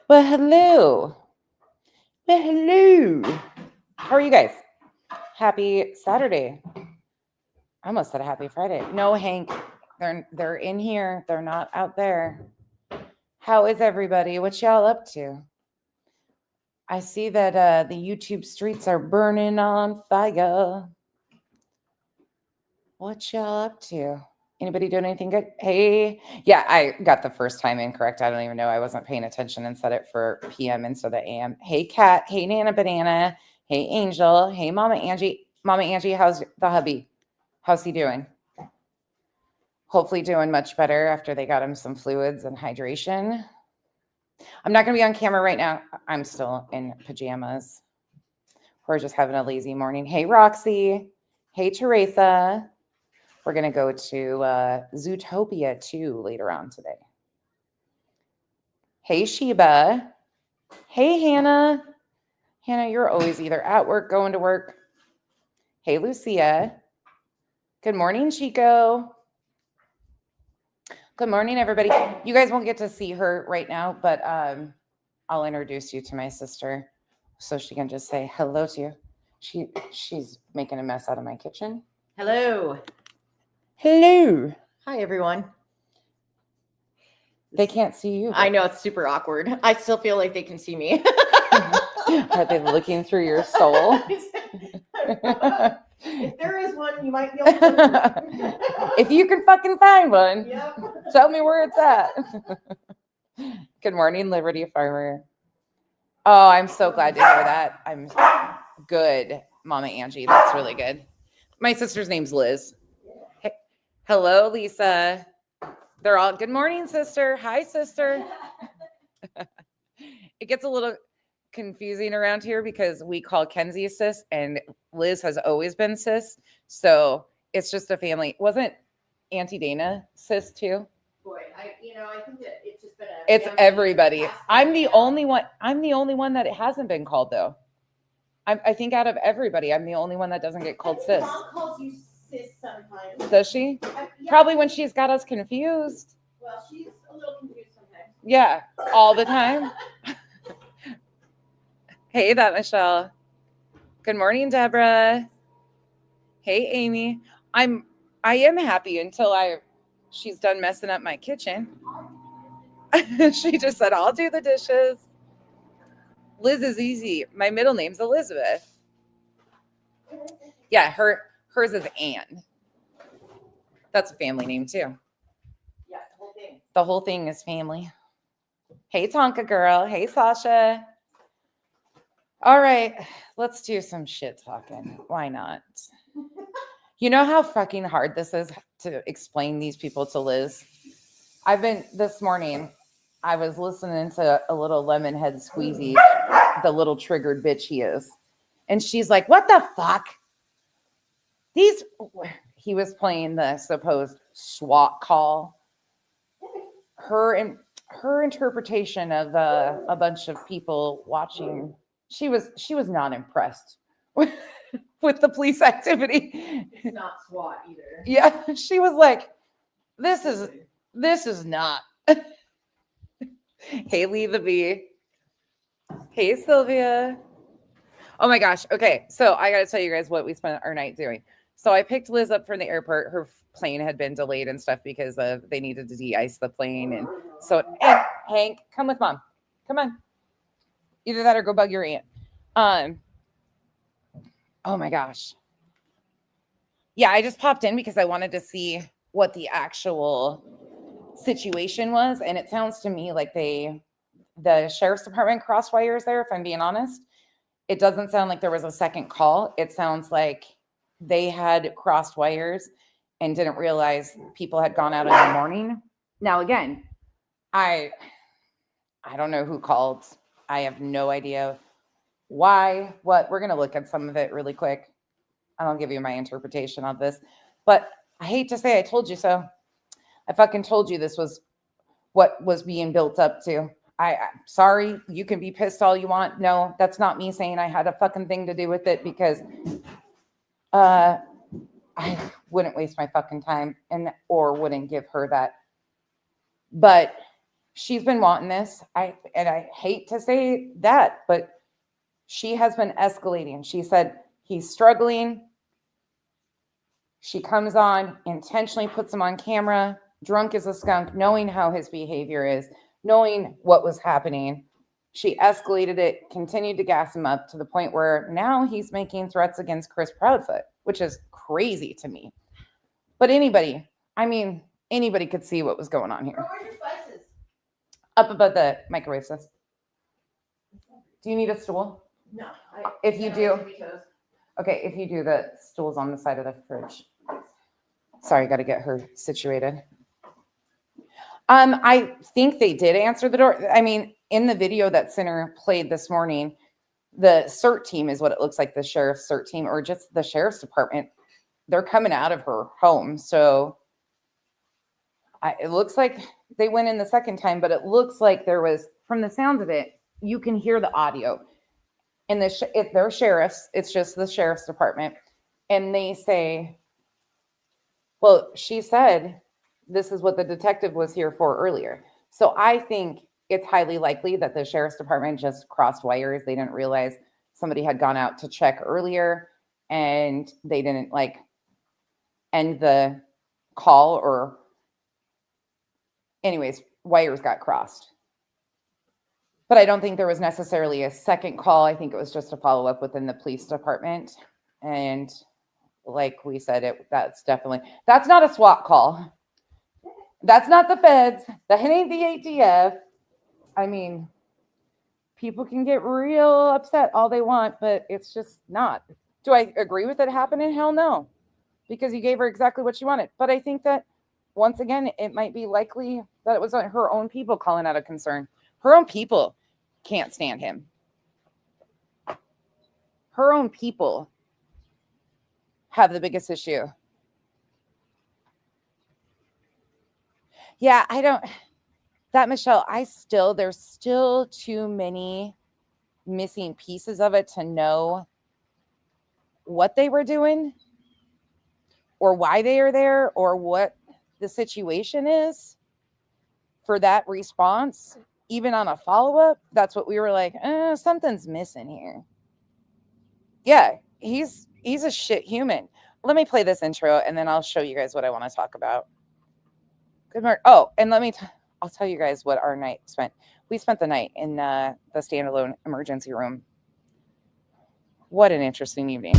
Well, hello. Well, hello. How are you guys? Happy Saturday. I almost said a happy Friday. No, Hank. They're in here. They're not out there. How is everybody? What y'all up to? I see that the YouTube streets are burning on fire. What y'all up to? Anybody doing anything good? Hey, yeah, I got the first time incorrect. I don't even know. I wasn't paying attention and set it for PM instead of AM. Hey, Kat. Hey, Nana Banana. Hey, Angel. Hey, Mama Angie. Mama Angie, how's the hubby? How's he doing? Hopefully doing much better after they got him some fluids and hydration. I'm not going to be on camera right now. I'm still in pajamas. We're just having a lazy morning. Hey, Roxy. Hey, Teresa. We're going to go to Zootopia 2 later on today. Hey, Sheba. Hey, Hannah. Hannah, you're always either at work, going to work. Hey, Lucia. Good morning, Chico. Good morning, everybody. You guys won't get to see her right now, but I'll introduce you to my sister so she can just say hello to you. She's making a mess out of my kitchen. Hello. Hello. Hi, everyone. They can't see you. I know, it's super awkward. I still feel like they can see me. Are they looking through your soul? If there is one, you might be able to. If you can fucking find one, Yep. tell me where it's at. Good morning, Liberty Farmer. Oh, I'm so glad to hear that. I'm good, Mama Angie. That's really good. My sister's name's Liz. Hey, hello, Lisa. They're all good morning, sister. Hi, sister. It gets a little confusing around here because we call Kenzie sis and Liz has always been sis. So it's just a family. Wasn't Auntie Dana sis too? Boy, I think that it's just been It's everybody. I'm the only one that it hasn't been called though. I think out of everybody, I'm the only one that doesn't get called sis. Mom calls you sis sometimes. Does she? Yeah. Probably when she's got us confused. Well, she's a little confused sometimes. Yeah, all the time. Hey, that Michelle. Good morning, Deborah. Hey, Amy. I am happy until she's done messing up my kitchen. She just said, I'll do the dishes. Liz is easy. My middle name's Elizabeth. Yeah, hers is Anne. That's a family name too. Yeah, the whole thing. The whole thing is family. Hey, Tonka girl. Hey, Sasha. All right, let's do some shit talking. Why not? You know how fucking hard this is to explain these people to Liz? This morning, I was listening to a little Lemonhead Squeezy, the little triggered bitch he is. And she's like, what the fuck? He was playing the supposed SWAT call. Her interpretation of a bunch of people watching, she was not impressed with the police activity. It's not SWAT either. Yeah, she was like, this is not. Haley the Bee. Hey, Sylvia. Oh my gosh. Okay, so I got to tell you guys what we spent our night doing. So I picked Liz up from the airport. Her plane had been delayed and stuff because they needed to de-ice the plane. And so, hey, Hank, come with mom. Come on. Either that or go bug your aunt. Oh my gosh. Yeah, I just popped in because I wanted to see what the actual situation was. And it sounds to me like the sheriff's department crossed wires there, if I'm being honest. It doesn't sound like there was a second call. It sounds like they had crossed wires and didn't realize people had gone out in the morning. Now, again, I don't know who called. I have no idea why, what. We're going to look at some of it really quick. I'll give you my interpretation of this. But I hate to say I told you so. I fucking told you this was what was being built up to. I'm sorry. You can be pissed all you want. No, that's not me saying I had a fucking thing to do with it because I wouldn't waste my fucking time or wouldn't give her that. But she's been wanting this. I hate to say that, but she has been escalating. She said he's struggling. She comes on, intentionally puts him on camera, drunk as a skunk, knowing how his behavior is, knowing what was happening. She escalated it, continued to gas him up to the point where now he's making threats against Chris Proudfoot, which is crazy to me. But anybody could see what was going on here. Where's your spices? Up above the microwave, sis. Do you need a stool? No. If you do, okay, if you do, the stool's on the side of the fridge. Sorry, got to get her situated. I think they did answer the door. I mean, in the video that Center played this morning, the CERT team is what it looks like, the sheriff's CERT team, or just the sheriff's department. They're coming out of her home. So it looks like they went in the second time, but it looks like there was, from the sounds of it, you can hear the audio. And if they're sheriffs, it's just the sheriff's department. And they say, well, she said, this is what the detective was here for earlier. So I think it's highly likely that the sheriff's department just crossed wires. They didn't realize somebody had gone out to check earlier and they didn't end the call, or anyways, wires got crossed. But I don't think there was necessarily a second call. I think it was just a follow-up within the police department. And like we said, that's not a SWAT call. That's not the feds. That ain't the ATF. I mean, people can get real upset all they want, but it's just not. Do I agree with it happening? Hell no. Because you gave her exactly what she wanted. But I think that, once again, it might be likely that it was her own people calling out of concern. Her own people can't stand him. Her own people have the biggest issue. Yeah, Michelle, there's still too many missing pieces of it to know what they were doing or why they are there or what the situation is for that response. Even on a follow-up, that's what we were like, something's missing here. Yeah, he's a shit human. Let me play this intro and then I'll show you guys what I want to talk about. Good morning. Oh, and I'll tell you guys what our night spent. We spent the night in the standalone emergency room. What an interesting evening.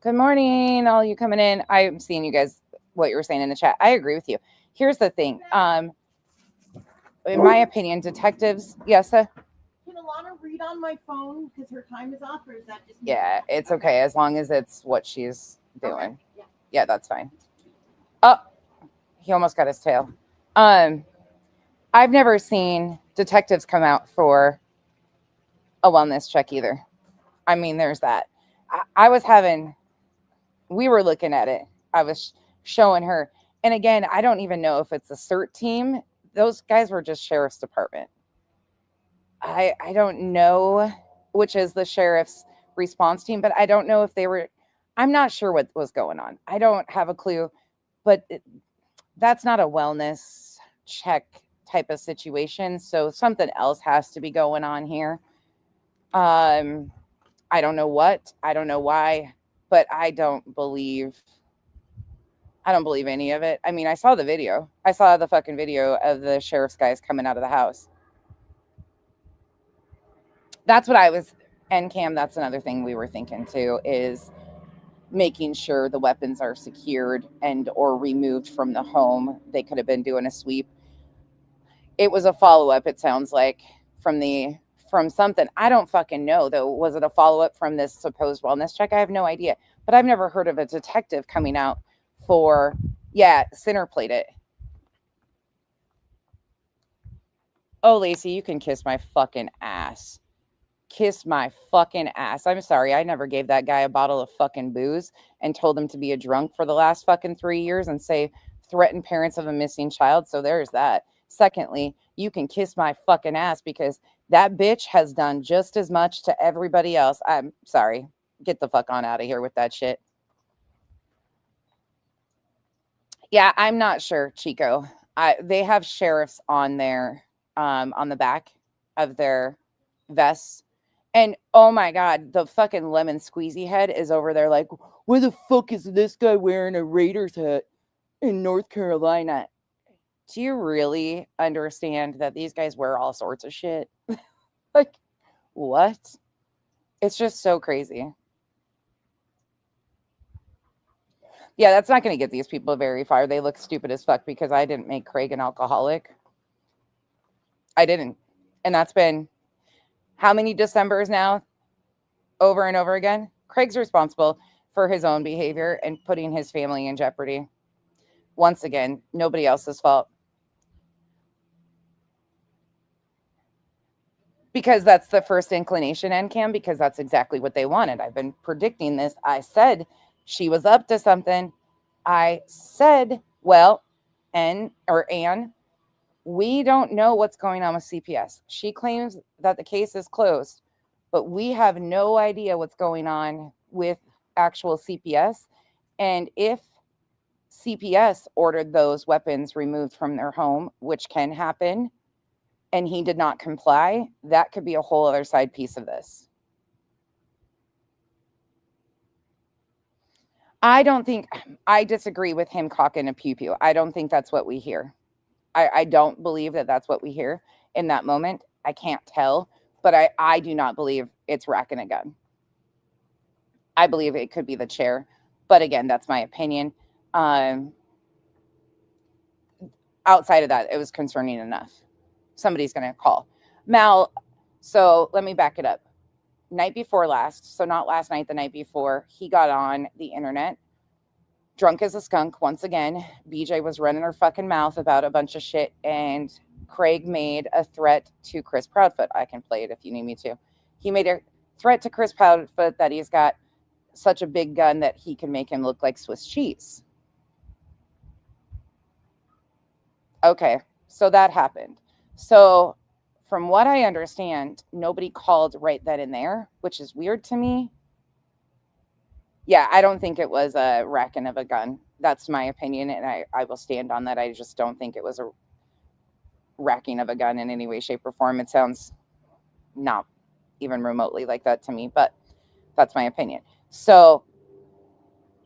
Good morning, all you coming in. I'm seeing you guys, what you were saying in the chat. I agree with you. Here's the thing. In my opinion, detectives, yes, Can Alana read on my phone because her time is off, or is that just me? Yeah, it's okay as long as it's what she's doing. Okay. Yeah, that's fine. Oh, he almost got his tail. I've never seen detectives come out for a wellness check either. I mean, there's that. We were looking at it. I was showing her. And again, I don't even know if it's a CERT team. Those guys were just sheriff's department. I don't know which is the sheriff's response team, but I don't know if they were, I'm not sure what was going on. I don't have a clue, but that's not a wellness check type of situation. So something else has to be going on here. I don't know what, I don't know why, but I don't believe any of it. I mean, I saw the video. I saw the fucking video of the sheriff's guys coming out of the house. That's what I was, and Cam, that's another thing we were thinking too, is making sure the weapons are secured and or removed from the home. They could have been doing a sweep. It was a follow-up, it sounds like, from something. I don't fucking know though. Was it a follow-up from this supposed wellness check? I have no idea. But I've never heard of a detective coming out for, yeah, center plate it. Oh, Lacey, you can kiss my fucking ass. Kiss my fucking ass. I'm sorry. I never gave that guy a bottle of fucking booze and told him to be a drunk for the last fucking 3 years and say threaten parents of a missing child. So there's that. Secondly, you can kiss my fucking ass because that bitch has done just as much to everybody else. I'm sorry. Get the fuck on out of here with that shit. Yeah, I'm not sure, Chico. They have sheriffs on their on the back of their vests. And oh my God, the fucking lemon squeezy head is over there like, where the fuck is this guy wearing a Raiders hat in North Carolina? Do you really understand that these guys wear all sorts of shit? Like, what? It's just so crazy. Yeah, that's not going to get these people very far. They look stupid as fuck because I didn't make Craig an alcoholic. I didn't. And that's been how many Decembers now? Over and over again. Craig's responsible for his own behavior and putting his family in jeopardy. Once again, nobody else's fault. Because that's the first inclination, NCAM, because that's exactly what they wanted. I've been predicting this. I said she was up to something. I said, well, Anne, we don't know what's going on with CPS. She claims that the case is closed, but we have no idea what's going on with actual CPS. And if CPS ordered those weapons removed from their home, which can happen, and he did not comply, that could be a whole other side piece of this. I disagree with him cocking a pew pew. I don't think that's what we hear. I don't believe that that's what we hear in that moment. I can't tell, but I do not believe it's racking a gun. I believe it could be the chair, but again, that's my opinion. Outside of that, it was concerning enough. Somebody's going to call. Mal, so let me back it up. Night before last, so not last night, the night before, he got on the internet, drunk as a skunk once again. BJ was running her fucking mouth about a bunch of shit, and Craig made a threat to Chris Proudfoot. I can play it if you need me to. He made a threat to Chris Proudfoot that he's got such a big gun that he can make him look like Swiss cheese. Okay, so that happened. So from what I understand, nobody called right then and there, which is weird to me. Yeah, I don't think it was a racking of a gun. That's my opinion, and I will stand on that. I just don't think it was a racking of a gun in any way, shape, or form. It sounds not even remotely like that to me, but that's my opinion. So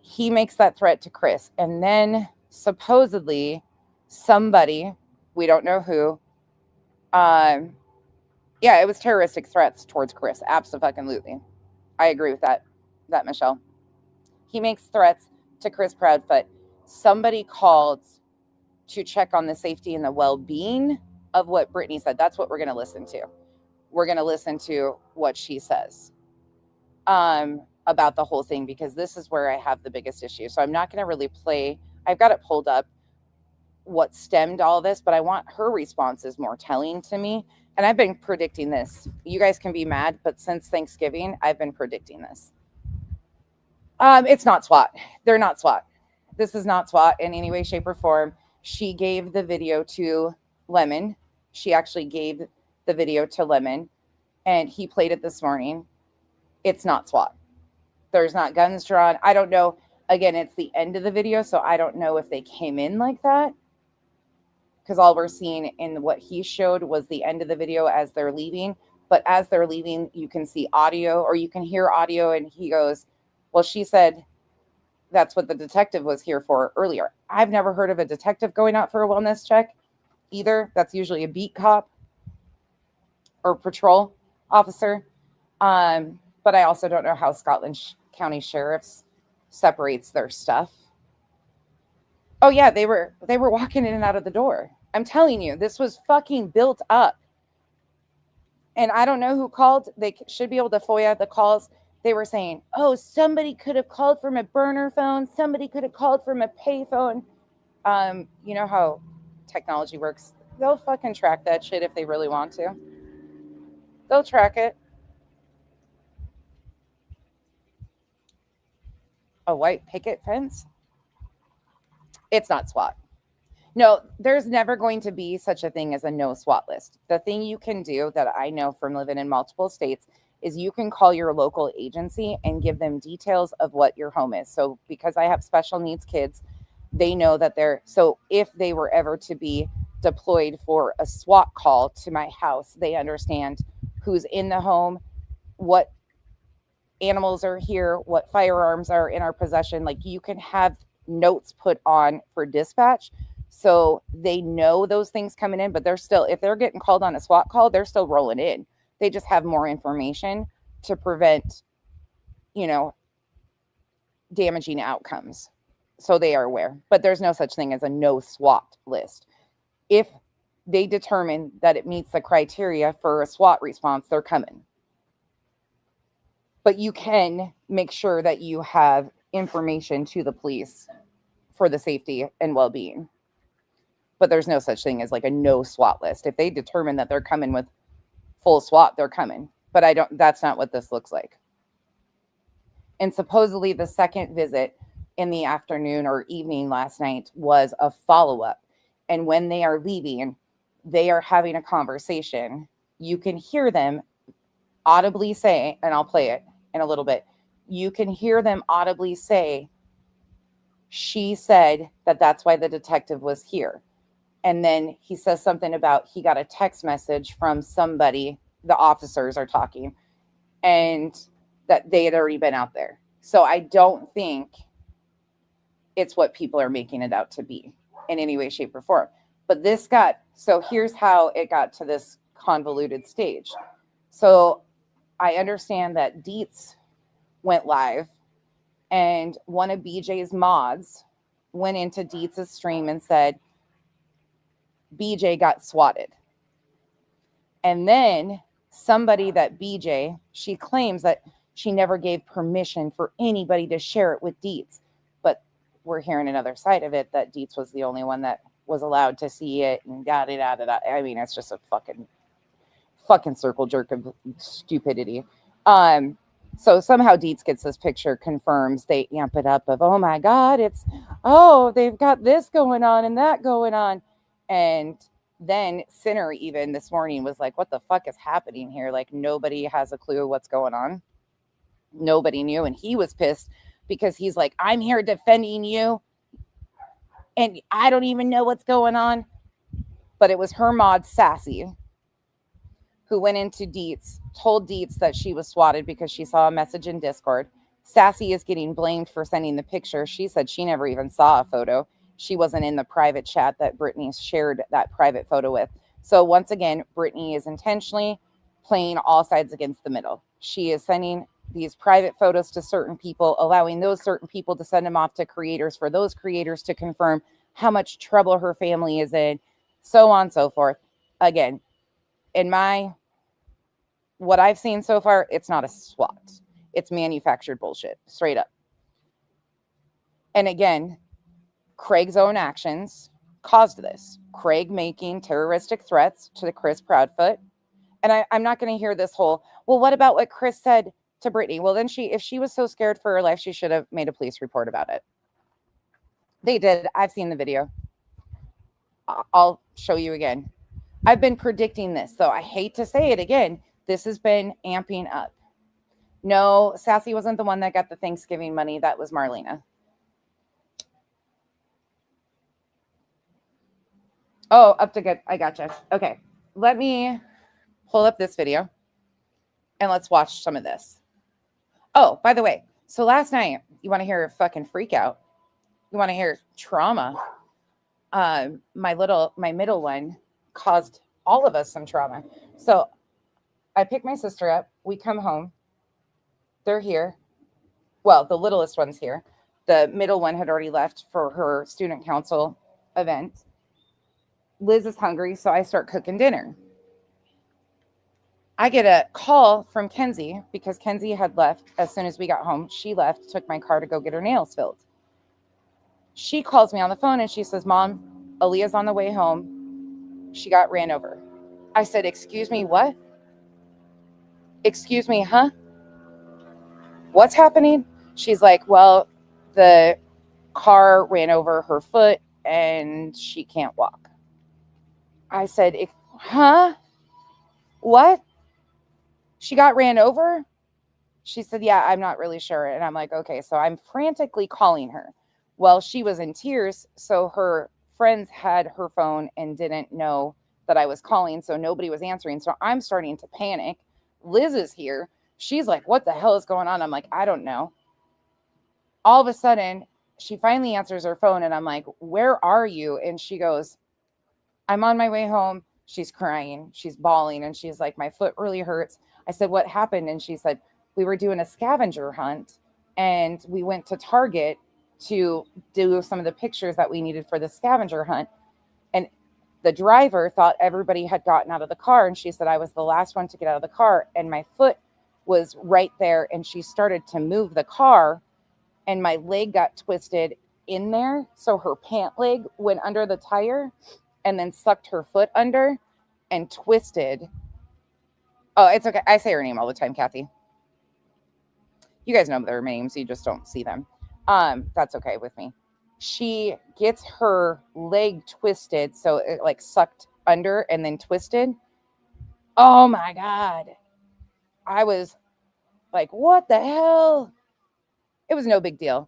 he makes that threat to Chris, and then supposedly somebody, we don't know who, yeah, it was terroristic threats towards Chris. Absolutely. I agree with that, Michelle. He makes threats to Chris Proudfoot. Somebody called to check on the safety and the well-being of what Brittany said. That's what we're going to listen to. We're going to listen to what she says about the whole thing, because this is where I have the biggest issue. So I'm not going to really play. I've got it pulled up what stemmed all this, but I want her responses more telling to me. And I've been predicting this. You guys can be mad, but since Thanksgiving, I've been predicting this. It's not SWAT. They're not SWAT. This is not SWAT in any way, shape, or form. She gave the video to Lemon. She actually gave the video to Lemon, and he played it this morning. It's not SWAT. There's not guns drawn. I don't know. Again, it's the end of the video, so I don't know if they came in like that. because all we're seeing in what he showed was the end of the video as they're leaving. But as they're leaving, you can see audio, or you can hear audio, and he goes, well, she said that's what the detective was here for earlier. I've never heard of a detective going out for a wellness check either. That's usually a beat cop or patrol officer. But I also don't know how Scotland County Sheriff's separates their stuff. Oh yeah, they were walking in and out of the door. I'm telling you, this was fucking built up. And I don't know who called. They should be able to FOIA the calls. They were saying, oh, somebody could have called from a burner phone. Somebody could have called from a pay phone. You know how technology works. They'll fucking track that shit if they really want to. They'll track it. A white picket fence? It's not SWAT. No, there's never going to be such a thing as a no SWAT list. The thing you can do that I know from living in multiple states is you can call your local agency and give them details of what your home is. So because I have special needs kids, they know that so if they were ever to be deployed for a SWAT call to my house, they understand who's in the home, what animals are here, what firearms are in our possession. Like, you can have notes put on for dispatch, so they know those things coming in, but they're still, if they're getting called on a SWAT call, they're still rolling in. They just have more information to prevent, damaging outcomes. So they are aware, but there's no such thing as a no SWAT list. If they determine that it meets the criteria for a SWAT response, they're coming. But you can make sure that you have information to the police for the safety and well-being. But there's no such thing as like a no SWAT list. If they determine that they're coming with full SWAT, they're coming. But that's not what this looks like. And supposedly the second visit in the afternoon or evening last night was a follow-up. And when they are leaving, they are having a conversation. You can hear them audibly say, and I'll play it in a little bit. You can hear them audibly say, she said that that's why the detective was here. And then he says something about he got a text message from somebody, the officers are talking, and that they had already been out there. So I don't think it's what people are making it out to be in any way, shape, or form. But so here's how it got to this convoluted stage. So I understand that Dietz went live, and one of BJ's mods went into Dietz's stream and said, BJ got swatted. And then somebody that she claims that she never gave permission for anybody to share it with Dietz. But we're hearing another side of it, that Dietz was the only one that was allowed to see it, and da-da-da-da-da. I mean, it's just a fucking circle jerk of stupidity. So somehow Dietz gets this picture, confirms, they amp it up of, oh my God, they've got this going on and that going on. And then Sinner even this morning was like, what the fuck is happening here? Like, nobody has a clue what's going on. Nobody knew. And he was pissed because he's like, I'm here defending you, and I don't even know what's going on. But it was her mod, Sassy, who went into Dietz, told Dietz that she was swatted because she saw a message in Discord. Sassy is getting blamed for sending the picture. She said she never even saw a photo. She wasn't in the private chat that Brittany shared that private photo with. So once again, Brittany is intentionally playing all sides against the middle. She is sending these private photos to certain people, allowing those certain people to send them off to creators for those creators to confirm how much trouble her family is in, so on and so forth. Again, what I've seen so far, it's not a SWAT. It's manufactured bullshit, straight up. And again, Craig's own actions caused this. Craig making terroristic threats to Chris Proudfoot. And I'm not going to hear this whole, well, what about what Chris said to Brittany? Well, then if she was so scared for her life, she should have made a police report about it. They did. I've seen the video. I'll show you again. I've been predicting this, though. I hate to say it again. This has been amping up. No, Sassy wasn't the one that got the Thanksgiving money. That was Marlena. Oh, up to good. I gotcha. Okay. Let me pull up this video and let's watch some of this. Oh, by the way, so last night, you want to hear a fucking freak out? You want to hear trauma? My middle one caused all of us some trauma. So I pick my sister up. We come home. They're here. Well, the littlest one's here. The middle one had already left for her student council event. Liz is hungry, so I start cooking dinner. I get a call from Kenzie because Kenzie had left as soon as we got home. She left, took my car to go get her nails filled. She calls me on the phone and she says, Mom, Aaliyah's on the way home. She got ran over. I said, excuse me, what? Excuse me, huh? What's happening? She's like, well, the car ran over her foot and she can't walk. I said, huh? What? She got ran over? She said, yeah, I'm not really sure. And I'm like, okay. So I'm frantically calling her. Well, she was in tears. So her friends had her phone and didn't know that I was calling. So nobody was answering. So I'm starting to panic. Liz is here. She's like, what the hell is going on? I'm like, I don't know. All of a sudden, she finally answers her phone. And I'm like, where are you? And she goes, I'm on my way home. She's crying. She's bawling. And she's like, my foot really hurts. I said, what happened? And she said, we were doing a scavenger hunt and we went to Target to do some of the pictures that we needed for the scavenger hunt. And the driver thought everybody had gotten out of the car. And she said, I was the last one to get out of the car. And my foot was right there. And she started to move the car and my leg got twisted in there. So her pant leg went under the tire and then sucked her foot under and twisted. Oh, it's okay. I say her name all the time, Kathy. You guys know their names. You just don't see them. That's okay with me. She gets her leg twisted. So it like sucked under and then twisted. Oh my God. I was like, what the hell? It was no big deal.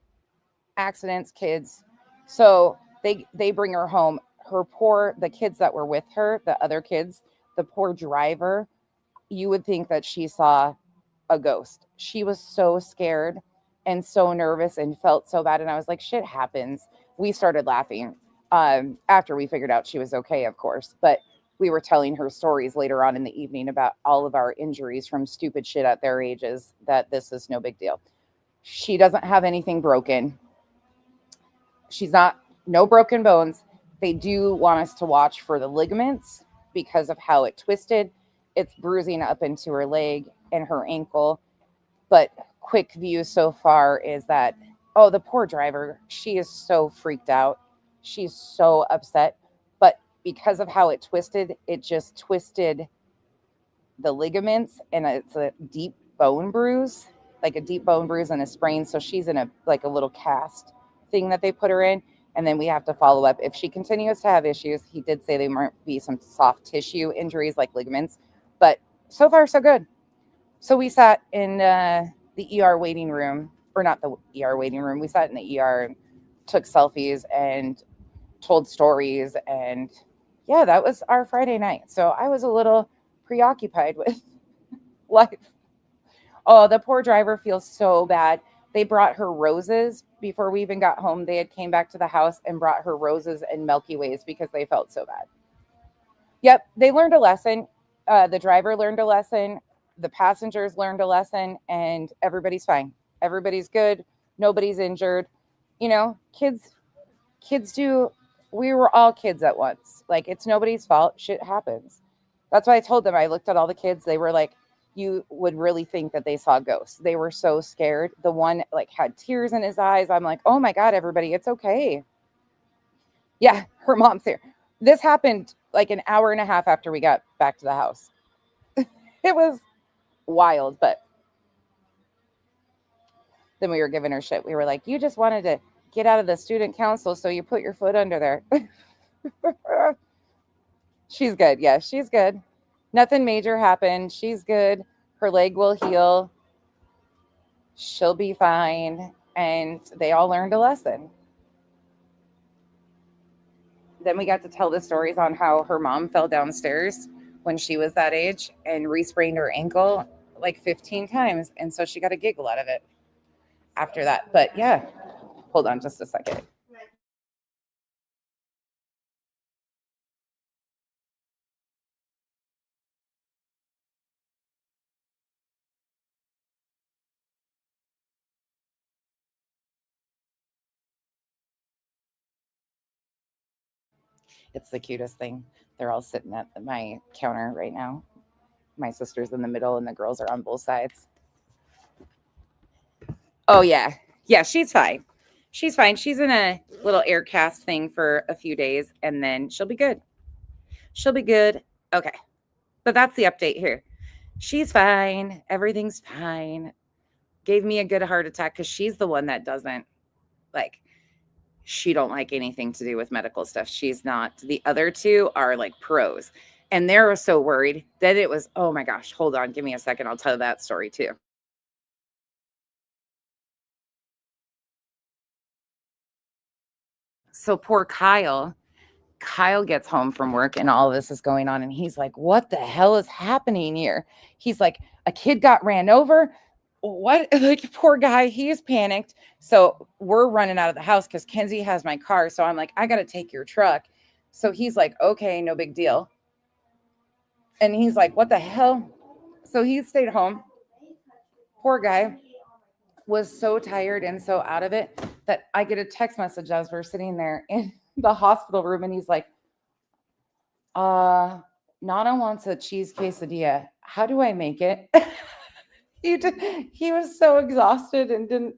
Accidents, kids. So they bring her home. The kids that were with her, the other kids, the poor driver, you would think that she saw a ghost. She was so scared and so nervous and felt so bad. And I was like, shit happens. We started laughing after we figured out she was okay, of course. But we were telling her stories later on in the evening about all of our injuries from stupid shit at their ages, that this is no big deal. She doesn't have anything broken. No broken bones. They do want us to watch for the ligaments because of how it twisted. It's bruising up into her leg and her ankle. But quick view so far is that, oh, the poor driver, she is so freaked out. She's so upset. But because of how it twisted, it just twisted the ligaments and it's a deep bone bruise, like a deep bone bruise and a sprain. So she's in a little cast thing that they put her in. And then we have to follow up. If she continues to have issues, he did say there might be some soft tissue injuries like ligaments, but so far so good. So we sat in the ER waiting room, or not the ER waiting room. We sat in the ER and took selfies and told stories. And yeah, that was our Friday night. So I was a little preoccupied with life. Oh, the poor driver feels so bad. They brought her roses before we even got home. They had came back to the house and brought her roses and Milky Ways because they felt so bad. Yep, they learned a lesson. The driver learned a lesson. The passengers learned a lesson, and everybody's fine. Everybody's good. Nobody's injured. You know, kids do. We were all kids at once. Like, it's nobody's fault. Shit happens. That's why I told them. I looked at all the kids. They were like, you would really think that they saw ghosts. They were so scared. The one like had tears in his eyes. I'm like, oh my God, everybody, it's okay. Yeah, her mom's here. This happened like an hour and a half after we got back to the house. It was wild, but then we were giving her shit. We were like, you just wanted to get out of the student council, so you put your foot under there. She's good. Yeah, she's good. Nothing major happened. She's good. Her leg will heal. She'll be fine. And they all learned a lesson. Then we got to tell the stories on how her mom fell downstairs when she was that age and re-sprained her ankle like 15 times. And so she got a giggle out of it after that. But yeah, hold on just a second. It's the cutest thing. They're all sitting at my counter right now. My sister's in the middle and the girls are on both sides. Oh, yeah. Yeah, she's fine. She's fine. She's in a little air cast thing for a few days and then she'll be good. She'll be good. Okay. But that's the update here. She's fine. Everything's fine. Gave me a good heart attack because she's the one that doesn't like, she don't like anything to do with medical stuff. She's not. The other two are like pros. And they're so worried that it was, oh my gosh, hold on, give me a second. I'll tell that story too. So poor Kyle gets home from work and all of this is going on. And he's like, what the hell is happening here? He's like, a kid got ran over. What? Like, poor guy, he's panicked. So we're running out of the house because Kenzie has my car. So I'm like, I got to take your truck. So he's like, okay, no big deal. And he's like, what the hell? So he stayed home. Poor guy was so tired and so out of it that I get a text message as we're sitting there in the hospital room. And he's like, Nana wants a cheese quesadilla. How do I make it? He was so exhausted and didn't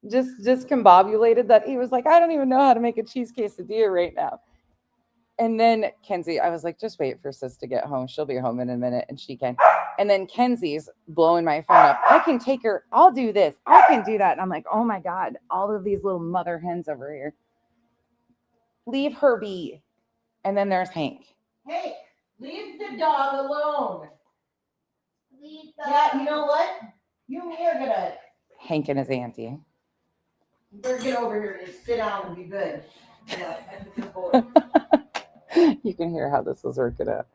just discombobulated that he was like, I don't even know how to make a cheese quesadilla right now. And then Kenzie, I was like, just wait for sis to get home. She'll be home in a minute and she can. And then Kenzie's blowing my phone up. I can take her. I'll do this. I can do that. And I'm like, oh my God, all of these little mother hens over here. Leave her be. And then there's Hank. Hey, leave the dog alone. Yeah, you know what? You and me are gonna. Hank and his auntie. Better get over here and sit down and be good. Yeah, you can hear how this was working out.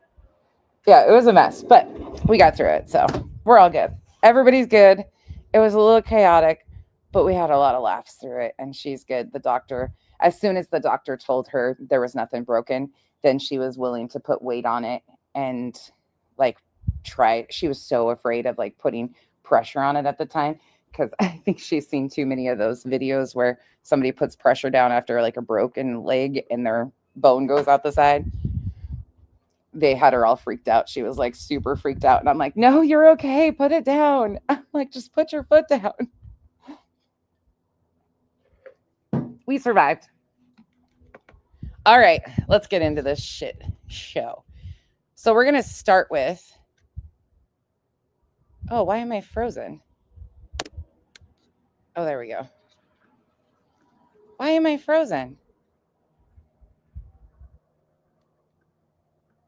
Yeah, it was a mess, but we got through it. So we're all good. Everybody's good. It was a little chaotic, but we had a lot of laughs through it and she's good. The doctor, as soon as the doctor told her there was nothing broken, then she was willing to put weight on it and like try. She was so afraid of like putting pressure on it at the time because I think she's seen too many of those videos where somebody puts pressure down after like a broken leg and their bone goes out the side. They had her all freaked out. She was like super freaked out. And I'm like, no, you're okay. Put it down. I'm like, just put your foot down. We survived. All right, let's get into this shit show. So we're going to start with. Oh, why am I frozen? Oh, there we go. Why am I frozen?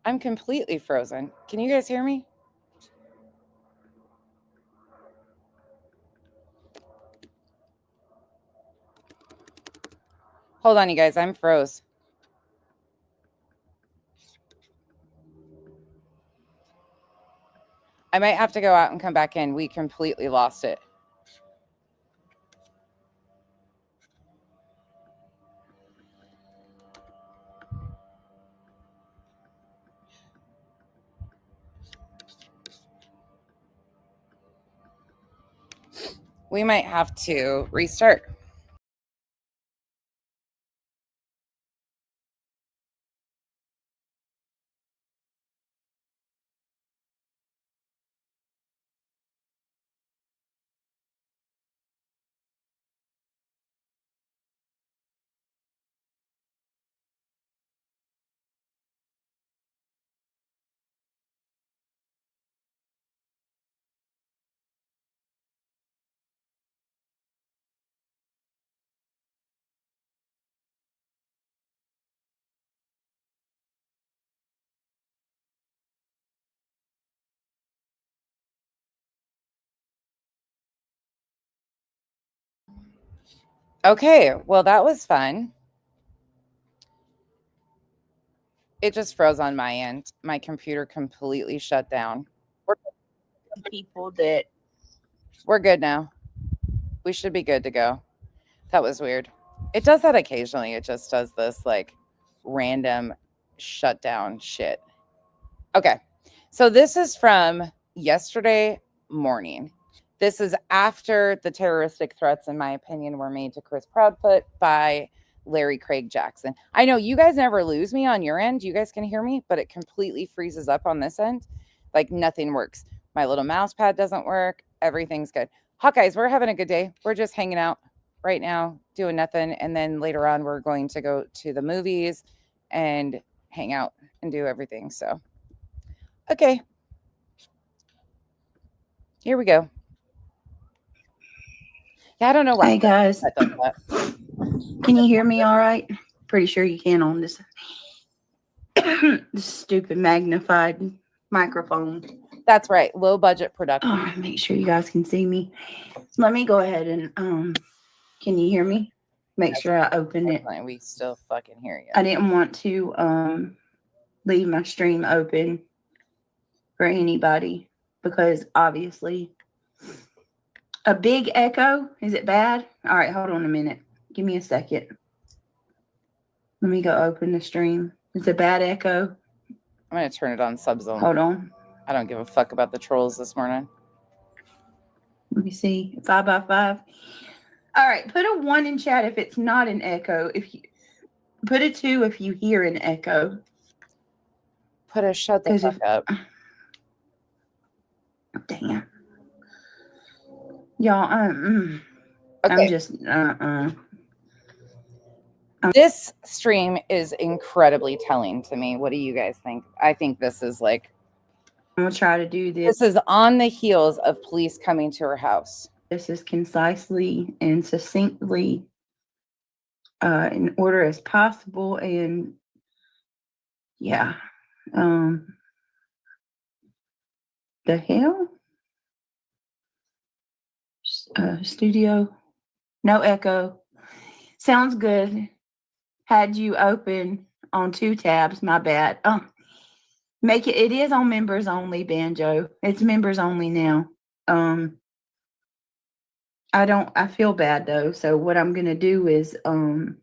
I'm completely frozen. Can you guys hear me? Hold on, you guys. I'm froze. I might have to go out and come back in. We completely lost it. We might have to restart. Okay, well, that was fun. It just froze on my end. My computer completely shut down. People that We're good now. We should be good to go. That was weird. It does that occasionally. It just does this like random shutdown shit. Okay. So this is from yesterday morning. This is after the terroristic threats, in my opinion, were made to Chris Proudfoot by Larry Craig Jackson. I know you guys never lose me on your end. You guys can hear me, but it completely freezes up on this end. Like nothing works. My little mouse pad doesn't work. Everything's good. Hawkeyes, we're having a good day. We're just hanging out right now, doing nothing. And then later on, we're going to go to the movies and hang out and do everything. So, okay. Here we go. Yeah, I don't know why. Hey guys, that does that. can you hear me all right? Pretty sure you can on this this stupid magnified microphone. That's right. Low budget production. Oh, make sure you guys can see me. Let me go ahead and can you hear me? Make sure I open it. We still fucking hear you. I didn't want to leave my stream open for anybody because obviously a big echo. Is it bad? All right, hold on a minute. Give me a second. Let me go open the stream. It's a bad echo. I'm going to turn it on subzone. Hold on. I don't give a fuck about the trolls this morning. Let me see. 5x5. All right, put a 1 in chat if it's not an echo. If you put a 2 if you hear an echo. Put a shut the fuck up. Damn. Y'all, Okay. I'm just This stream is incredibly telling to me. What do you guys think? I think this is like, I'm gonna try to do this. this is on the heels of police coming to her house. This is concisely and succinctly in order as possible. And yeah, the hell? Studio, no echo. Sounds good. Had you open on 2 tabs, my bad. Make it, it is on members only, Banjo. It's members only now. I feel bad though. So what I'm gonna do is I'm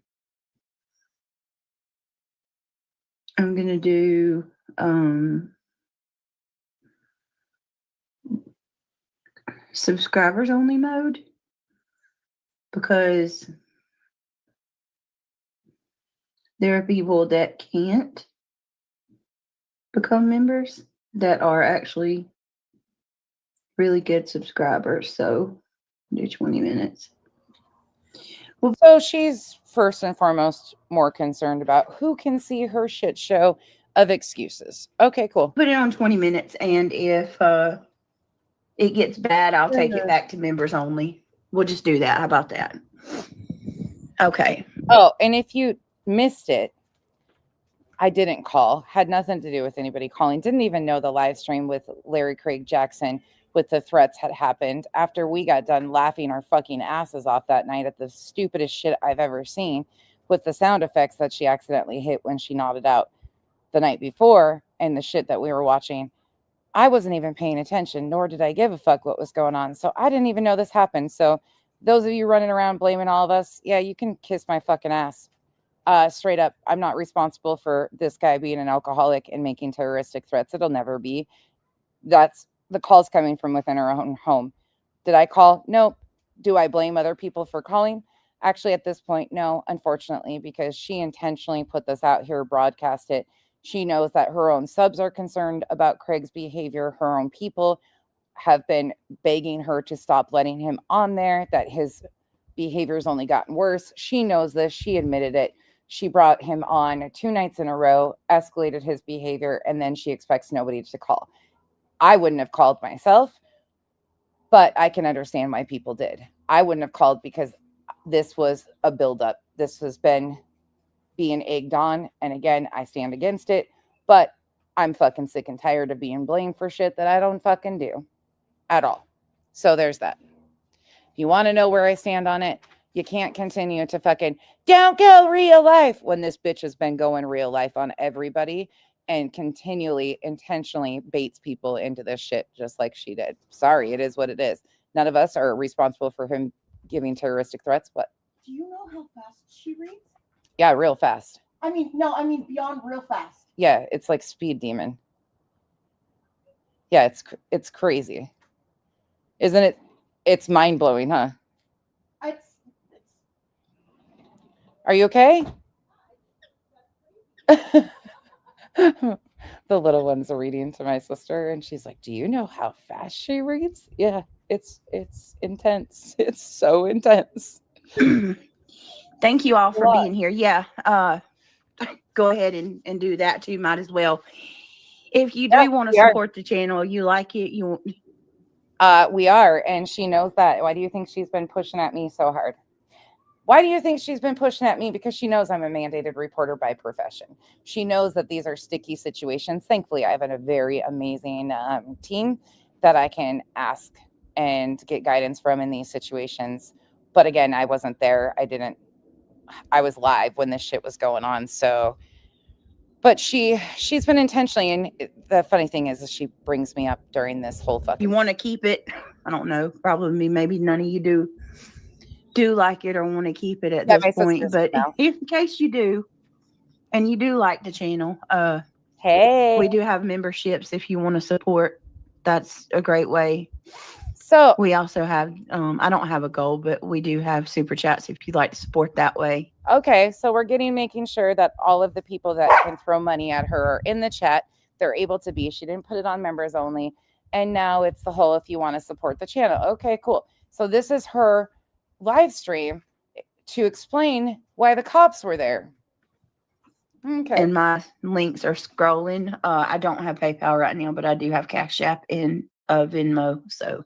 gonna do subscribers only mode because there are people that can't become members that are actually really good subscribers. So do 20 minutes. Well, so she's first and foremost more concerned about who can see her shit show of excuses. Okay, cool. Put it on 20 minutes, and if it gets bad, I'll take it back to members only. We'll just do that. How about that? Okay. Oh, and if you missed it, I didn't call. Had nothing to do with anybody calling. Didn't even know the live stream with Larry Craig Jackson with the threats had happened after we got done laughing our fucking asses off that night at the stupidest shit I've ever seen with the sound effects that she accidentally hit when she nodded out the night before and the shit that we were watching. I wasn't even paying attention, nor did I give a fuck what was going on. So I didn't even know this happened. So those of you running around blaming all of us, yeah, you can kiss my fucking ass. Straight up, I'm not responsible for this guy being an alcoholic and making terroristic threats. It'll never be. That's the calls coming from within her own home. Did I call? Nope. Do I blame other people for calling? Actually, at this point, no, unfortunately, because she intentionally put this out here, broadcast it. She knows that her own subs are concerned about Craig's behavior. Her own people have been begging her to stop letting him on there, that his behavior's only gotten worse. She knows this. She admitted it. She brought him on 2 nights in a row, escalated his behavior, and then she expects nobody to call. I wouldn't have called myself, but I can understand why people did. I wouldn't have called because this was a buildup. This has been being egged on. And again, I stand against it, but I'm fucking sick and tired of being blamed for shit that I don't fucking do at all. So there's that. If you want to know where I stand on it, You can't continue to fucking don't go real life when this bitch has been going real life on everybody and continually, intentionally baits people into this shit just like she did. Sorry, it is what it is. None of us are responsible for him giving terroristic threats. What? Do you know how fast she reads? Yeah, real fast. I mean beyond real fast. Yeah, it's like Speed Demon. Yeah, it's crazy. Isn't it? It's mind-blowing, huh? It's Are you okay? The little ones are reading to my sister, and she's like, "Do you know how fast she reads?" Yeah, it's intense. It's so intense. Thank you all for What? being here. Yeah. Go ahead and do that too. Might as well. If you do want to we are. support the channel, you like it, you We are, and she knows that. Why do you think she's been pushing at me so hard? Why do you think she's been pushing at me? Because she knows I'm a mandated reporter by profession. She knows that these are sticky situations. Thankfully, I have a very amazing team that I can ask and get guidance from in these situations. But again, I wasn't there. I was live when this shit was going on. So, but she's been intentionally, and the funny thing is she brings me up during this whole fucking. you want to keep it. I don't know. Probably maybe none of you do like it or want to keep it at this point. But in case you do, and you do like the channel, hey, we do have memberships if you want to support. That's a great way. So we also have I don't have a goal, but we do have super chats if you'd like to support that way. Okay, so we're making sure that all of the people that can throw money at her are in the chat. They're able to be. She didn't put it on members only. And now it's the whole if you want to support the channel. Okay, cool. So this is her live stream to explain why the cops were there. Okay. And my links are scrolling. I don't have PayPal right now, but I do have Cash App and Venmo. So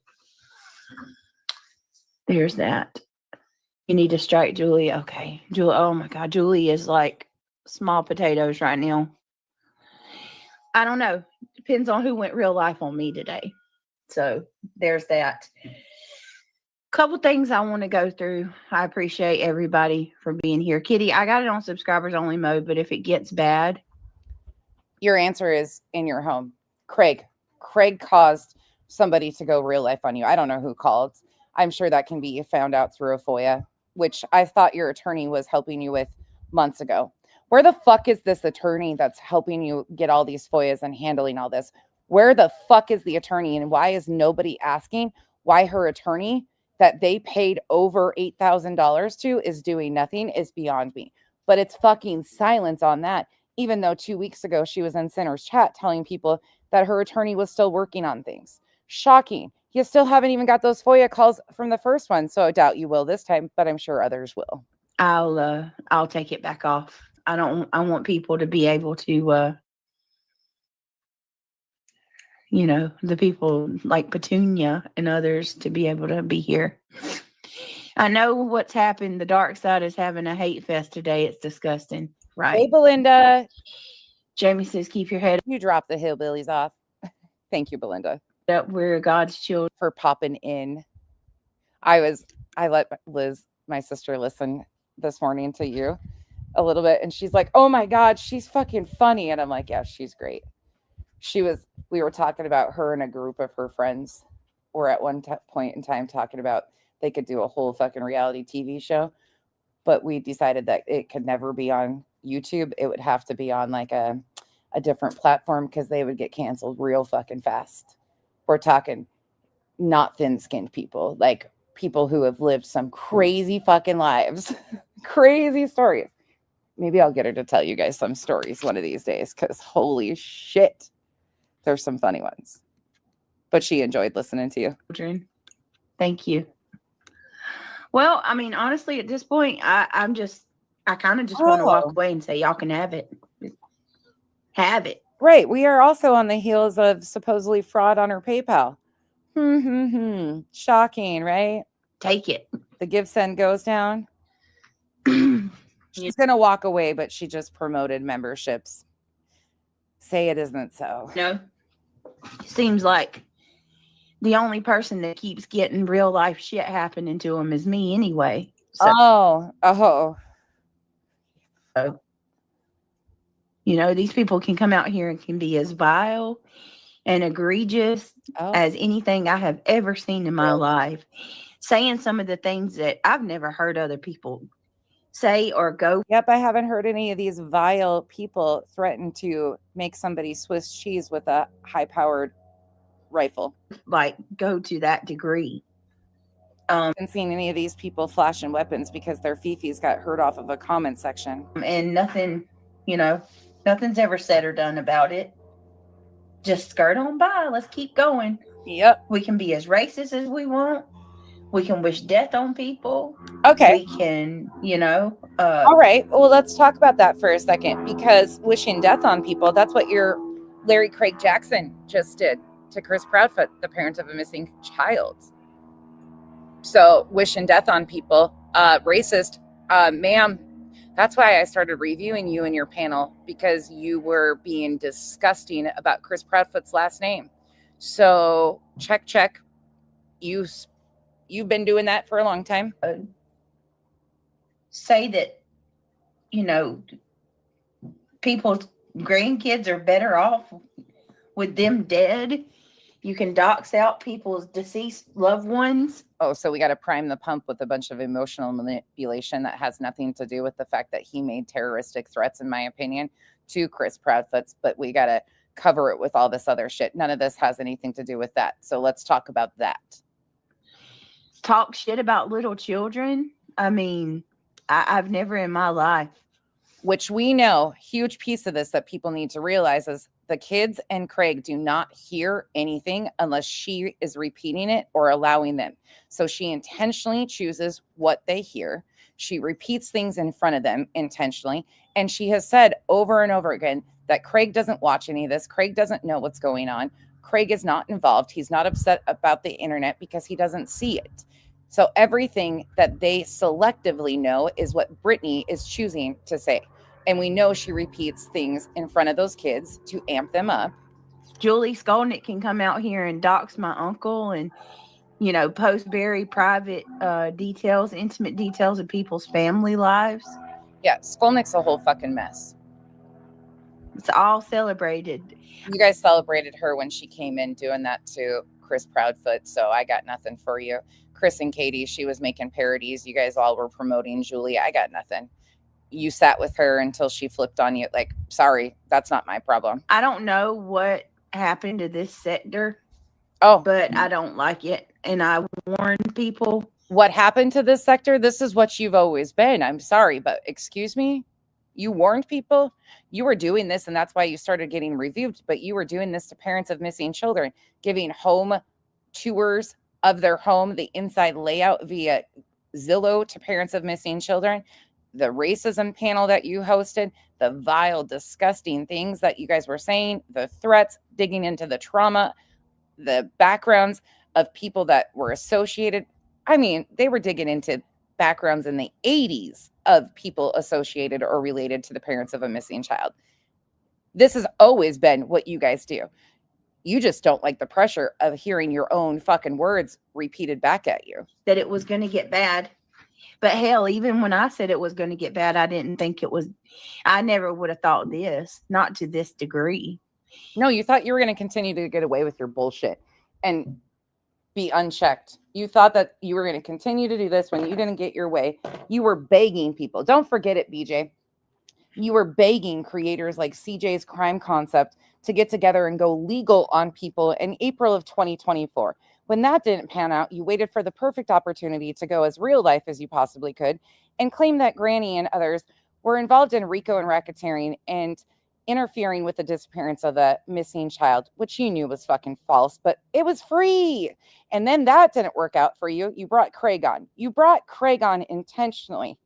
there's that. You need to strike Julie. Okay. Julie. Oh my God. Julie is like small potatoes right now. I don't know. Depends on who went real life on me today. So there's that. Couple things I want to go through. I appreciate everybody for being here. Kitty, I got it on subscribers only mode, but if it gets bad. Your answer is in your home. Craig caused somebody to go real life on you. I don't know who called. I'm sure that can be found out through a FOIA, which I thought your attorney was helping you with months ago. Where the fuck is this attorney that's helping you get all these FOIAs and handling all this? Where the fuck is the attorney? And why is nobody asking why her attorney that they paid over $8,000 to is doing nothing is beyond me. But it's fucking silence on that. Even though 2 weeks ago she was in Center's chat telling people that her attorney was still working on things. Shocking. You still haven't even got those FOIA calls from the first one, so I doubt you will this time, but I'm sure others will. I'll take it back off. I want people to be able to the people like Petunia and others to be able to be here. I know what's happened. The dark side is having a hate fest today. It's disgusting. Right. Hey, Belinda. Jamie says, keep your head. You drop the hillbillies off. Thank you, Belinda. Up. We're God's children. For popping in. I let Liz, my sister, listen this morning to you a little bit. And she's like, oh my God, she's fucking funny. And I'm like, yeah, she's great. We were talking about her and a group of her friends were at one point in time talking about they could do a whole fucking reality TV show. But we decided that it could never be on YouTube. It would have to be on like a different platform because they would get canceled real fucking fast. We're talking not thin-skinned people, like people who have lived some crazy fucking lives, crazy stories. Maybe I'll get her to tell you guys some stories one of these days because holy shit, there's some funny ones. But she enjoyed listening to you. Thank you. Well, I mean, honestly, at this point, I kind of just want to walk away and say, y'all can have it. Have it. Right. We are also on the heels of supposedly fraud on her PayPal. Shocking, right? Take it. The give send goes down. She's going to walk away, but she just promoted memberships. Say it isn't so. No. Seems like the only person that keeps getting real life shit happening to them is me anyway. Oh, So, these people can come out here and can be as vile and egregious oh. as anything I have ever seen in my life, saying some of the things that I've never heard other people say or go. Yep, I haven't heard any of these vile people threaten to make somebody Swiss cheese with a high-powered rifle. Like, go to that degree. I haven't seen any of these people flashing weapons because their fifis got hurt off of a comment section. And nothing's ever said or done about it. Just skirt on by. Let's keep going. Yep. We can be as racist as we want. We can wish death on people. Okay. We can, All right. Well, let's talk about that for a second, because wishing death on people, that's what your Larry Craig Jackson just did to Chris Proudfoot, the parent of a missing child. So wishing death on people, racist, ma'am. That's why I started reviewing you and your panel, because you were being disgusting about Chris Proudfoot's last name. So check. You've been doing that for a long time. Say that, people's grandkids are better off with them dead. You can dox out people's deceased loved ones. Oh, so we got to prime the pump with a bunch of emotional manipulation that has nothing to do with the fact that he made terroristic threats, in my opinion, to Chris Proudfoot, but we got to cover it with all this other shit. None of this has anything to do with that. So let's talk about that. Talk shit about little children. I mean, I've never in my life. Which we know, huge piece of this that people need to realize is the kids and Craig do not hear anything unless she is repeating it or allowing them. So she intentionally chooses what they hear. She repeats things in front of them intentionally. And she has said over and over again that Craig doesn't watch any of this. Craig doesn't know what's going on. Craig is not involved. He's not upset about the internet because he doesn't see it. So everything that they selectively know is what Brittany is choosing to say. And we know she repeats things in front of those kids to amp them up. Julie Skolnick can come out here and dox my uncle and, post very private details, intimate details of people's family lives. Yeah, Skolnick's a whole fucking mess. It's all celebrated. You guys celebrated her when she came in doing that to Chris Proudfoot, so I got nothing for you. Chris and Katie, she was making parodies. You guys all were promoting Julie. I got nothing. You sat with her until she flipped on you. Like, sorry, that's not my problem. I don't know what happened to this sector. Oh, but I don't like it. And I warn people. What happened to this sector? This is what you've always been. I'm sorry, but excuse me. You warned people. You were doing this, and that's why you started getting reviewed. But you were doing this to parents of missing children, giving home tours of their home, the inside layout via Zillow to parents of missing children, the racism panel that you hosted, the vile, disgusting things that you guys were saying, the threats, digging into the trauma, the backgrounds of people that were associated. I mean, they were digging into backgrounds in the 80s of people associated or related to the parents of a missing child. This has always been what you guys do. You just don't like the pressure of hearing your own fucking words repeated back at you. That it was going to get bad. But hell, even when I said it was going to get bad, I didn't think it was. I never would have thought this, not to this degree. No, you thought you were going to continue to get away with your bullshit and be unchecked. You thought that you were going to continue to do this when you didn't get your way. You were begging people. Don't forget it, BJ. You were begging creators like CJ's Crime Concept to get together and go legal on people in April of 2024. When that didn't pan out, you waited for the perfect opportunity to go as real life as you possibly could and claim that Granny and others were involved in RICO and racketeering and interfering with the disappearance of a missing child, which you knew was fucking false, but it was free. And then that didn't work out for you. You brought Craig on. You brought Craig on intentionally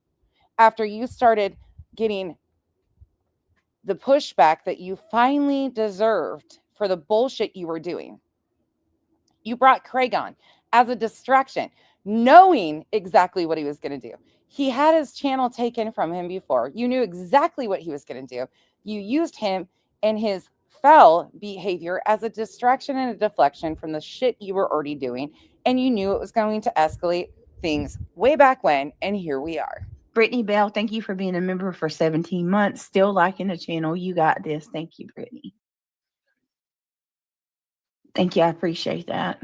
after you started getting the pushback that you finally deserved for the bullshit you were doing. You brought Craig on as a distraction, knowing exactly what he was going to do. He had his channel taken from him before. You knew exactly what he was going to do. You used him and his foul behavior as a distraction and a deflection from the shit you were already doing. And you knew it was going to escalate things way back when, and here we are. Brittany Bell, thank you for being a member for 17 months. Still liking the channel. You got this. Thank you, Brittany. Thank you. I appreciate that.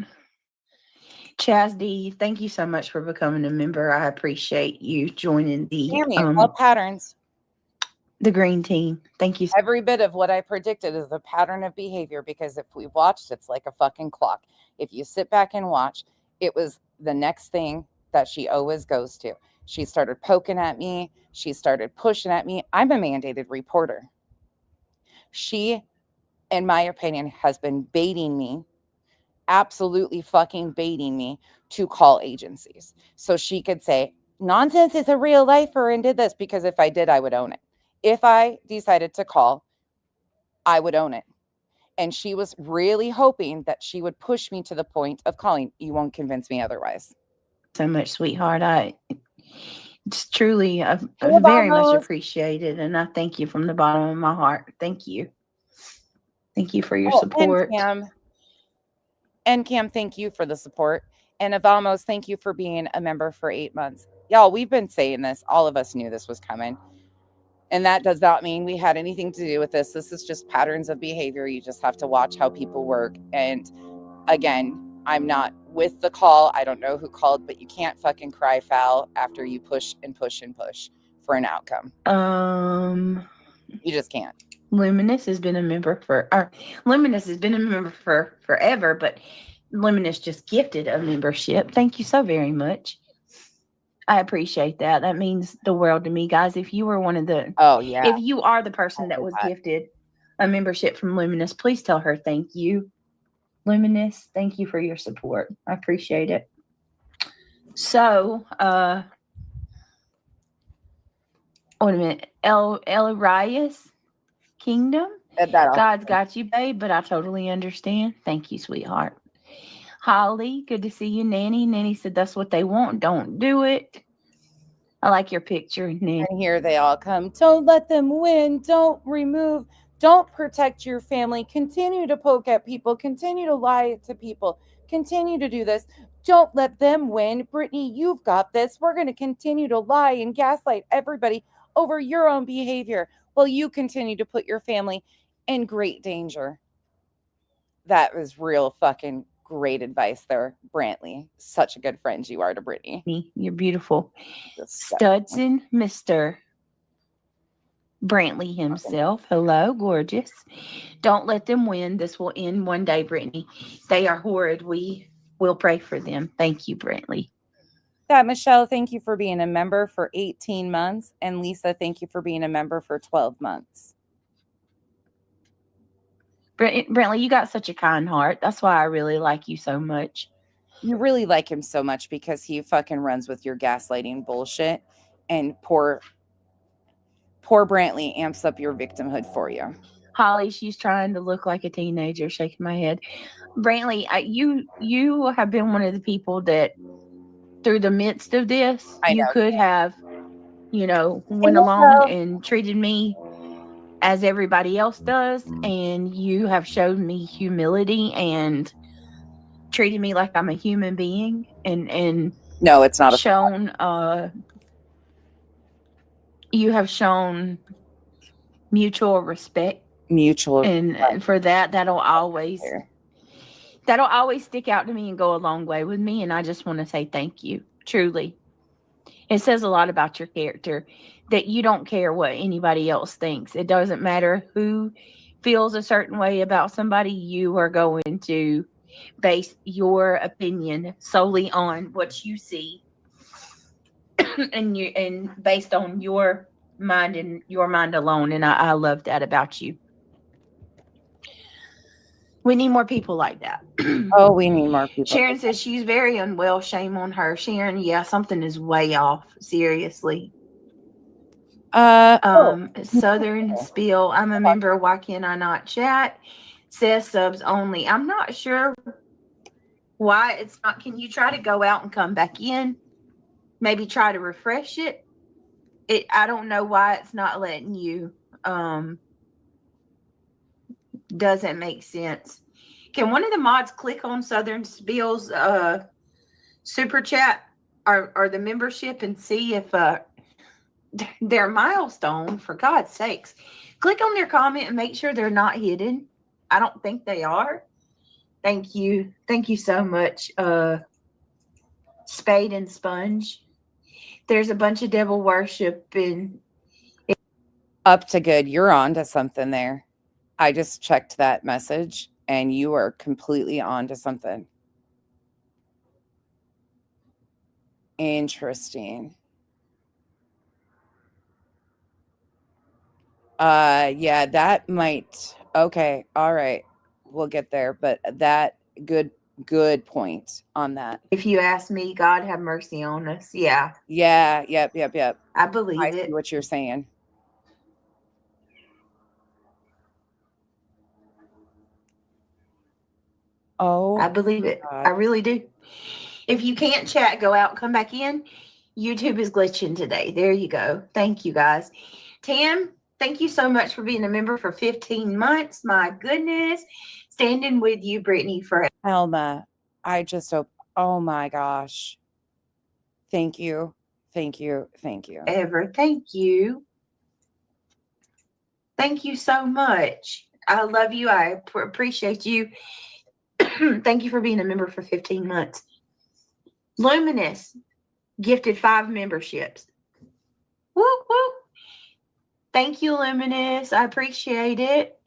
Chaz D, thank you so much for becoming a member. I appreciate you joining Tammy, patterns. The green team. Thank you. Every bit of what I predicted is a pattern of behavior, because if we watched, it's like a fucking clock. If you sit back and watch, it was the next thing that she always goes to. She started poking at me. She started pushing at me. I'm a mandated reporter. She, in my opinion, has been baiting me, absolutely fucking baiting me to call agencies. So she could say, Nonsense is a real lifer and did this, because if I did, I would own it. If I decided to call, I would own it. And she was really hoping that she would push me to the point of calling. You won't convince me otherwise. So much, sweetheart. It's truly very much appreciated, and I thank you from the bottom of my heart. Thank you. Thank you for your support. And Cam, thank you for the support. And Avamos, thank you for being a member for 8 months. Y'all, we've been saying this. All of us knew this was coming. And that does not mean we had anything to do with this. This is just patterns of behavior. You just have to watch how people work. And again, I'm not with the call. I don't know who called, but you can't fucking cry foul after you push and push and push for an outcome. You just can't. Luminous has been a member for forever, but Luminous just gifted a membership. Thank you so very much. I appreciate that. That means the world to me, guys. If you were one of the, if you are the person that was gifted a membership from Luminous, please tell her thank you. Luminous, thank you for your support. I appreciate it. So, wait a minute. Elias Kingdom. God's got you, babe, but I totally understand. Thank you, sweetheart. Holly, good to see you. Nanny said that's what they want. Don't do it. I like your picture, Nanny. And here they all come. Don't let them win. Don't remove. Don't protect your family. Continue to poke at people. Continue to lie to people. Continue to do this. Don't let them win. Brittany, you've got this. We're going to continue to lie and gaslight everybody over your own behavior while you continue to put your family in great danger. That was real fucking great advice there, Brantley. Such a good friend you are to Brittany. You're beautiful. Studson, Mr. Brantley himself. Hello, gorgeous. Don't let them win. This will end one day, Brittany. They are horrid. We will pray for them. Thank you, Brantley. Michelle, thank you for being a member for 18 months. And Lisa, thank you for being a member for 12 months. Brantley, you got such a kind heart. That's why I really like you so much. You really like him so much because he fucking runs with your gaslighting bullshit. And poor Brantley amps up your victimhood for you. Holly, she's trying to look like a teenager, shaking my head. Brantley, you have been one of the people that through the midst of this, you could have, went along and treated me as everybody else does, and you have showed me humility and treated me like I'm a human being, and no, it's not shown you have shown mutual respect, and for that'll always stick out to me and go a long way with me, and I just want to say thank you. Truly, it says a lot about your character that you don't care what anybody else thinks. It doesn't matter who feels a certain way about somebody. You are going to base your opinion solely on what you see and based on your mind and your mind alone. And I love that about you. We need more people like that. Oh, we need more people. Sharon says she's very unwell. Shame on her. Sharon, yeah, something is way off. Seriously. Southern Spiel. I'm a member. Why can't I not chat? Says subs only. I'm not sure why it's not. Can you try to go out and come back in? Maybe try to refresh it. I don't know why it's not letting you. Doesn't make sense. Can one of the mods click on Southern Spiel's super chat or the membership and see if their milestone, for God's sakes. Click on their comment and make sure they're not hidden. I don't think they are. Thank you. Thank you so much, Spade and Sponge. There's a bunch of devil worship and Up to good. You're on to something there. I just checked that message and you are completely on to something. Interesting. Yeah, that might. Okay, all right. We'll get there, but that good point on that. if you ask me, God have mercy on us. Yeah, Yeah, yep. I I believe see it. what you're saying. Oh, I believe it. God. I really do. If you can't chat, go out, come back in. YouTube is glitching today. There you go. Thank you, guys. Tam, thank you so much for being a member for 15 months. My goodness. Standing with you, Brittany, for Elma, I just hope. Oh my gosh. Thank you. Thank you. ever. Thank you. Thank you so much. I love you. I appreciate you. Thank you for being a member for 15 months. Luminous gifted 5 memberships. Whoop, whoop. Thank you, Luminous. I appreciate it.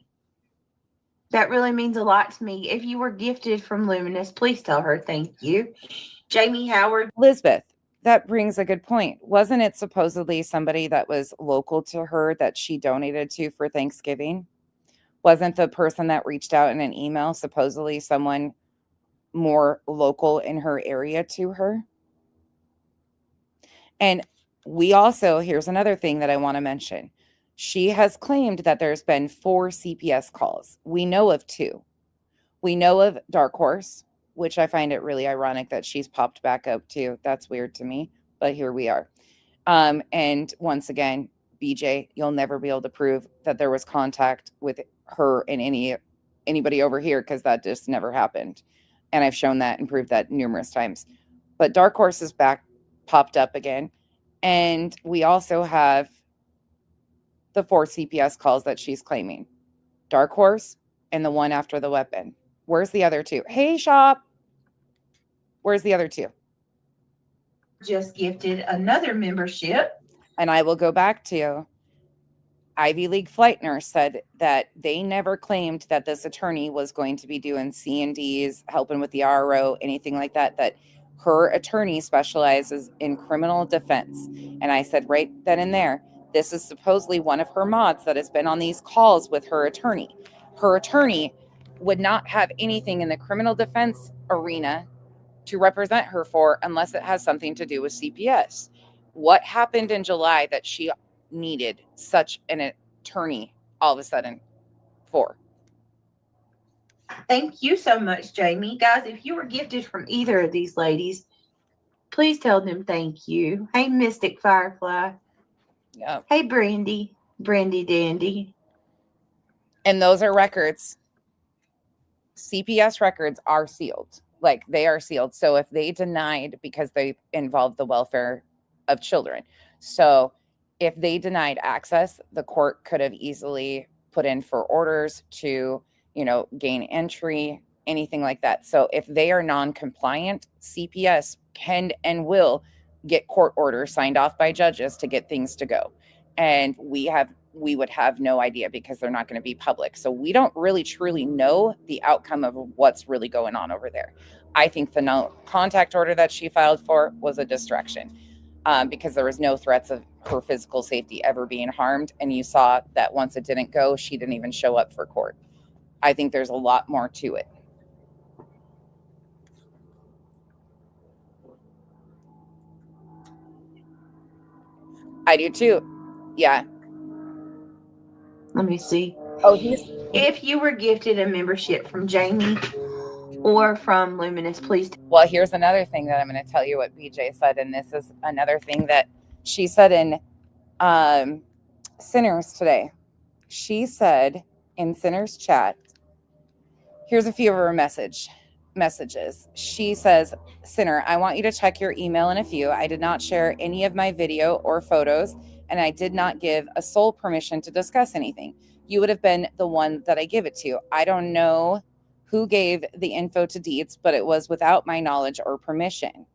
That really means a lot to me. If you were gifted from Luminous, please tell her thank you. Jamie Howard. Elizabeth, that brings a good point. Wasn't it supposedly somebody that was local to her that she donated to for Thanksgiving? Wasn't the person that reached out in an email supposedly someone more local in her area to her? And we also, here's another thing that I want to mention. She has claimed that there's been 4 CPS calls. We know of 2. We know of Dark Horse, which I find it really ironic that she's popped back up too. That's weird to me, but here we are. And once again, BJ, you'll never be able to prove that there was contact with her and anybody over here because that just never happened. And I've shown that and proved that numerous times. But Dark Horse is back, popped up again. And we also have the 4 CPS calls that she's claiming. Dark Horse and the one after the weapon. Where's the other 2? Hey, Shop. Where's the other 2? Just gifted another membership. And I will go back to Ivy League flight nurse said that they never claimed that this attorney was going to be doing C&Ds, helping with the RO, anything like that, that her attorney specializes in criminal defense. And I said right then and there, this is supposedly one of her mods that has been on these calls with her attorney. Her attorney would not have anything in the criminal defense arena to represent her for unless it has something to do with CPS. What happened in July that she needed such an attorney all of a sudden for? Thank you so much, Jamie. Guys, if you were gifted from either of these ladies, please tell them thank you. Hey, Mystic Firefly. Yeah. Hey, Brandy Dandy. And those are records. CPS records are sealed. Like, they are sealed. So if they denied, because they involve the welfare of children. So if they denied access, the court could have easily put in for orders to, gain entry, anything like that. So if they are non-compliant, CPS can and will get court orders signed off by judges to get things to go. And we would have no idea because they're not going to be public. So we don't really truly know the outcome of what's really going on over there. I think the no contact order that she filed for was a distraction because there was no threats of her physical safety ever being harmed. And you saw that once it didn't go, she didn't even show up for court. I think there's a lot more to it. I do too. Yeah. Let me see. Oh, if you were gifted a membership from Jamie or from Luminous, please. Well, here's another thing that I'm going to tell you what BJ said. And this is another thing that she said in Sinners today. She said in Sinners chat, here's a few of her message. messages. She says, Sinner, I want you to check your email in a few. I did not share any of my video or photos, and I did not give a sole permission to discuss anything. You would have been the one that I gave it to. I don't know who gave the info to Deets, but it was without my knowledge or permission.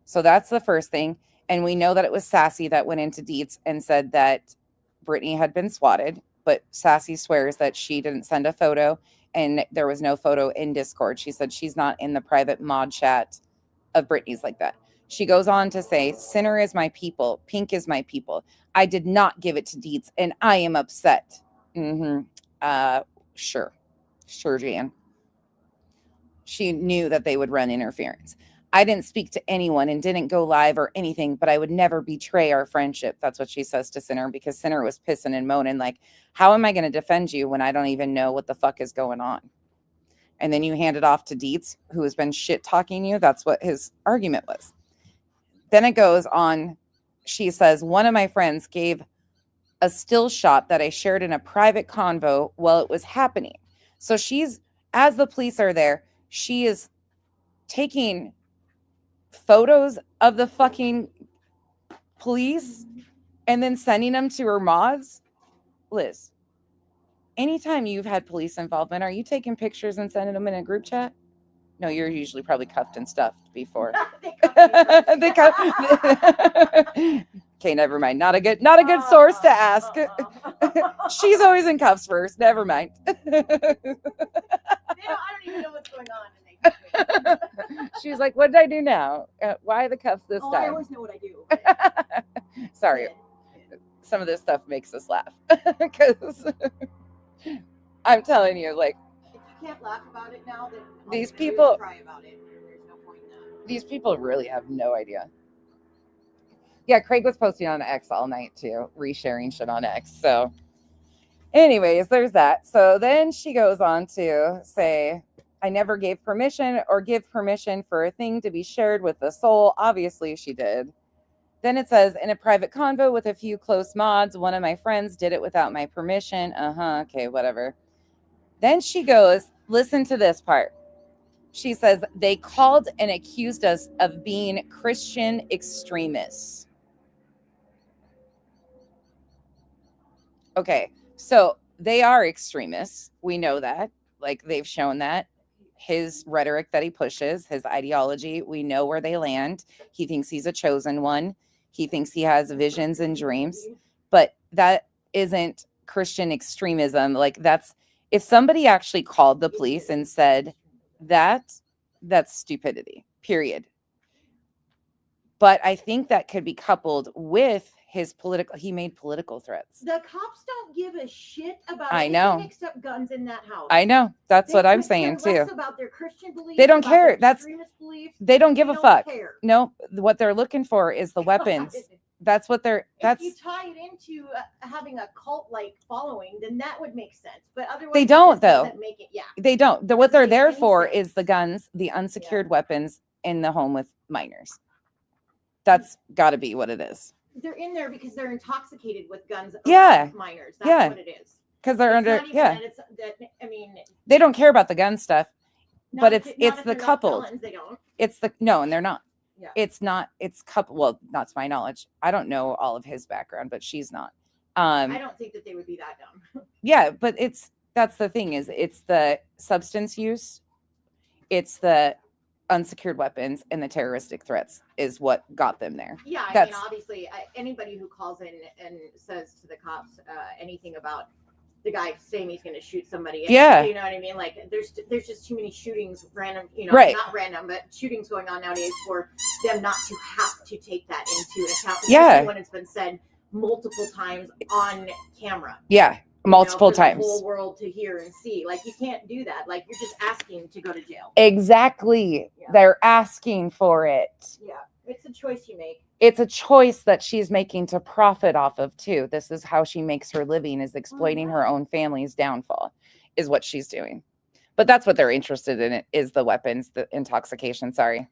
So that's the first thing. And we know that it was Sassy that went into Deets and said that Brittany had been swatted, but Sassy swears that she didn't send a photo and there was no photo in Discord. She said she's not in the private mod chat of Brittany's like that. She goes on to say, Sinner is my people. Pink is my people. I did not give it to Deets and I am upset. Sure, Jan. She knew that they would run interference. I didn't speak to anyone and didn't go live or anything, but I would never betray our friendship. That's what she says to Sinner, because Sinner was pissing and moaning like, how am I going to defend you when I don't even know what the fuck is going on? And then you hand it off to Deets, who has been shit talking you. That's what his argument was. Then it goes on. She says, one of my friends gave a still shot that I shared in a private convo while it was happening. So she's, as the police are there, she is taking photos of the fucking police and then sending them to her mods. Liz, anytime you've had police involvement, are you taking pictures and sending them in a group chat? No, you're usually probably cuffed and stuffed before. They okay, never mind. Not a good source to ask. She's always in cuffs first. Never mind. I don't even know what's going on. She's like, what did I do now? Why the cuffs this time? I always know what I do. Sorry. Some of this stuff makes us laugh. Because I'm telling you, like, if you can't laugh about it now, then these people cry about it. There's no point in that. These people really have no idea. Yeah, Craig was posting on X all night too, resharing shit on X. So anyways, there's that. So then she goes on to say, I never gave permission or give permission for a thing to be shared with the soul. Obviously she did. Then it says, in a private convo with a few close mods, one of my friends did it without my permission. Okay, whatever. Then she goes, listen to this part. She says, they called and accused us of being Christian extremists. Okay, so they are extremists. We know that. Like, they've shown that. His rhetoric that he pushes, his ideology, we know where they land. He thinks he's a chosen one. He thinks he has visions and dreams. But that isn't Christian extremism. Like, that's, if somebody actually called the police and said that, that's stupidity, period. But I think that could be coupled with his political, he made political threats. The cops don't give a shit about I know. anything except guns in that house. I know. That's what I'm saying too. About their Christian beliefs, they don't care. That's beliefs. They don't give a fuck. Care. No, what they're looking for is the weapons. That's what they're. That's. If you tie it into having a cult-like following, then that would make sense. But otherwise, they don't though. Make it, yeah. They don't. What they're there for is the guns, the unsecured weapons in the home with minors. That's got to be what it is. They're in there because they're intoxicated with guns. Yeah. Minors. That's what it is. Because they're under. Yeah. I mean, they don't care about the gun stuff, but it's the coupled. Felons, they don't. It's the no, and they're not. Yeah. It's not. It's coupled. Well, not to my knowledge. I don't know all of his background, but she's not. I don't think that they would be that dumb. Yeah, but that's the thing is it's the substance use, it's the unsecured weapons and the terroristic threats is what got them there. Yeah, I mean, obviously, anybody who calls in and says to the cops anything about the guy saying he's going to shoot somebody, you know what I mean? Like, there's just too many shootings, random, not random, but shootings going on nowadays for them not to have to take that into account. Especially when it's been said multiple times on camera. Yeah. Multiple for times. The whole world to hear and see. Like, you can't do that. Like, you're just asking to go to jail. Exactly. Yeah. They're asking for it. Yeah. It's a choice you make. It's a choice that she's making to profit off of too. This is how she makes her living, is exploiting her own family's downfall, is what she's doing. But that's what they're interested in, is the weapons, the intoxication. Sorry.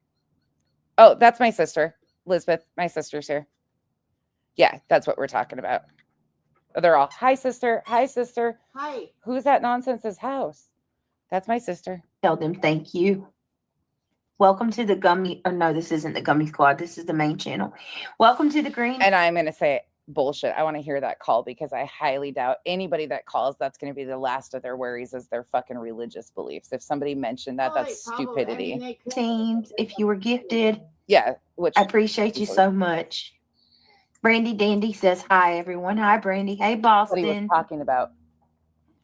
Oh, that's my sister, Elizabeth. My sister's here. Yeah, that's what we're talking about. They're all, hi, sister. Hi, sister. Hi. Who's that nonsense's house? That's my sister. Tell them thank you. Welcome to the gummy. Oh, no, this isn't the gummy squad. This is the main channel. Welcome to the green. And I'm going to say bullshit. I want to hear that call because I highly doubt anybody that calls, that's going to be the last of their worries is their fucking religious beliefs. If somebody mentioned that, that's stupidity. I mean, Teams, if you were gifted, yeah, which I appreciate you so much. Brandy Dandy says hi, everyone. Hi, Brandy. Hey, Boston. What he was talking about.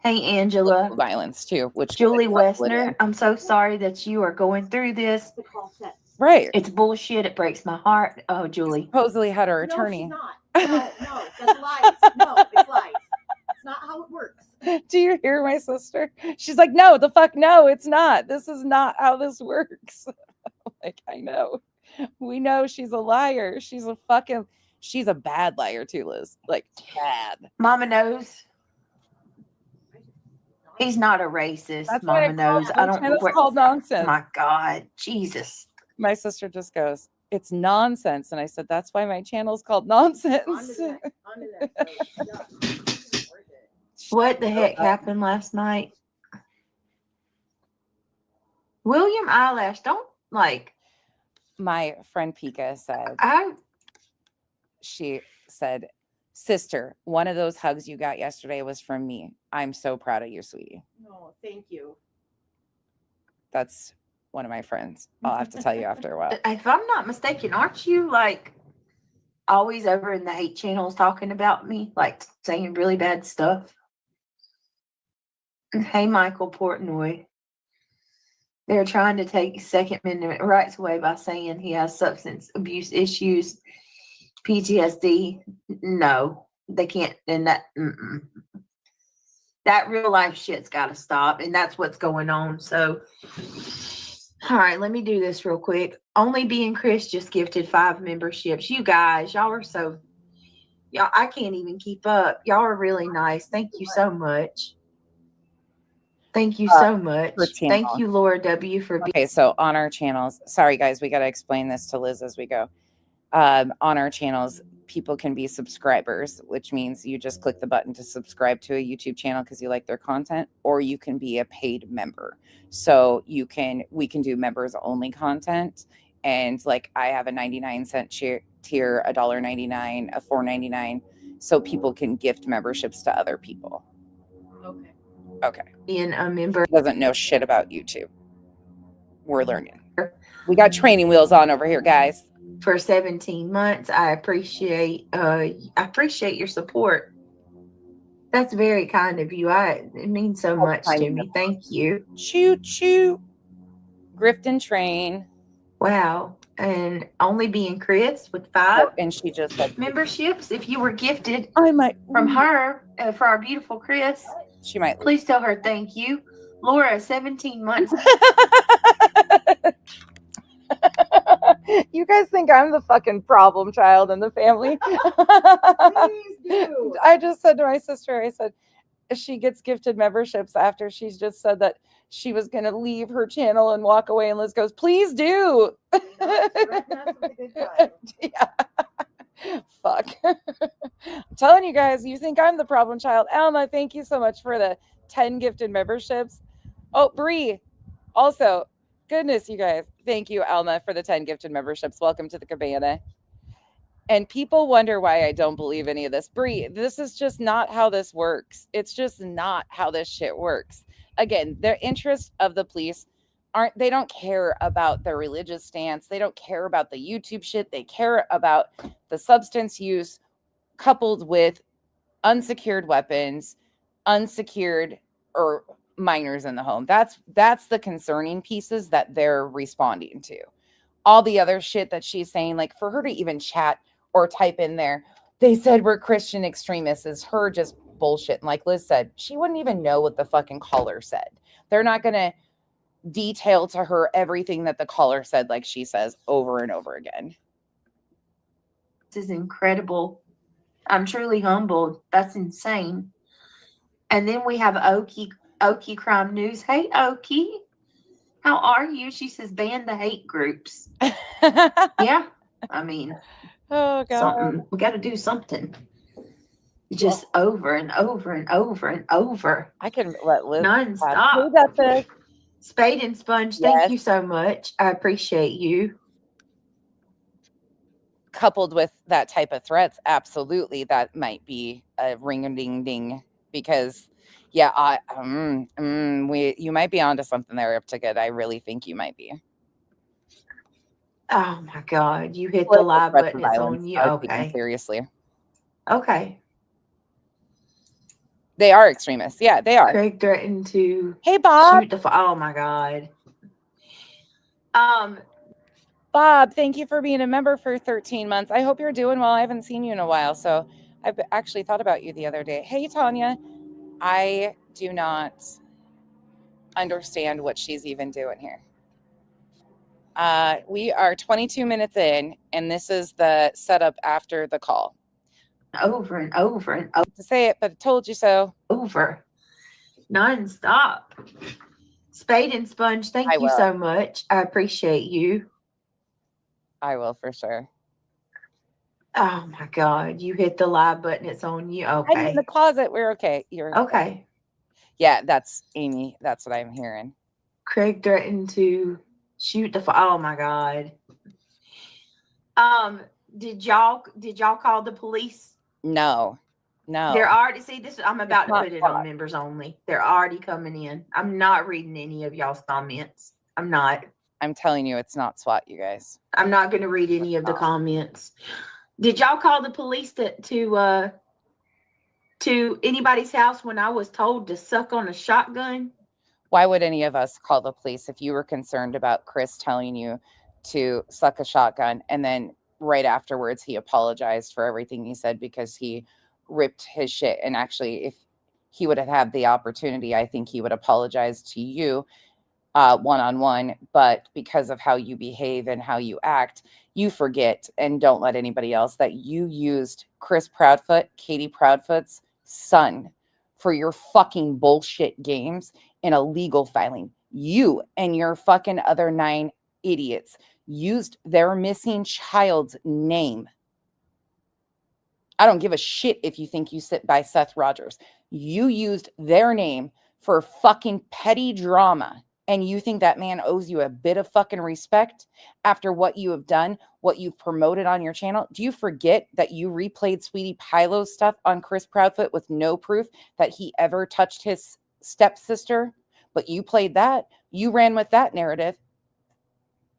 Hey, Angela. Violence too, which Julie Westner. I'm so sorry that you are going through this. Right. It's bullshit. It breaks my heart. Oh, Julie. Supposedly had her attorney. No, she's not. No, that's lies. No, it's lies. It's not how it works. Do you hear my sister? She's like, no, the fuck no, it's not. This is not how this works. Like, I know. We know she's a liar. She's a bad liar too, Liz. Like, bad. Mama knows. He's not a racist. That's Mama knows. I don't know. It's called nonsense. My God, Jesus. My sister just goes, it's nonsense. And I said, that's why my channel's called Nonsense. What the heck happened last night? William Eyelash, don't like. My friend Pika said, she said, sister, one of those hugs you got yesterday was from me. I'm so proud of you, sweetie. No, thank you. That's one of my friends. I'll have to tell you after a while. If I'm not mistaken, aren't you like always over in the hate channels talking about me, like saying really bad stuff? Hey, Michael Portnoy. They're trying to take Second Amendment rights away by saying he has substance abuse issues, PTSD. No, they can't. And that real life shit's got to stop. And that's what's going on. So, all right, let me do this real quick. Only Being Chris just gifted 5 memberships. You guys, y'all are y'all, I can't even keep up. Y'all are really nice. Thank you so much. Thank you so much. Thank you, Laura W. for being. Okay, so on our channels, sorry guys, we got to explain this to Liz as we go. On our channels, people can be subscribers, which means you just click the button to subscribe to a YouTube channel because you like their content, or you can be a paid member. So we can do members only content. And like I have a 99-cent tier, $1.99, a $4.99, so people can gift memberships to other people. Okay. Being a member doesn't know shit about YouTube. We're learning. We got training wheels on over here, guys. For 17 months. I appreciate your support. That's very kind of you. It means so much to me. Thank you. Choo choo. Grift and train. Wow. And Only Being Chris with 5. And she just said memberships. If you were gifted I might from her for our beautiful Chris, she might. Please tell her thank you. Laura, 17 months. You guys think I'm the fucking problem child in the family? Please do. I just said to my sister, I said, she gets gifted memberships after she's just said that she was going to leave her channel and walk away. And Liz goes, please do. Yeah. Fuck. I'm telling you guys, you think I'm the problem child. Alma, thank you so much for the 10 gifted memberships. Oh, Bree, also, goodness, you guys. Thank you, Alma, for the 10 gifted memberships. Welcome to the cabana. And people wonder why I don't believe any of this. Bree, this is just not how this works. It's just not how this shit works. Again, the interest of the police they don't care about their religious stance. They don't care about the YouTube shit. They care about the substance use coupled with unsecured weapons, unsecured or minors in the home. That's the concerning pieces that they're responding to. All the other shit that she's saying, like for her to even chat or type in there, they said we're Christian extremists, is her just bullshit. And like Liz said, she wouldn't even know what the fucking caller said. They're not going to detail to her everything that the caller said, like she says over and over again. This is incredible. I'm truly humbled. That's insane. And then we have Okie Crime News. Hey, Okie. How are you? She says, ban the hate groups. Yeah. I mean, oh, God. We got to do something. Just over and over and over and over. I can let Liz nonstop. We got this. Spade and Sponge, thank you so much. I appreciate you. Coupled with that type of threats, absolutely, that might be a ring-a-ding-ding, because yeah, you might be onto something there, up to good. I really think you might be. Oh my God, you hit the live button. It's on you. Okay. Seriously. Okay. They are extremists. Yeah, they are. Craig threatened to Bob. shoot the oh my God. Bob, thank you for being a member for 13 months. I hope you're doing well. I haven't seen you in a while, so I've actually thought about you the other day. Hey, Tanya, I do not understand what she's even doing here. We are 22 minutes in, and this is the setup after the call. Over and over and over. To say it, but I told you so. Over. Nonstop. Spade and Sponge, thank you so much. I appreciate you. I will, for sure. Oh my God, you hit the live button. It's on you. Okay. I'm in the closet. We're okay. You're okay. Yeah, that's Amy. That's what I'm hearing. Craig threatened to shoot the oh my God. Did y'all call the police? No. They're already this. I'm about to put it on members only. They're already coming in. I'm not reading any of y'all's comments. I'm not. I'm telling you, it's not SWAT, you guys. I'm not going to read any of the comments. Did y'all call the police to anybody's house when I was told to suck on a shotgun? Why would any of us call the police if you were concerned about Chris telling you to suck a shotgun, and then right afterwards he apologized for everything he said because he ripped his shit? And actually, if he would have had the opportunity, I think he would apologize to you one-on-one, but because of how you behave and how you act, you forget and don't let anybody else that you used Chris Proudfoot, Katie Proudfoot's son, for your fucking bullshit games in a legal filing. You and your fucking other 9 idiots used their missing child's name. I don't give a shit if you think you sit by Seth Rogers. You used their name for fucking petty drama. And you think that man owes you a bit of fucking respect after what you have done, what you've promoted on your channel? Do you forget that you replayed Sweetie Pilo's stuff on Chris Proudfoot with no proof that he ever touched his stepsister? But you played that. You ran with that narrative.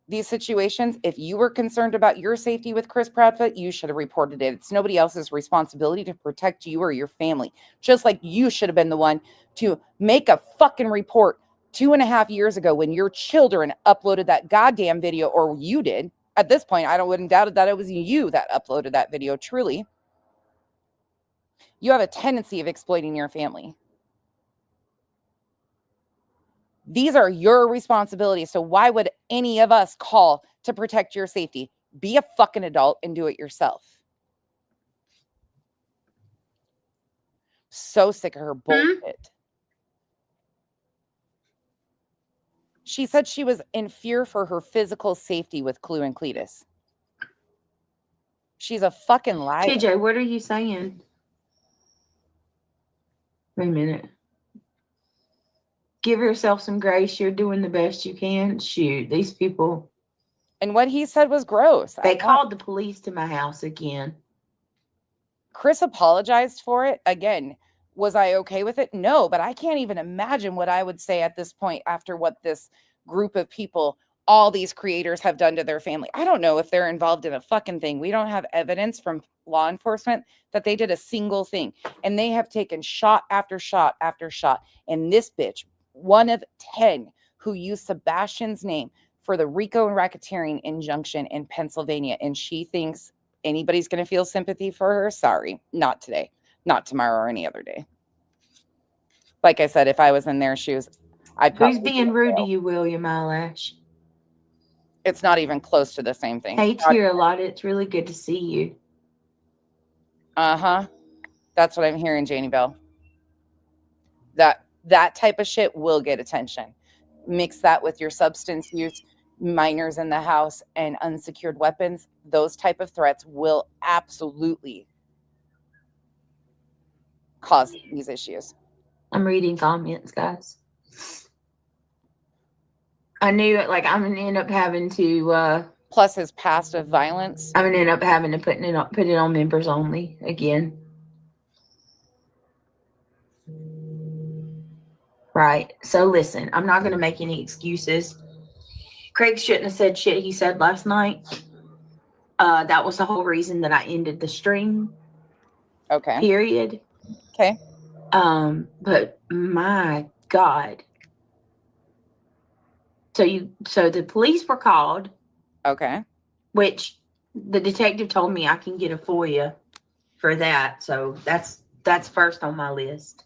These situations, if you were concerned about your safety with Chris Proudfoot, you should have reported it. It's nobody else's responsibility to protect you or your family. Just like you should have been the one to make a fucking report 2.5 years ago when your children uploaded that goddamn video, or you did. At this point, I wouldn't doubt it that it was you that uploaded that video. Truly, you have a tendency of exploiting your family. These are your responsibilities. So why would any of us call to protect your safety? Be a fucking adult and do it yourself. So sick of her bullshit. She said she was in fear for her physical safety with Clue and Cletus. She's a fucking liar. TJ, what are you saying? Wait a minute. Give yourself some grace. You're doing the best you can. Shoot, these people. And what he said was gross. They called the police to my house again. Chris apologized for it. Again, was I okay with it? No, but I can't even imagine what I would say at this point after what this group of people, all these creators, have done to their family. I don't know if they're involved in a fucking thing. We don't have evidence from law enforcement that they did a single thing. And they have taken shot after shot after shot. And this bitch, one of 10 who used Sebastian's name for the RICO and racketeering injunction in Pennsylvania, and she thinks anybody's going to feel sympathy for her. Sorry, not today, not tomorrow, or any other day. Like I said, if I was in their shoes, I'd probably. Who's being rude to you, William Eyelash? It's not even close to the same thing. Hey, Tira Lotta, it's really good to see you. That's what I'm hearing, Janie Bell. That type of shit will get attention. Mix that with your substance use, minors in the house, and unsecured weapons. Those type of threats will absolutely cause these issues. I'm reading comments, guys. I knew it. Like, I'm gonna end up having to. Plus his past of violence. I'm gonna end up having to put it on members only again. Right. So listen, I'm not gonna make any excuses. Craig shouldn't have said shit he said last night. That was the whole reason that I ended the stream. Okay. Period. Okay. But my God. So the police were called. Okay. Which the detective told me I can get a FOIA for that. So that's first on my list.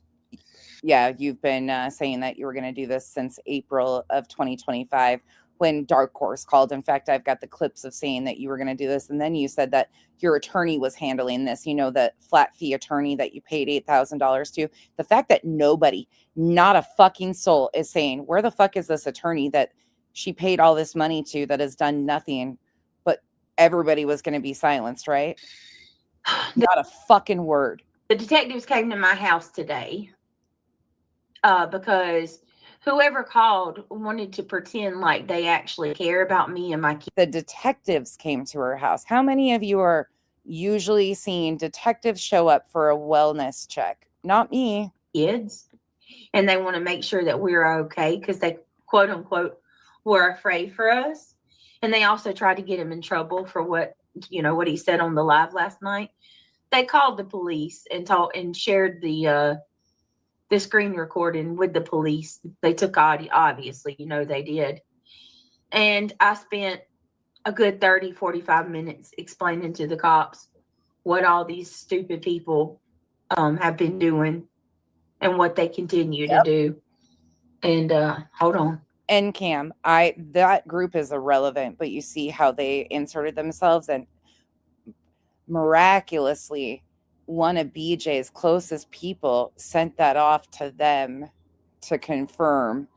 Yeah, you've been saying that you were going to do this since April of 2025 when Dark Horse called. In fact, I've got the clips of saying that you were going to do this. And then you said that your attorney was handling this, you know, the flat fee attorney that you paid $8,000 to. The fact that nobody, not a fucking soul, is saying, where the fuck is this attorney that she paid all this money to that has done nothing, but everybody was going to be silenced, right? Not a fucking word. The detectives came to my house today because whoever called wanted to pretend like they actually care about me and my kids. The detectives came to her house. How many of you are usually seeing detectives show up for a wellness check? Not me. Kids. And they want to make sure that we're okay because they, quote unquote, were afraid for us. And they also tried to get him in trouble for what he said on the live last night. They called the police and shared the screen recording with the police. They took audio, obviously, they did. And I spent a good 30-45 minutes explaining to the cops what all these stupid people have been doing and what they continue to do. And hold on. NCAM, that group is irrelevant, but you see how they inserted themselves, and miraculously one of BJ's closest people sent that off to them to confirm.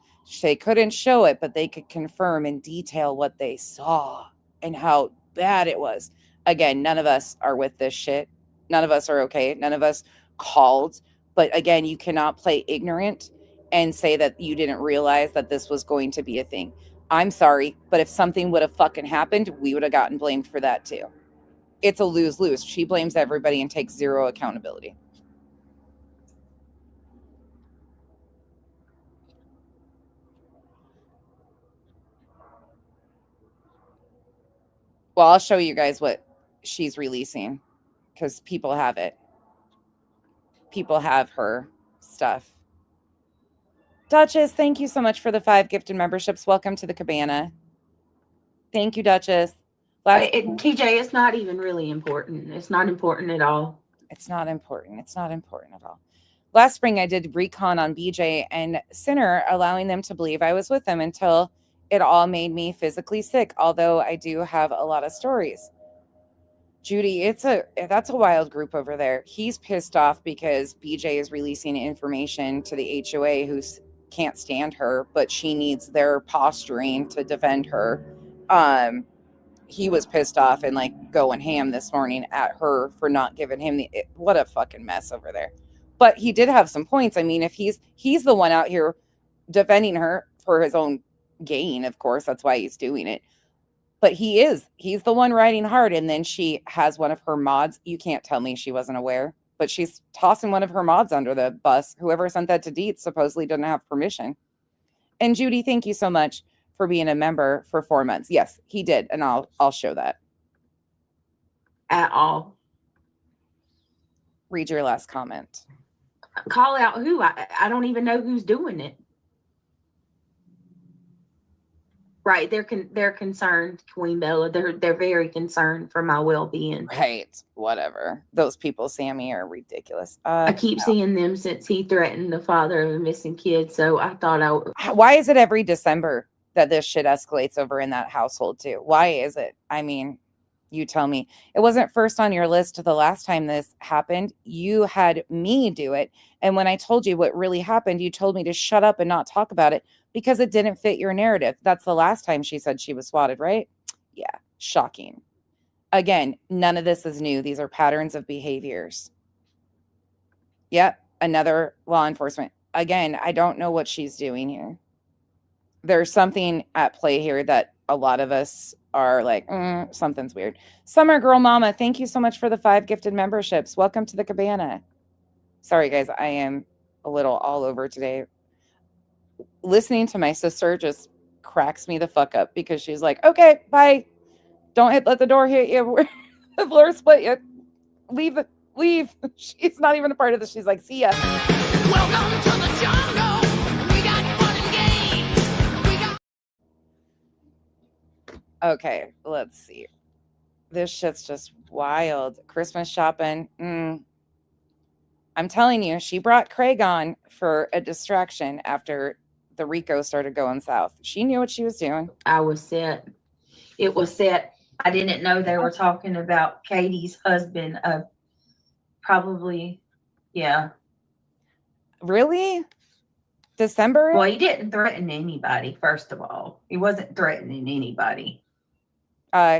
They couldn't show it, but they could confirm in detail what they saw and how bad it was. Again, none of us are with this shit. None of us are okay. None of us called. But again, you cannot play ignorant and say that you didn't realize that this was going to be a thing. I'm sorry, but if something would have fucking happened, we would have gotten blamed for that too. It's a lose-lose. She blames everybody and takes zero accountability. Well, I'll show you guys what she's releasing because people have it. People have her stuff. Duchess, thank you so much for the 5 gifted memberships. Welcome to the cabana. Thank you, Duchess. TJ, it's not even really important. It's not important at all. It's not important. It's not important at all. Last spring, I did recon on BJ and Sinner, allowing them to believe I was with them until it all made me physically sick, although I do have a lot of stories. Judy, that's a wild group over there. He's pissed off because BJ is releasing information to the HOA who can't stand her, but she needs their posturing to defend her. He was pissed off and like going ham this morning at her for not giving him what a fucking mess over there. But he did have some points. I mean, if he's the one out here defending her for his own gain, of course, that's why he's doing it. But he's the one riding hard. And then she has one of her mods. You can't tell me she wasn't aware, but she's tossing one of her mods under the bus. Whoever sent that to Dietz supposedly didn't have permission. And Judy, thank you so much for being a member for 4 months. Yes, he did. And I'll show that. At all. Read your last comment. Call out who? I don't even know who's doing it. Right, they're concerned, Queen Bella. They're very concerned for my well-being. Right, whatever. Those people, Sammy, are ridiculous. I keep seeing them since he threatened the father of a missing kid. So I thought I would. Why is it every December that this shit escalates over in that household too? Why is it? I mean, you tell me. It wasn't first on your list the last time this happened. You had me do it. And when I told you what really happened, you told me to shut up and not talk about it because it didn't fit your narrative. That's the last time she said she was swatted, right? Yeah, shocking. Again, none of this is new. These are patterns of behaviors. Yep, another law enforcement. Again, I don't know what she's doing here. there's something at play here that a lot of us are like, something's weird. Summer Girl Mama, thank you so much for the 5 gifted memberships. Welcome to the cabana. Sorry, guys, I am a little all over today. Listening to my sister just cracks me the fuck up because she's like, okay, bye. Don't let the door hit you. The floor split you. Leave. She's not even a part of this. She's like, see ya. Welcome to the jungle. We got fun and games. Okay, let's see. This shit's just wild. Christmas shopping. I'm telling you, she brought Craig on for a distraction after the Rico started going south. She knew what she was doing. I was set. It was set. I didn't know they were talking about Katie's husband. Probably, yeah. Really? December? Well, he didn't threaten anybody, first of all. He wasn't threatening anybody.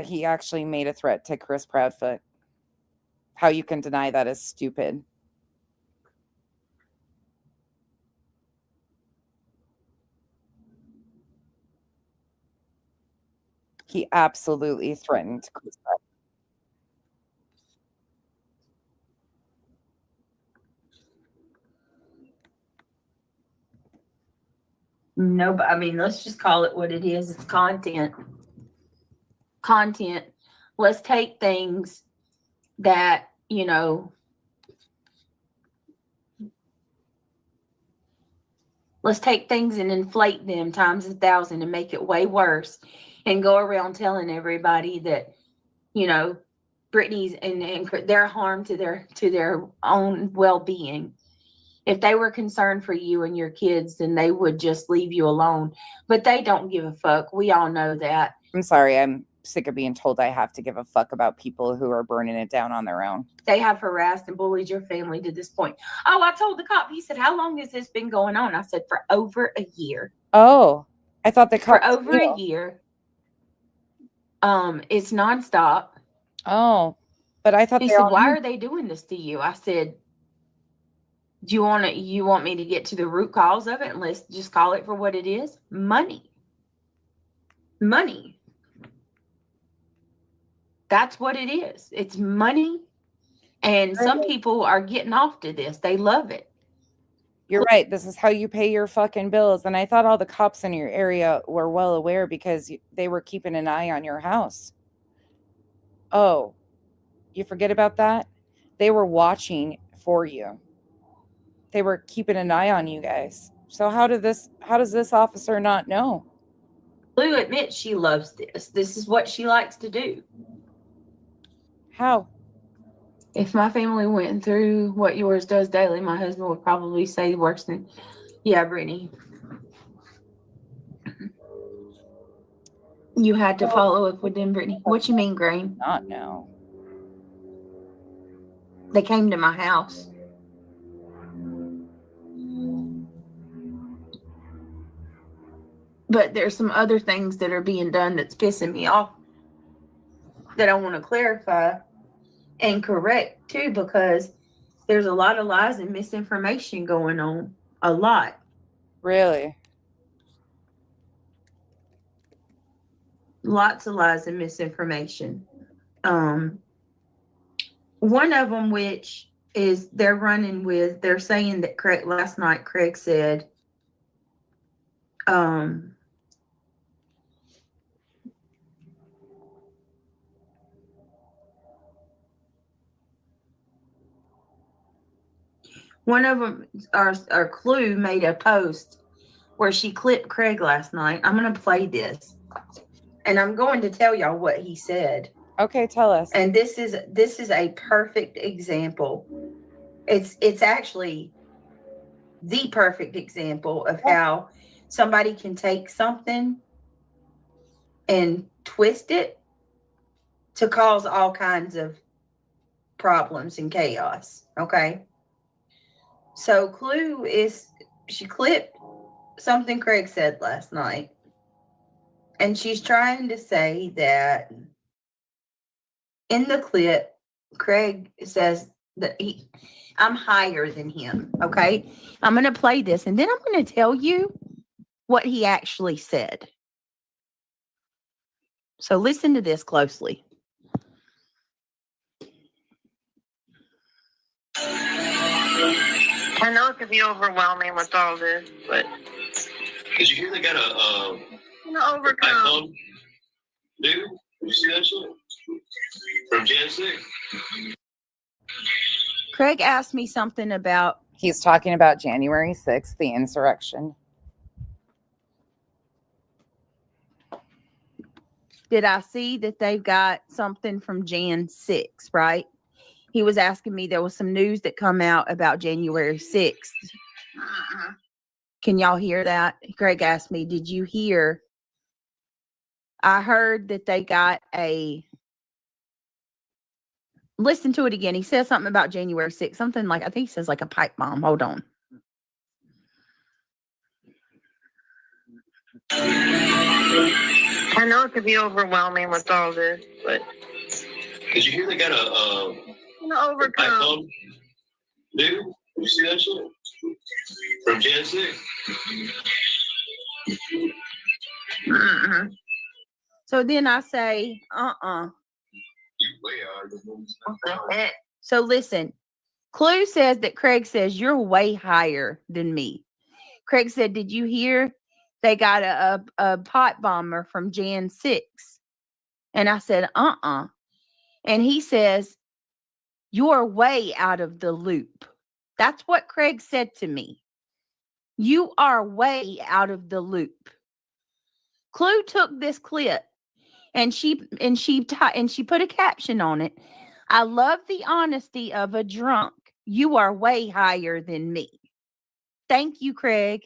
He actually made a threat to Chris Proudfoot. How you can deny that is stupid. He absolutely threatened Chris Proudfoot. No, but I mean, let's just call it what it is. It's content. Let's take things that, let's take things and inflate them times 1,000 and make it way worse and go around telling everybody that, Brittany's and their harm to their own well-being. If they were concerned for you and your kids, then they would just leave you alone. But they don't give a fuck. We all know that. I'm sorry. I'm sick of being told I have to give a fuck about people who are burning it down on their own. They have harassed and bullied your family to this point. Oh, I told the cop. He said, how long has this been going on? I said, for over a year. Oh, I thought the cop. For over a year. It's nonstop. Oh, but I thought he said, why are they doing this to you? I said, do you want me to get to the root cause of it? And let's just call it for what it is. Money. That's what it is. It's money. And some people are getting off to this. They love it. You're right. This is how you pay your fucking bills. And I thought all the cops in your area were well aware because they were keeping an eye on your house. Oh, you forget about that? They were watching for you. They were keeping an eye on you guys. So how does this officer not know? Lou admits she loves this. This is what she likes to do. How? If my family went through what yours does daily, my husband would probably say worse than, yeah, Brittany. You had to follow up with them, Brittany. What you mean, Graham? Not know. They came to my house. But there's some other things that are being done that's pissing me off that I want to clarify and correct too, because there's a lot of lies and misinformation going on. A lot. Really? Lots of lies and misinformation. One of them, which is they're saying that last night Craig said, one of them, our Clue made a post where she clipped Craig last night. I'm going to play this. And I'm going to tell y'all what he said. Okay, tell us. And this is a perfect example. It's actually the perfect example of how somebody can take something and twist it to cause all kinds of problems and chaos. Okay. So Clue she clipped something Craig said last night. And she's trying to say that in the clip, Craig says that I'm higher than him. Okay. I'm going to play this and then I'm going to tell you what he actually said. So listen to this closely. I know it could be overwhelming with all this, but did you hear they got a overcome. iPhone? Dude, did you see that shit? From Gen 6? Craig asked me something about. He's talking about January 6th, the insurrection. Did I see that they've got something from Jan 6, right? He was asking me, there was some news that come out about January 6th. Can y'all hear that? Craig asked me, did you hear? I heard that they got listen to it again. He says something about January 6th, something like, I think he says like a pipe bomb. Hold on. I know it could be overwhelming with all this, but did you hear they got a overcome. iPhone? Dude, did you see that shit? From Gen 6? So then I say, So listen, Clue says that Craig says you're way higher than me. Craig said, did you hear they got a pot bomber from Jan 6? And I said, And he says, you're way out of the loop. That's what Craig said to me. You are way out of the loop. Clue took this clip and she put a caption on it. I love the honesty of a drunk. You are way higher than me. Thank you, Craig.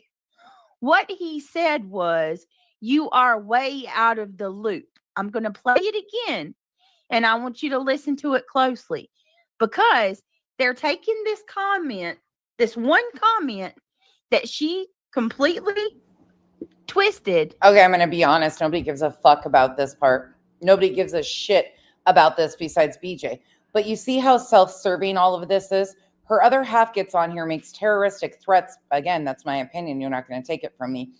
What he said was, you are way out of the loop. I'm going to play it again, and I want you to listen to it closely, because they're taking this comment, this one comment that she completely twisted. Okay, I'm going to be honest. Nobody gives a fuck about this part. Nobody gives a shit about this besides BJ. But you see how self-serving all of this is? Her other half gets on here, makes terroristic threats. Again, that's my opinion. You're not going to take it from me.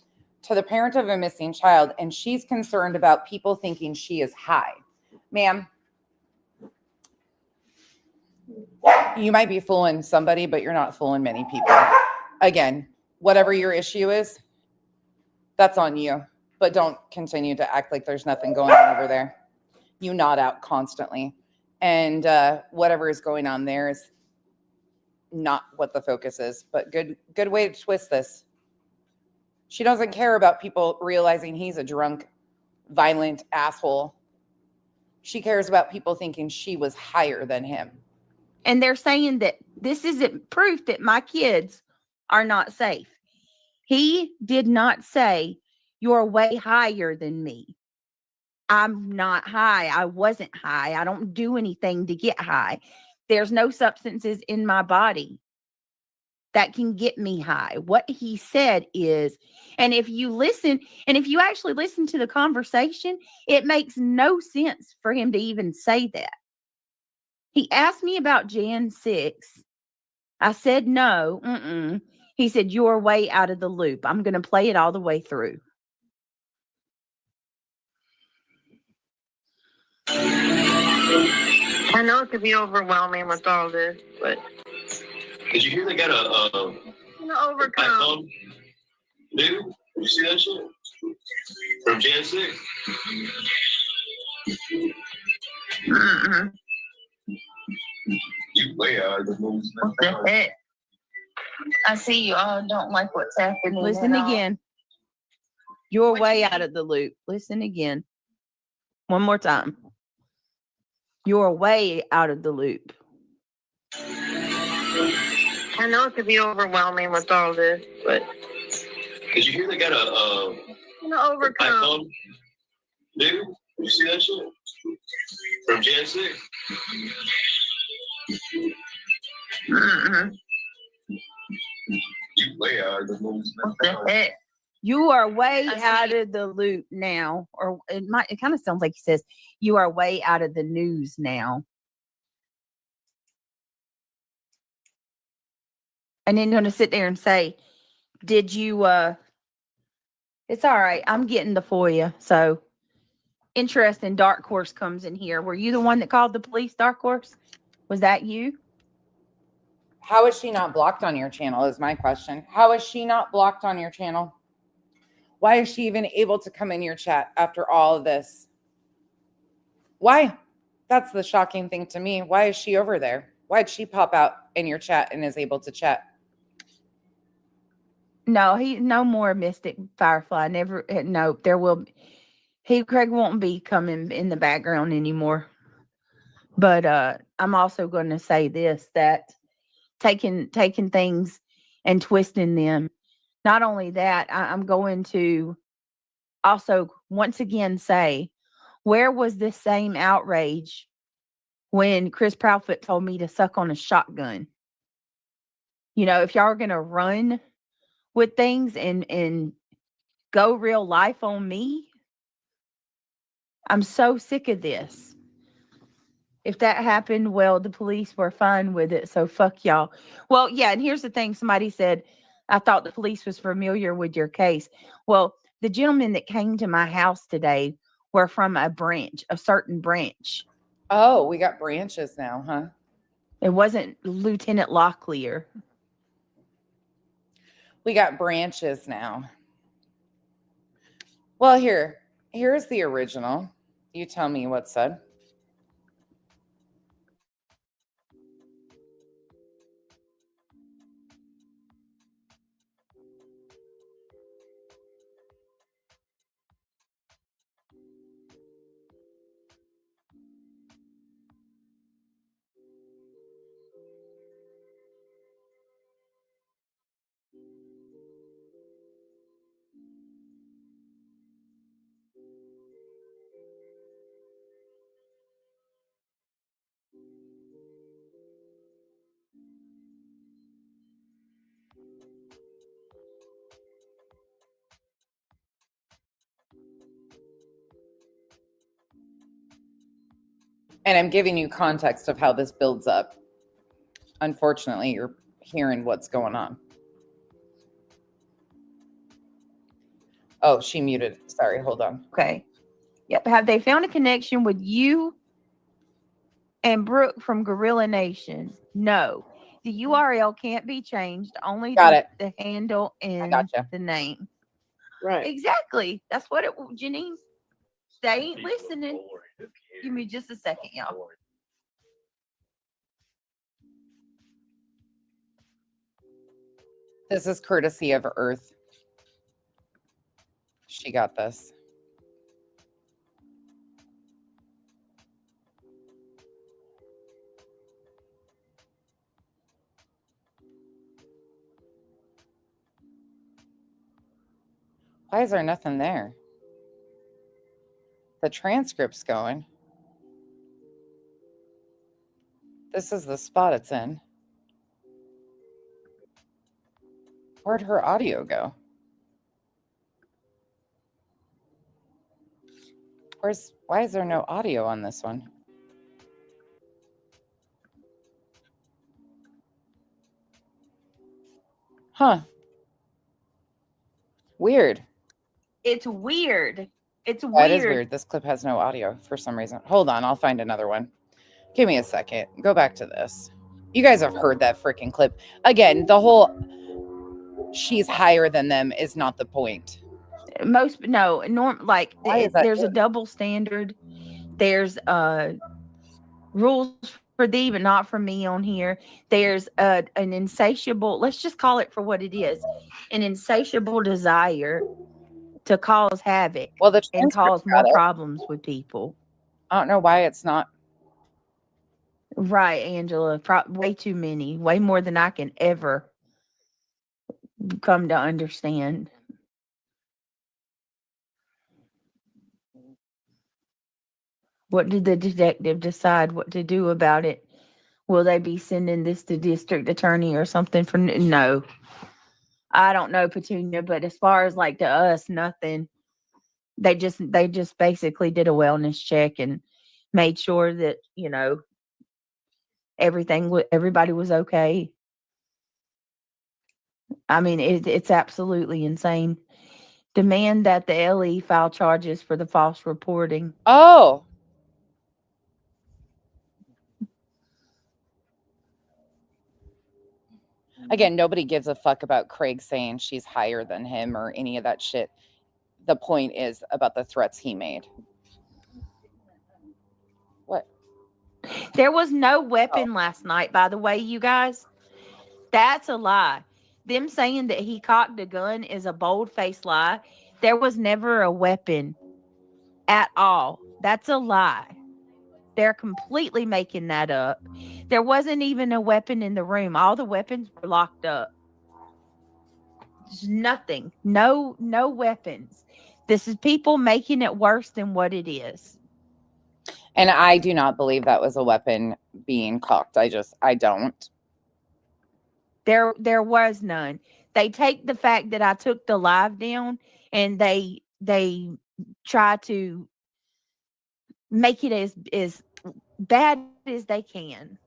To the parent of a missing child. And she's concerned about people thinking she is high. Ma'am, you might be fooling somebody, but you're not fooling many people. Again, whatever your issue is, that's on you. But don't continue to act like there's nothing going on over there. You nod out constantly. And whatever is going on there is not what the focus is. But good way to twist this. She doesn't care about people realizing he's a drunk, violent asshole. She cares about people thinking she was higher than him. And they're saying that this isn't proof that my kids are not safe. He did not say, you're way higher than me. I'm not high. I wasn't high. I don't do anything to get high. There's no substances in my body that can get me high. What he said is, and if you listen, and if you actually listen to the conversation, it makes no sense for him to even say that. He asked me about Jan 6. I said no. He said, you're way out of the loop. I'm going to play it all the way through. I know it could be overwhelming with all this, but did you hear they got a overcome. iPhone? Dude, did you see that shit? From Gen 6? You way out of the moves. What the heck? I see you all don't like what's happening. Listen again. You're way out of the loop. Listen again. One more time. You're way out of the loop. I know it could be overwhelming with all this, but did you hear they got a overcome. iPhone? Dude, did you see that shit? From Gen 6? You way out of the moves. What the heck? You are way out of the loop now. Or it kind of sounds like he says, you are way out of the news now. And then you're going to sit there and say, did you It's all right. I'm getting the FOIA. So interesting. Dark Horse comes in here. Were you the one that called the police, Dark Horse? Was that you? How is she not blocked on your channel is my question. How is she not blocked on your channel? Why is she even able to come in your chat after all of this? Why? That's the shocking thing to me. Why is she over there? Why'd she pop out in your chat and is able to chat? No, no more Mystic Firefly. Never. No, there will. Craig won't be coming in the background anymore. But I'm also going to say this, that taking things and twisting them. Not only that, I'm going to also once again say, where was this same outrage when Chris Proudfoot told me to suck on a shotgun? You know, if y'all are going to run with things and go real life on me, I'm so sick of this. If that happened, well, the police were fine with it, so fuck y'all. Well, yeah, and here's the thing. Somebody said, I thought the police was familiar with your case. Well, the gentlemen that came to my house today were from a certain branch. Oh, we got branches now, huh? It wasn't Lieutenant Locklear. We got branches now. Well, here's the original. You tell me what's said. And I'm giving you context of how this builds up. Unfortunately, you're hearing what's going on. Oh, she muted. Sorry, hold on. Okay. Yep. Have they found a connection with you and Brooke from Gorilla Nation? No. The URL can't be changed. Only the handle and the name. Right. Exactly. That's what it, Janine. They ain't listening. Give me just a second, y'all. This is courtesy of Earth. She got this. Why is there nothing there? The transcript's going. This is the spot it's in. Where'd her audio go? Why is there no audio on this one? Huh. Weird. It's weird. It's weird. That is weird. This clip has no audio for some reason. Hold on. I'll find another one. Give me a second. Go back to this. You guys have heard that freaking clip. Again, the whole she's higher than them is not the point. There's a double standard. There's rules for thee, but not for me on here. There's an insatiable, let's just call it for what it is, an insatiable desire to cause havoc and cause more problems with people. I don't know why it's not. Right, Angela. Way too many. Way more than I can ever come to understand. What did the detective decide what to do about it? Will they be sending this to district attorney or something for no? I don't know, Petunia, but as far as like to us, nothing. They just basically did a wellness check and made sure that, you know, everybody was okay. I mean, it's absolutely insane Demand that the LE file charges for the false reporting. Oh. Again, nobody gives a fuck about Craig saying she's higher than him or any of that shit. The point is about the threats he made. What? There was no weapon last night, by the way, you guys. That's a lie. Them saying that he cocked a gun is a bold-faced lie. There was never a weapon at all. That's a lie. They're completely making that up. There wasn't even a weapon in the room. All the weapons were locked up. There's nothing. No weapons. This is people making it worse than what it is. And I do not believe that was a weapon being cocked. I don't. There was none. They take the fact that I took the live down and they try to make it as bad as they can.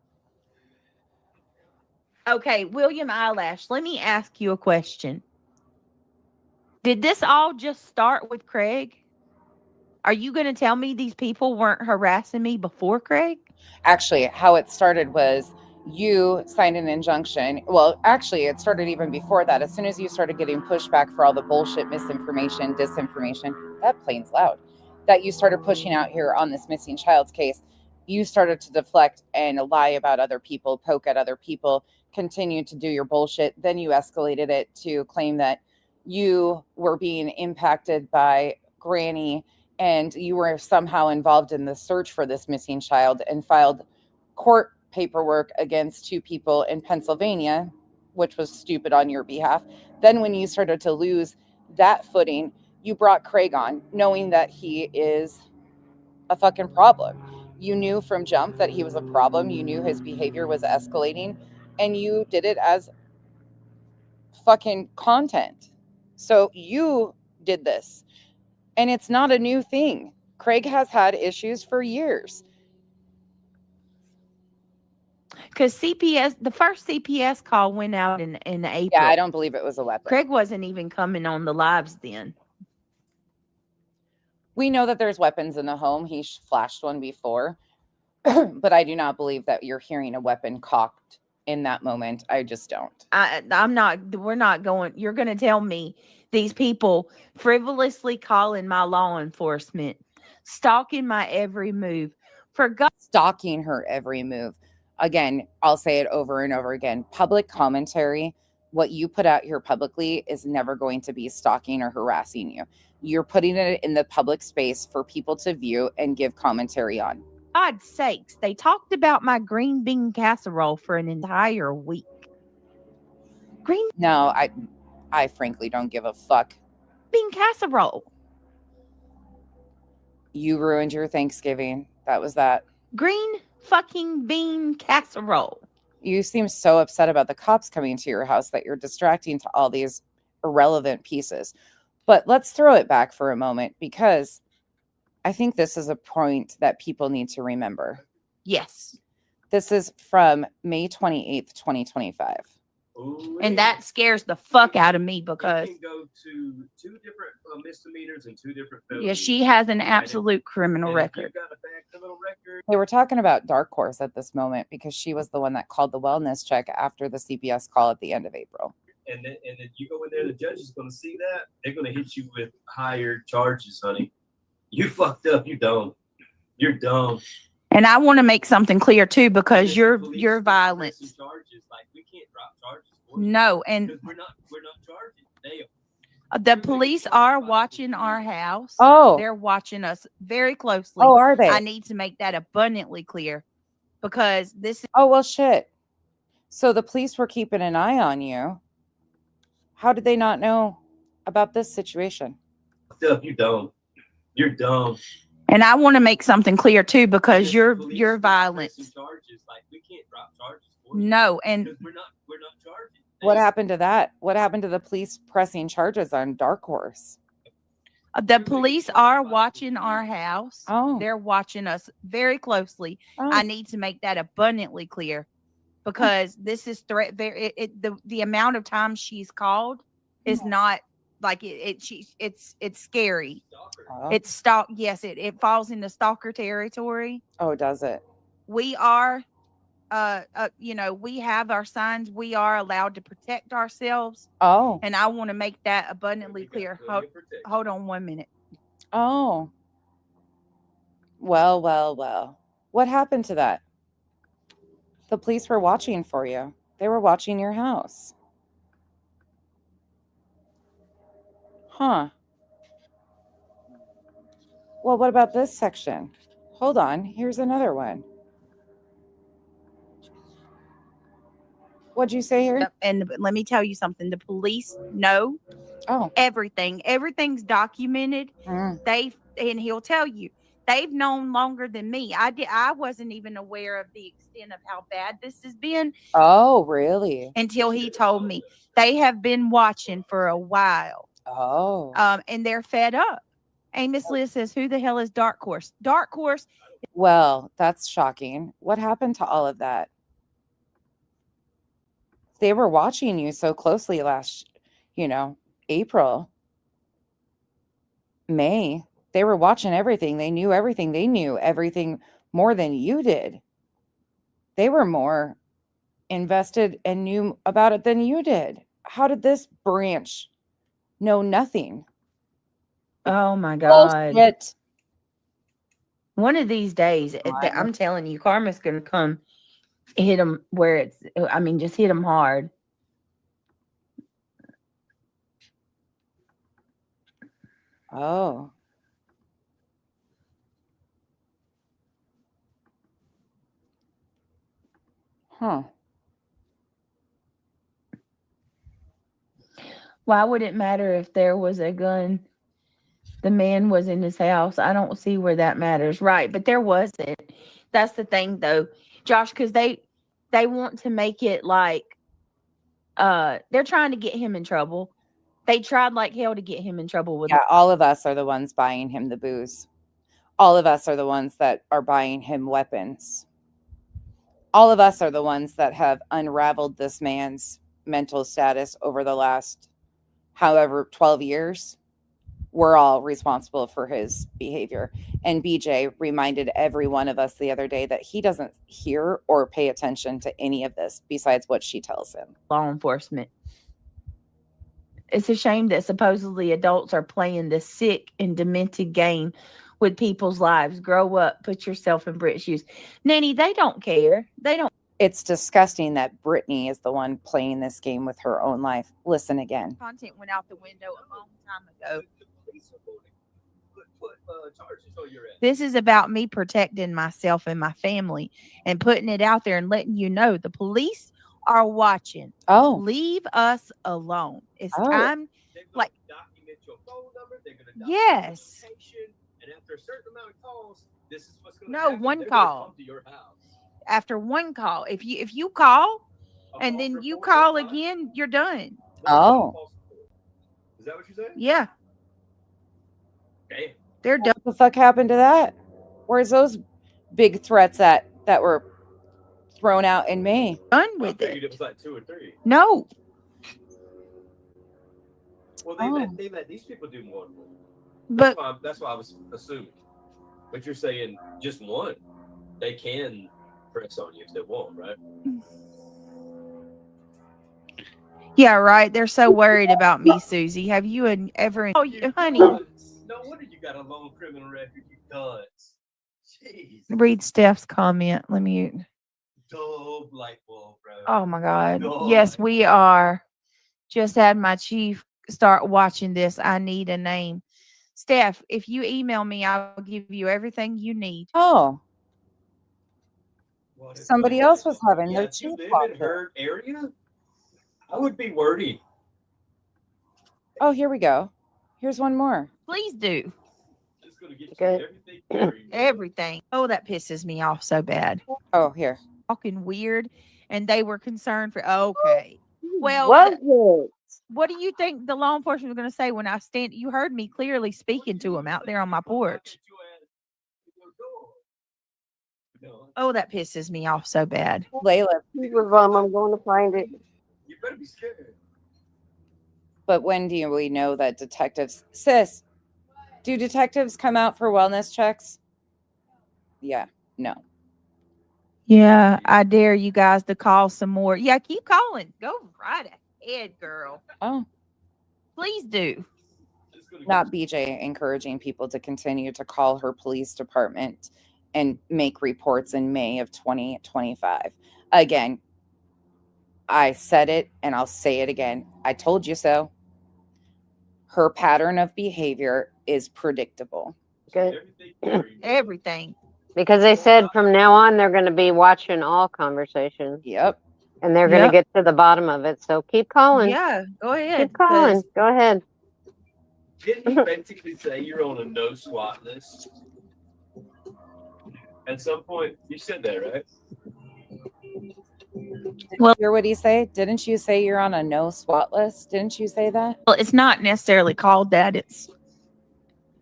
Okay, William Eyelash, let me ask you a question. Did this all just start with Craig? Are you going to tell me these people weren't harassing me before Craig? Actually, how it started was you signed an injunction. Well, actually, it started even before that. As soon as you started getting pushback for all the bullshit, misinformation, disinformation, that plane's loud, that you started pushing out here on this missing child's case, you started to deflect and lie about other people, poke at other people, continue to do your bullshit. Then you escalated it to claim that you were being impacted by Granny and you were somehow involved in the search for this missing child and filed court paperwork against two people in Pennsylvania, which was stupid on your behalf. Then when you started to lose that footing, you brought Craig on, knowing that he is a fucking problem. You knew from jump that he was a problem. You knew his behavior was escalating, and you did it as fucking content. So you did this. And it's not a new thing. Craig has had issues for years. Because CPS, the first CPS call went out in April. Yeah, I don't believe it was a weapon. Craig wasn't even coming on the lives then. We know that there's weapons in the home. He flashed one before. But I do not believe that you're hearing a weapon cocked in that moment. I just don't. I'm not, we're not going, you're going to tell me these people frivolously calling my law enforcement, stalking my every move. Stalking her every move. Again, I'll say it over and over again. Public commentary, what you put out here publicly is never going to be stalking or harassing you. You're putting it in the public space for people to view and give commentary on. God's sakes, they talked about my green bean casserole for an entire week. No, I frankly don't give a fuck. Bean casserole. You ruined your Thanksgiving. That was that. Green fucking bean casserole. You seem so upset about the cops coming to your house that you're distracting to all these irrelevant pieces. But let's throw it back for a moment, because I think this is a point that people need to remember. Yes. This is from May 28th, 2025. Ooh, And that scares the fuck out of me because you can go to two different misdemeanors and two different felonies. yeah, she has an absolute criminal record. Got a bad criminal record. They were talking about Dark Horse at this moment because she was the one that called the wellness check after the CPS call at the end of April. And then you go in there, the judge is going to see that. They're going to hit you with higher charges, honey. You fucked up. You dumb. You're dumb. And I want to make something clear too, because you're violent. Charges. Like, we can't drop charges for you. No, and We're not charging. the police are watching our house. Oh. They're watching us very closely. Oh, are they? I need to make that abundantly clear because this is. Oh, well, shit. So the police were keeping an eye on you. How did they not know about this situation? You dumb. You're dumb. And I want to make something clear too, because you're violent. Charges. Like, we can't drop charges for you. No, and We're not charging. What happened to that? What happened to the police pressing charges on Dark Horse? the police are watching our house. Oh. They're watching us very closely. Oh. I need to make that abundantly clear because this is the amount of times she's called is not Like it's scary. Stalker. Oh. It's stalk. Yes, it falls into stalker territory. Oh, does it? We are, we have our signs. We are allowed to protect ourselves, Oh. and I want to make that abundantly We got clear. plenty of protection. Hold on 1 minute. Oh. Well, well, well. What happened to that? The police were watching for you. They were watching your house. Huh. Well, what about this section? Hold on. Here's another one. What'd you say here? And let me tell you something. The police know Oh. everything. Everything's documented. Mm. And he'll tell you they've known longer than me. I wasn't even aware of the extent of how bad this has been Oh, really? until he told me. They have been watching for a while. Oh. And they're fed up. Amos Liz says, "Who the hell is Dark Horse?" Dark Horse. Well, that's shocking. What happened to all of that? They were watching you so closely last, April, May. They were watching everything. They knew everything. They knew everything more than you did. They were more invested and knew about it than you did. How did this branch know nothing? Oh my God. Bullshit. One of these days, I'm telling you, karma's going to come hit them where just hit them hard. Oh. Huh. Why would it matter if there was a gun? The man was in his house. I don't see where that matters. Right. But there wasn't. That's the thing though, Josh, because they want to make it like they're trying to get him in trouble. They tried like hell to get him in trouble with all of us are the ones buying him the booze. All of us are the ones that are buying him weapons. All of us are the ones that have unraveled this man's mental status over the last, 12 years. We're all responsible for his behavior. And BJ reminded every one of us the other day that he doesn't hear or pay attention to any of this besides what she tells him. Law enforcement. It's a shame that supposedly adults are playing this sick and demented game with people's lives. Grow up, put yourself in Brit's shoes. Nanny, they don't care. They don't. It's disgusting that Brittany is the one playing this game with her own life. Listen again. Content went out the window a long time ago. This is about me protecting myself and my family and putting it out there and letting you know the police are watching. Oh. Leave us alone. It's time. Like, document your phone number. They're going to document yes. your location, and after a certain amount of calls, this is what's going to happen. One call. To your house. After one call, if you call and then you call again, you're done. Oh. Is that what you're saying? Yeah. Damn. They're done. What the fuck happened to that? Where's those big threats that were thrown out in May? Done with it. It was like 2 or 3. No. Well, they let these people do more. But that's why I was assuming. But you're saying just one. They can press on you if they want, right? yeah, right. They're so worried about me, Susie. Have you ever? Oh, honey. No wonder you got a long criminal record, you dunce. Jeez. Read Steph's comment. Let me. Dope light bulb, bro. Oh my God. Dope. Yes, we are. Just had my chief start watching this. I need a name. Steph, if you email me, I'll give you everything you need. Oh. Somebody else was having their chief you live in her area? I would be worried. Oh, here we go. Here's one more. Please do. It's gonna get you everything. Oh, that pisses me off so bad. Oh, here. Talking weird, and they were concerned for. Okay. Well, what do you think the law enforcement was going to say when I stand? You heard me clearly speaking to him out there on my porch. Oh, that pisses me off so bad. Layla. I'm going to find it. You better be scared. But when do we know that detectives, sis, do detectives come out for wellness checks? Yeah, no. Yeah, I dare you guys to call some more. Yeah, keep calling. Go right ahead, girl. Oh, Please do. not BJ encouraging people to continue to call her police department and make reports in May of 2025. Again, I said it and I'll say it again. I told you so. Her pattern of behavior is predictable. Good. Everything. Because they said from now on they're going to be watching all conversations. Yep. And they're going to get to the bottom of it. So keep calling. Yeah, go ahead. Keep calling. Go ahead. Didn't he basically say you're on a no SWAT list? At some point, you said that, right? Well, hear what he say? Didn't you say you're on a no SWAT list? Didn't you say that? Well, it's not necessarily called that. It's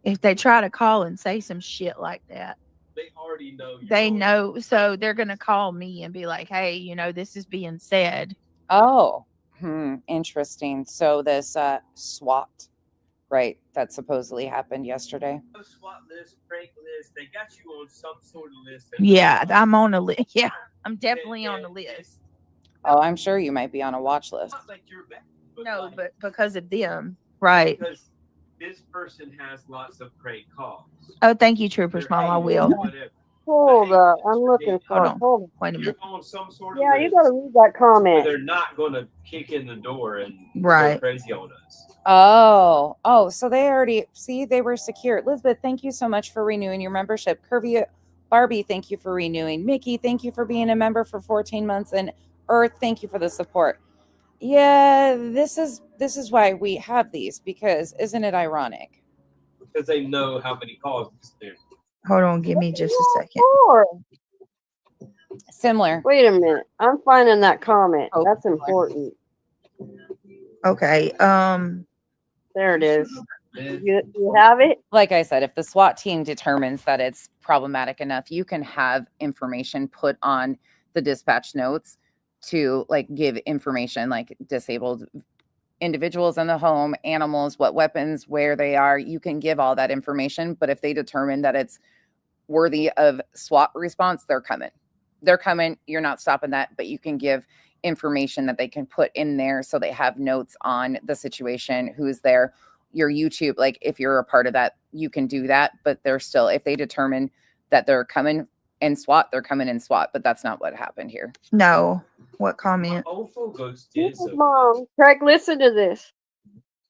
if they try to call and say some shit like that. They already know. They know, so they're gonna call me and be like, "Hey, this is being said." Oh, interesting. So this SWAT, right? That supposedly happened yesterday. SWAT list, prank list. They got you on some sort of list. Yeah, I'm on a list. Yeah, I'm definitely on the list. Oh, I'm sure you might be on a watch list. No, but because of them, right? Because this person has lots of prank calls. Oh, thank you, Troopers Mom. I will. Hold up. I'm looking for Hold it. on. Hold Wait a minute. You're on some sort of Yeah, you list got to read that where comment. they're not going to kick in the door and Right. go crazy on us. Oh, so they already they were secure. Elizabeth, thank you so much for renewing your membership. Curvy Barbie, thank you for renewing. Mickey, thank you for being a member for 14 months. And Earth, thank you for the support. Yeah, this is why we have these, because isn't it ironic? Because they know how many calls there. Hold on, give me just a second. Similar. Wait a minute. I'm finding that comment. Oh, That's important. Okay. There it is. You have it? Like I said, if the SWAT team determines that it's problematic enough, you can have information put on the dispatch notes to give information like disabled individuals in the home, animals, what weapons, where they are. You can give all that information, but if they determine that it's worthy of SWAT response, they're coming. They're coming. You're not stopping that, but you can give information that they can put in there so they have notes on the situation, who's there, your YouTube. Like if you're a part of that, you can do that, but they're still, if they determine that they're coming in SWAT, they're coming in SWAT, but that's not what happened here. No. What comment? Mom, Craig, listen to this.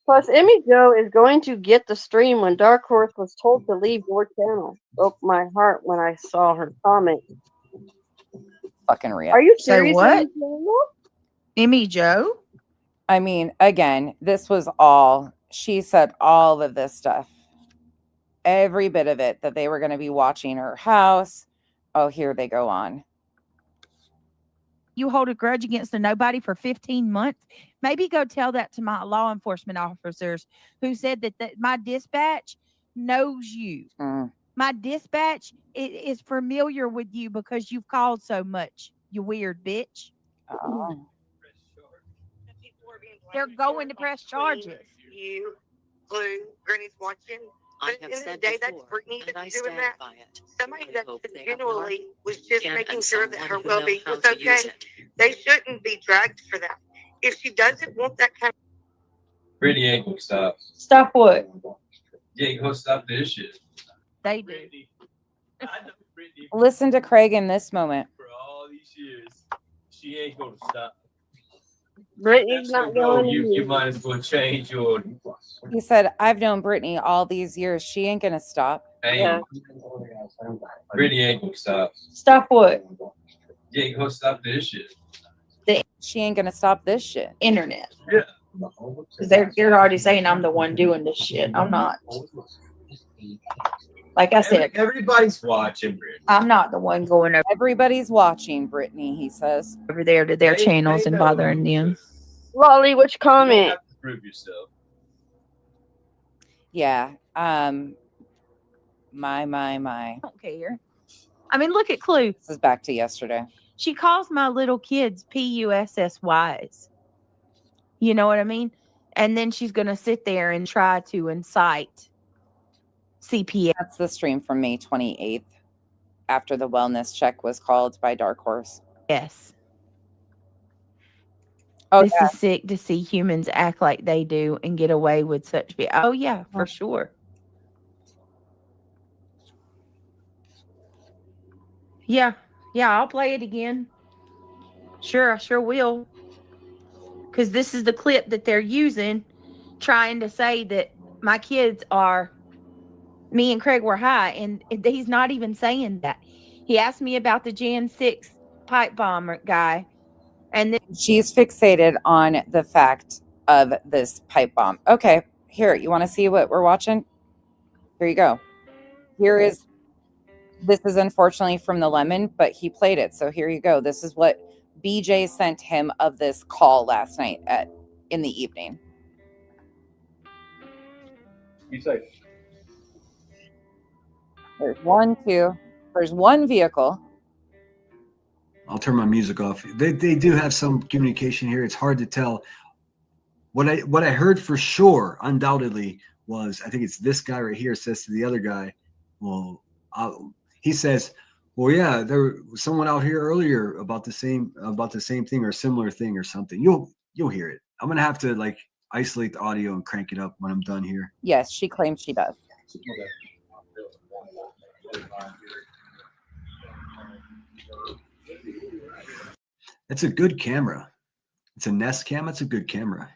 Plus, Emmy Joe is going to get the stream when Dark Horse was told to leave your channel. Broke my heart when I saw her comment. Fucking real. Are you serious? Say what? Emmy Joe? I mean, again, this was all, she said all of this stuff. Every bit of it, that they were going to be watching her house. Oh, here they go on. You hold a grudge against a nobody for 15 months? Maybe go tell that to my law enforcement officers who said that my dispatch knows you. My dispatch is familiar with you because you've called so much, you weird bitch. Oh. They're going to press charges. You, Blue, Granny's watching. But at the end of the day, that's Brittany that's doing that. Somebody that genuinely was just making sure that her well-being was okay. They shouldn't be dragged for that. If she doesn't want that kind of... Brittany ain't gonna stop. Stop what? You ain't gonna stop this shit. They do. Listen to Craig in this moment. For all these years, she ain't gonna stop. Brittany's not going. You might as well change your. He said, I've known Brittany all these years. She ain't going to stop. Hey, Brittany ain't gonna stop. Stop what? You ain't gonna stop this shit. She ain't going to stop this shit. Internet. Yeah. They're already saying I'm the one doing this shit. I'm not. Like I said, Everybody's watching, Brittany. I'm not the one going over Everybody's watching Brittany, he says. there to their channels and bothering them. Lolly, which You don't comment? have to prove yourself. Yeah. My. I don't care. I mean, look at Clue. This is back to yesterday. She calls my little kids PUSSYs. You know what I mean? And then she's going to sit there and try to incite CPS. That's the stream from May 28th after the wellness check was called by Dark Horse. Yes. Oh, This yeah. is sick to see humans act like they do and get away with such. Oh, yeah, for sure. Yeah. Yeah, I'll play it again. Sure, I sure will. Because this is the clip that they're using, trying to say that my kids are, me and Craig were high, and he's not even saying that. He asked me about the Jan 6 pipe bomber guy, and then she's fixated on the fact of this pipe bomb. Okay, here, you want to see what we're watching? Here you go. This is unfortunately from the Lemon, but he played it. So here you go. This is what BJ sent him of this call last night in the evening. Be safe. There's one vehicle. I'll turn my music off. They do have some communication here. It's hard to tell. What I heard for sure, undoubtedly, was I think it's this guy right here says to the other guy, well, he says, well, yeah, there was someone out here earlier about the same thing or similar thing or something. You'll hear it. I'm gonna have to like isolate the audio and crank it up when I'm done here. Yes, she claims she does. It's a good camera. It's a Nest cam. It's a good camera.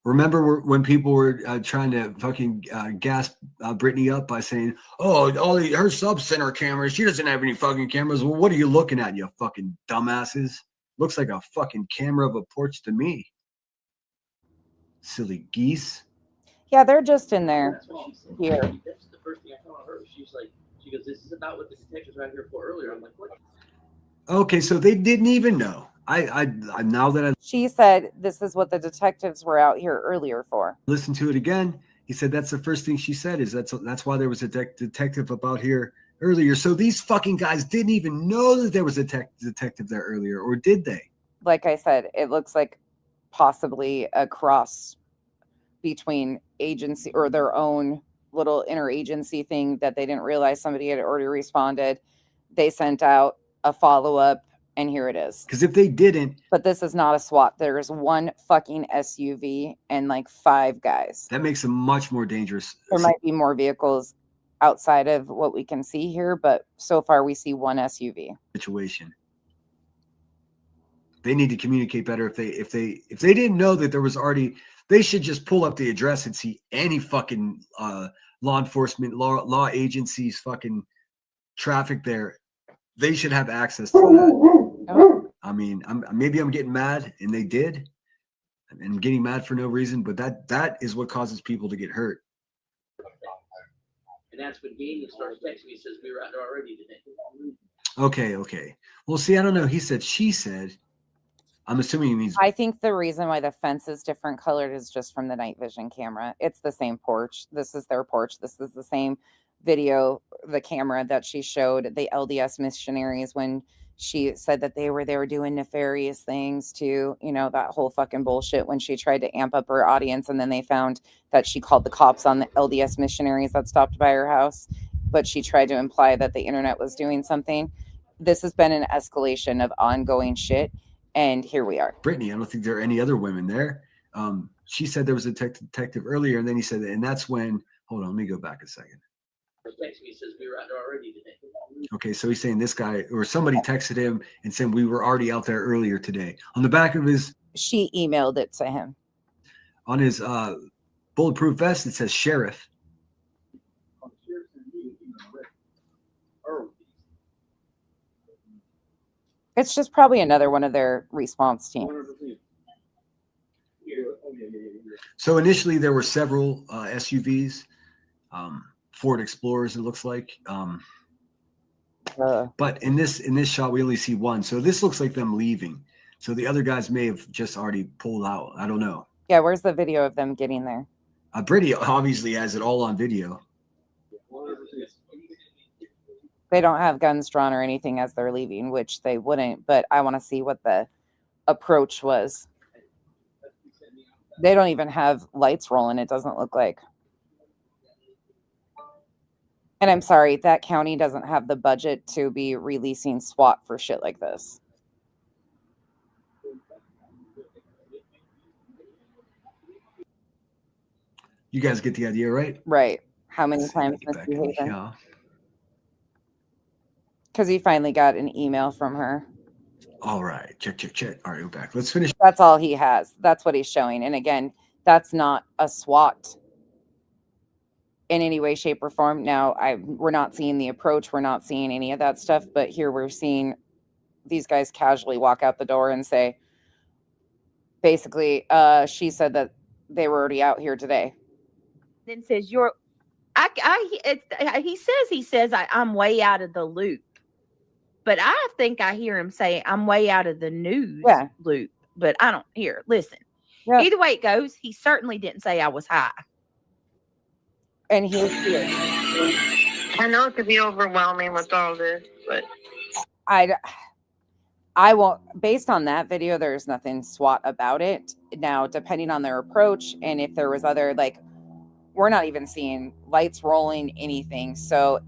Remember when people were trying to fucking gas Brittany up by saying, "Oh, her sub center cameras. She doesn't have any fucking cameras." Well, what are you looking at, you fucking dumbasses? Looks like a fucking camera of a porch to me. Silly geese. Yeah, they're just in there. Here. That's the first thing I told her. She goes, "This is about what the detectives were out here for earlier." I'm like, "What?" Okay, so they didn't even know. She said this is what the detectives were out here earlier for. Listen to it again. He said that's the first thing she said is that's why there was a detective about here earlier. So these fucking guys didn't even know that there was a detective there earlier, or did they? Like I said, it looks like possibly a cross between agency or their own little interagency thing that they didn't realize somebody had already responded. They sent out a follow-up, and here it is. Because if they didn't, but this is not a SWAT. There's one fucking SUV and like 5 guys. That makes them much more dangerous. There might be more vehicles outside of what we can see here, but so far we see one SUV. Situation. They need to communicate better. If they didn't know that there was already, they should just pull up the address and see any fucking law enforcement, law agencies, fucking traffic there. They should have access to that. Oh. I mean, maybe I'm getting mad, and they did, and I'm getting mad for no reason. But that is what causes people to get hurt. And that's when Gainey starts texting me. Says we were out there already today. Okay. Well, see, I don't know. He said, she said. I'm assuming he means. I think the reason why the fence is different colored is just from the night vision camera. It's the same porch. This is their porch. This is the same video, the camera that she showed the LDS missionaries when she said that they were doing nefarious things to, that whole fucking bullshit when she tried to amp up her audience. And then they found that she called the cops on the LDS missionaries that stopped by her house, but she tried to imply that the internet was doing something. This has been an escalation of ongoing shit. And here we are. Brittany, I don't think there are any other women there. She said there was a detective earlier, and then he said, and that's when, hold on, let me go back a second. Text me, says we were out there already today. Okay, so he's saying this guy or somebody texted him and said we were already out there earlier today. On the back of his, she emailed it to him. On his bulletproof vest, it says sheriff. It's just probably another one of their response teams. So initially there were several SUVs. Ford Explorers, it looks like. But in this shot, we only see one. So this looks like them leaving. So the other guys may have just already pulled out. I don't know. Yeah, where's the video of them getting there? Brittany obviously has it all on video. They don't have guns drawn or anything as they're leaving, which they wouldn't, but I want to see what the approach was. They don't even have lights rolling, it doesn't look like. And I'm sorry, that county doesn't have the budget to be releasing SWAT for shit like this. You guys get the idea, right? Right. How many times misbehaving? Because he finally got an email from her. All right. Check. All right, we're back. Let's finish. That's all he has. That's what he's showing. And again, that's not a SWAT in any way, shape, or form. Now, we're not seeing the approach. We're not seeing any of that stuff. But here we're seeing these guys casually walk out the door and say, basically, she said that they were already out here today. Then says, he says, I'm way out of the loop. But I think I hear him say, I'm way out of the news loop. But I don't hear. Listen, either way it goes, he certainly didn't say I was high. And he's here. I know it could be overwhelming with all this, but I won't. Based on that video, there's nothing SWAT about it. Now, depending on their approach, and if there was other, like, we're not even seeing lights rolling, anything. So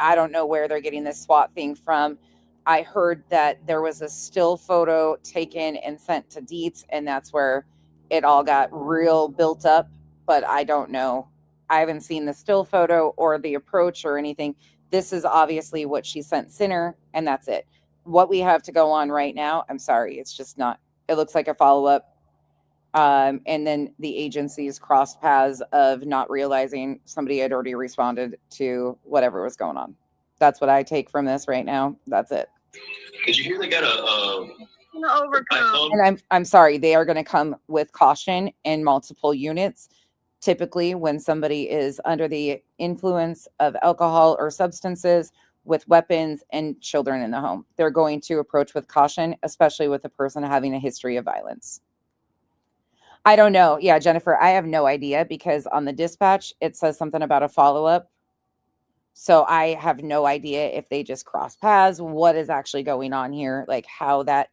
I don't know where they're getting this SWAT thing from. I heard that there was a still photo taken and sent to Dietz, and that's where it all got real built up. But I don't know. I haven't seen the still photo or the approach or anything. This is obviously what she sent Sinner, and that's it. What we have to go on right now, I'm sorry, it's just not. It looks like a follow-up. And then the agencies crossed paths of not realizing somebody had already responded to whatever was going on. That's what I take from this right now. That's it. Did you hear they got And I'm sorry, they are going to come with caution in multiple units. Typically, when somebody is under the influence of alcohol or substances with weapons and children in the home, they're going to approach with caution, especially with a person having a history of violence. I don't know. Yeah, Jennifer, I have no idea because on the dispatch, it says something about a follow-up. So I have no idea if they just cross paths, what is actually going on here, like how that,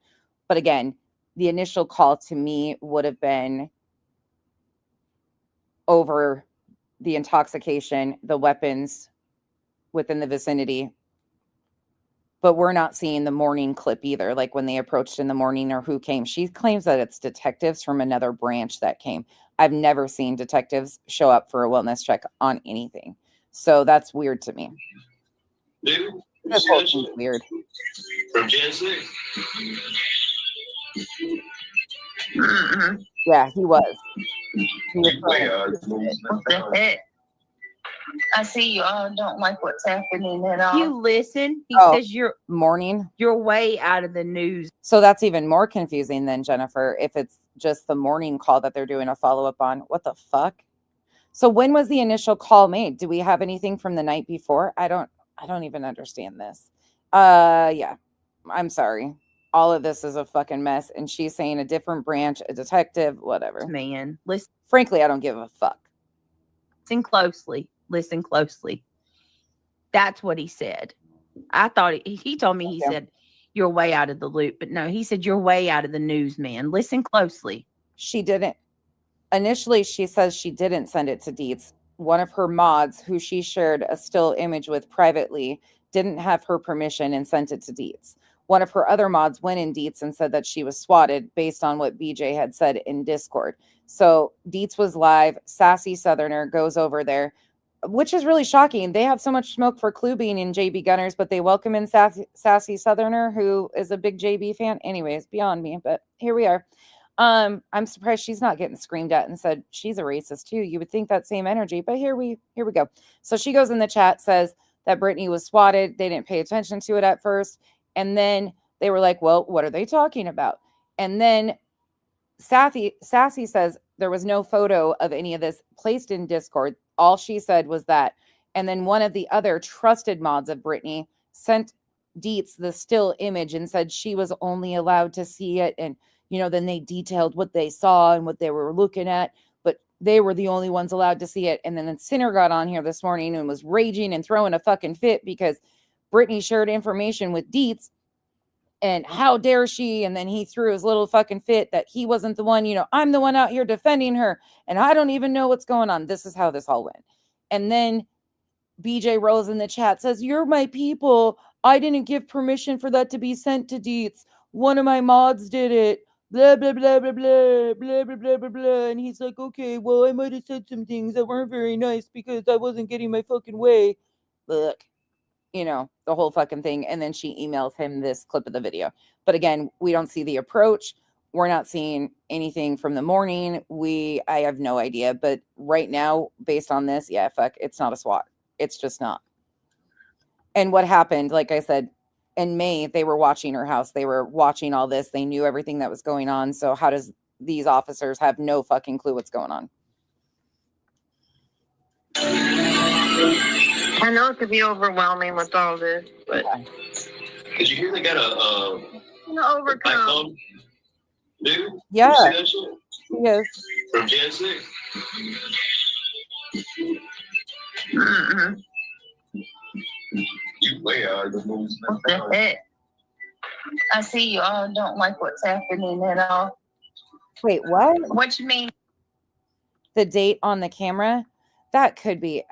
but again, the initial call to me would have been over the intoxication, the weapons within the vicinity. But we're not seeing the morning clip either, like when they approached in the morning or who came. She claims that it's detectives from another branch that came. I've never seen detectives show up for a wellness check on anything. So that's weird to me. Dude, This whole thing's weird. From Gen 6. Yeah, he was. What the heck? I see you all don't like what's happening at all. You listen. He says you're way out of the news. So that's even more confusing than Jennifer. If it's just the morning call that they're doing a follow-up on, what the fuck? So when was the initial call made? Do we have anything from the night before? I don't even understand this. Yeah, I'm sorry. All of this is a fucking mess. And she's saying a different branch, a detective, whatever. Man, listen. Frankly, I don't give a fuck. Listen closely. Listen closely. That's what he said. I thought he told me, he said, you're way out of the loop. But no, he said, you're way out of the news, man. Listen closely. She didn't. Initially, she says she didn't send it to Dietz. One of her mods, who she shared a still image with privately, didn't have her permission and sent it to Dietz. One of her other mods went in Dietz and said that she was swatted based on what BJ had said in Discord. So Dietz was live. Sassy Southerner goes over there, which is really shocking. They have so much smoke for Clue being in JB Gunners, but they welcome in Sassy Southerner, who is a big JB fan. Anyways, beyond me, but here we are. I'm surprised she's not getting screamed at and said she's a racist too. You would think that same energy, but here we go. So she goes in the chat, says that Brittany was swatted. They didn't pay attention to it at first. And then they were like, well, what are they talking about? And then Sassy says there was no photo of any of this placed in Discord. All she said was that. And then one of the other trusted mods of Brittany sent Dietz the still image and said she was only allowed to see it. And, then they detailed what they saw and what they were looking at, but they were the only ones allowed to see it. And then Sinner got on here this morning and was raging and throwing a fucking fit because Brittany shared information with Dietz, and how dare she? And then he threw his little fucking fit that he wasn't the one, I'm the one out here defending her, and I don't even know what's going on. This is how this all went. And then BJ Rose in the chat says, "You're my people. I didn't give permission for that to be sent to Dietz. One of my mods did it. Blah, blah, blah, blah, blah, blah, blah, blah, blah, blah." And he's like, "Okay, well, I might have said some things that weren't very nice because I wasn't getting my fucking way." Look, the whole fucking thing. And then she emails him this clip of the video. But again, we don't see the approach. We're not seeing anything from the morning. I have no idea. But right now, based on this, yeah, fuck, it's not a SWAT. It's just not. And what happened, like I said, in May, they were watching her house. They were watching all this. They knew everything that was going on. So how does these officers have no fucking clue what's going on? I know it could be overwhelming with all this, but Did you hear they got a overcome. Dude? Yeah. You see that shit? Yes. From Gen 6? Mm-mm. You way out of the moves. What the heck? I see you all don't like what's happening at all. Wait, what? What you mean? The date on the camera? That could be...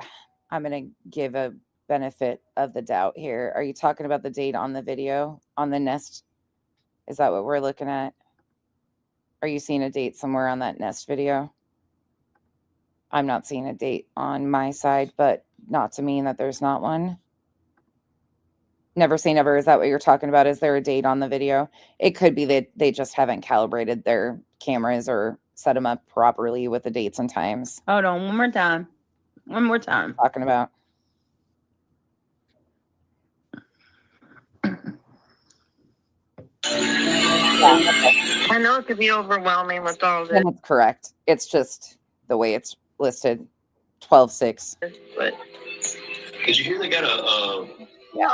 I'm going to give a benefit of the doubt here. Are you talking about the date on the video on the Nest? Is that what we're looking at? Are you seeing a date somewhere on that Nest video? I'm not seeing a date on my side, but not to mean that there's not one. Never say never. Is that what you're talking about? Is there a date on the video? It could be that they just haven't calibrated their cameras or set them up properly with the dates and times. Hold on, one more time. One more time. Talking about. I know it could be overwhelming with all this. And it's correct. It's just the way it's listed. 12/6. But Did you hear they got a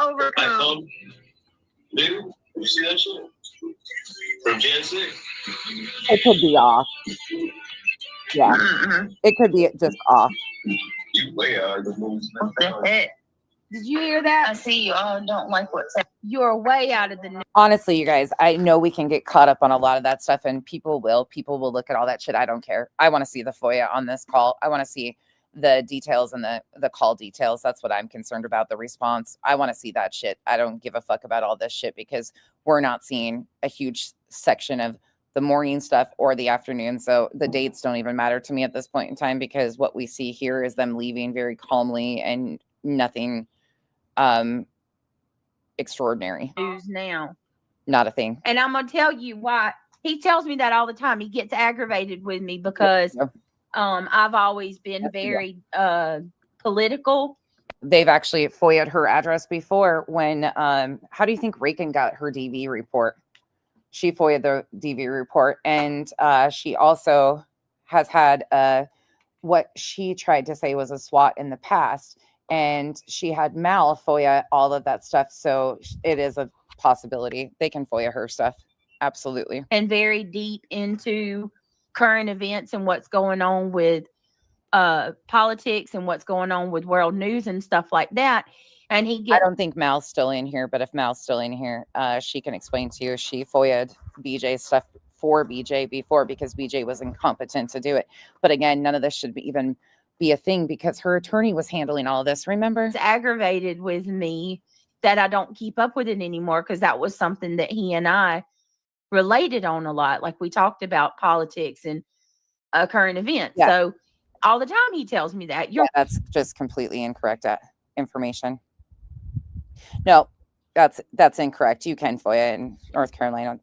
overcome. Dude? You see that shit? From Gen 6? It could be off. Yeah. Mm-mm. It could be just off. You way out of the moves. What the heck? Did you hear that? I see you all don't like what's happening. You're way out of the. Honestly, you guys, I know we can get caught up on a lot of that stuff, and people will look at all that shit. I don't care. I want to see the FOIA on this call. I want to see the details and the call details. That's what I'm concerned about, the response. I want to see that shit. I don't give a fuck about all this shit because we're not seeing a huge section of the morning stuff or the afternoon. So the dates don't even matter to me at this point in time, because what we see here is them leaving very calmly and nothing extraordinary. News now. Not a thing. And I'm going to tell you why. He tells me that all the time. He gets aggravated with me because I've always been very political. They've actually FOIA'd her address before when, how do you think Reagan got her DV report? She FOIA'd the DV report, and she also has had what she tried to say was a SWAT in the past, and she had Mal FOIA all of that stuff. So it is a possibility they can FOIA her stuff. Absolutely. And very deep into current events and what's going on with politics and what's going on with world news and stuff like that. And I don't think Mal's still in here, but if Mal's still in here, she can explain to you. She FOIA'd BJ stuff for BJ before because BJ was incompetent to do it. But again, none of this should even be a thing because her attorney was handling all of this. Remember? It's aggravated with me that I don't keep up with it anymore because that was something that he and I related on a lot. Like we talked about politics and current events. Yeah. So all the time he tells me that. That's just completely incorrect information. No, that's incorrect. You can FOIA in North Carolina.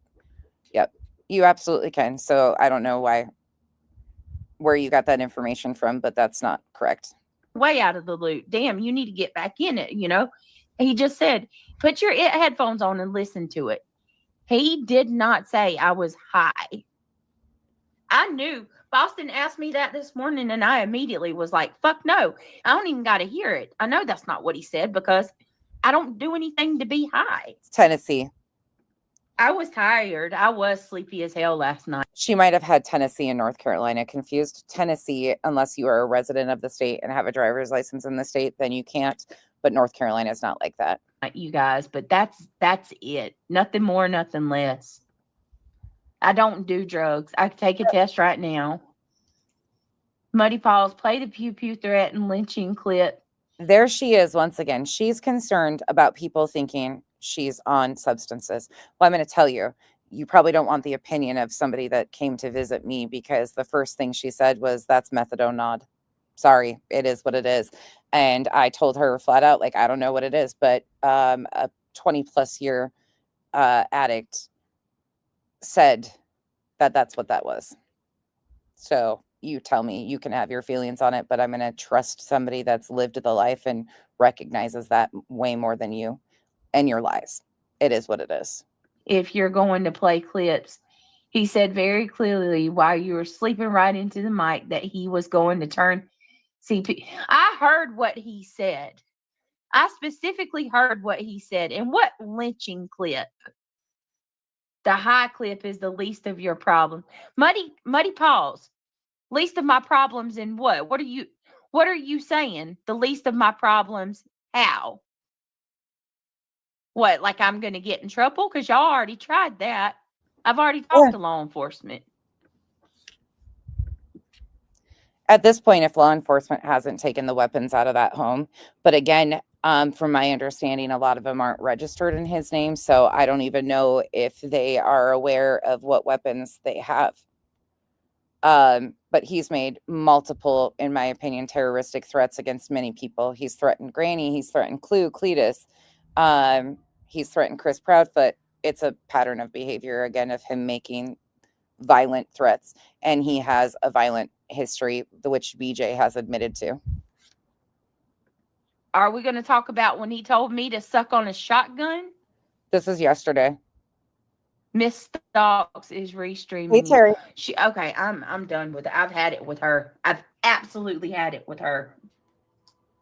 Yep, you absolutely can. So I don't know where you got that information from, but that's not correct. Way out of the loop. Damn, you need to get back in it, He just said, put your headphones on and listen to it. He did not say I was high. I knew. Boston asked me that this morning, and I immediately was like, fuck no. I don't even got to hear it. I know that's not what he said because I don't do anything to be high. It's Tennessee. I was tired. I was sleepy as hell last night. She might have had Tennessee and North Carolina confused. Tennessee, unless you are a resident of the state and have a driver's license in the state, then you can't. But North Carolina is not like that. you guys, but that's it. Nothing more, nothing less. I don't do drugs. I can take a test right now. Muddy Paws, play the pew pew threat and lynching clip. There she is once again. She's concerned about people thinking she's on substances. Well, I'm going to tell you, you probably don't want the opinion of somebody that came to visit me, because the first thing she said was, that's methadone nod. Sorry, it is what it is. And I told her flat out, like, I don't know what it is, but a 20 plus year addict said that that's what that was. So you tell me, you can have your feelings on it, but I'm going to trust somebody that's lived the life and recognizes that way more than you and your lies. It is what it is. If you're going to play clips, he said very clearly while you were sleeping right into the mic that he was going to turn CP. I heard what he said. I specifically heard what he said. And what lynching clip? The high clip is the least of your problem. Muddy Paws. Least of my problems in what? What are you saying? The least of my problems? How? What, like I'm going to get in trouble? Because y'all already tried that. I've already talked to law enforcement. At this point, if law enforcement hasn't taken the weapons out of that home, but again, from my understanding, a lot of them aren't registered in his name, so I don't even know if they are aware of what weapons they have. But he's made multiple, in my opinion, terroristic threats against many people. He's threatened Granny. He's threatened Cletus. He's threatened Chris Proudfoot. It's a pattern of behavior, again, of him making violent threats. And he has a violent history, which BJ has admitted to. Are we going to talk about when he told me to suck on a shotgun? This is yesterday. Miss Stocks is restreaming. Hey, Terry. Okay, I'm done with it. I've had it with her. I've absolutely had it with her.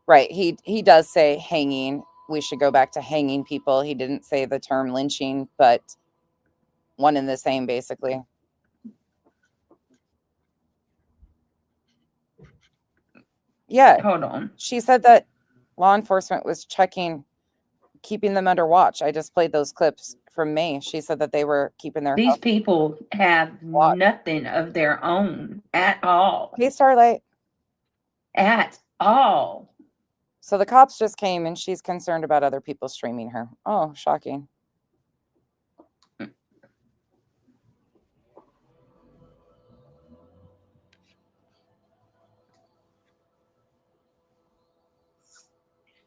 Right. He does say hanging. We should go back to hanging people. He didn't say the term lynching, but one and the same, basically. Yeah. Hold on. She said that law enforcement was keeping them under watch. I just played those clips from May. She said that they were keeping their These people have nothing of their own at all. Hey, Starlight. At all. So the cops just came and she's concerned about other people streaming her. Oh, shocking.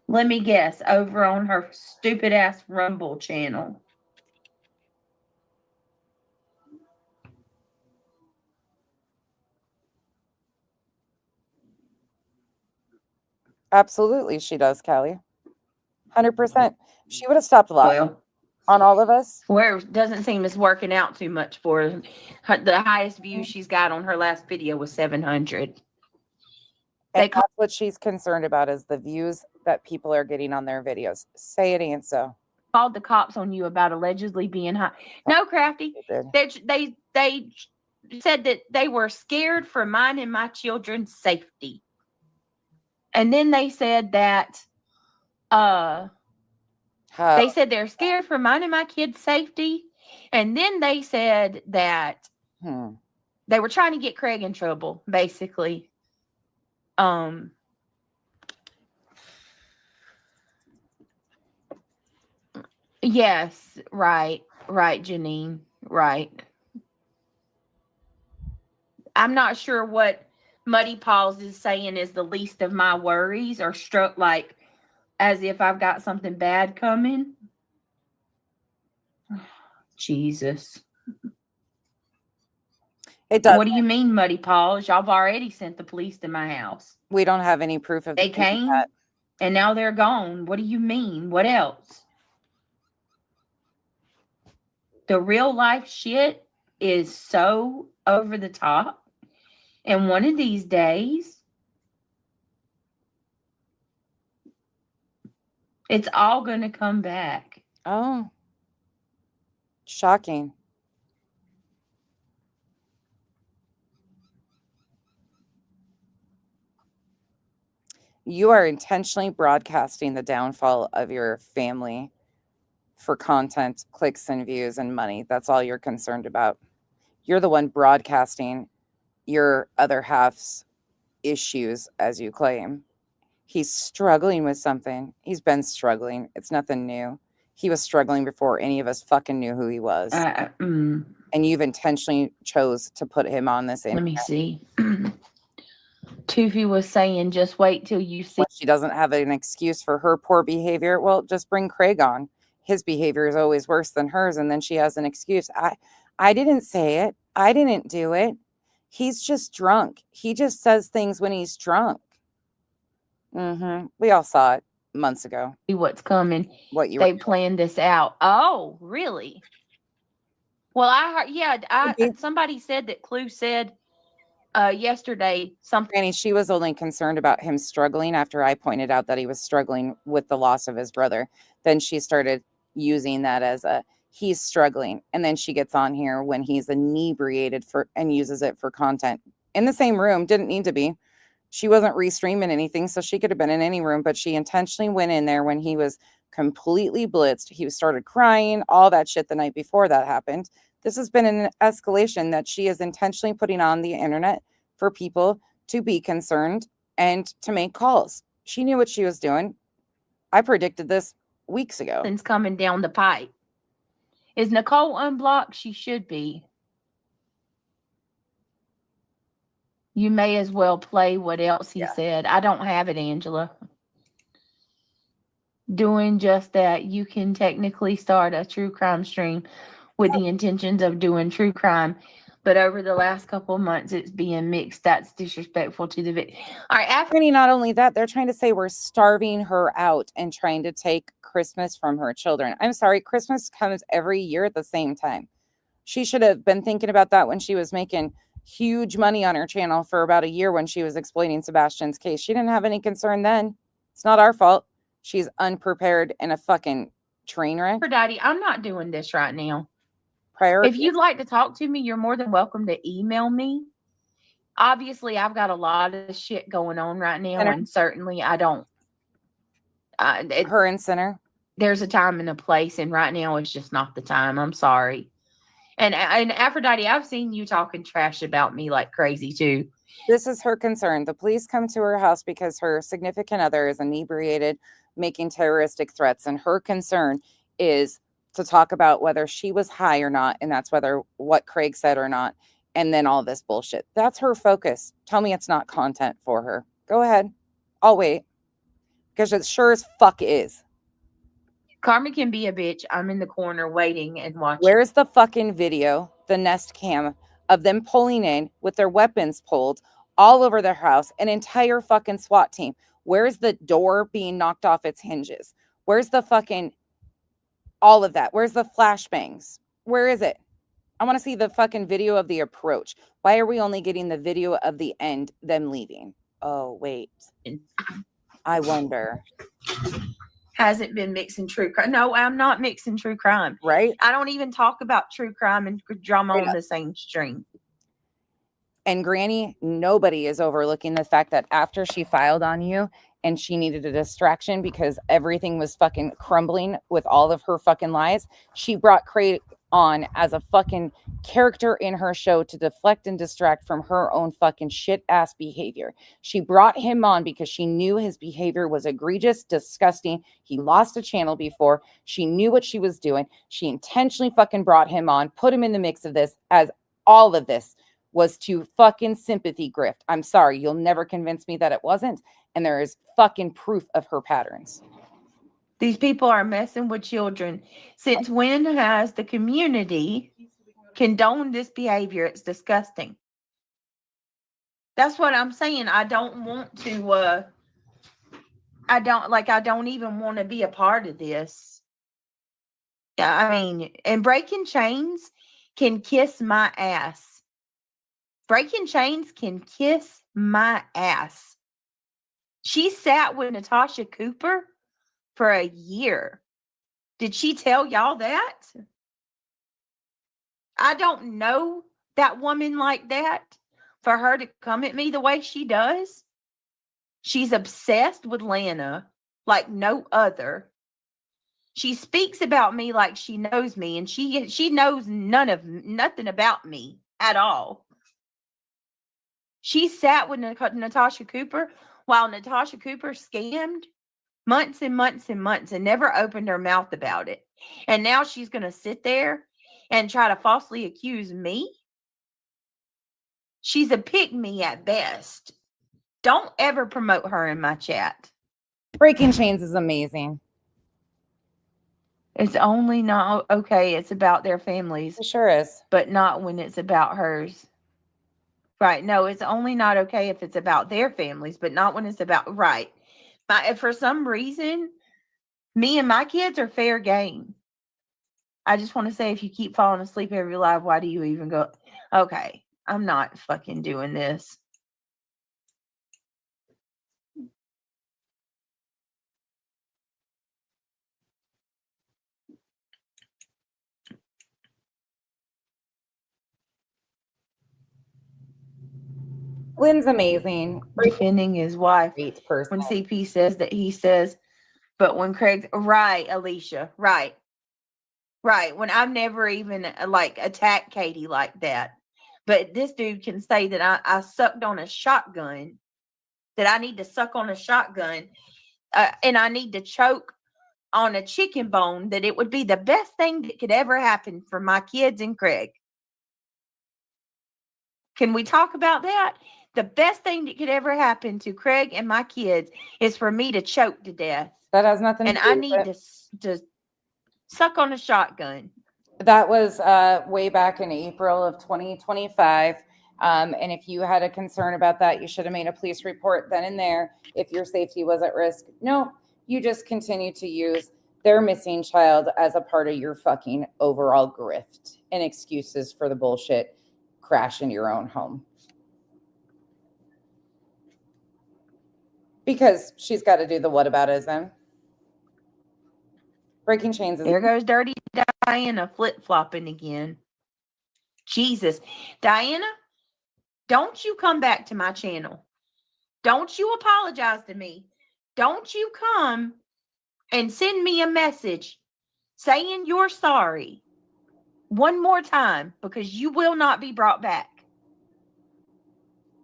Let me guess, over on her stupid ass Rumble channel. Absolutely, she does, Callie. 100%. She would have stopped lying on all of us. Where it doesn't seem it's working out too much for her. The highest view she's got on her last video was 700. And that's what she's concerned about, is the views that people are getting on their videos. Say it ain't so. Called the cops on you about allegedly being high. No, Crafty. They said that they were scared for mine and my children's safety. And then they said that they said they're scared for mine and my kids' safety. And then they said that they were trying to get Craig in trouble, basically. Yes, right, Janine, right. I'm not sure what Muddy Paws is saying is the least of my worries, or struck like as if I've got something bad coming. Jesus. It does. What do you mean, Muddy Paws? Y'all have already sent the police to my house. We don't have any proof of they came that. And now they're gone. What do you mean? What else? The real life shit is so over the top. And one of these days, it's all going to come back. Oh. Shocking. You are intentionally broadcasting the downfall of your family for content, clicks, and views and money. That's all you're concerned about. You're the one broadcasting your other half's issues, as you claim. He's struggling with something. He's been struggling. It's nothing new. He was struggling before any of us fucking knew who he was. And you've intentionally chose to put him on this. Let me see. Tufi was saying, just wait till you see. She doesn't have an excuse for her poor behavior. Well, just bring Craig on. His behavior is always worse than hers, and then she has an excuse. I didn't say it. I didn't do it. He's just drunk. He just says things when he's drunk. We all saw it months ago. See what's coming. They planned this out. Oh, really? Well, I heard. Yeah, somebody said that Clue said yesterday something. Granny, she was only concerned about him struggling after I pointed out that he was struggling with the loss of his brother. Then she started using that as he's struggling, and then she gets on here when he's inebriated and uses it for content in the same room. Didn't need to be. She wasn't restreaming anything, so she could have been in any room, but she intentionally went in there when he was completely blitzed. He started crying, all that shit the night before that happened. This has been an escalation that she is intentionally putting on the internet for people to be concerned and to make calls. She knew what she was doing. I predicted this weeks ago. Something's coming down the pipe. Is Nicole unblocked? She should be. You may as well play what else he said. I don't have it, Angela. Doing just that. You can technically start a true crime stream with the intentions of doing true crime. But over the last couple of months, it's being mixed. That's disrespectful to the victim. All right. Not only that, they're trying to say we're starving her out and trying to take Christmas from her children. I'm sorry. Christmas comes every year at the same time. She should have been thinking about that when she was making huge money on her channel for about a year when she was exploiting Sebastian's case. She didn't have any concern then. It's not our fault. She's unprepared and a fucking train wreck. Daddy, I'm not doing this right now. Priority. If you'd like to talk to me, you're more than welcome to email me. Obviously, I've got a lot of shit going on right now, and certainly I don't. Her and Center. There's a time and a place, and right now it's just not the time. I'm sorry. And Aphrodite, I've seen you talking trash about me like crazy too. This is her concern. The police come to her house because her significant other is inebriated, making terroristic threats. And her concern is to talk about whether she was high or not. And that's whether what Craig said or not. And then all this bullshit. That's her focus. Tell me it's not content for her. Go ahead. I'll wait. Because it sure as fuck is. Karma can be a bitch. I'm in the corner waiting and watching. Where's the fucking video, the Nest cam, of them pulling in with their weapons pulled all over their house, an entire fucking SWAT team? Where's the door being knocked off its hinges? Where's the fucking, all of that? Where's the flashbangs? Where is it? I want to see the fucking video of the approach. Why are we only getting the video of the end, them leaving? Oh, wait. I wonder. Hasn't been mixing true crime. No, I'm not mixing true crime. Right? I don't even talk about true crime and drama on the same stream. And Granny, nobody is overlooking the fact that after she filed on you and she needed a distraction because everything was fucking crumbling with all of her fucking lies, she brought Craig on as a fucking character in her show to deflect and distract from her own fucking shit ass behavior. She brought him on because she knew his behavior was egregious, disgusting. He lost a channel before. She knew what she was doing. She intentionally fucking brought him on, put him in the mix of this, as all of this was to fucking sympathy grift. I'm sorry, you'll never convince me that it wasn't. And there is fucking proof of her patterns. These people are messing with children. Since when has the community condoned this behavior? It's disgusting. That's what I'm saying. I don't want to, I don't even want to be a part of this. Yeah, I mean, and Breaking Chains can kiss my ass. Breaking Chains can kiss my ass. She sat with Natasha Cooper for a year. Did she tell y'all that? I don't know that woman like that for her to come at me the way she does. She's obsessed with Lana like no other. She speaks about me like she knows me, and she knows nothing about me at all. She sat with Natasha Cooper while Natasha Cooper scammed months and months and months and never opened her mouth about it. And now she's going to sit there and try to falsely accuse me? She's a pick-me at best. Don't ever promote her in my chat. Breaking Chains is amazing. It's only not okay. It's about their families. It sure is. But not when it's about hers. Right. No, it's only not okay if it's about their families, but not when it's about, right. For some reason, me and my kids are fair game. I just want to say, if you keep falling asleep every live, why do you even go? Okay. I'm not fucking doing this. Lynn's amazing. Defending his wife. When CP says that, he says, but when Craig, right, Alicia, right. When I've never even like attacked Katie like that. But this dude can say that I sucked on a shotgun, that I need to suck on a shotgun, and I need to choke on a chicken bone, that it would be the best thing that could ever happen for my kids and Craig. Can we talk about that? The best thing that could ever happen to Craig and my kids is for me to choke to death. That has nothing to and do I with need it. to suck on a shotgun. That was way back in April of 2025. And if you had a concern about that, you should have made a police report then and there if your safety was at risk. No, you just continue to use their missing child as a part of your fucking overall grift and excuses for the bullshit crash in your own home. Because she's got to do the whataboutism. Breaking Chains is... There goes Dirty Diana flip-flopping again. Jesus. Diana, don't you come back to my channel. Don't you apologize to me. Don't you come and send me a message saying you're sorry one more time, because you will not be brought back.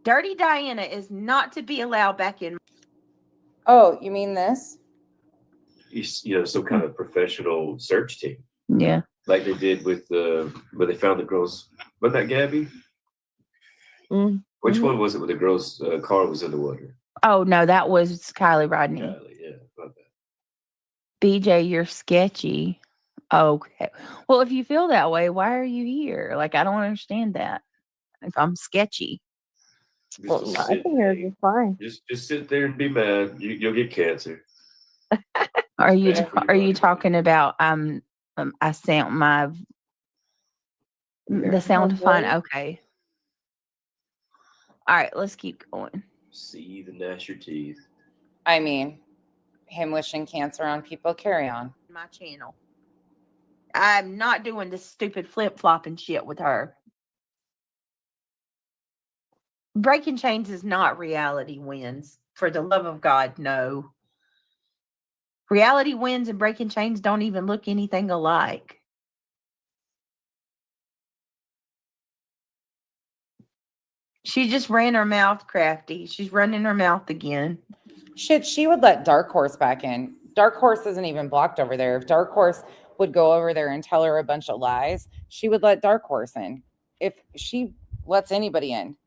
Dirty Diana is not to be allowed back in. Oh, you mean this? You know, some kind of professional search team. Yeah. Like they did with where they found the girls. Was that Gabby? Mm-hmm. Which one was it where the girl's car was in the water? Oh, no, that was Kylie Rodney. Kylie, yeah. About that. BJ, you're sketchy. Okay. Well, if you feel that way, why are you here? Like, I don't understand that. If I'm sketchy. Well, I think you're just fine. Just sit there and be mad. You'll get cancer. Are you talking about I sound my the sound fine? Okay. All right, let's keep going. Seethe and gnash your teeth. I mean, him wishing cancer on people, carry on. My channel. I'm not doing this stupid flip-flopping shit with her. Breaking Chains is not Reality Wins. For the love of God, no. Reality Wins and Breaking Chains don't even look anything alike. She just ran her mouth, Crafty. She's running her mouth again. Shit, she would let Dark Horse back in. Dark Horse isn't even blocked over there. If Dark Horse would go over there and tell her a bunch of lies, she would let Dark Horse in. If she lets anybody in,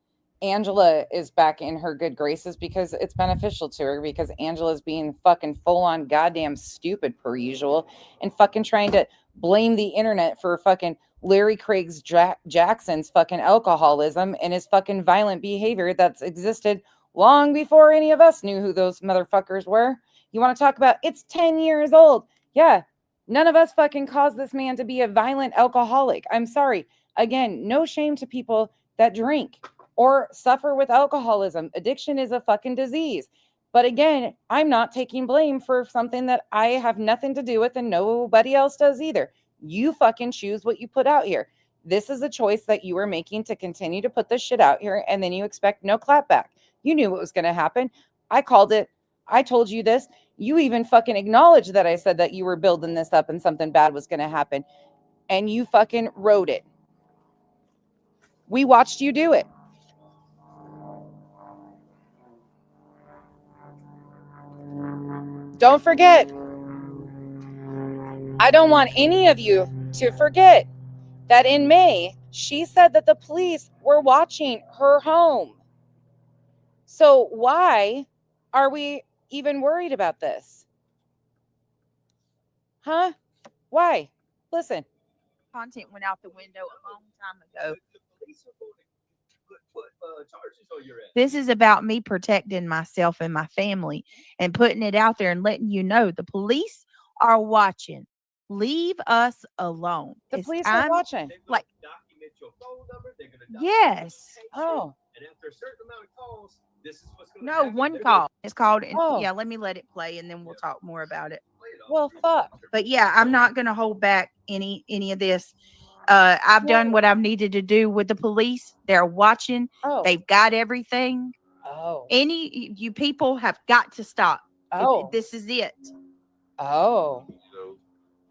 Angela is back in her good graces because it's beneficial to her, because Angela's being fucking full-on goddamn stupid per usual and fucking trying to blame the internet for fucking Larry Craig's Jackson's fucking alcoholism and his fucking violent behavior that's existed long before any of us knew who those motherfuckers were. You want to talk about it's 10 years old? Yeah. None of us fucking caused this man to be a violent alcoholic. I'm sorry. Again, no shame to people that drink or suffer with alcoholism. Addiction is a fucking disease. But again, I'm not taking blame for something that I have nothing to do with and nobody else does either. You fucking choose what you put out here. This is a choice that you were making to continue to put this shit out here, and then you expect no clapback. You knew what was going to happen. I called it. I told you this. You even fucking acknowledged that I said that you were building this up and something bad was going to happen. And you fucking wrote it. We watched you do it. Don't forget. I don't want any of you to forget that in May, she said that the police were watching her home. So why are we even worried about this? Huh? Why? Listen. Content went out the window a long time ago. This is about me protecting myself and my family and putting it out there and letting you know the police are watching. Leave us alone. The police are watching. Like, document your phone number. They're going to yes. Oh. And after a certain amount of calls, this is what's going to No, happen. one call. It's called. Yeah, let me let it play and then we'll talk more about it. Well, fuck. But yeah, I'm not going to hold back any of this. I've done what I've needed to do with the police. They're watching. Oh. They've got everything. Oh. You people have got to stop. Oh. This is it. Oh.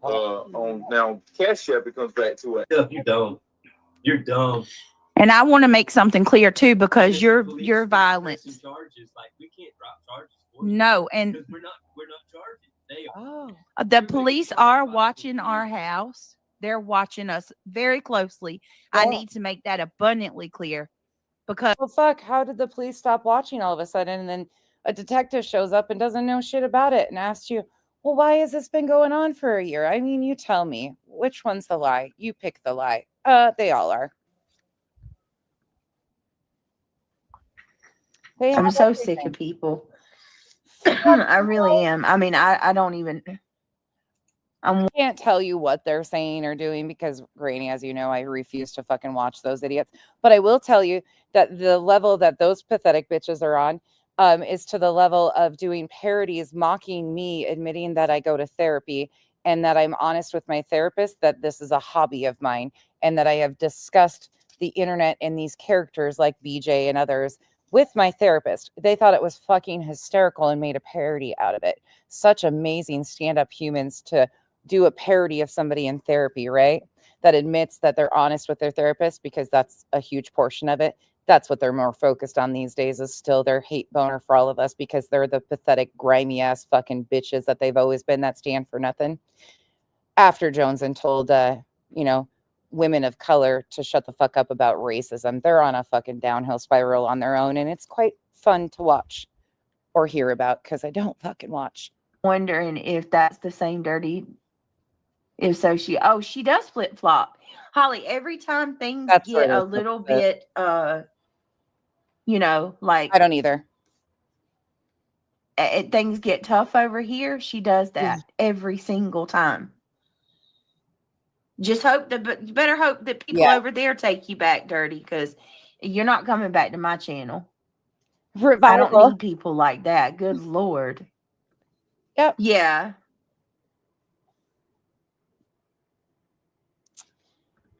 On now, Cash App, it comes back to it. You're dumb. You're dumb. And I want to make something clear too, because you're violent. Charges, like we can't drop charges for you. No, and we're not charging. They are. The police are watching our house. They're watching us very closely. Well, I need to make that abundantly clear because well, fuck, how did the police stop watching all of a sudden? And then a detective shows up and doesn't know shit about it and asks you, well, why has this been going on for a year? I mean, you tell me, which one's the lie? You pick the lie. They all are. I'm so sick of people. I really am. I mean, I don't even. I can't tell you what they're saying or doing because, Granny, as you know, I refuse to fucking watch those idiots. But I will tell you that the level that those pathetic bitches are on is to the level of doing parodies, mocking me, admitting that I go to therapy and that I'm honest with my therapist, that this is a hobby of mine and that I have discussed the internet and these characters like BJ and others with my therapist. They thought it was fucking hysterical and made a parody out of it. Such amazing stand-up humans to do a parody of somebody in therapy, right? That admits that they're honest with their therapist, because that's a huge portion of it. That's what they're more focused on these days, is still their hate boner for all of us, because they're the pathetic, grimy ass fucking bitches that they've always been, that stand for nothing. After Jones and told, women of color to shut the fuck up about racism, they're on a fucking downhill spiral on their own. And it's quite fun to watch or hear about, because I don't fucking watch. Wondering if that's the same dirty. If so, she does flip flop. Holly, every time things get a little bit, like I don't either. Things get tough over here. She does that every single time. Just hope that, you better hope that people over there take you back dirty, because you're not coming back to my channel. Revival. I don't need people like that. Good Lord. Yep. Yeah.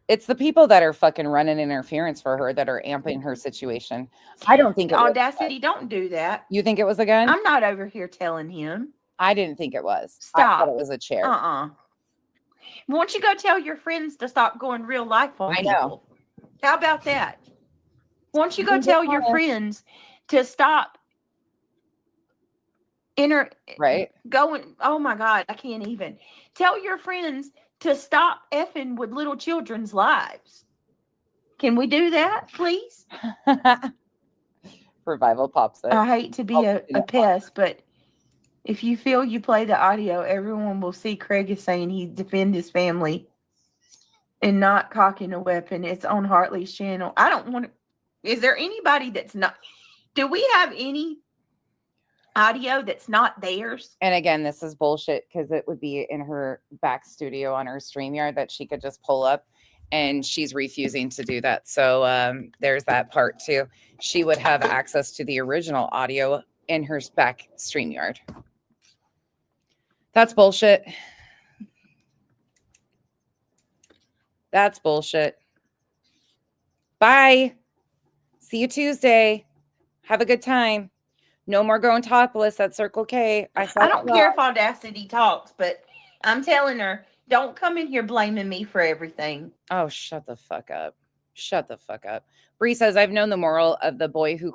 It's the people that are fucking running interference for her that are amping her situation. I don't think Audacity, don't do that. You think it was a gun? I'm not over here telling him. I didn't think it was. Stop. I thought it was a chair. Why don't you go tell your friends to stop going real life on people? Know. How about that? Why don't you go tell your friends to stop going? Oh my God, I can't even. Tell your friends to stop effing with little children's lives. Can we do that, please? Revival pops it. I hate to be a pest, but if you feel you play the audio, everyone will see Craig is saying he defend his family and not cocking a weapon. It's on Hartley's channel. I don't want to. Is there anybody that's not? Do we have any audio that's not theirs? And again, this is bullshit, because it would be in her back studio on her StreamYard that she could just pull up, and she's refusing to do that. So there's that part too. She would have access to the original audio in her back StreamYard. That's bullshit. That's bullshit. Bye. See you Tuesday. Have a good time. No more going topless at Circle K. I don't care if Audacity talks, but I'm telling her, don't come in here blaming me for everything. Oh, shut the fuck up. Shut the fuck up. Bree says, I've known the moral of the boy who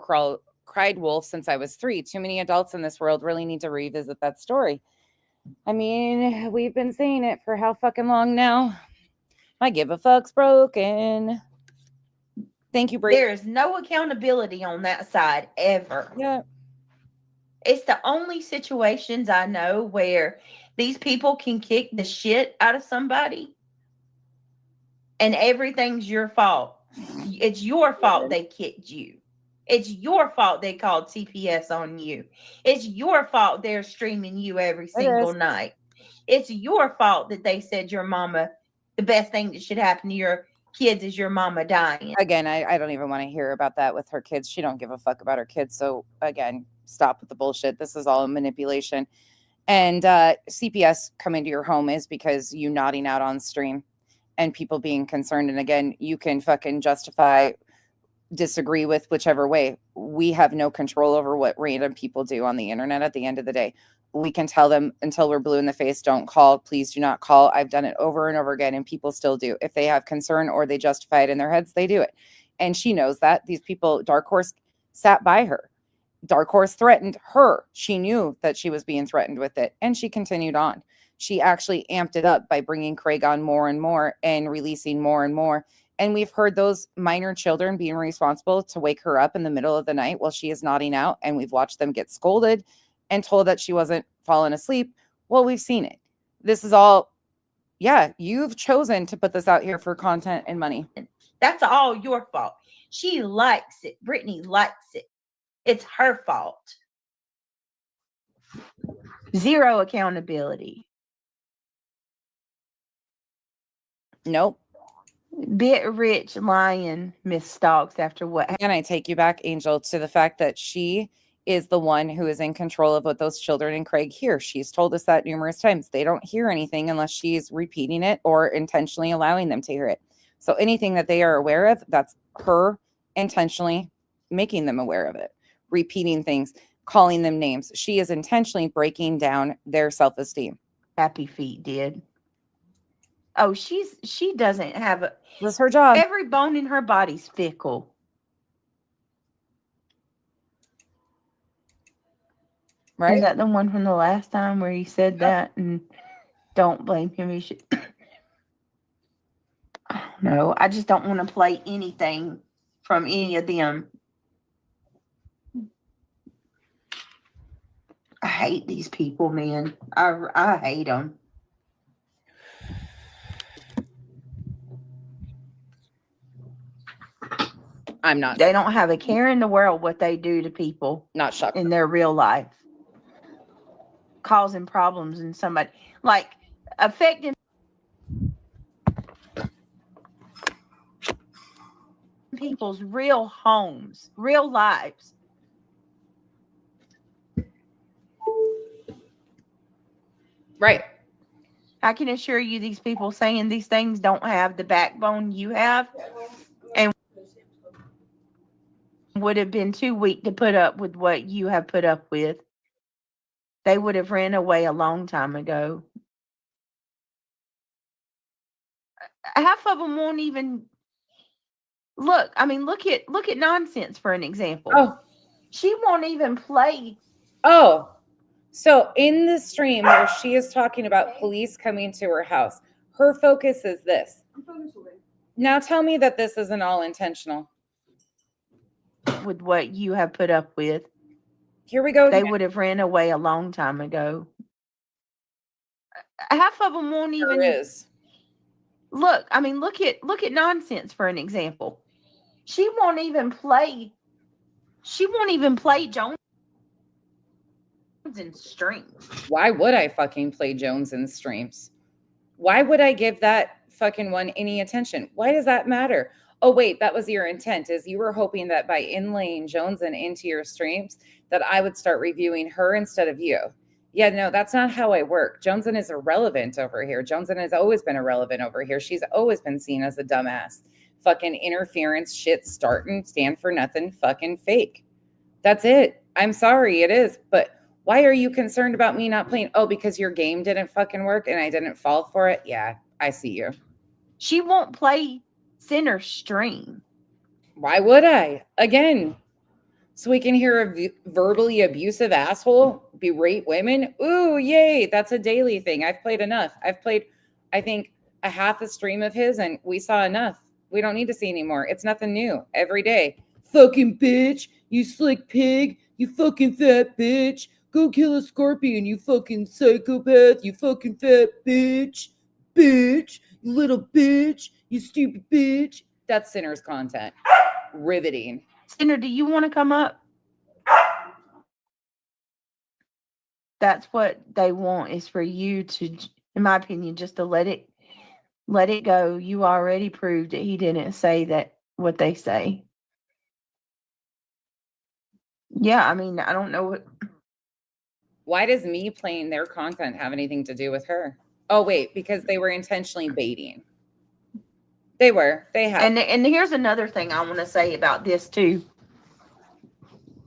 cried wolf since I was 3. Too many adults in this world really need to revisit that story. I mean, we've been saying it for how fucking long now? My give a fuck's broken. Thank you, Bree. There is no accountability on that side ever. Yeah. It's the only situations I know where these people can kick the shit out of somebody and everything's your fault. It's your fault they kicked you. It's your fault they called CPS on you. It's your fault they're streaming you every single night. It's your fault that they said your mama, the best thing that should happen to your kids is your mama dying. Again, I don't even want to hear about that with her kids. She don't give a fuck about her kids. So again, stop with the bullshit. This is all a manipulation. And CPS coming to your home is because you nodding out on stream and people being concerned. And again, you can fucking justify, disagree with whichever way. We have no control over what random people do on the internet at the end of the day. We can tell them until we're blue in the face, don't call, please do not call. I've done it over and over again and people still do. If they have concern or they justify it in their heads, they do it. And she knows that. These people, Dark Horse sat by her. Dark Horse threatened her. She knew that she was being threatened with it and she continued on. She actually amped it up by bringing Craig on more and more and releasing more and more. And we've heard those minor children being responsible to wake her up in the middle of the night while she is nodding out. And we've watched them get scolded and told that she wasn't falling asleep. Well, we've seen it. This is all, yeah, you've chosen to put this out here for content and money. That's all your fault. She likes it. Brittany likes it. It's her fault. Zero accountability. Nope. Bit rich lying Miss Stocks after what happened. And I take you back, Angel, to the fact that she is the one who is in control of what those children and Craig hear. She's told us that numerous times. They don't hear anything unless she's repeating it or intentionally allowing them to hear it. So anything that they are aware of, that's her intentionally making them aware of it, repeating things, calling them names. She is intentionally breaking down their self-esteem. Happy Feet did. Oh, she doesn't have a. That's her job. Every bone in her body's fickle. Right? Is that the one from the last time where he said that? And don't blame him. You should. No, I just don't want to play anything from any of them. I hate these people, man. I hate them. I'm not. They don't have a care in the world what they do to people. Not shocked. In their real life. Causing problems in somebody. Like, affecting people's real homes, real lives. Right. I can assure you these people saying these things don't have the backbone you have and would have been too weak to put up with what you have put up with. They would have ran away a long time ago. Half of them won't even look. I mean, look at Nonsense for an example. Oh, she won't even play. Oh, so in the stream where she is talking about police coming to her house, her focus is this. Now tell me that this isn't all intentional. With what you have put up with. Here we go. They would have ran away a long time ago. Half of them won't even. There is. Look, I mean, look at Nonsense for an example. She won't even play. She won't even play Jones in streams. Why would I fucking play Jones in streams? Why would I give that fucking one any attention? Why does that matter? Oh, wait, that was your intent, is you were hoping that by inlaying Jones and into your streams that I would start reviewing her instead of you. Yeah, no, that's not how I work. Joneson is irrelevant over here. Joneson has always been irrelevant over here. She's always been seen as a dumbass. Fucking interference, shit, starting, stand for nothing, fucking fake. That's it. I'm sorry, it is. But why are you concerned about me not playing? Oh, because your game didn't fucking work and I didn't fall for it? Yeah, I see you. She won't play center stream. Why would I? Again, so we can hear a verbally abusive asshole berate women? Ooh, yay, that's a daily thing. I've played enough. I've played, I think, a half a stream of his and we saw enough. We don't need to see anymore. It's nothing new. Every day. Fucking bitch, you slick pig, you fucking fat bitch. Go kill a scorpion, you fucking psychopath, you fucking fat bitch. Bitch, you little bitch, you stupid bitch. That's Sinner's content. Riveting. Sinner, do you want to come up? That's what they want, is for you to, in my opinion, just to let it go. You already proved that he didn't say that what they say. Yeah, I mean, I don't know what. Why does me playing their content have anything to do with her? Oh, wait, because they were intentionally baiting. They were. They had. And here's another thing I want to say about this too.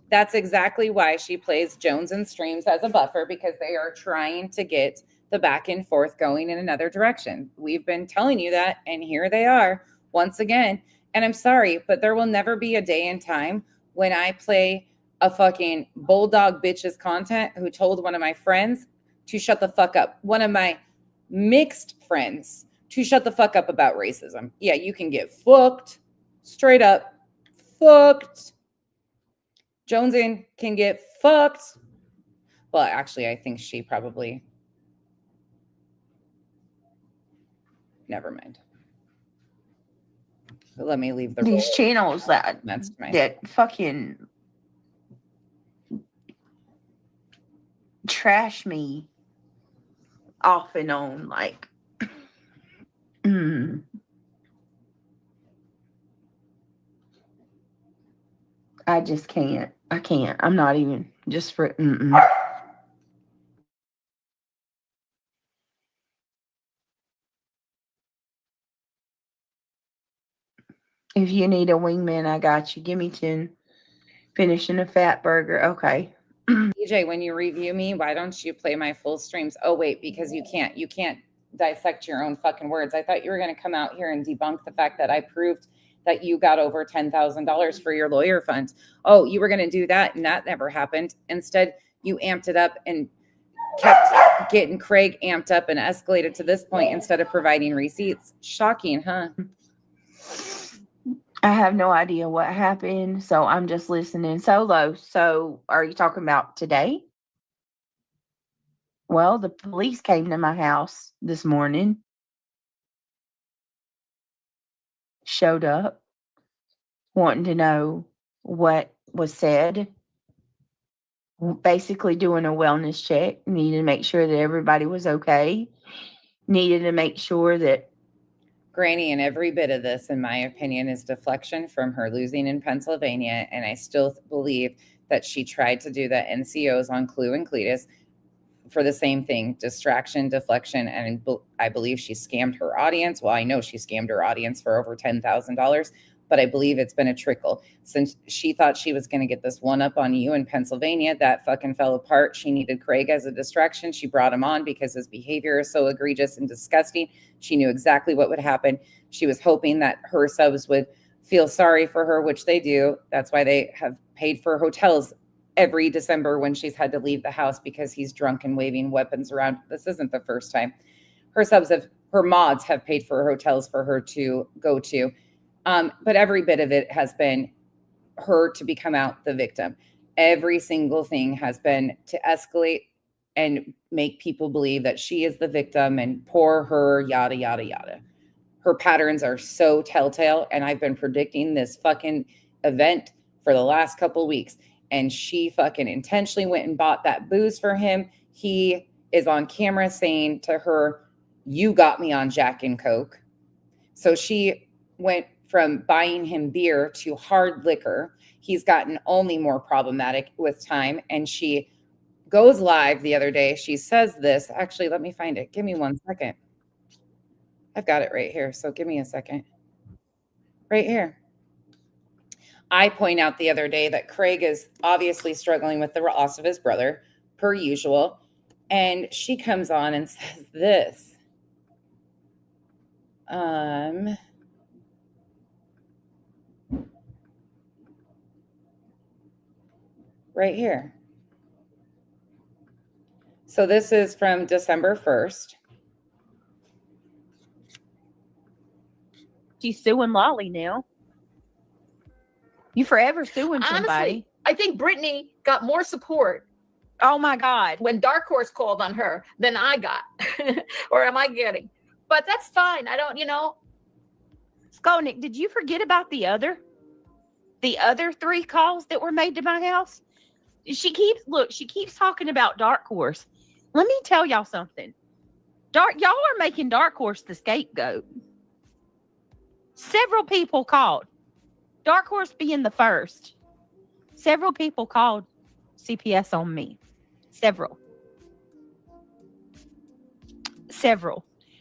That's exactly why she plays Jones and streams as a buffer, because they are trying to get the back and forth going in another direction. We've been telling you that, and here they are once again. And I'm sorry, but there will never be a day and time when I play a fucking bulldog bitch's content who told one of my friends to shut the fuck up. One of my mixed friends to shut the fuck up about racism. Yeah, you can get fucked. Straight up fucked. Jonesin can get fucked. Well, actually, I think she probably. Never mind. But let me leave these channels that fucking trash me off and on, like. I just can't. I can't. I'm not even just for. If you need a wingman, I got you. Give me 10. Finishing a fat burger. Okay. DJ, when you review me, why don't you play my full streams? Oh, wait, because you can't. You can't dissect your own fucking words. I thought you were going to come out here and debunk the fact that I proved that you got over $10,000 for your lawyer funds. Oh, you were going to do that, and that never happened. Instead, you amped it up and kept getting Craig amped up and escalated to this point instead of providing receipts. Shocking, huh? I have no idea what happened, so I'm just listening solo. So, are you talking about today? Well, the police came to my house this morning. Showed up, wanting to know what was said. Basically doing a wellness check. Needed to make sure that everybody was okay. Needed to make sure that Granny, and every bit of this, in my opinion, is deflection from her losing in Pennsylvania. And I still believe that she tried to do the NCOs on Clue and Cletus for the same thing, distraction, deflection. And I believe she scammed her audience. Well, I know she scammed her audience for over $10,000, but I believe it's been a trickle. Since she thought she was going to get this one up on you in Pennsylvania, that fucking fell apart. She needed Craig as a distraction. She brought him on because his behavior is so egregious and disgusting. She knew exactly what would happen. She was hoping that her subs would feel sorry for her, which they do. That's why they have paid for hotels every December when she's had to leave the house because he's drunk and waving weapons around. This isn't the first time. Her mods have paid for hotels for her to go to. But every bit of it has been her to become out the victim. Every single thing has been to escalate and make people believe that she is the victim and poor her, yada, yada, yada. Her patterns are so telltale, and I've been predicting this fucking event for the last couple weeks. And she fucking intentionally went and bought that booze for him. He is on camera saying to her, "You got me on Jack and Coke." So she went from buying him beer to hard liquor. He's gotten only more problematic with time. And she goes live the other day. She says this. Actually, let me find it. Give me 1 second. I've got it right here. So give me a second. Right here. I point out the other day that Craig is obviously struggling with the loss of his brother, per usual. And she comes on and says this. Right here. So this is from December 1st. She's suing Lolly now. You forever suing somebody. Honestly, I think Brittany got more support. Oh my God. When Dark Horse called on her than I got. Or am I getting? But that's fine. I don't, Skolnick, did you forget about the other 3 calls that were made to my house? She keeps talking about Dark Horse. Let me tell y'all something. Y'all are making Dark Horse the scapegoat. Several people called. Dark Horse being the first. Several people called CPS on me. Several.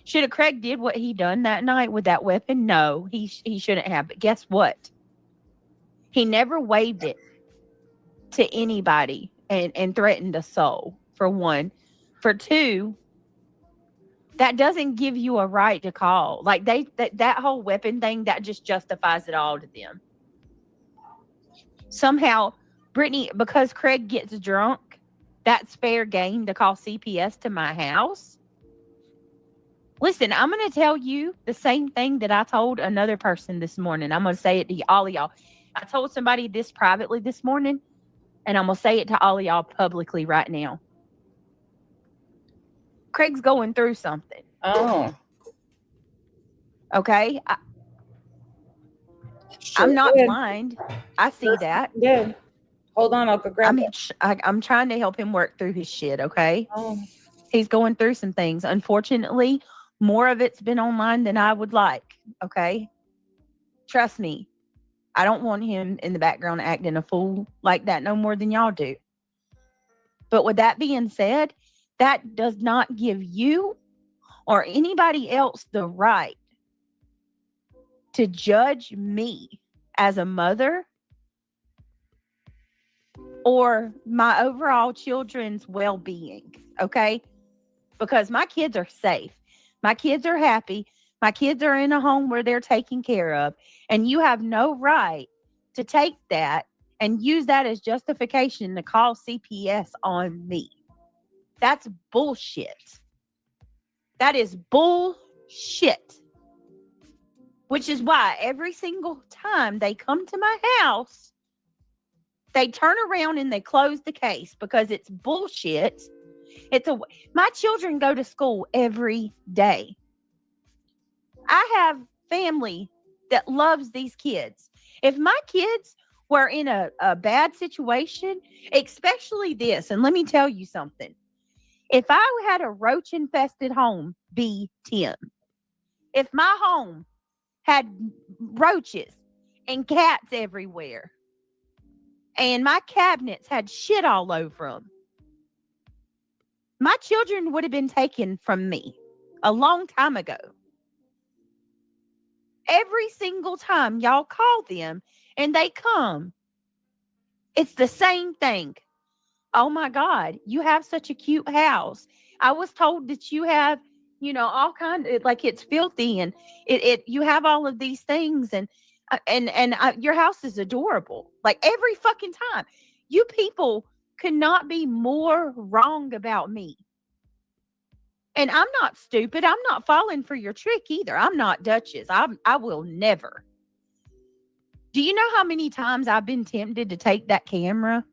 Should have Craig did what he done that night with that weapon? No, he shouldn't have. But guess what? He never waved it to anybody and threatened a soul, for one. For two, that doesn't give you a right to call. Like that whole weapon thing, that just justifies it all to them. Somehow, Brittany, because Craig gets drunk, that's fair game to call CPS to my house. Listen, I'm going to tell you the same thing that I told another person this morning. I'm going to say it to all of y'all. I told somebody this privately this morning, and I'm going to say it to all of y'all publicly right now. Craig's going through something. Oh. Okay? I'm not blind. I see that. Good. Hold on, I'll go grab it. I'm trying to help him work through his shit, okay? Oh. He's going through some things. Unfortunately, more of it's been online than I would like, okay? Trust me. I don't want him in the background acting a fool like that no more than y'all do. But with that being said, that does not give you or anybody else the right to judge me as a mother or my overall children's well-being, okay? Because my kids are safe. My kids are happy. My kids are in a home where they're taken care of. And you have no right to take that and use that as justification to call CPS on me. That's bullshit. That is bullshit. Which is why every single time they come to my house, they turn around and they close the case because it's bullshit. My children go to school every day. I have family that loves these kids. If my kids were in a bad situation, especially this, and let me tell you something. If I had a roach infested home, be Tim. If my home had roaches and cats everywhere, and my cabinets had shit all over them, my children would have been taken from me a long time ago. Every single time y'all call them and they come, it's the same thing. Oh my God, you have such a cute house. I was told that you have, all kinds of, like, it's filthy and you have all of these things and your house is adorable. Like, every fucking time. You people could not be more wrong about me. And I'm not stupid. I'm not falling for your trick either. I'm not Duchess. I will never. Do you know how many times I've been tempted to take that camera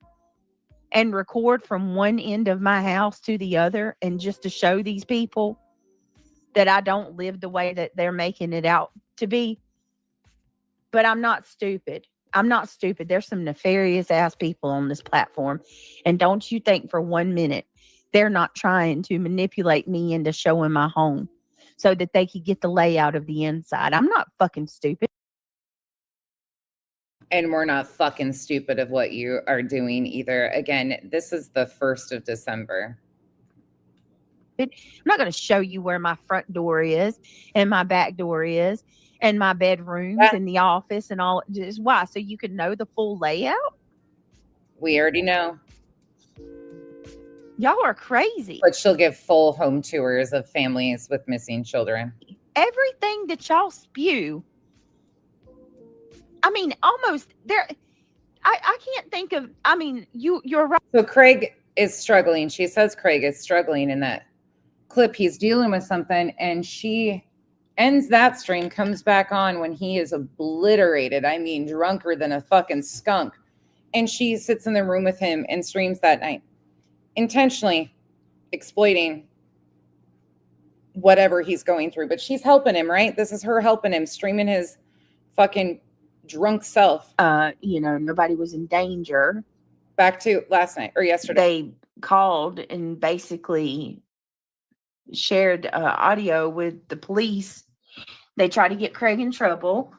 and record from one end of my house to the other and just to show these people that I don't live the way that they're making it out to be? But I'm not stupid. I'm not stupid. There's some nefarious ass people on this platform. And don't you think for 1 minute they're not trying to manipulate me into showing my home so that they could get the layout of the inside. I'm not fucking stupid. And we're not fucking stupid of what you are doing either. Again, this is the 1st of December. I'm not going to show you where my front door is and my back door is and my bedrooms and the office and all. Just why? So you can know the full layout? We already know. Y'all are crazy. But she'll give full home tours of families with missing children. Everything that y'all spew, I mean, almost there. I can't think of, I mean, you're right. So Craig is struggling. She says Craig is struggling in that clip. He's dealing with something, and she ends that stream, comes back on when he is obliterated. I mean, drunker than a fucking skunk. And she sits in the room with him and streams that night, intentionally exploiting whatever he's going through. But she's helping him, right? This is her helping him, streaming his fucking drunk self. Nobody was in danger. Back to last night or yesterday. They called and basically shared audio with the police. They tried to get Craig in trouble,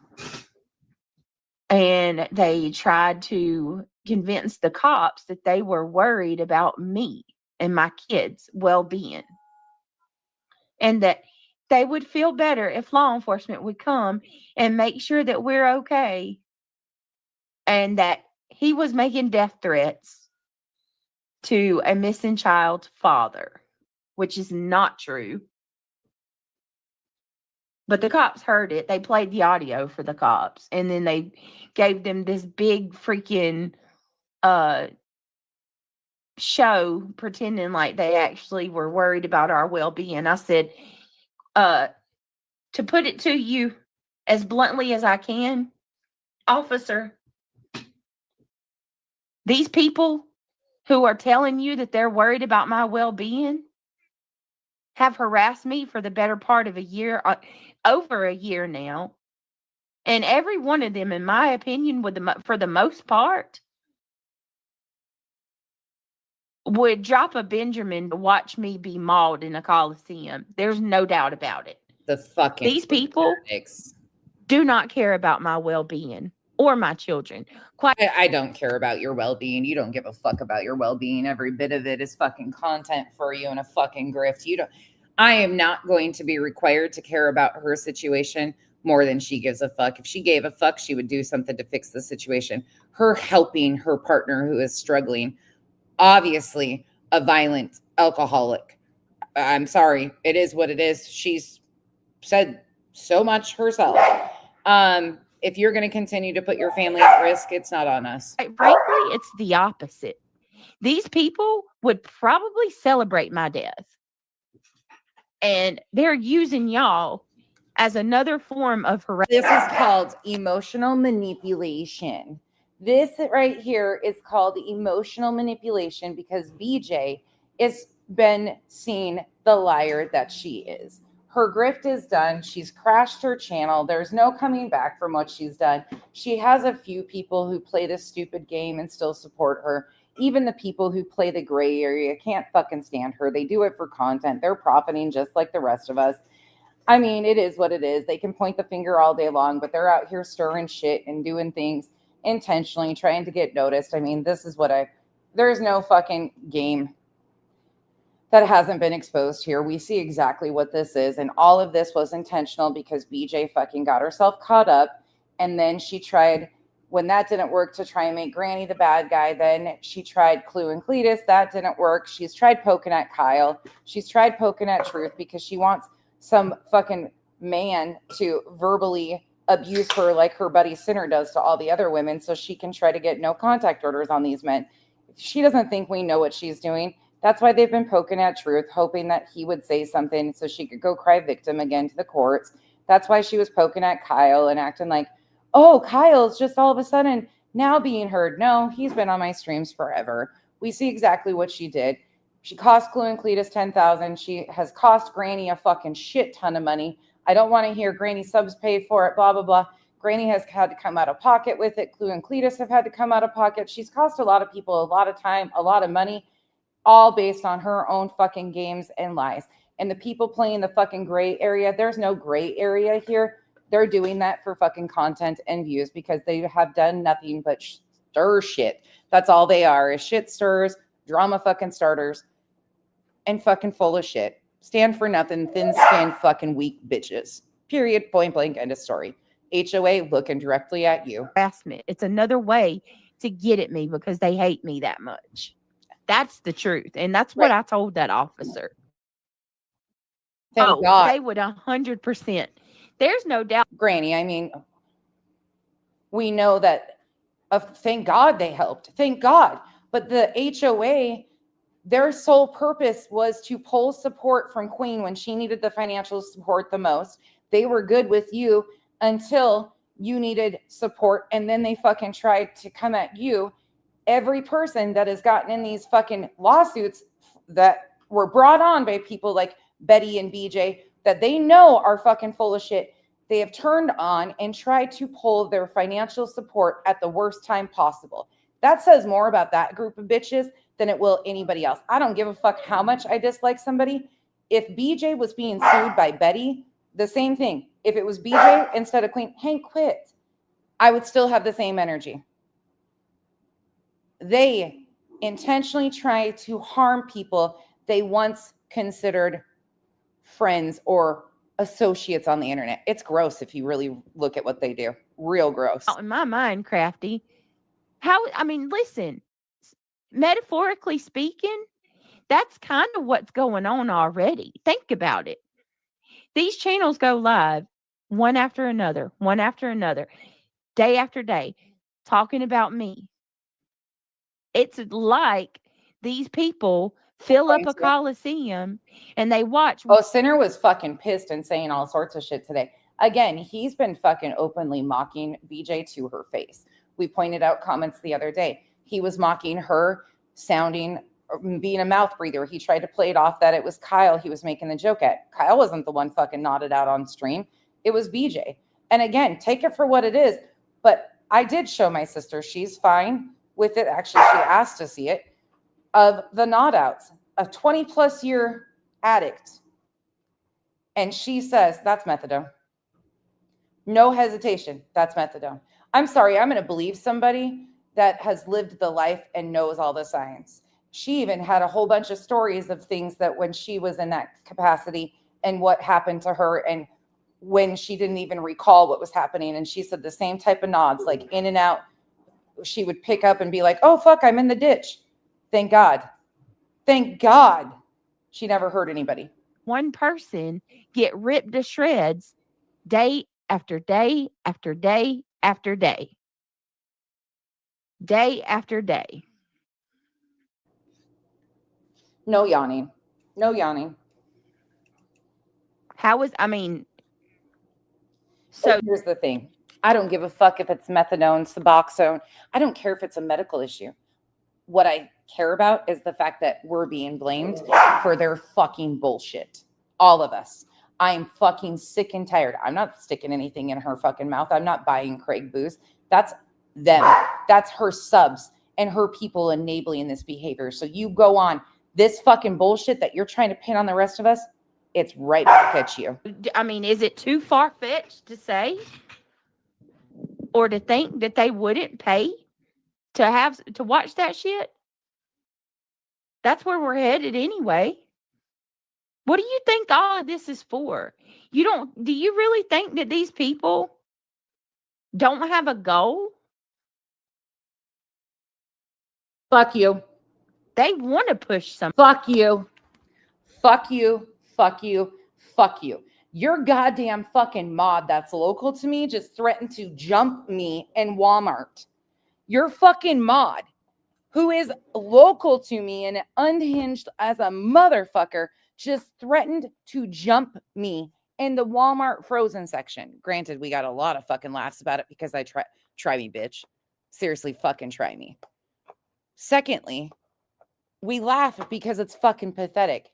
and they tried to convince the cops that they were worried about me and my kids' well-being, and that they would feel better if law enforcement would come and make sure that we're okay, and that he was making death threats to a missing child's father, which is not true. But the cops heard it. They played the audio for the cops, and then they gave them this big freaking show pretending like they actually were worried about our well-being. I said, to put it to you as bluntly as I can, officer, these people who are telling you that they're worried about my well-being have harassed me for the better part of a year, over a year now. And every one of them, in my opinion, for the most part, would drop a Benjamin to watch me be mauled in a coliseum. There's no doubt about it. These people do not care about my well-being or my children. I don't care about your well-being. You don't give a fuck about your well-being. Every bit of it is fucking content for you and a fucking grift. I am not going to be required to care about her situation more than she gives a fuck. If she gave a fuck, she would do something to fix the situation. Her helping her partner who is struggling, obviously a violent alcoholic. I'm sorry. It is what it is. She's said so much herself. If you're going to continue to put your family at risk, it's not on us. Frankly, it's the opposite. These people would probably celebrate my death. And they're using y'all as another form of harassment. This is called emotional manipulation. This right here is called emotional manipulation because BJ has been seen the liar that she is. Her grift is done. She's crashed her channel. There's no coming back from what she's done. She has a few people who play this stupid game and still support her. Even the people who play the gray area can't fucking stand her. They do it for content. They're profiting just like the rest of us. I mean, it is what it is. They can point the finger all day long, but they're out here stirring shit and doing things intentionally, trying to get noticed. I mean, there's no fucking game that hasn't been exposed here. We see exactly what this is. And all of this was intentional because BJ fucking got herself caught up. And then she tried, when that didn't work, to try and make Granny the bad guy. Then she tried Clue and Cletus. That didn't work. She's tried poking at Kyle. She's tried poking at Truth because she wants some fucking man to verbally abuse her like her buddy Sinner does to all the other women so she can try to get no contact orders on these men. She doesn't think we know what she's doing. That's why they've been poking at Truth, hoping that he would say something so she could go cry victim again to the courts. That's why she was poking at Kyle and acting like, oh, Kyle's just all of a sudden now being heard. No, he's been on my streams forever. We see exactly what she did. She cost Clue and Cletus $10,000. She has cost Granny a fucking shit ton of money. I don't want to hear Granny subs paid for it, blah, blah, blah. Granny has had to come out of pocket with it. Clue and Cletus have had to come out of pocket. She's cost a lot of people a lot of time, a lot of money, all based on her own fucking games and lies. And the people playing the fucking gray area, there's no gray area here. They're doing that for fucking content and views because they have done nothing but stir shit. That's all they are, is shit stirrers, drama fucking starters, and fucking full of shit. Stand for nothing, thin skinned fucking weak bitches. Period. Point blank. End of story. HOA looking directly at you. Harassment. It's another way to get at me because they hate me that much. That's the truth. And that's what I told that officer. Thank God. They would 100%. There's no doubt. Granny, I mean, we know that, thank God they helped. Thank God. But the HOA, their sole purpose was to pull support from Queen when she needed the financial support the most. They were good with you until you needed support. And then they fucking tried to come at you. Every person that has gotten in these fucking lawsuits that were brought on by people like Betty and BJ that they know are fucking full of shit, they have turned on and tried to pull their financial support at the worst time possible. That says more about that group of bitches than it will anybody else. I don't give a fuck how much I dislike somebody. If BJ was being sued by Betty, the same thing. If it was BJ instead of Queen, Hank quit. I would still have the same energy. They intentionally try to harm people they once considered friends or associates on the internet. It's gross if you really look at what they do. Real gross. In my mind, Crafty, listen, metaphorically speaking, that's kind of what's going on already. Think about it. These channels go live one after another, day after day, talking about me. It's like these people fill up a coliseum and they watch. Oh, Sinner was fucking pissed and saying all sorts of shit today. Again, he's been fucking openly mocking BJ to her face. We pointed out comments the other day. He was mocking her being a mouth breather. He tried to play it off that it was Kyle he was making the joke at. Kyle wasn't the one fucking nodded out on stream. It was BJ. And again, take it for what it is. But I did show my sister. She's fine with it. Actually, she asked to see it. Of the nod outs, a 20+ year addict. And she says, that's methadone. No hesitation. That's methadone. I'm sorry. I'm going to believe somebody that has lived the life and knows all the science. She even had a whole bunch of stories of things that when she was in that capacity and what happened to her and when she didn't even recall what was happening. And she said the same type of nods, like in and out. She would pick up and be like, oh, fuck, I'm in the ditch. Thank God. Thank God. She never hurt anybody. One person get ripped to shreds day after day after day after day. Day after day. No yawning. No yawning. So here's the thing. I don't give a fuck if it's methadone, Suboxone. I don't care if it's a medical issue. What I care about is the fact that we're being blamed for their fucking bullshit. All of us. I am fucking sick and tired. I'm not sticking anything in her fucking mouth. I'm not buying Craig booze. That's them. That's her subs and her people enabling this behavior. So you go on this fucking bullshit that you're trying to pin on the rest of us. It's right back at you. Is it too far-fetched to say or to think that they wouldn't pay to watch that shit? That's where we're headed anyway. What do you think all of this is for? Do you really think that these people don't have a goal? Fuck you. They want to push something. Fuck you. Fuck you. Fuck you. Fuck you. Your goddamn fucking mod that's local to me just threatened to jump me in Walmart. Your fucking mod, who is local to me and unhinged as a motherfucker, just threatened to jump me in the Walmart frozen section. Granted, we got a lot of fucking laughs about it because I try me, bitch. Seriously, fucking try me. Secondly, we laugh because it's fucking pathetic.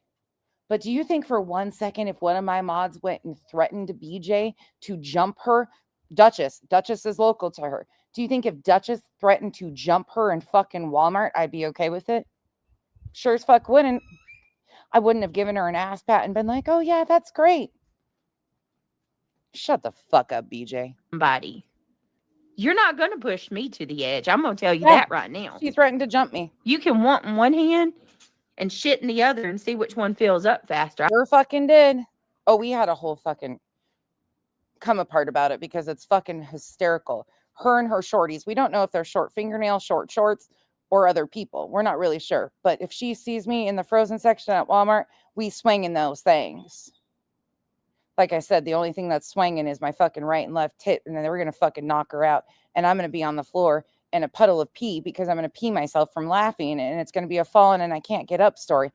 But do you think for 1 second, if one of my mods went and threatened BJ to jump her, Duchess is local to her. Do you think if Duchess threatened to jump her in fucking Walmart, I'd be okay with it? Sure as fuck wouldn't. I wouldn't have given her an ass pat and been like, oh yeah, that's great. Shut the fuck up, BJ. Somebody. You're not going to push me to the edge. I'm going to tell you that right now. She threatened to jump me. You can want in one hand and shit in the other and see which one fills up faster. Sure fucking did. Oh, we had a whole fucking come apart about it because it's fucking hysterical. Her and her shorties. We don't know if they're short fingernails, short shorts, or other people. We're not really sure. But if she sees me in the frozen section at Walmart, we swing in those things. Like I said, the only thing that's swinging is my fucking right and left tit, and then we're gonna fucking knock her out, and I'm gonna be on the floor in a puddle of pee because I'm gonna pee myself from laughing, and it's gonna be a fallen and I can't get up story.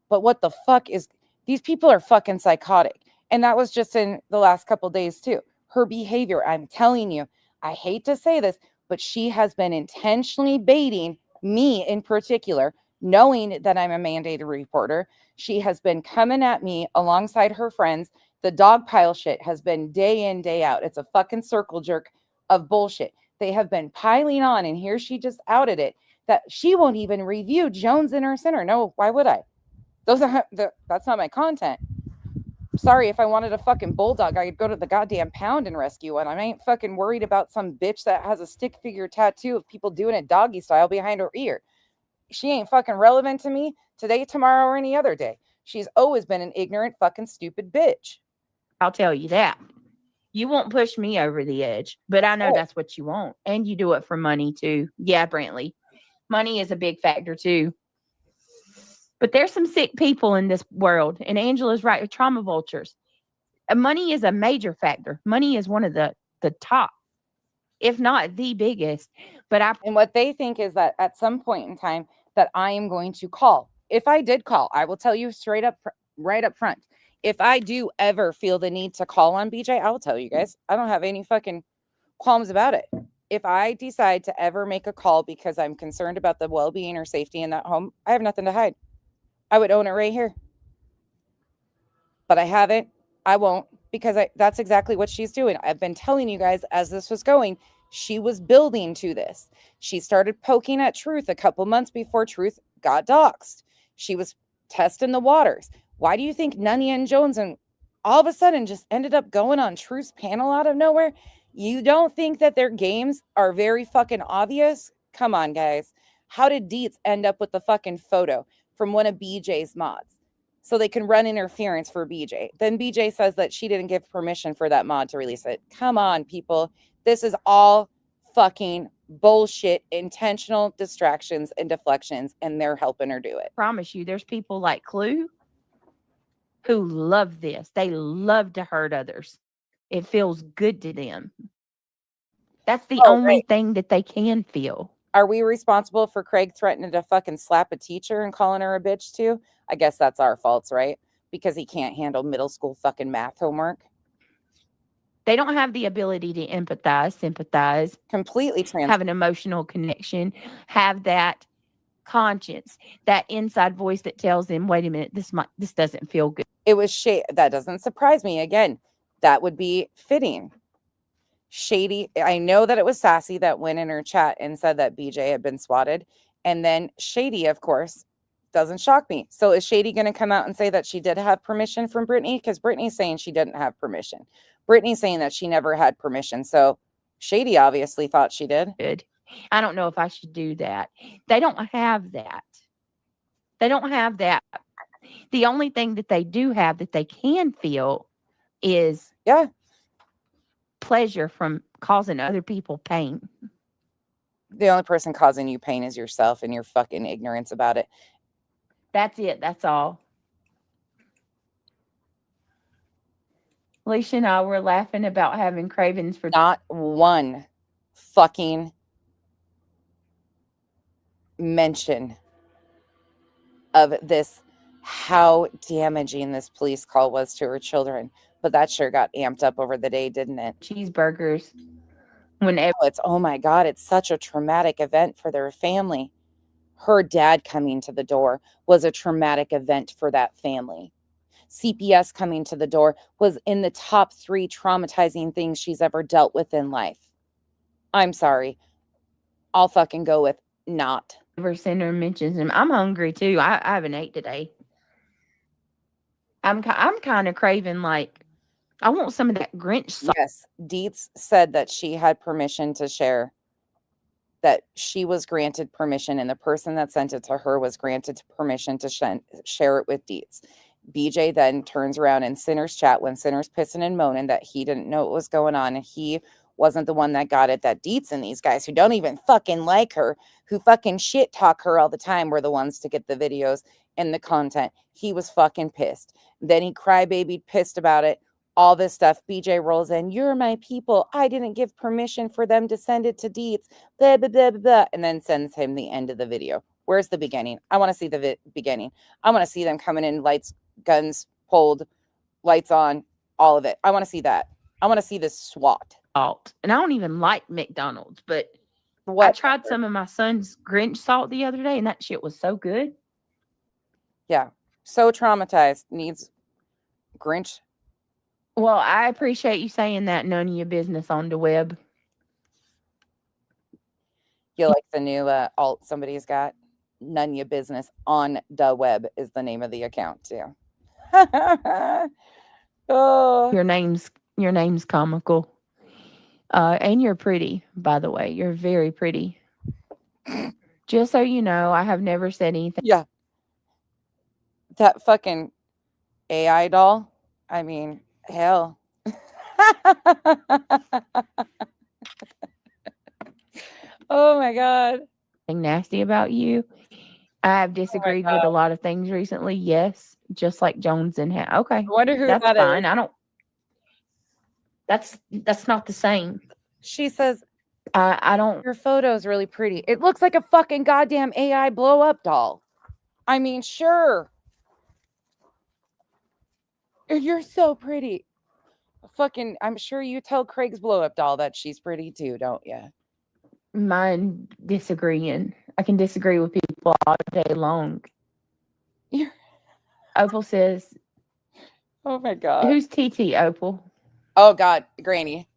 But what the fuck is, these people are fucking psychotic. And that was just in the last couple days too. Her behavior, I'm telling you, I hate to say this, but she has been intentionally baiting me in particular, knowing that I'm a mandated reporter. She has been coming at me alongside her friends. The dog pile shit has been day in, day out. It's a fucking circle jerk of bullshit. They have been piling on, and here she just outed it, that she won't even review Jones in her center. No, why would I? That's not my content. Sorry, if I wanted a fucking bulldog, I'd go to the goddamn pound and rescue one. I ain't fucking worried about some bitch that has a stick figure tattoo of people doing it doggy style behind her ear. She ain't fucking relevant to me today, tomorrow, or any other day. She's always been an ignorant, fucking stupid bitch. I'll tell you that. You won't push me over the edge, but I know that's what you want. And you do it for money too. Yeah, Brantley. Money is a big factor too. But there's some sick people in this world, and Angela's right with trauma vultures. Money is a major factor. Money is one of the top, if not the biggest. And what they think is that at some point in time that I am going to call. If I did call, I will tell you straight up, right up front. If I do ever feel the need to call on BJ, I will tell you guys. I don't have any fucking qualms about it. If I decide to ever make a call because I'm concerned about the well-being or safety in that home, I have nothing to hide. I would own it right here. But I haven't. I won't, because that's exactly what she's doing. I've been telling you guys as this was going, she was building to this. She started poking at Truth a couple months before Truth got doxxed. She was testing the waters. Why do you think Nunny and Jones and all of a sudden just ended up going on Truth's panel out of nowhere? You don't think that their games are very fucking obvious? Come on, guys. How did Dietz end up with the fucking photo from one of BJ's mods so they can run interference for BJ? Then BJ says that she didn't give permission for that mod to release it. Come on, people. This is all fucking bullshit, intentional distractions and deflections, and they're helping her do it. I promise you, there's people like Clue who love this. They love to hurt others. It feels good to them. That's the only thing that they can feel. Are we responsible for Craig threatening to fucking slap a teacher and calling her a bitch too? I guess that's our faults, right? Because he can't handle middle school fucking math homework. They don't have the ability to empathize, sympathize, completely have an emotional connection, have that conscience, that inside voice that tells them, wait a minute, this doesn't feel good. It was shady. That doesn't surprise me. Again, that would be fitting. Shady. I know that it was Sassy that went in her chat and said that BJ had been swatted. And then Shady, of course, doesn't shock me. So is Shady going to come out and say that she did have permission from Brittany? Because Brittany's saying she didn't have permission. Brittany's saying that she never had permission. So Shady obviously thought she did. Good. I don't know if I should do that. They don't have that. They don't have that. The only thing that they do have that they can feel is pleasure from causing other people pain. The only person causing you pain is yourself and your fucking ignorance about it. That's it. That's all. Alicia and I were laughing about having cravings for not one fucking mention of this, how damaging this police call was to her children. But that sure got amped up over the day, didn't it? Cheeseburgers. It's, oh my God, it's such a traumatic event for their family. Her dad coming to the door was a traumatic event for that family. CPS coming to the door was in the top 3 traumatizing things she's ever dealt with in life. I'm sorry. I'll fucking go with not. Center mentions him. I'm hungry too. I haven't ate today. I'm kind of craving, like, I want some of that Grinch sauce. Yes, Dietz said that she had permission to share that she was granted permission and the person that sent it to her was granted permission to share it with Deets. BJ then turns around in Sinner's chat when Sinner's pissing and moaning that he didn't know what was going on and he wasn't the one that got it, that Deets and these guys who don't even fucking like her, who fucking shit talk her all the time, were the ones to get the videos and the content. He was fucking pissed. Then he crybabied, pissed about it. All this stuff. BJ rolls in. You're my people. I didn't give permission for them to send it to Deets. Blah, blah, blah, blah, blah. And then sends him the end of the video. Where's the beginning? I want to see the beginning. I want to see them coming in, lights, guns pulled, lights on, all of it. I want to see that. I want to see this SWAT. And I don't even like McDonald's, but what? I tried some of my son's Grinch salt the other day, and that shit was so good. Yeah. So traumatized. Needs Grinch. Well, I appreciate you saying that. None of your business on the web. You like the new alt somebody's got? None of your business on the web is the name of the account too. Oh. Your name's comical. And you're pretty, by the way. You're very pretty. Just so you know, I have never said anything. Yeah. That fucking AI doll. I mean, hell. Oh my God. Nasty about you. I have disagreed with a lot of things recently. Yes. Just like Jones and okay. I wonder who that's that fine. is. I don't. That's not the same. She says, I don't. Your photo's really pretty. It looks like a fucking goddamn AI blow up doll. I mean, sure. You're so pretty. Fucking, I'm sure you tell Craig's blow up doll that she's pretty too, don't you? Mine disagreeing. I can disagree with people all day long. Opal says, oh my God. Who's TT, Opal? Oh God, Granny.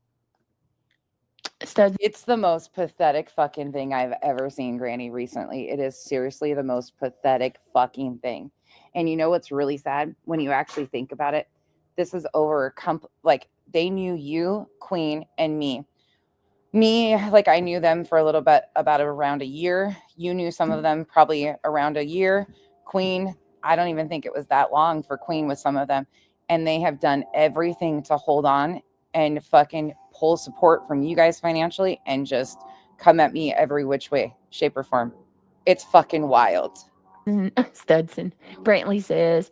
Studs. It's the most pathetic fucking thing I've ever seen, Granny, recently. It is seriously the most pathetic fucking thing. And you know what's really sad when you actually think about it? This is over, like, they knew you, Queen, and me. Me, like, I knew them for a little bit, about around a year. You knew some of them probably around a year. Queen, I don't even think it was that long for Queen with some of them. And they have done everything to hold on and fucking pull support from you guys financially and just come at me every which way, shape, or form. It's fucking wild. Studson. Brantley says,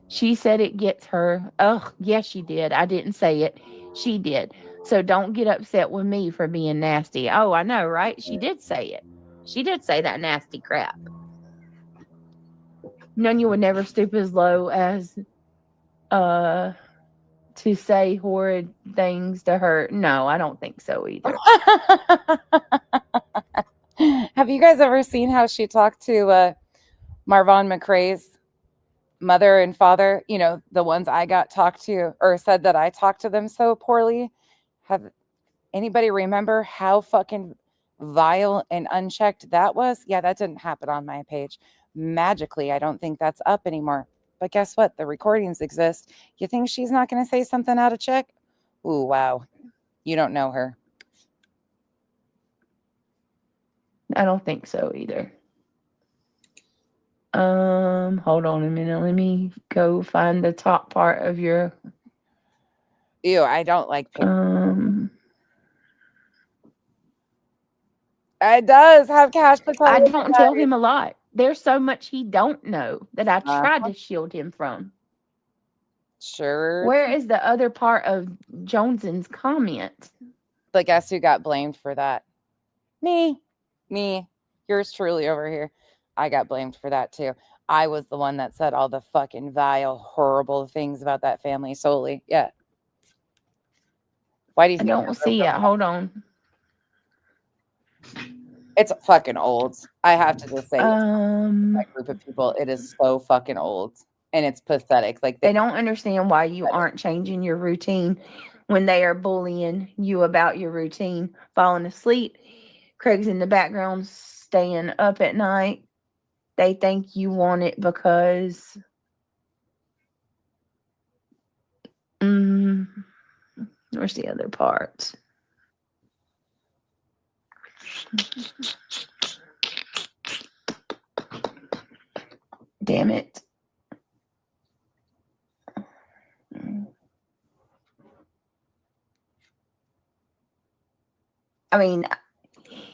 she said it gets her. Oh, yes, she did. I didn't say it. She did. So don't get upset with me for being nasty. Oh, I know, right? She did say it. She did say that nasty crap. Nunya would never stoop as low as to say horrid things to her. No, I don't think so either. Have you guys ever seen how she talked to Marvon McRae's mother and father? You know, the ones I got talked to or said that I talked to them so poorly. Have anybody remember how fucking vile and unchecked that was? Yeah, that didn't happen on my page. Magically, I don't think that's up anymore. But guess what? The recordings exist. You think she's not going to say something out of check? Ooh, wow. You don't know her. I don't think so either. Hold on a minute. Let me go find the top part of your. Ew, I don't like it does have cash potential. I don't tell him a lot. There's so much he don't know that I tried to shield him from. Sure. Where is the other part of Joneson's comment? But guess who got blamed for that? Me. Yours truly over here. I got blamed for that too. I was the one that said all the fucking vile, horrible things about that family solely. Yeah. Why do you think I don't see it? Hold on. It's fucking old. I have to just say, that group of people, it is so fucking old, and it's pathetic. Like they don't understand why you aren't changing your routine when they are bullying you about your routine, falling asleep. Craig's in the background, staying up at night. They think you want it because. Where's the other part? Damn it. I mean,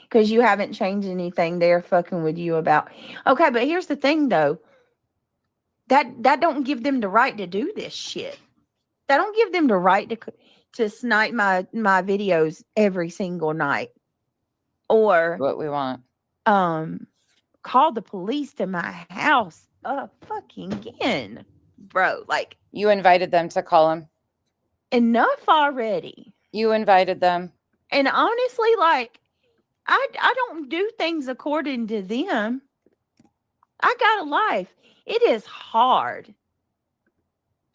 because you haven't changed anything, they're fucking with you about. Okay, but here's the thing, though. That don't give them the right to do this shit. That don't give them the right to snipe my videos every single night, or What we want. Call the police to my house fucking again, bro. Like, you invited them to call him. Enough already. You invited them. And honestly, like, I don't do things according to them. I got a life. It is hard.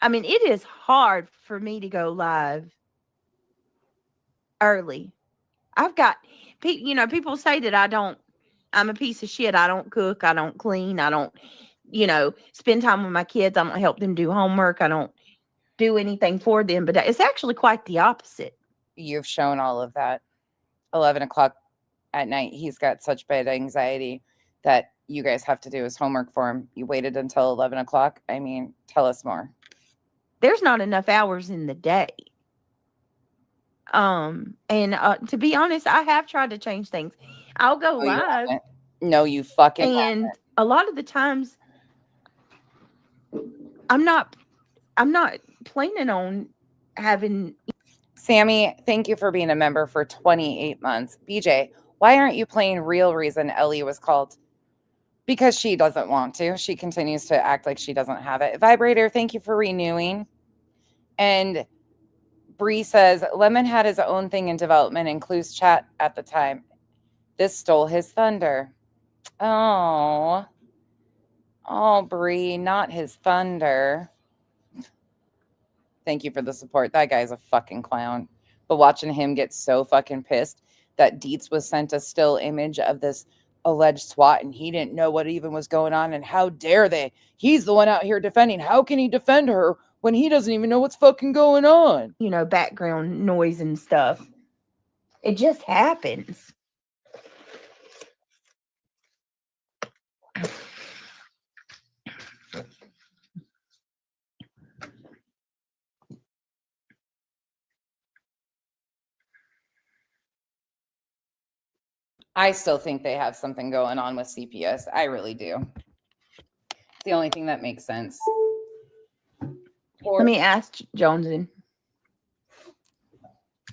I mean, it is hard for me to go live early. I've got, people say that I'm a piece of shit. I don't cook. I don't clean. I don't, spend time with my kids. I don't help them do homework. I don't do anything for them. But it's actually quite the opposite. You've shown all of that. 11 o'clock at night, he's got such bad anxiety that you guys have to do his homework for him. You waited until 11 o'clock. I mean, tell us more. There's not enough hours in the day. And to be honest, I have tried to change things. I'll go live. No, you fucking And a lot of the times I'm not planning on having. Sammy, thank you for being a member for 28 months. BJ, why aren't you playing Real Reason Ellie was called? Because she doesn't want to. She continues to act like she doesn't have it. Vibrator, thank you for renewing. And Bree says, Lemon had his own thing in development in Clue's chat at the time. This stole his thunder. Oh, Bree, not his thunder. Thank you for the support. That guy's a fucking clown. But watching him get so fucking pissed that Dietz was sent a still image of this alleged SWAT and he didn't know what even was going on, and how dare they? He's the one out here defending. How can he defend her when he doesn't even know what's fucking going on? Background noise and stuff. It just happens. I still think they have something going on with CPS. I really do. It's the only thing that makes sense. Let me ask Joneson.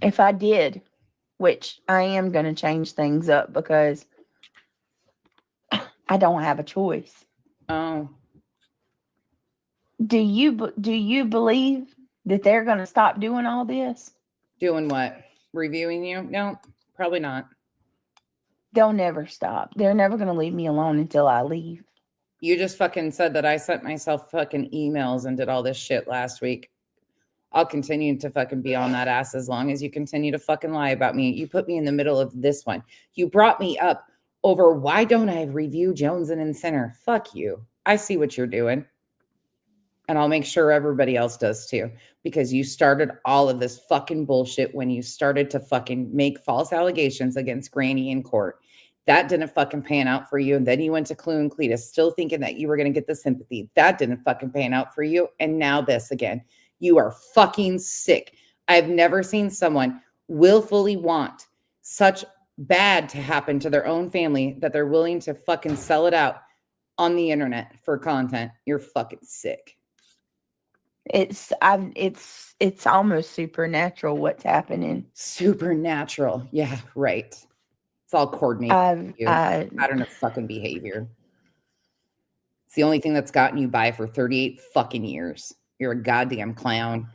If I did, which I am going to change things up because I don't have a choice. Oh. Do you believe that they're going to stop doing all this? Doing what? Reviewing you? No, probably not. They'll never stop. They're never going to leave me alone until I leave. You just fucking said that I sent myself fucking emails and did all this shit last week. I'll continue to fucking be on that ass as long as you continue to fucking lie about me. You put me in the middle of this one. You brought me up over why don't I review Jones and Sinner? Fuck you. I see what you're doing. And I'll make sure everybody else does too. Because you started all of this fucking bullshit when you started to fucking make false allegations against Granny in court. That didn't fucking pan out for you. And then you went to Clue and Cletus still thinking that you were going to get the sympathy. That didn't fucking pan out for you. And now this again. You are fucking sick. I've never seen someone willfully want such bad to happen to their own family that they're willing to fucking sell it out on the internet for content. You're fucking sick. It's almost supernatural what's happening. Supernatural. Yeah, right. It's all coordinated. Pattern of fucking behavior. It's the only thing that's gotten you by for 38 fucking years. You're a goddamn clown.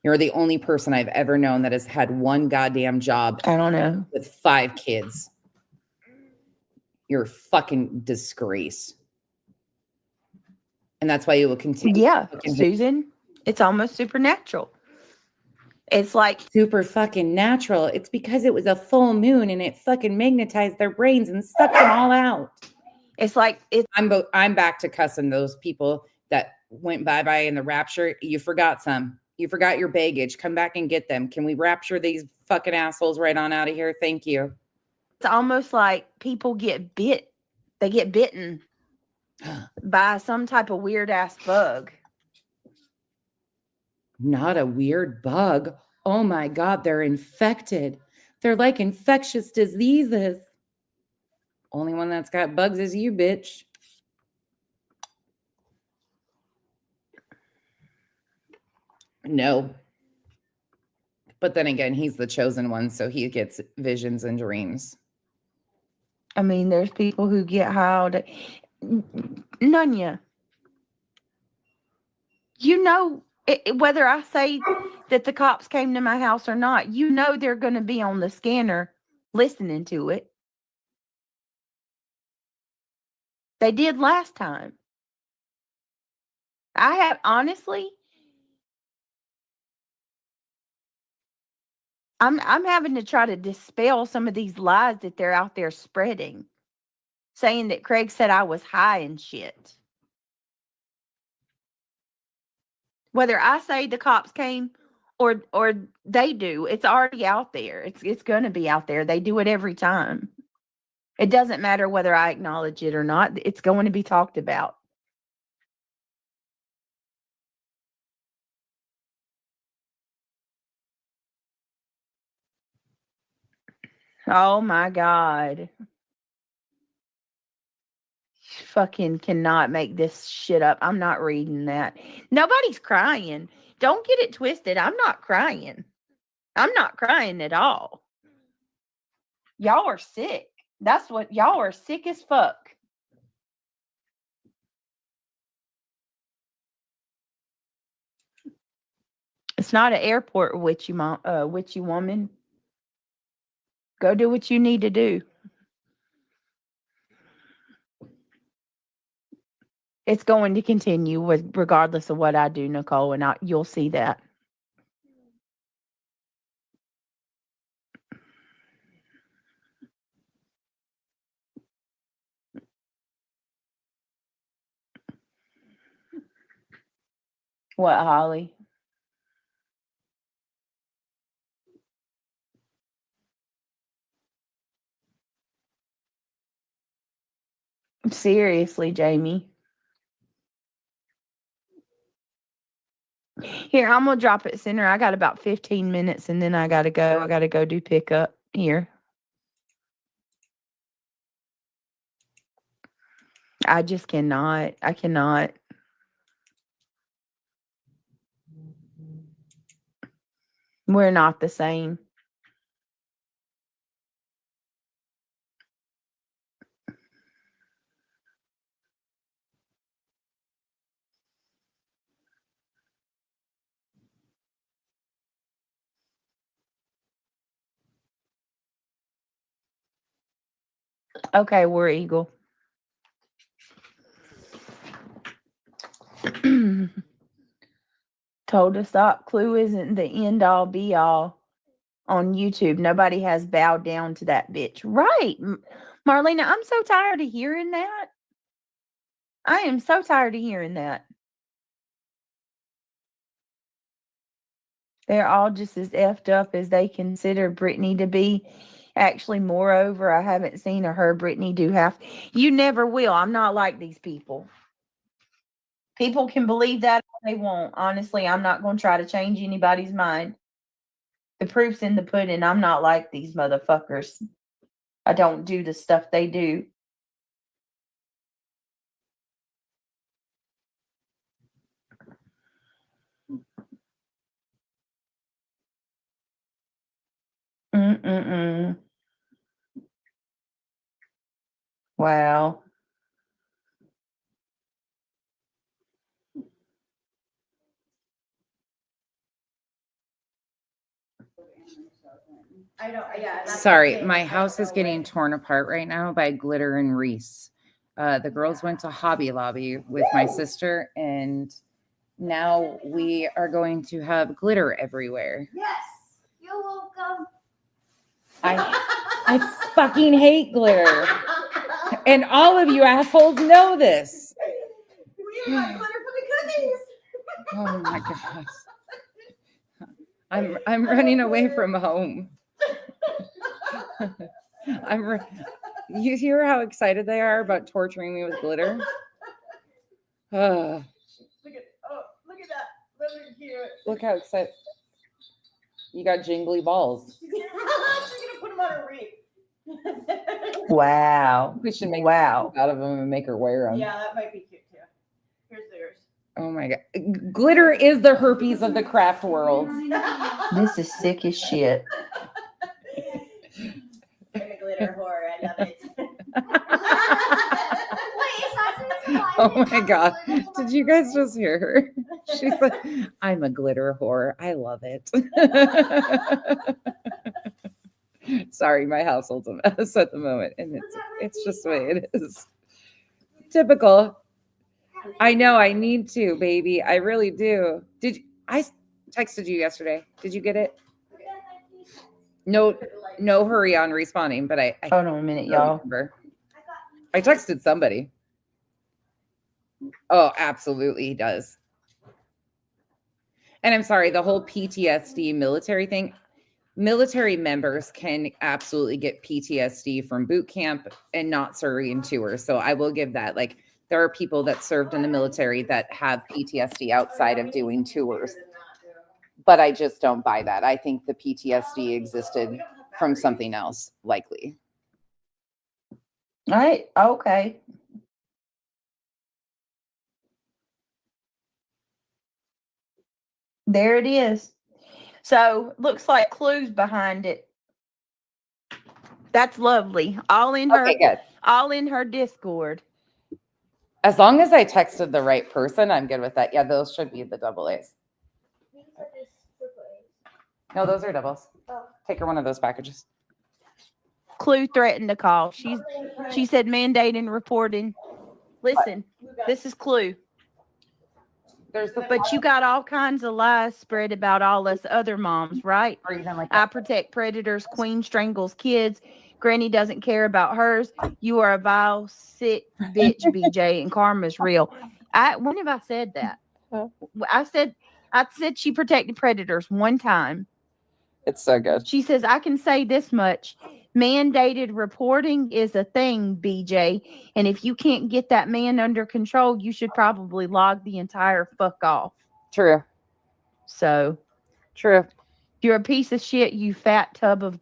You're the only person I've ever known that has had one goddamn job. I don't know. With 5 kids. You're a fucking disgrace. And that's why you will continue. Yeah, Susan, it's almost supernatural. It's like super fucking natural. It's because it was a full moon and it fucking magnetized their brains and sucked them all out. It's like I'm back to cussing those people that went bye-bye in the rapture. You forgot some. You forgot your baggage. Come back and get them. Can we rapture these fucking assholes right on out of here? Thank you. almost like people get bit. They get bitten by some type of weird ass bug. Not a weird bug. Oh my God, they're infected. They're like infectious diseases. Only one that's got bugs is you, bitch. No. But then again, he's the chosen one, so he gets visions and dreams. I mean, there's people who get high. Nunya, you know, whether I say that the cops came to my house or not, you know they're going to be on the scanner listening to it. They did last time. I have, honestly, I'm having to try to dispel some of these lies that they're out there spreading, saying that Craig said I was high and shit. Whether I say the cops came or they do, it's already out there. It's going to be out there. They do it every time. It doesn't matter whether I acknowledge it or not. It's going to be talked about. Oh my God. Fucking cannot make this shit up. I'm not reading that. Nobody's crying. Don't get it twisted. I'm not crying. I'm not crying at all. Y'all are sick. That's what y'all are, sick as fuck. It's not an airport, witchy woman. Go do what you need to do. It's going to continue regardless of what I do, Nicole, and you'll see that. What, Holly? Seriously, Jamie. Here, I'm going to drop it center. I got about 15 minutes and then I got to go. I got to go do pickup here. I just cannot. I cannot. We're not the same. Okay, War Eagle. Told to stop. Clue isn't the end all be all on YouTube. Nobody has bowed down to that bitch. Right. Marlena, I'm so tired of hearing that. I am so tired of hearing that. They're all just as effed up as they consider Brittany to be. Actually, moreover, I haven't seen or heard Brittany do half. You never will. I'm not like these people. People can believe that if they want. Honestly, I'm not going to try to change anybody's mind. The proof's in the pudding. I'm not like these motherfuckers. I don't do the stuff they do. Wow. I don't. Yeah. Sorry, my house is getting torn apart right now by Glitter and Reese. The girls went to Hobby Lobby with my sister, and now we are going to have glitter everywhere. Yes, you're welcome. I fucking hate glitter. And all of you assholes know this. We got glitter for the cookies. Oh my God. I'm running away from home. You hear how excited they are about torturing me with glitter? Look at that. Look how excited. You got jingly balls. She's gonna put them on a wreath. Wow. We should make Wow. out of them and make her wear them. Yeah, that might be cute too. Here's theirs. Oh my god. Glitter is the herpes of the craft world. This is sick as shit. I'm a glitter whore. I love it. Oh my god. Did you guys just hear her? She's like, I'm a glitter whore. I love it. Sorry, my household's a mess at the moment. And it's just the way it is. Typical. I know I need to, baby. I really do. I texted you yesterday? Did you get it? No hurry on responding, but I hold on a minute, y'all. Remember. I texted somebody. Oh, absolutely, he does. And I'm sorry, the whole PTSD military thing. Military members can absolutely get PTSD from boot camp and not serving tours. So I will give that. Like, there are people that served in the military that have PTSD outside of doing tours. But I just don't buy that. I think the PTSD existed from something else, likely. All right. Okay. There it is. So looks like clues behind it. That's lovely. All in her. Okay, good. All in her Discord. As long as I texted the right person, I'm good with that. Yeah, those should be the double A's. No, those are doubles. Take her one of those packages. Clue threatened to call. She said mandating reporting. Listen, this is Clue. But you got all kinds of lies spread about all us other moms, right? Or even like I protect predators. Queen strangles kids. Granny doesn't care about hers. You are a vile, sick bitch, BJ, and karma's real. When have I said that? I said she protected predators one time. It's so good. She says, I can say this much. Mandated reporting is a thing, BJ. And if you can't get that man under control, you should probably log the entire fuck off. True. So. True. You're a piece of shit, you fat tub of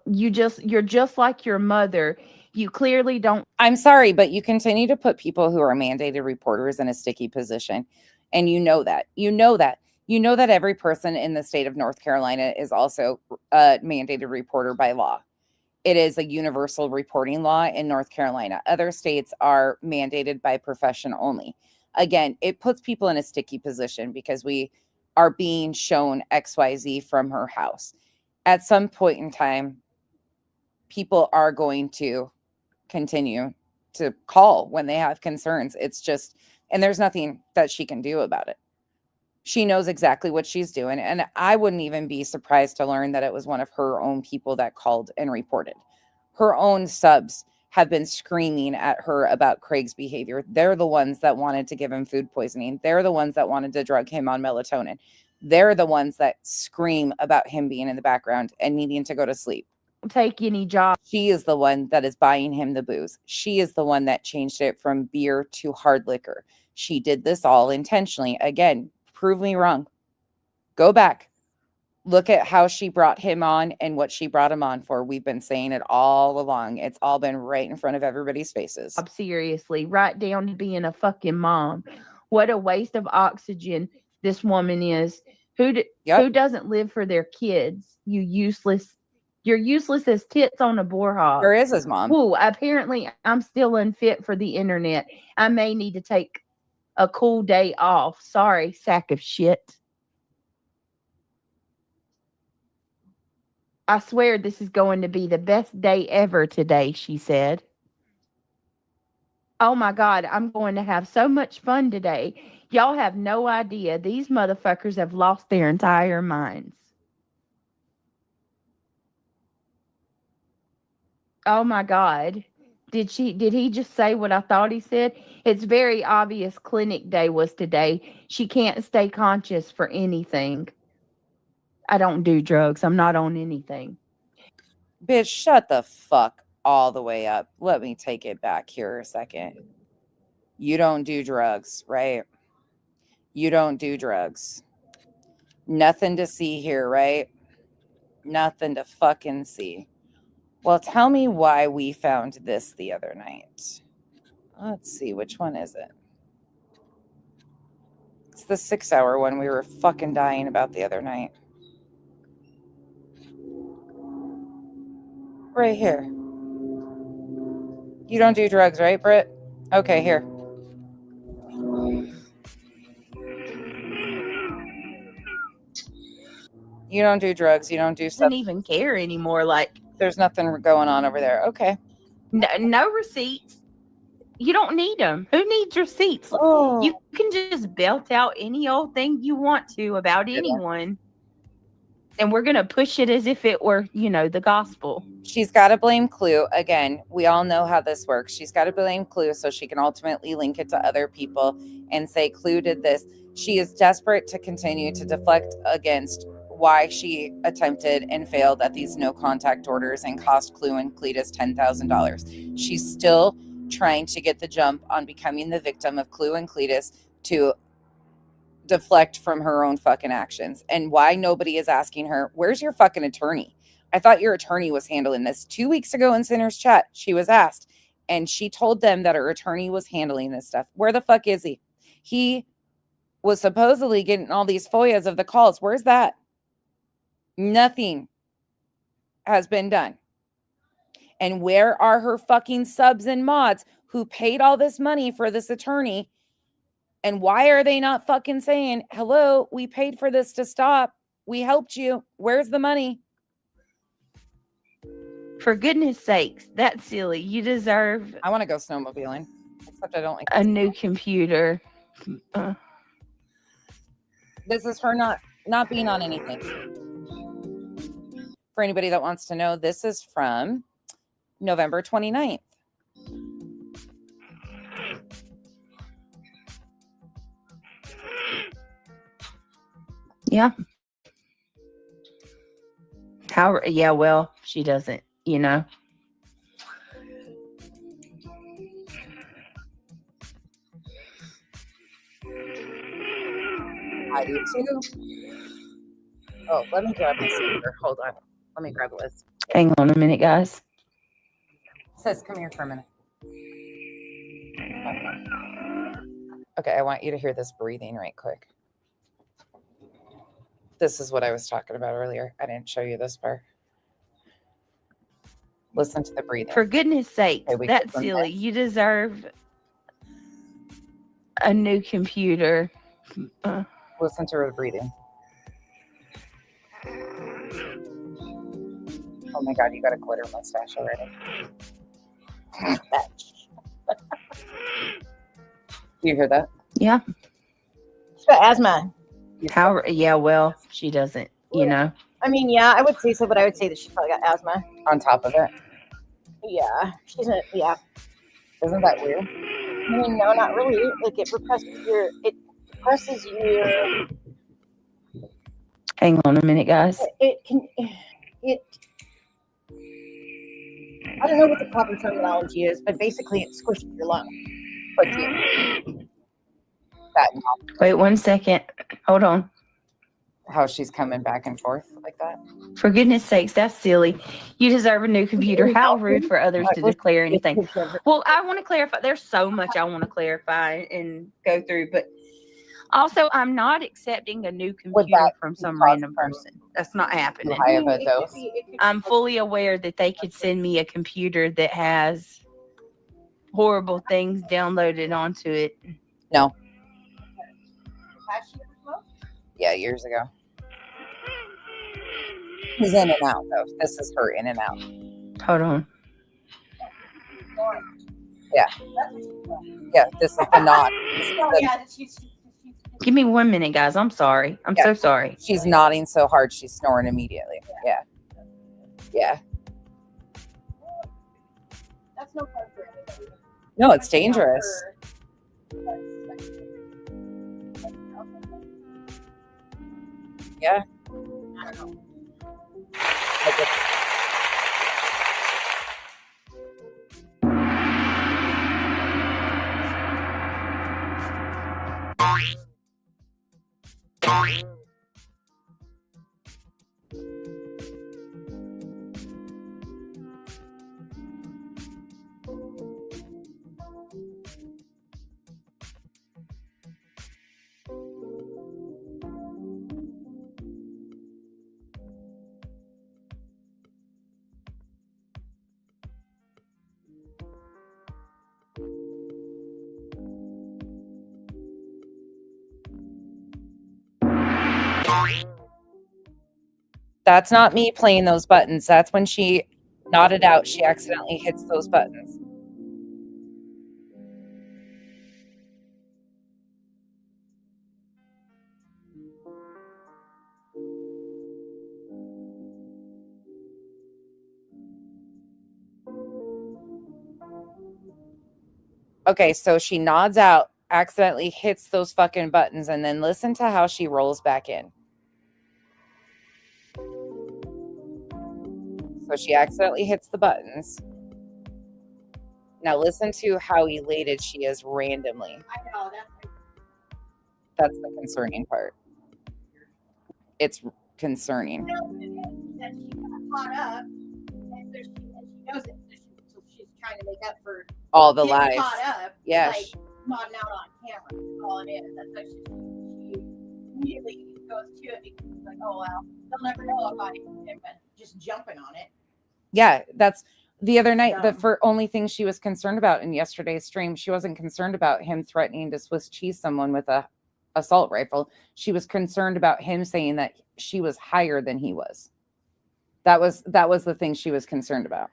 you're just like your mother. You clearly don't. I'm sorry, but you continue to put people who are mandated reporters in a sticky position. And you know that. You know that. You know that every person in the state of North Carolina is also a mandated reporter by law. It is a universal reporting law in North Carolina. Other states are mandated by profession only. Again, it puts people in a sticky position because we are being shown XYZ from her house. At some point in time, people are going to continue to call when they have concerns. It's just, and there's nothing that she can do about it. She knows exactly what she's doing. And I wouldn't even be surprised to learn that it was one of her own people that called and reported. Her own subs have been screaming at her about Craig's behavior. They're the ones that wanted to give him food poisoning. They're the ones that wanted to drug him on melatonin. They're the ones that scream about him being in the background and needing to go to sleep. Take any job. She is the one that is buying him the booze. She is the one that changed it from beer to hard liquor. She did this all intentionally. Again, prove me wrong. Go back. Look at how she brought him on and what she brought him on for. We've been saying it all along. It's all been right in front of everybody's faces. Seriously, right down to being a fucking mom. What a waste of oxygen this woman is. Who doesn't live for their kids? You useless. You're useless as tits on a boar hog. There is his mom. Ooh, apparently I'm still unfit for the internet. I may need to take a cool day off. Sorry, sack of shit. I swear this is going to be the best day ever today, she said. Oh my God, I'm going to have so much fun today. Y'all have no idea. These motherfuckers have lost their entire minds. Oh my God. Did he just say what I thought he said? It's very obvious clinic day was today. She can't stay conscious for anything. I don't do drugs. I'm not on anything. Bitch, shut the fuck all the way up. Let me take it back here a second. You don't do drugs, right? You don't do drugs. Nothing to see here, right? Nothing to fucking see. Well, tell me why we found this the other night. Let's see, which one is it? It's the 6-hour one we were fucking dying about the other night. Right here. You don't do drugs, right, Britt? Okay, here. You don't do drugs. You don't do stuff. Doesn't even care anymore. Like, there's nothing going on over there. Okay. No receipts. You don't need them. Who needs receipts? Oh. You can just belt out any old thing you want to about anyone. And we're going to push it as if it were, the gospel. She's got to blame Clue. Again, we all know how this works. She's got to blame Clue so she can ultimately link it to other people and say Clue did this. She is desperate to continue to deflect against why she attempted and failed at these no contact orders and cost Clue and Cletus $10,000. She's still trying to get the jump on becoming the victim of Clue and Cletus to deflect from her own fucking actions. And why nobody is asking her, where's your fucking attorney? I thought your attorney was handling this. 2 weeks ago in Sinner's Chat, she was asked, and she told them that her attorney was handling this stuff. Where the fuck is he? He was supposedly getting all these FOIAs of the calls. Where's that? Nothing has been done. And where are her fucking subs and mods who paid all this money for this attorney? And why are they not fucking saying, hello, we paid for this to stop. We helped you. Where's the money? For goodness sakes, that's silly. You deserve... I want to go snowmobiling. Except I don't like a new computer. This is her not being on anything. For anybody that wants to know, this is from November 29th. Yeah. Well, she doesn't, I do too. Oh, let me grab my speaker. Hold on. Let me grab a list. Hang on a minute, guys. Sis, come here for a minute. Okay, I want you to hear this breathing right quick. This is what I was talking about earlier. I didn't show you this part. Listen to the breathing. For goodness sakes, that's silly. You deserve a new computer. Listen to her breathing. Oh my God, you got a glitter mustache already. Do you hear that? Yeah. She's got asthma. Well, she doesn't, I mean, yeah, I would say so, but I would say that she's probably got asthma. On top of it. Yeah. Isn't that weird? I mean, no, not really. Like it depresses your Hang on a minute, guys. I don't know what the proper terminology is, but basically it squishes your lung. Wait 1 second. Hold on. How she's coming back and forth like that. For goodness sakes, that's silly. You deserve a new computer. How rude for others to declare anything. Well, I want to clarify. There's so much I want to clarify and go through, but also I'm not accepting a new computer from some random person. That's not happening. I'm fully aware that they could send me a computer that has horrible things downloaded onto it. No. Yeah, years ago. He's in and out, though. This is her in and out. Hold on. Yeah. Yeah, this is the nod. Give me 1 minute, guys. I'm sorry. I'm so sorry. She's nodding so hard, she's snoring immediately. Yeah. Yeah. That's no fun for anybody. No, it's dangerous. Yeah. That's not me playing those buttons. That's when she nodded out. She accidentally hits those buttons. Okay, so she nods out, accidentally hits those fucking buttons, and then listen to how she rolls back in. So she accidentally hits the buttons. Now listen to how elated she is randomly. I know That's the concerning part. It's concerning. that she got caught up, and she knows it. So she's trying to make up for All the getting lies. caught up. Yes. Like nodding out on camera. That's all it is. That's why she immediately goes to it because it's like, oh well, they'll never know if I am just jumping on it. Yeah, that's the other night. The only thing she was concerned about in yesterday's stream, she wasn't concerned about him threatening to Swiss cheese someone with a assault rifle. She was concerned about him saying that she was higher than he was. That was the thing she was concerned about.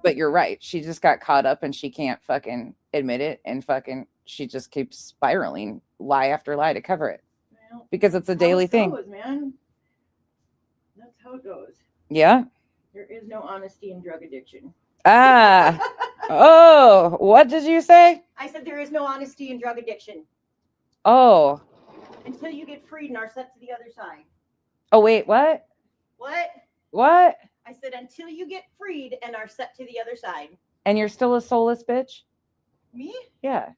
But you're right. She just got caught up and she can't fucking admit it, and fucking she just keeps spiraling lie after lie to cover it. Well, because it's a daily thing. Goes, man. That's how it goes. Yeah. There is no honesty in drug addiction. Ah. Oh, what did you say? I said there is no honesty in drug addiction. Oh. Until you get freed and are set to the other side. Oh, wait, what? What? What? I said until you get freed and are set to the other side. And you're still a soulless bitch? Me? Yeah.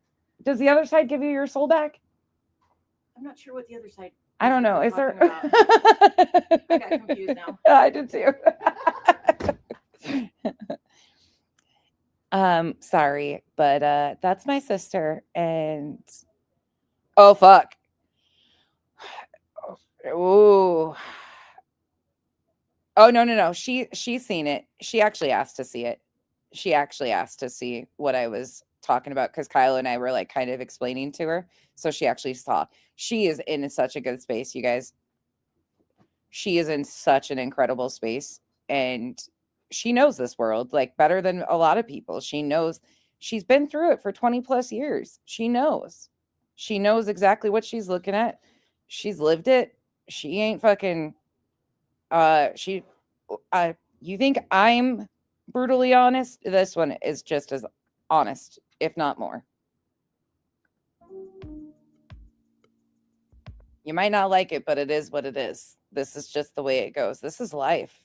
Does the other side give you your soul back? I'm not sure what the other side. I don't know. Is there? I got confused now. I did too. Sorry, but that's my sister, and oh fuck. Ooh. Oh no. She's seen it. She actually asked to see it. She actually asked to see what I was talking about because Kyle and I were like kind of explaining to her. So she actually saw. She is in such a good space, you guys. She is in such an incredible space, and she knows this world like better than a lot of people. She knows. She's been through it for 20 plus years. She knows exactly what she's looking at. She's lived it. She ain't fucking you think I'm brutally honest? This one is just as honest, if not more. You might not like it, but it is what it is. This is just the way it goes. This is life.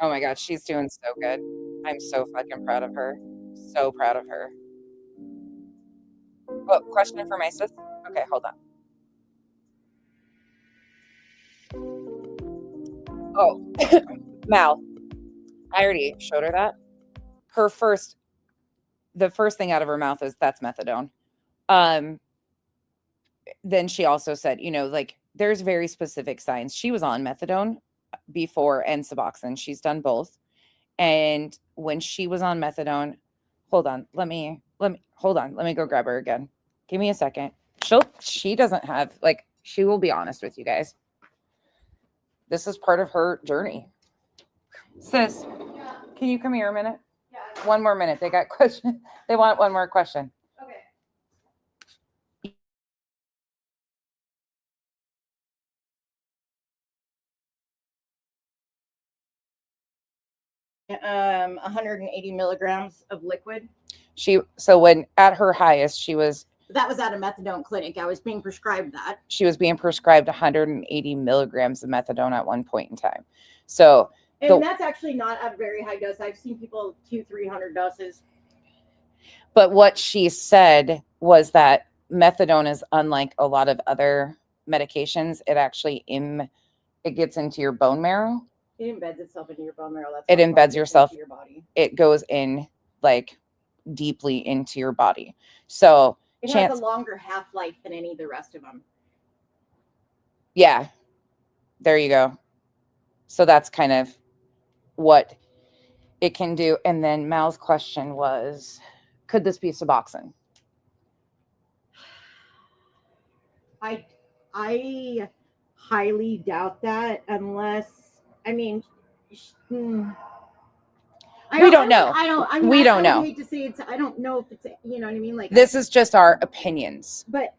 Oh my God, she's doing so good. I'm so fucking proud of her. So proud of her. Oh, question for my sis? Okay, hold on. Oh, Mal. I already showed her that. The first thing out of her mouth is that's methadone. Then she also said, like there's very specific signs. She was on methadone before and Suboxone. She's done both. And when she was on methadone, hold on, let me go grab her again. Give me a second. She doesn't have, like, she will be honest with you guys. This is part of her journey. Sis, can you come here a minute? Yeah. One more minute. They got question. They want one more question. Okay. 180 milligrams of liquid. So when at her highest, she was That was at a methadone clinic. I was being prescribed that. She was being prescribed 180 milligrams of methadone at one point in time. So, and that's actually not a very high dose. I've seen people 200-300 doses. But what she said was that methadone is unlike a lot of other medications. It actually it gets into your bone marrow. It embeds itself into your bone marrow. It embeds yourself. Into your body. It goes in like deeply into your body. So it has a longer half-life than any of the rest of them. Yeah, there you go. So that's kind of what it can do. And then Mal's question was, could this be Suboxone? I highly doubt that, unless, I mean, we don't know. We don't know. I hate to say it's, I don't know if it's, you know what I mean? Like, this is just our opinions. But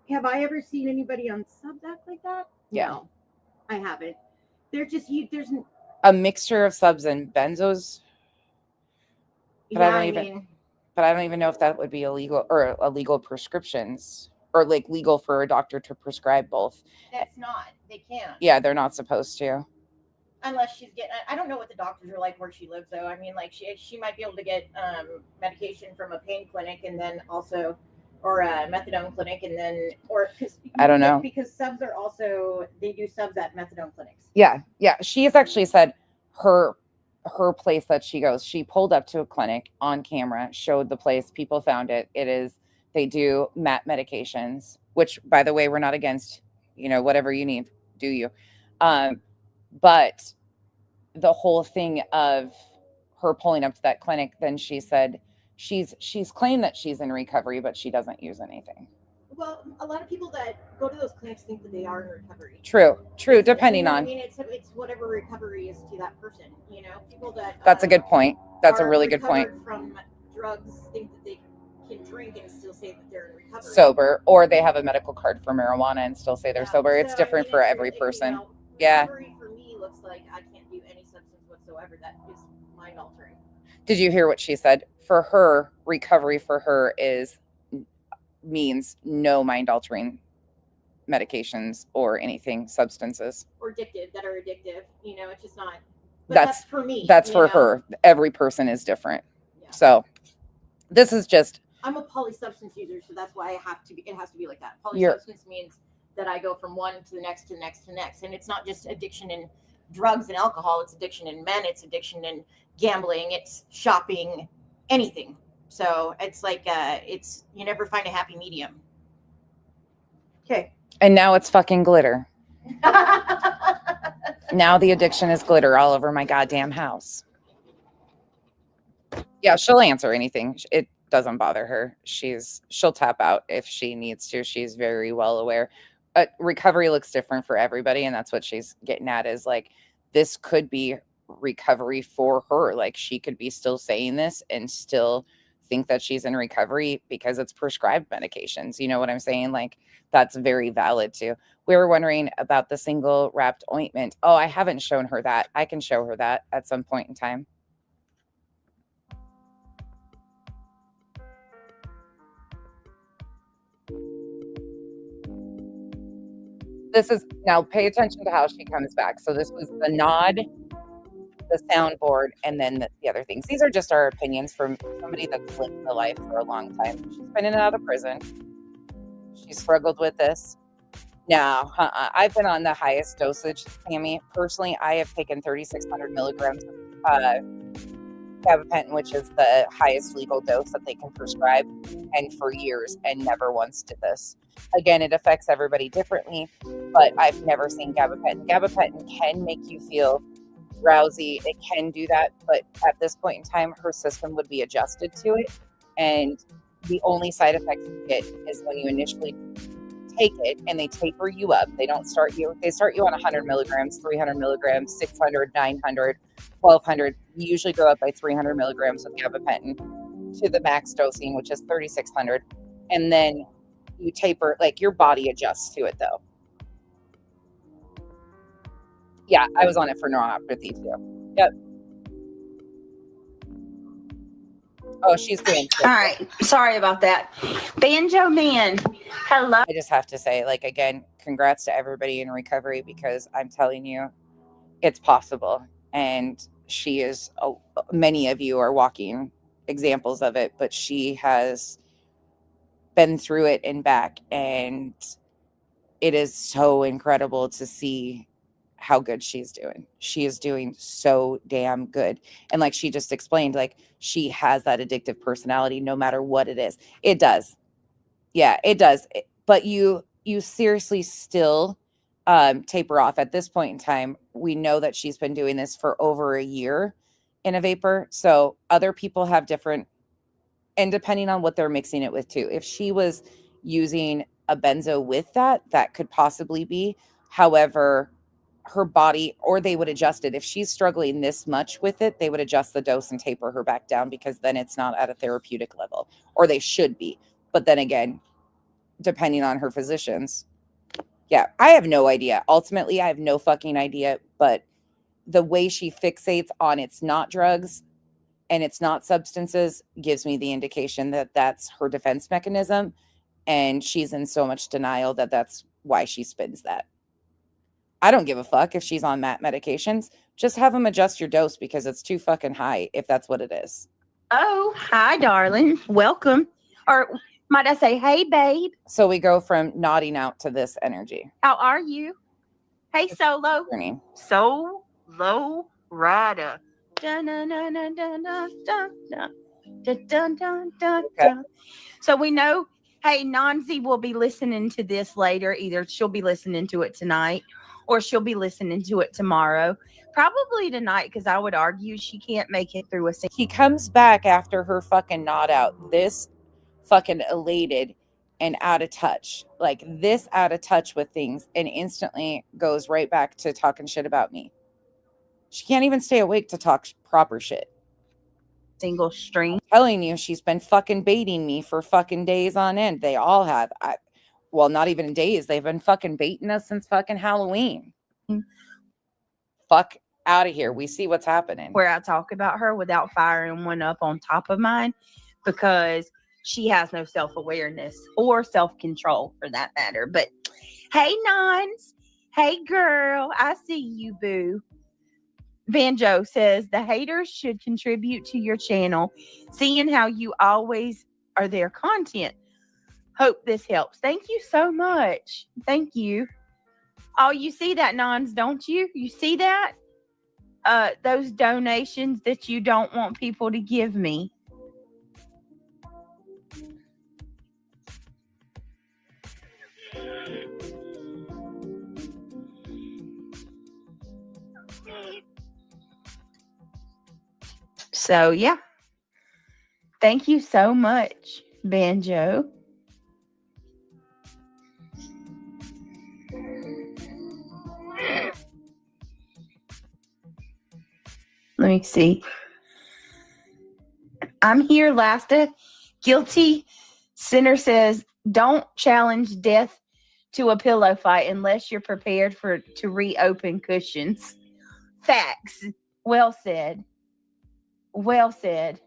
have I ever seen anybody on subs act like that? Yeah. No, I haven't. They're just, there's a mixture of subs and benzos. But yeah, I don't even know if that would be illegal or illegal prescriptions or like legal for a doctor to prescribe both. That's not. They can't. Yeah, they're not supposed to. Unless she's getting, I don't know what the doctors are like where she lives though. I mean, like she might be able to get medication from a pain clinic and then also, or a methadone clinic and then, or I don't know, because subs are also, they do subs at methadone clinics. Yeah, she has actually said her place that she goes. She pulled up to a clinic on camera, showed the place. People found it. They do MAT medications, which by the way, we're not against. Whatever you need, do you? But the whole thing of her pulling up to that clinic, then she said she's claimed that she's in recovery, but she doesn't use anything. Well, a lot of people that go to those clinics think that they are in recovery. True. Depending on. I mean, it's whatever recovery is to that person. People that. That's a good point. That's a really good point. From drugs, think that they can drink and still say that they're in recovery. Sober, or they have a medical card for marijuana and still say they're sober. It's different for every person. Recovery for me looks like I can't do any substance whatsoever. That is mind altering. Did you hear what she said? For her, recovery for her means no mind altering medications or anything, substances. Or addictive, that are addictive. It's just not. But That's for me. That's for her. Every person is different. Yeah. So this is just. I'm a polysubstance user, so that's why it has to be like that. Polysubstance means that I go from one to the next to the next to the next. And it's not just addiction in drugs and alcohol, it's addiction in men, it's addiction in gambling, it's shopping, anything. So it's like you never find a happy medium. Okay. And now it's fucking glitter. Now the addiction is glitter all over my goddamn house. Yeah, she'll answer anything. It doesn't bother her. She'll tap out if she needs to. She's very well aware. Recovery looks different for everybody, and that's what she's getting at, is like, this could be recovery for her. Like, she could be still saying this and still think that she's in recovery because it's prescribed medications. You know what I'm saying? Like, that's very valid too. We were wondering about the single wrapped ointment. Oh, I haven't shown her that. I can show her that at some point in time. This is, now pay attention to how she comes back. So this was the nod, the soundboard, and then the other things. These are just our opinions from somebody that's lived the life for a long time. She's been in and out of prison. She struggled with this. No, I've been on the highest dosage, Tammy. Personally, I have taken 3,600 milligrams of gabapentin, which is the highest legal dose that they can prescribe, and for years, and never once did this. Again, it affects everybody differently, but I've never seen gabapentin. Gabapentin can make you feel drowsy. It can do that, but at this point in time, her system would be adjusted to it, and the only side effects you get is when you initially take it and they taper you up. They start you on 100 milligrams, 300 milligrams, 600, 900, 1200. You usually go up by 300 milligrams of gabapentin to the max dosing, which is 3,600. And then you taper, like, your body adjusts to it though. Yeah, I was on it for neuropathy too. Yep. Oh, she's doing so All right. Sorry about that. Banjo Man. Hello. I just have to say, like, again, congrats to everybody in recovery, because I'm telling you, it's possible. And she is, many of you are walking examples of it, but she has been through it and back. And it is so incredible to see how good she's doing. She is doing so damn good. And like she just explained, like she has that addictive personality no matter what it is. It does. Yeah, it does. But you seriously still taper off at this point in time. We know that she's been doing this for over a year in a vapor. So other people have different, and depending on what they're mixing it with too. If she was using a benzo with that, that could possibly be. However, her body, or they would adjust it. If she's struggling this much with it, they would adjust the dose and taper her back down, because then it's not at a therapeutic level, or they should be. But then again, depending on her physicians. Yeah, I have no idea. Ultimately, I have no fucking idea. But the way she fixates on it's not drugs and it's not substances gives me the indication that that's her defense mechanism. And she's in so much denial that that's why she spins that. I don't give a fuck if she's on medications. Just have them adjust your dose, because it's too fucking high if that's what it is. Oh, hi, darling. Welcome. Or might I say, hey, babe? So we go from nodding out to this energy. How are you? Hey, Solo. Journey. Solo Rider. Dun, dun, dun, dun, dun, dun, dun, dun, dun, dun, dun, dun. So we know, hey, Nancy will be listening to this later. Either she'll be listening to it tonight, or she'll be listening to it tomorrow. Probably tonight, because I would argue she can't make it through a single. He comes back after her fucking nod out. This fucking elated and out of touch. Like this out of touch with things, and instantly goes right back to talking shit about me. She can't even stay awake to talk proper shit. Single string. I'm telling you, she's been fucking baiting me for fucking days on end. They all have. Well, not even days. They've been fucking baiting us since fucking Halloween. Fuck out of here. We see what's happening. Where I talk about her without firing one up on top of mine, because she has no self-awareness or self-control for that matter. But hey, Nons. Hey, girl. I see you, boo. Banjo says the haters should contribute to your channel, seeing how you always are their content. Hope this helps. Thank you so much. Thank you. Oh, you see that, Nons, don't you? You see that? Those donations that you don't want people to give me. So, yeah. Thank you so much, Banjo. Let me see. I'm here, Lasta. Guilty Sinner says, don't challenge death to a pillow fight unless you're prepared to reopen cushions. Facts. Well said. Well said.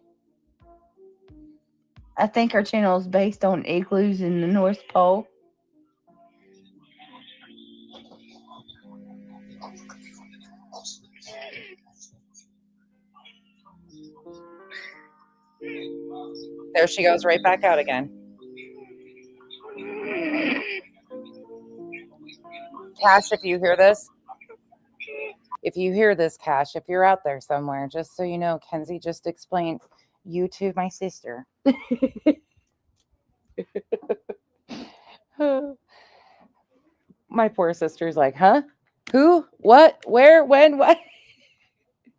I think our channel is based on igloos in the North Pole. There she goes right back out again. Cash, if you hear this, Cash, if you're out there somewhere, just so you know, Kenzie just explained you to my sister. My poor sister's like, huh? Who? What? Where? When? What?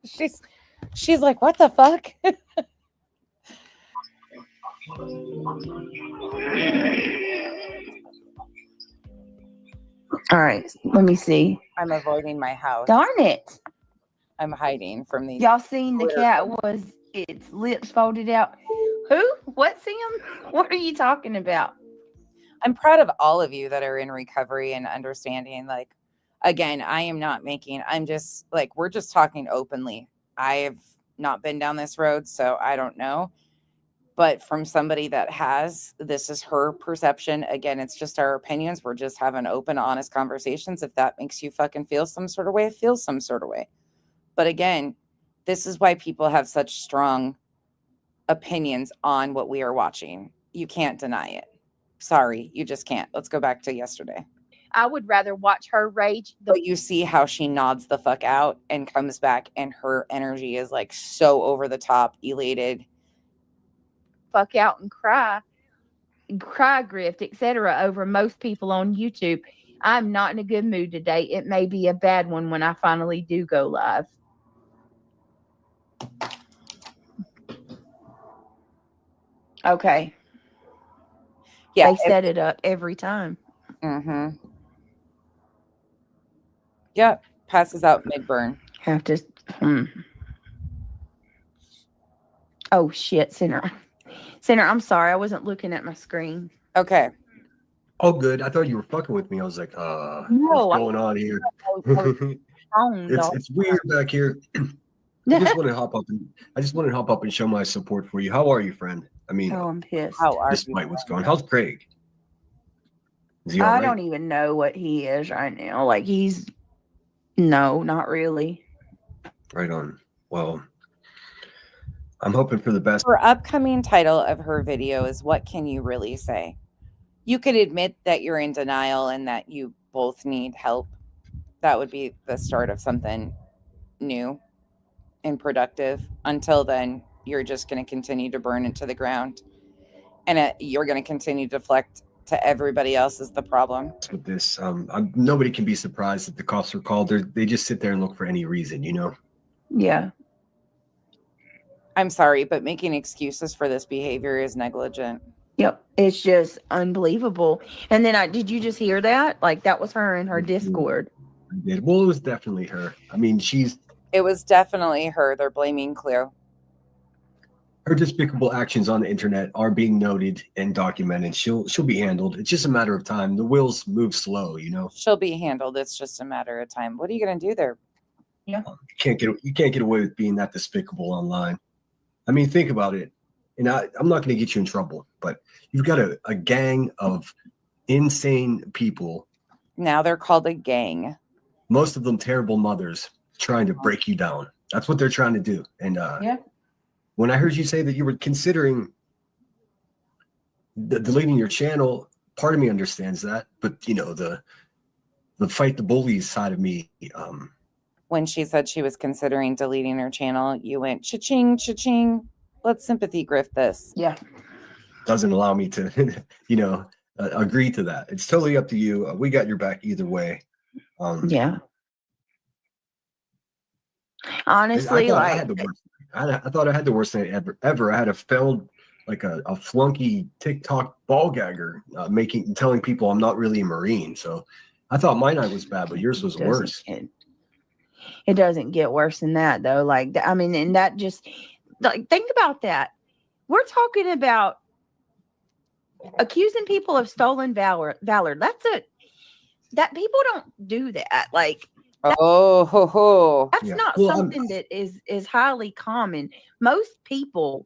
She's like, what the fuck? All right, let me see. I'm avoiding my house. Darn it. I'm hiding from these. Y'all seen the cat was its lips folded out. Who? What, Sam? What are you talking about? I'm proud of all of you that are in recovery and understanding. Like, again, I'm just like, we're just talking openly. I've not been down this road, so I don't know. But from somebody that has, this is her perception. Again, it's just our opinions. We're just having open, honest conversations. If that makes you fucking feel some sort of way, feel some sort of way. But again, this is why people have such strong opinions on what we are watching. You can't deny it. Sorry, you just can't. Let's go back to yesterday. I would rather watch her rage. But you see how she nods the fuck out and comes back, and her energy is like so over the top, elated. Fuck out and cry, grift, etc. over most people on YouTube. I'm not in a good mood today. It may be a bad one when I finally do go live. Okay. Yeah. They set it up every time. Mm-hmm. Yep. Passes out mid-burn. Have to. Oh, shit, Center, I'm sorry. I wasn't looking at my screen. Okay. Oh, good. I thought you were fucking with me. I was like, No, what's going on here? It's weird back here. I just want to hop up and show my support for you. How are you, friend? I mean, I'm pissed. How are despite you? what's going on. How's Craig? Is he all I right? don't even know what he is right now. Like no, not really. Right on. Well, I'm hoping for the best. Her upcoming title of her video is "What Can You Really Say?" You could admit that you're in denial and that you both need help. That would be the start of something new and productive. Until then, you're just going to continue to burn into the ground, and you're going to continue to deflect to everybody else is the problem. With this, nobody can be surprised that the cops are called. They just sit there and look for any reason, you know? Yeah. I'm sorry, but making excuses for this behavior is negligent. Yep. It's just unbelievable. And then did you just hear that? Like that was her in her Discord. I did. Well, it was definitely her. I mean, it was definitely her. They're blaming Cleo. Her despicable actions on the internet are being noted and documented. She'll be handled. It's just a matter of time. The wheels move slow, you know. She'll be handled. It's just a matter of time. What are you gonna do there? Yeah. You can't get away with being that despicable online. I mean, think about it. And I'm not going to get you in trouble, but you've got a gang of insane people. Now they're called a gang. Most of them terrible mothers trying to break you down. That's what they're trying to do. And yeah. When I heard you say that you were considering deleting your channel, part of me understands that. But, you know, the fight the bullies side of me. When she said she was considering deleting her channel, you went cha-ching, cha-ching. Let's sympathy grift this. Yeah. Doesn't allow me to, you know, agree to that. It's totally up to you. We got your back either way. Yeah. Honestly, I thought I had the worst thing ever. I had a failed, like a flunky TikTok ball gagger, telling people I'm not really a Marine. So I thought my night was bad, but yours was worse. It doesn't get worse than that, though. Like, I mean, and that just, like, think about that. We're talking about accusing people of stolen valor. That's that people don't do that. Like, that's not something that is highly common. Most people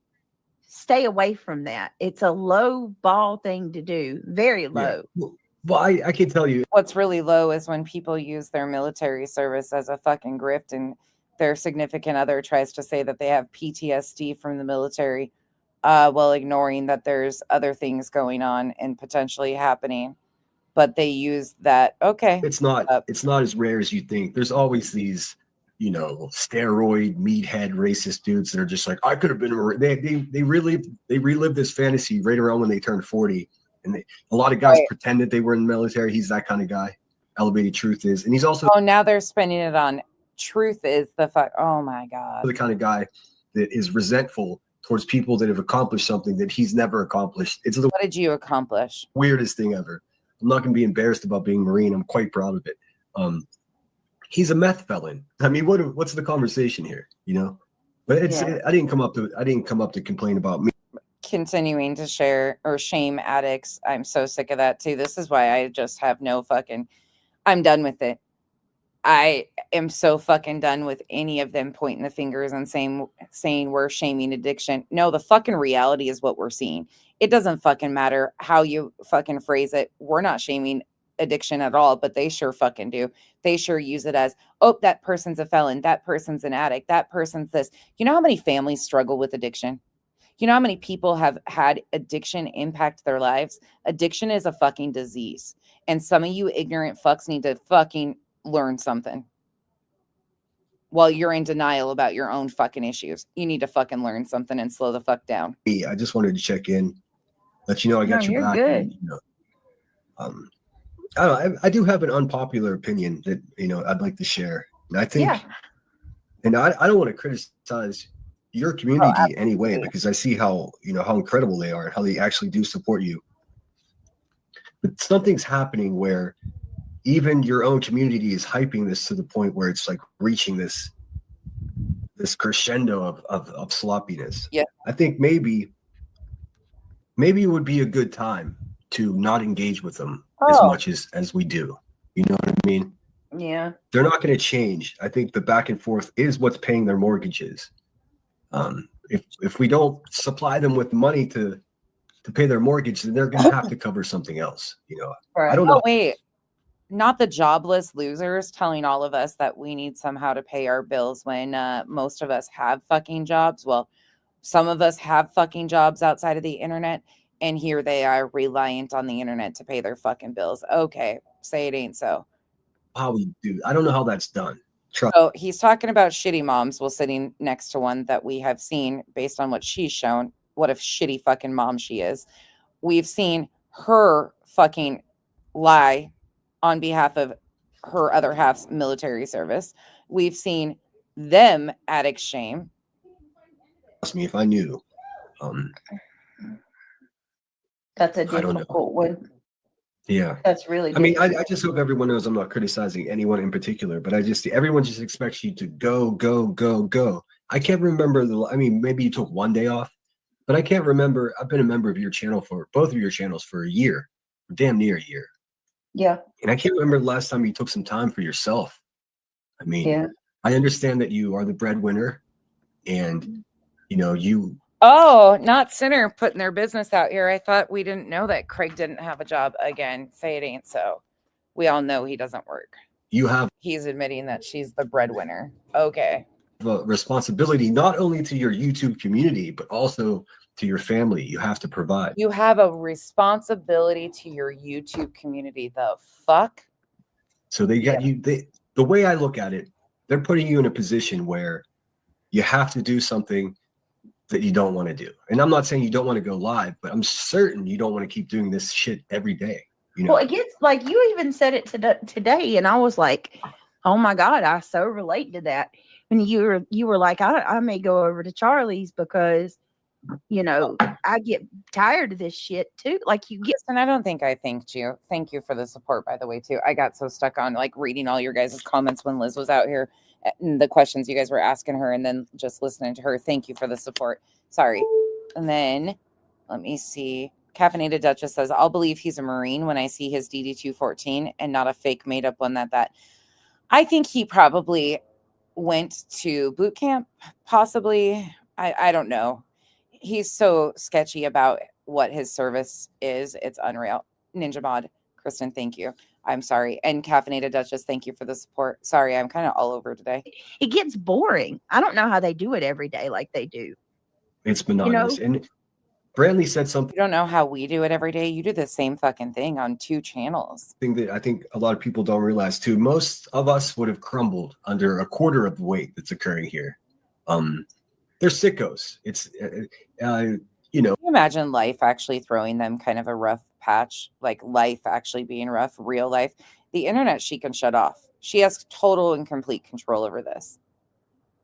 stay away from that. It's a low ball thing to do. Very low. Yeah. Well, I can tell you. What's really low is when people use their military service as a fucking grift and their significant other tries to say that they have PTSD from the military, while ignoring that there's other things going on and potentially happening. But they use that. Okay. It's not as rare as you think. There's always these, you know, steroid meathead racist dudes that are just like, I could have been a Marine. They relive this fantasy right around when they turn 40. And a lot of guys pretend that they were in the military. He's that kind of guy. Elevated Truth is. And he's also now they're spending it on Truth is the fuck. Oh my God. The kind of guy that is resentful towards people that have accomplished something that he's never accomplished. What did you accomplish? Weirdest thing ever. I'm not going to be embarrassed about being Marine. I'm quite proud of it. He's a meth felon. I mean, what's the conversation here? You know, but I didn't come up to complain about me. Continuing to share or shame addicts. I'm so sick of that too. This is why I just have no fucking, I'm done with it. I am so fucking done with any of them pointing the fingers and saying we're shaming addiction. No, the fucking reality is what we're seeing. It doesn't fucking matter how you fucking phrase it. We're not shaming addiction at all, but they sure fucking do. They sure use it as, oh, that person's a felon, that person's an addict, that person's this. You know how many families struggle with addiction? You know how many people have had addiction impact their lives? Addiction is a fucking disease. And some of you ignorant fucks need to fucking learn something. While you're in denial about your own fucking issues, you need to fucking learn something and slow the fuck down. I just wanted to check in, let you know I got your back. Good. And, I don't know. I do have an unpopular opinion that I'd like to share, and I think, and I don't want to criticize your community anyway, because I see how how incredible they are and how they actually do support you. But something's happening where even your own community is hyping this to the point where it's like reaching this crescendo of sloppiness. Yeah, I think maybe it would be a good time to not engage with them as much as we do. You know what I mean? Yeah. They're not going to change. I think the back and forth is what's paying their mortgages. If we don't supply them with money to pay their mortgage, then they're going to have to cover something else. Right. I don't know. Oh, wait. Not the jobless losers telling all of us that we need somehow to pay our bills when most of us have fucking jobs. Well, some of us have fucking jobs outside of the internet, and here they are reliant on the internet to pay their fucking bills. Okay, say it ain't so. How we do? I don't know how that's done. So he's talking about shitty moms. Well, sitting next to one that we have seen based on what she's shown. What a shitty fucking mom she is. We've seen her fucking lie on behalf of her other half's military service. We've seen them addict shame. Ask me if I knew. That's a difficult one. Yeah. That's really I mean, difficult. I just hope everyone knows I'm not criticizing anyone in particular, but everyone just expects you to go, go, go, go. I can't remember maybe you took one day off, but I can't remember. I've been a member of your channel for both of your channels for a year, damn near a year. Yeah. And I can't remember the last time you took some time for yourself. I mean, I understand that you are the breadwinner and you. Oh, not Sinner putting their business out here. I thought we didn't know that Craig didn't have a job again. Say it ain't so. We all know he doesn't work. He's admitting that she's the breadwinner. Okay. A responsibility not only to your YouTube community, but also to your family. You have to provide. You have a responsibility to your YouTube community. The fuck? So they got you. The way I look at it, they're putting you in a position where you have to do something that you don't want to do. And I'm not saying you don't want to go live, but I'm certain you don't want to keep doing this shit every day. Well, it gets like you even said it today, and I was like, oh my God, I so relate to that. And you were like, I may go over to Charlie's because I get tired of this shit too. Like you get, and I don't think I thanked you. Thank you for the support, by the way, too. I got so stuck on like reading all your guys' comments when Liz was out here and the questions you guys were asking her, and then just listening to her. Thank you for the support. Sorry. And then let me see. Caffeinated Duchess says, I'll believe he's a Marine when I see his DD-214 and not a fake made up one that I think he probably went to boot camp, possibly. I don't know. He's so sketchy about what his service is. It's unreal. Ninja Mod, Kristen, thank you. I'm sorry. And Caffeinated Duchess, thank you for the support. Sorry, I'm kind of all over today. It gets boring. I don't know how they do it every day like they do. It's monotonous. And Brantley said something. You don't know how we do it every day. You do the same fucking thing on 2 channels. Thing that I think a lot of people don't realize too. Most of us would have crumbled under a quarter of the weight that's occurring here. They're sickos. It's, Can you imagine life actually throwing them kind of a rough patch, like life actually being rough, real life? The internet she can shut off. She has total and complete control over this.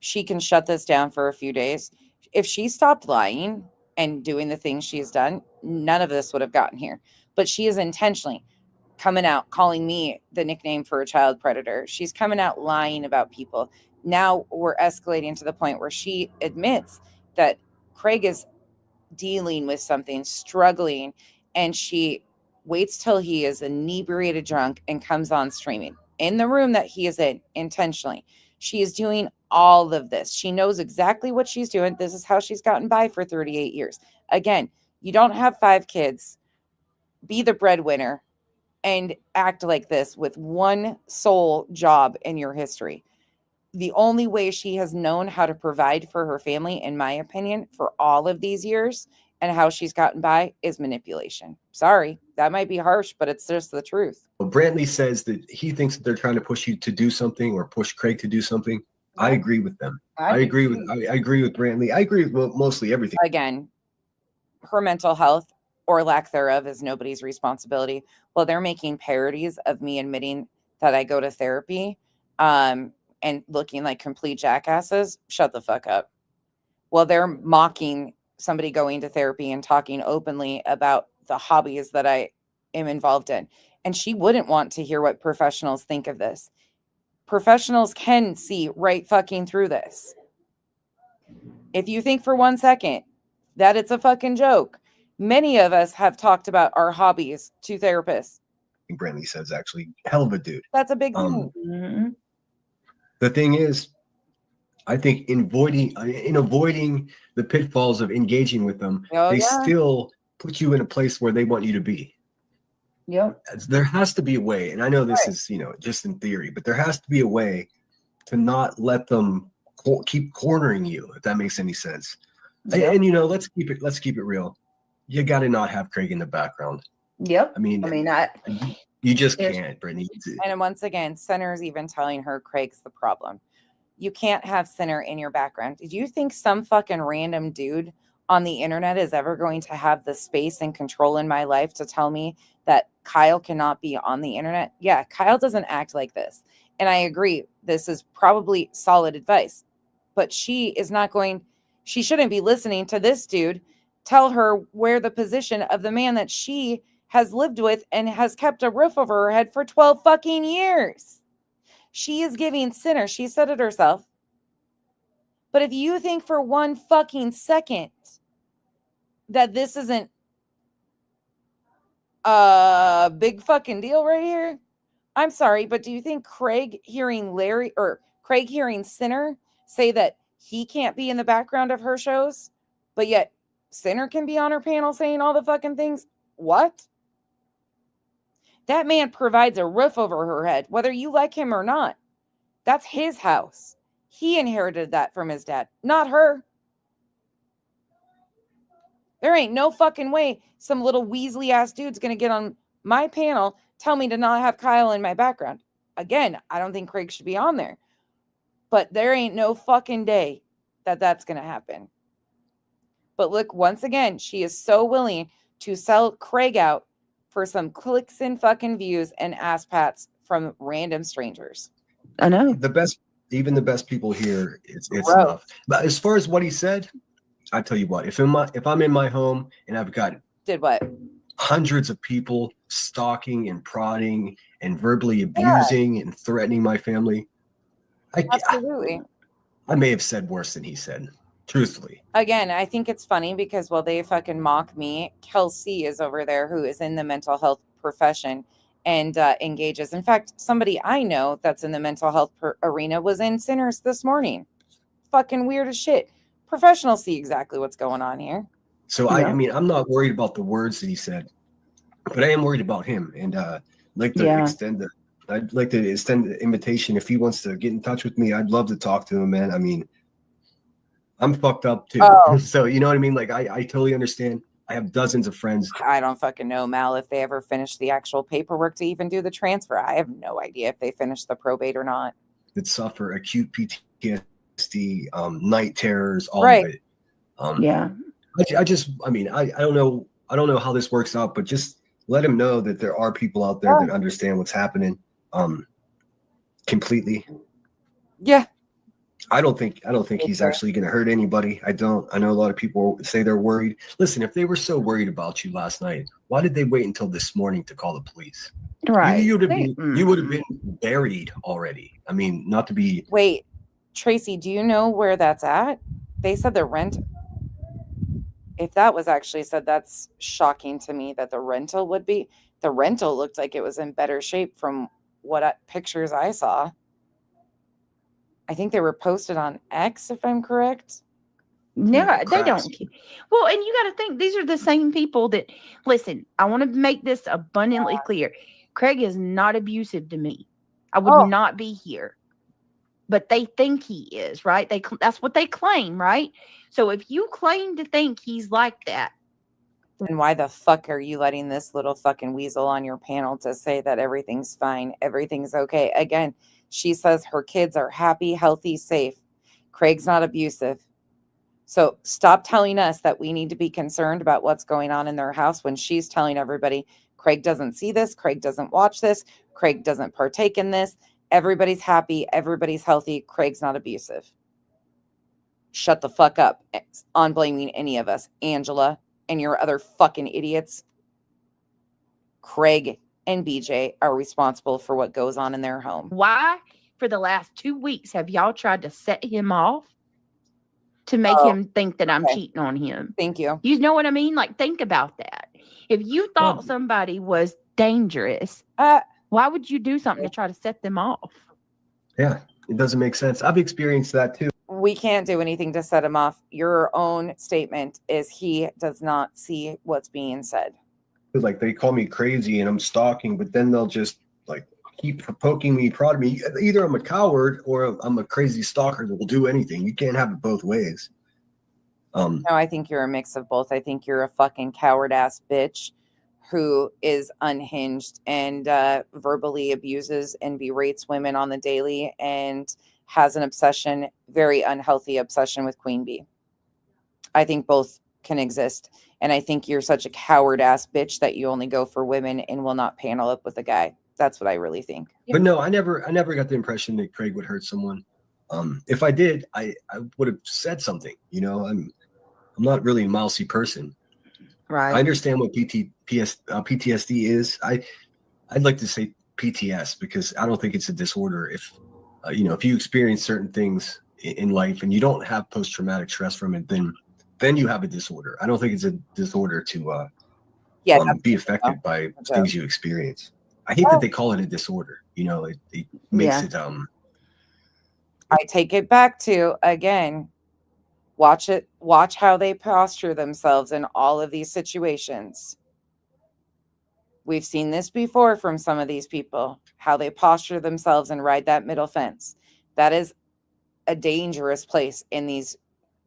She can shut this down for a few days. If she stopped lying and doing the things she's done, none of this would have gotten here. But she is intentionally coming out, calling me the nickname for a child predator. She's coming out lying about people. Now we're escalating to the point where she admits that Craig is dealing with something, struggling, and she waits till he is inebriated drunk and comes on streaming. in the room that he is in intentionally. She is doing all of this. She knows exactly what she's doing. This is how she's gotten by for 38 years. Again, you don't have 5 kids, be the breadwinner, and act like this with one sole job in your history. The only way she has known how to provide for her family, in my opinion, for all of these years and how she's gotten by is manipulation. Sorry, that might be harsh, but it's just the truth. Brantley says that he thinks that they're trying to push you to do something or push Craig to do something. I agree with them. I agree with Brantley. I agree with mostly everything. Again, her mental health or lack thereof is nobody's responsibility. Well, they're making parodies of me admitting that I go to therapy and looking like complete jackasses. Shut the fuck up. Well, they're mocking somebody going to therapy and talking openly about the hobbies that I am involved in. And she wouldn't want to hear what professionals think of this. Professionals can see right fucking through this. If you think for 1 second that it's a fucking joke, many of us have talked about our hobbies to therapists. Brantley says actually hell of a dude. That's a big thing. The thing is, I think in avoiding the pitfalls of engaging with them, they still put you in a place where they want you to be. Yep. There has to be a way, and I know this is, just in theory, but there has to be a way to not let them keep cornering you, if that makes any sense. Yep. And let's keep it real. You got to not have Craig in the background. Yep. I mean, you just can't, Brittany. And once again, Center's even telling her Craig's the problem. You can't have Center in your background. Did you think some fucking random dude on the internet is ever going to have the space and control in my life to tell me that Kyle cannot be on the internet? Yeah, Kyle doesn't act like this. And I agree, this is probably solid advice. But she shouldn't be listening to this dude tell her where the position of the man that she has lived with and has kept a roof over her head for 12 fucking years. She is giving Center, she said it herself. But if you think for 1 fucking second that this isn't a big fucking deal right here, I'm sorry, but do you think Craig hearing Center say that he can't be in the background of her shows, but yet Center can be on her panel saying all the fucking things? What? That man provides a roof over her head, whether you like him or not. That's his house. He inherited that from his dad, not her. There ain't no fucking way some little Weasley ass dude's going to get on my panel, tell me to not have Kyle in my background. Again, I don't think Craig should be on there. But there ain't no fucking day that that's going to happen. But look, once again, she is so willing to sell Craig out for some clicks and fucking views and ass pats from random strangers. I know. Even the best people here, it's enough. But as far as what he said, I tell you what, if I'm in my home and I've got hundreds of people stalking and prodding and verbally abusing and threatening my family, absolutely. I may have said worse than he said, truthfully. Again, I think it's funny because while they fucking mock me, Kelsey is over there who is in the mental health profession and engages. In fact, somebody I know that's in the mental health arena was in Sinners this morning. Fucking weird as shit. Professionals see exactly what's going on here. So I mean, I'm not worried about the words that he said, but I am worried about him. And I'd like to extend the invitation. If he wants to get in touch with me, I'd love to talk to him, man. I mean, I'm fucked up too. So you know what I mean? Like I totally understand. I have dozens of friends. I don't fucking know, Mal, if they ever finish the actual paperwork to even do the transfer. I have no idea if they finished the probate or not. That suffer acute PTSD, night terrors, all of it. I don't know how this works out, but just let him know that there are people out there that understand what's happening completely. Yeah. I don't think he's actually going to hurt anybody. I know a lot of people say they're worried. Listen, if they were so worried about you last night, why did they wait until this morning to call the police? Right. You would have been buried already. I mean, not to be. Wait, Tracy, do you know where that's at? They said the rent. If that was actually said, that's shocking to me that the rental would be. The rental looked like it was in better shape from pictures I saw. I think they were posted on X, if I'm correct. Yeah, they don't. Well, and you got to think these are the same people that listen. I want to make this abundantly clear. Craig is not abusive to me. I would not be here, but they think he is, right? That's what they claim, right? So if you claim to think he's like that, then why the fuck are you letting this little fucking weasel on your panel to say that everything's fine, everything's okay? Again, she says her kids are happy, healthy, safe. Craig's not abusive. So stop telling us that we need to be concerned about what's going on in their house when she's telling everybody Craig doesn't see this, Craig doesn't watch this, Craig doesn't partake in this. Everybody's happy, everybody's healthy, Craig's not abusive. Shut the fuck up on blaming any of us, Angela, and your other fucking idiots. Craig and BJ are responsible for what goes on in their home. Why, for the last 2 weeks, have y'all tried to set him off to make him think that I'm cheating on him? Thank you. You know what I mean? Like, think about that. If you thought somebody was dangerous, why would you do something to try to set them off? Yeah, it doesn't make sense. I've experienced that too. We can't do anything to set him off. Your own statement is he does not see what's being said. Like, they call me crazy and I'm stalking, but then they'll just like keep poking me, prodding me. Either I'm a coward or I'm a crazy stalker that will do anything. You can't have it both ways. No, I think you're a mix of both. I think you're a fucking coward ass bitch who is unhinged and verbally abuses and berates women on the daily and has an obsession, very unhealthy obsession with Queen Bee. I think both can exist. And I think you're such a coward ass bitch that you only go for women and will not panel up with a guy. That's what I really think. But no, I never got the impression that Craig would hurt someone. If I did, I would have said something. You know, I'm not really a mousy person. Right. I understand what PTSD is. I'd like to say PTS because I don't think it's a disorder. If if you experience certain things in life and you don't have post-traumatic stress from it, then you have a disorder. I don't think it's a disorder to be affected by things you experience. I hate that they call it a disorder. You know, it makes it. I take it back to, again, watch how they posture themselves in all of these situations. We've seen this before from some of these people, how they posture themselves and ride that middle fence. That is a dangerous place in these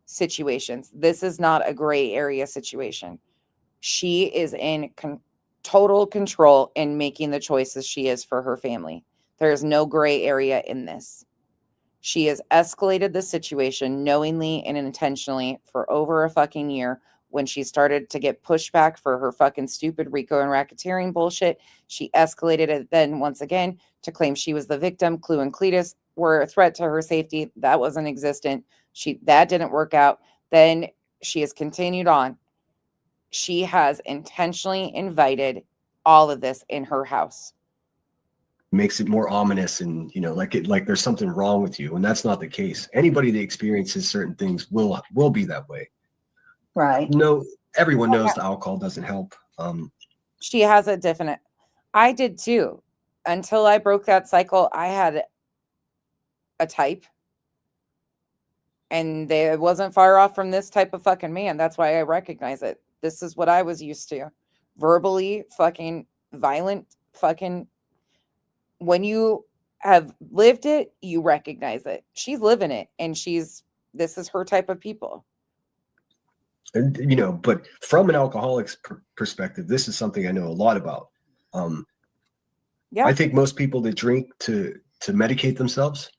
situations. This is not a gray area situation. She is in total control in making the choices she is for her family. There is no gray area in this. She has escalated the situation knowingly and intentionally for over a fucking year. When she started to get pushback for her fucking stupid RICO and racketeering bullshit, she escalated it then once again to claim she was the victim. Clue and Cletus were a threat to her safety. That wasn't existent. That didn't work out. Then she has continued on. She has intentionally invited all of this in her house. Makes it more ominous and like there's something wrong with you, and that's not the case. Anybody that experiences certain things will be that way. Right. No, everyone knows the alcohol doesn't help. She has a definite. I did too. Until I broke that cycle, I had a type, and it wasn't far off from this type of fucking man. That's why I recognize it. This is what I was used to. Verbally fucking violent fucking. When you have lived it, you recognize it. She's living it, and this is her type of people. And, but from an alcoholic's perspective, this is something I know a lot about. I think most people that drink to medicate themselves,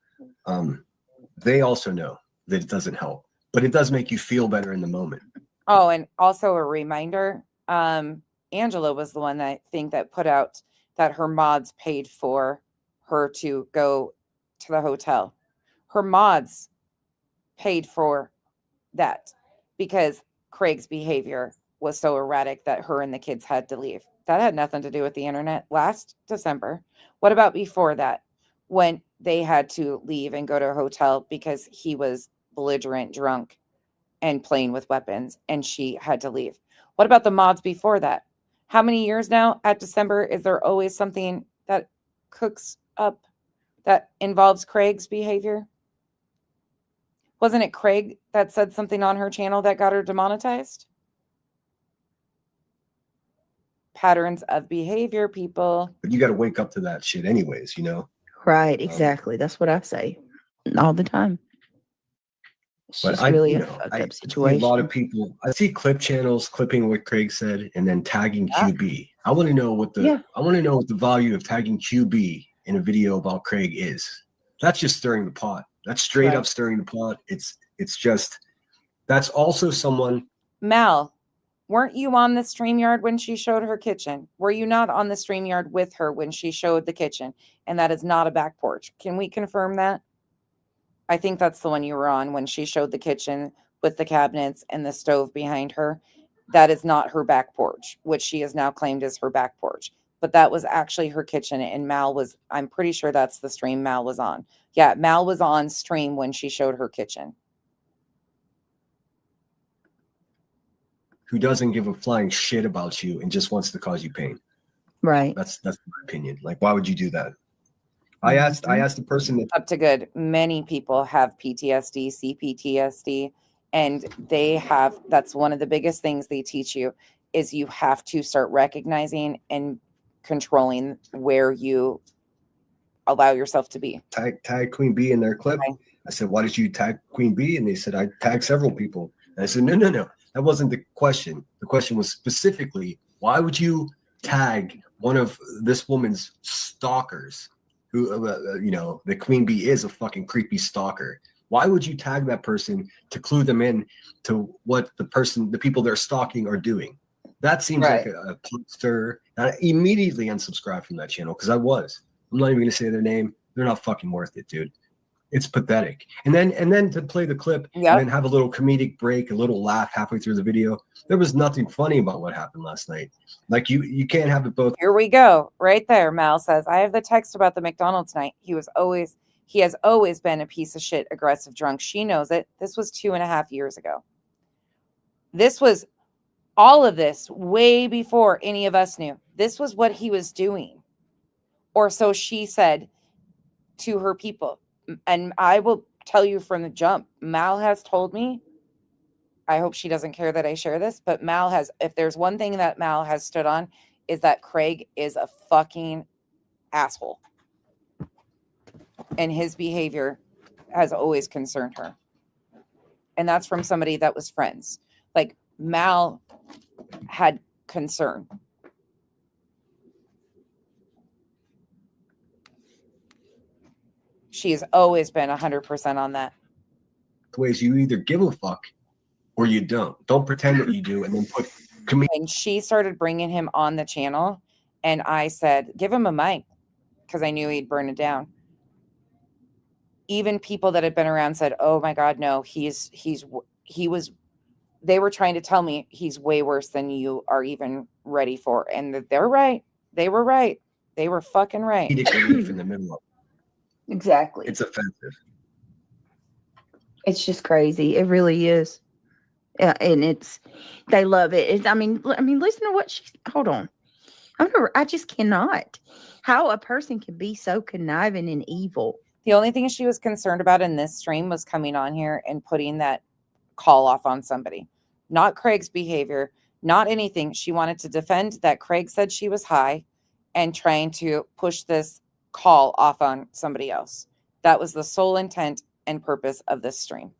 they also know that it doesn't help, but it does make you feel better in the moment. Oh, and also a reminder, Angela was the one that put out that her mods paid for her to go to the hotel. Her mods paid for that because Craig's behavior was so erratic that her and the kids had to leave. That had nothing to do with the internet last December. What about before that, when they had to leave and go to a hotel because he was belligerent, drunk, and playing with weapons, and she had to leave? What about the mods before that? How many years now at December is there always something that cooks up that involves Craig's behavior? Wasn't it Craig that said something on her channel that got her demonetized? Patterns of behavior, people. But you got to wake up to that shit anyways, you know? Right, exactly. That's what I say all the time. It's But just I, really you a know, fucked I up see a situation. lot of people. I see clip channels clipping what Craig said and then tagging QB. I want to know what the I want to know what the value of tagging QB in a video about Craig is. That's just stirring the pot. That's straight up stirring the pot. It's just that's also someone. Mal, weren't you on the StreamYard when she showed her kitchen? Were you not on the StreamYard with her when she showed the kitchen? And that is not a back porch. Can we confirm that? I think that's the one you were on when she showed the kitchen with the cabinets and the stove behind her. That is not her back porch, which she has now claimed as her back porch. But that was actually her kitchen. And Mal was, I'm pretty sure that's the stream Mal was on. Yeah, Mal was on stream when she showed her kitchen. Who doesn't give a flying shit about you and just wants to cause you pain. Right. That's my opinion. Like, why would you do that? I asked the person that up to good. Many people have PTSD, CPTSD, and that's one of the biggest things they teach you is you have to start recognizing and controlling where you allow yourself to be. Tag Queen Bee in their clip. Okay. I said, why did you tag Queen Bee? And they said, I tagged several people. And I said, no. That wasn't the question. The question was specifically, why would you tag one of this woman's stalkers? Who, you know, the Queen Bee is a fucking creepy stalker. Why would you tag that person to clue them in to what the people they're stalking are doing? That seems like a stir. I immediately unsubscribed from that channel because I'm not even going to say their name. They're not fucking worth it, dude. It's pathetic. And then to play the clip and then have a little comedic break, a little laugh halfway through the video. There was nothing funny about what happened last night. Like you can't have it both. Here we go. Right there. Mal says, I have the text about the McDonald's night. He has always been a piece of shit, aggressive drunk. She knows it. This was 2.5 years ago. This was all of this way before any of us knew. This was what he was doing. Or so she said to her people. And I will tell you from the jump, Mal has told me, I hope she doesn't care that I share this, but Mal has, if there's one thing that Mal has stood on, is that Craig is a fucking asshole. And his behavior has always concerned her. And that's from somebody that was friends. Like Mal had concern. She has always been 100% on that. Ways you either give a fuck or you don't. Don't pretend that you do and then put And she started bringing him on the channel and I said, give him a mic because I knew he'd burn it down. Even people that had been around said, oh my God, no, they were trying to tell me he's way worse than you are even ready for. And they're right. They were right. They were fucking right. Relief in the middle of it. Exactly. It's offensive. It's just crazy. It really is. And they love it. I mean, listen to what hold on. I just cannot. How a person can be so conniving and evil. The only thing she was concerned about in this stream was coming on here and putting that call off on somebody. Not Craig's behavior, not anything. She wanted to defend that Craig said she was high and trying to push this call off on somebody else. That was the sole intent and purpose of this stream.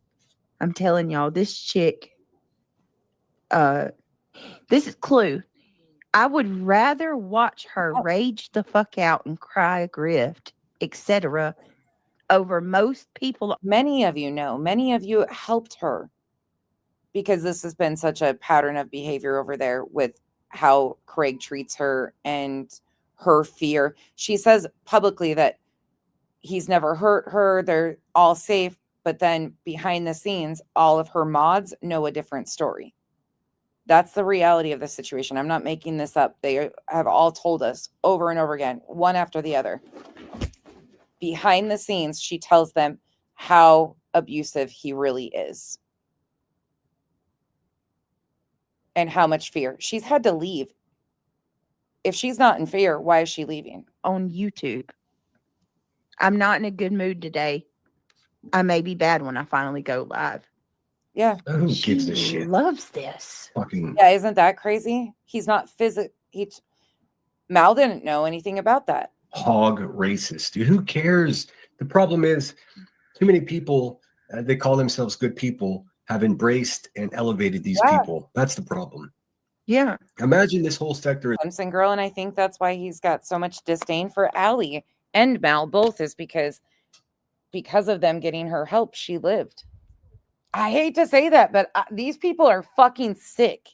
I'm telling y'all, this chick, this is Clue. I would rather watch her rage the fuck out and cry a grift, etc., over most people. Many of you know, many of you helped her because this has been such a pattern of behavior over there with how Craig treats her and her fear. She says publicly that he's never hurt her. They're all safe. But then behind the scenes, all of her mods know a different story. That's the reality of the situation. I'm not making this up. They have all told us over and over again, one after the other. Behind the scenes, she tells them how abusive he really is. And how much fear. She's had to leave. If she's not in fear, why is she leaving? On YouTube. I'm not in a good mood today. I may be bad when I finally go live. Yeah. Who gives a She shit? loves this. Fucking Yeah, isn't that crazy? He's not Mal didn't know anything about that. hog racist, dude. Who cares? The problem is too many people, they call themselves good people, have embraced and elevated these people. That's the problem. Yeah. Imagine this whole sector. Clemson girl, and I think that's why he's got so much disdain for Allie and Mal both, is because of them getting her help, she lived. I hate to say that, but these people are fucking sick.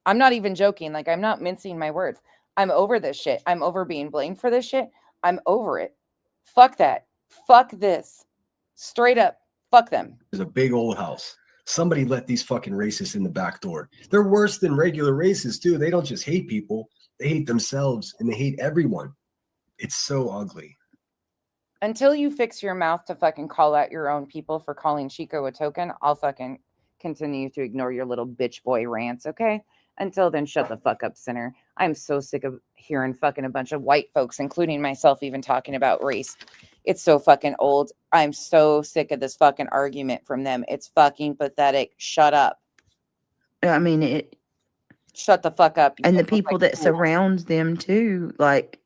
I'm not even joking. Like, I'm not mincing my words. I'm over this shit. I'm over being blamed for this shit. I'm over it. Fuck that. Fuck this. Straight up. Fuck them. There's a big old house. Somebody let these fucking racists in the back door. They're worse than regular racists, too. They don't just hate people. They hate themselves and they hate everyone. It's so ugly. Until you fix your mouth to fucking call out your own people for calling Chico a token, I'll fucking continue to ignore your little bitch boy rants, okay? Until then, shut the fuck up, sinner. I'm so sick of hearing fucking a bunch of white folks, including myself, even talking about race. It's so fucking old. I'm so sick of this fucking argument from them. It's fucking pathetic. Shut up. I mean, shut the fuck up. And the people that surrounds them too, like.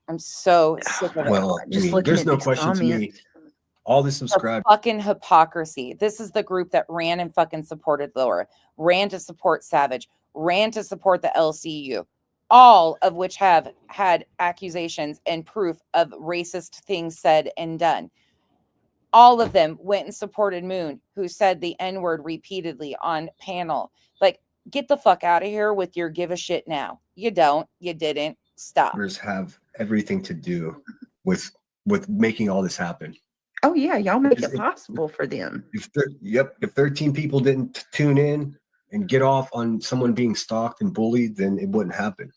I'm so sick of it. Well, there's no question to me. All the subscribers. Fucking hypocrisy. This is the group that ran and fucking supported Laura, ran to support Savage, ran to support the LCU, all of which have had accusations and proof of racist things said and done. All of them went and supported Moon, who said the N-word repeatedly on panel. Like, get the fuck out of here with your give a shit now. You don't. You didn't. Stop. Have everything to do with making all this happen. Oh yeah, y'all make it possible for them. If 13 people didn't tune in and get off on someone being stalked and bullied, then it wouldn't happen.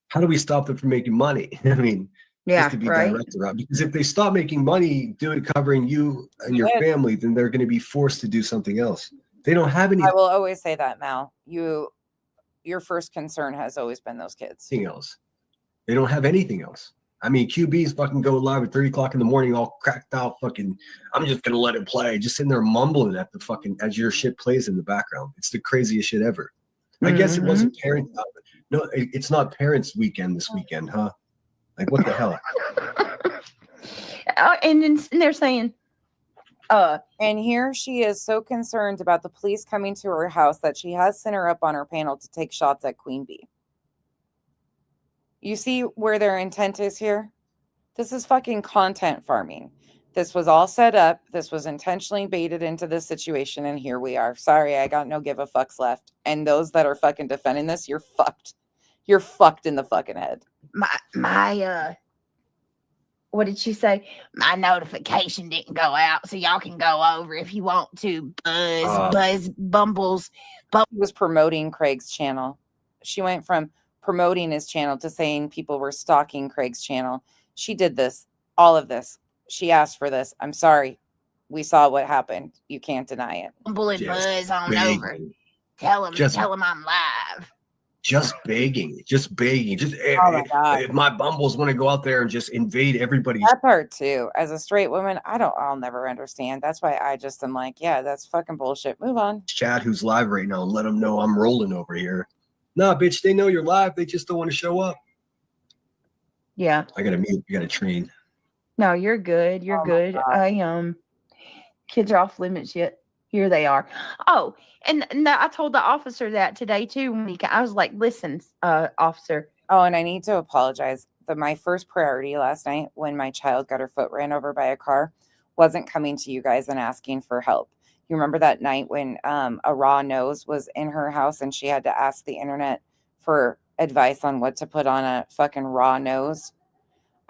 How do we stop them from making money? I mean, yeah, just to be right. direct around. Because if they stop making money doing covering you and your family, then they're going to be forced to do something else. They don't have anything. I will always say that, Mal. Your first concern has always been those kids. Anything else? They don't have anything else. I mean, QBs fucking go live at 3 o'clock in the morning, all cracked out. Fucking, I'm just gonna let it play. Just sitting there mumbling at the fucking as your shit plays in the background. It's the craziest shit ever. I guess it wasn't parent. No, it's not parents' weekend this weekend, huh? Like what the hell? And they're saying, and here she is so concerned about the police coming to her house that she has sent her up on her panel to take shots at Queen Bee. You see where their intent is here? This is fucking content farming. This was all set up. This was intentionally baited into this situation, and here we are. Sorry, I got no give a fucks left. And those that are fucking defending this, you're fucked. You're fucked in the fucking head. My what did she say? My notification didn't go out, so y'all can go over if you want to. Buzz Bumbles. She was promoting Craig's channel. She went from promoting his channel to saying people were stalking Craig's channel. She did this, all of this. She asked for this. I'm sorry. We saw what happened. You can't deny it. Bumble and Buzz on over. Tell him I'm live. Just begging. Just Oh my God. If my Bumbles want to go out there and just invade everybody's. That part too. As a straight woman, I'll never understand. That's why I just am like, yeah, that's fucking bullshit. Move on. Chad, who's live right now, and let them know I'm rolling over here. Nah, bitch, they know you're live. They just don't want to show up. Yeah. I gotta mute. You gotta train. No, you're good. You're good. Kids are off limits yet. Here they are. Oh, and I told the officer that today too. When I was like, listen, officer. Oh, and I need to apologize. My first priority last night when my child got her foot ran over by a car wasn't coming to you guys and asking for help. You remember that night when a raw nose was in her house and she had to ask the internet for advice on what to put on a fucking raw nose?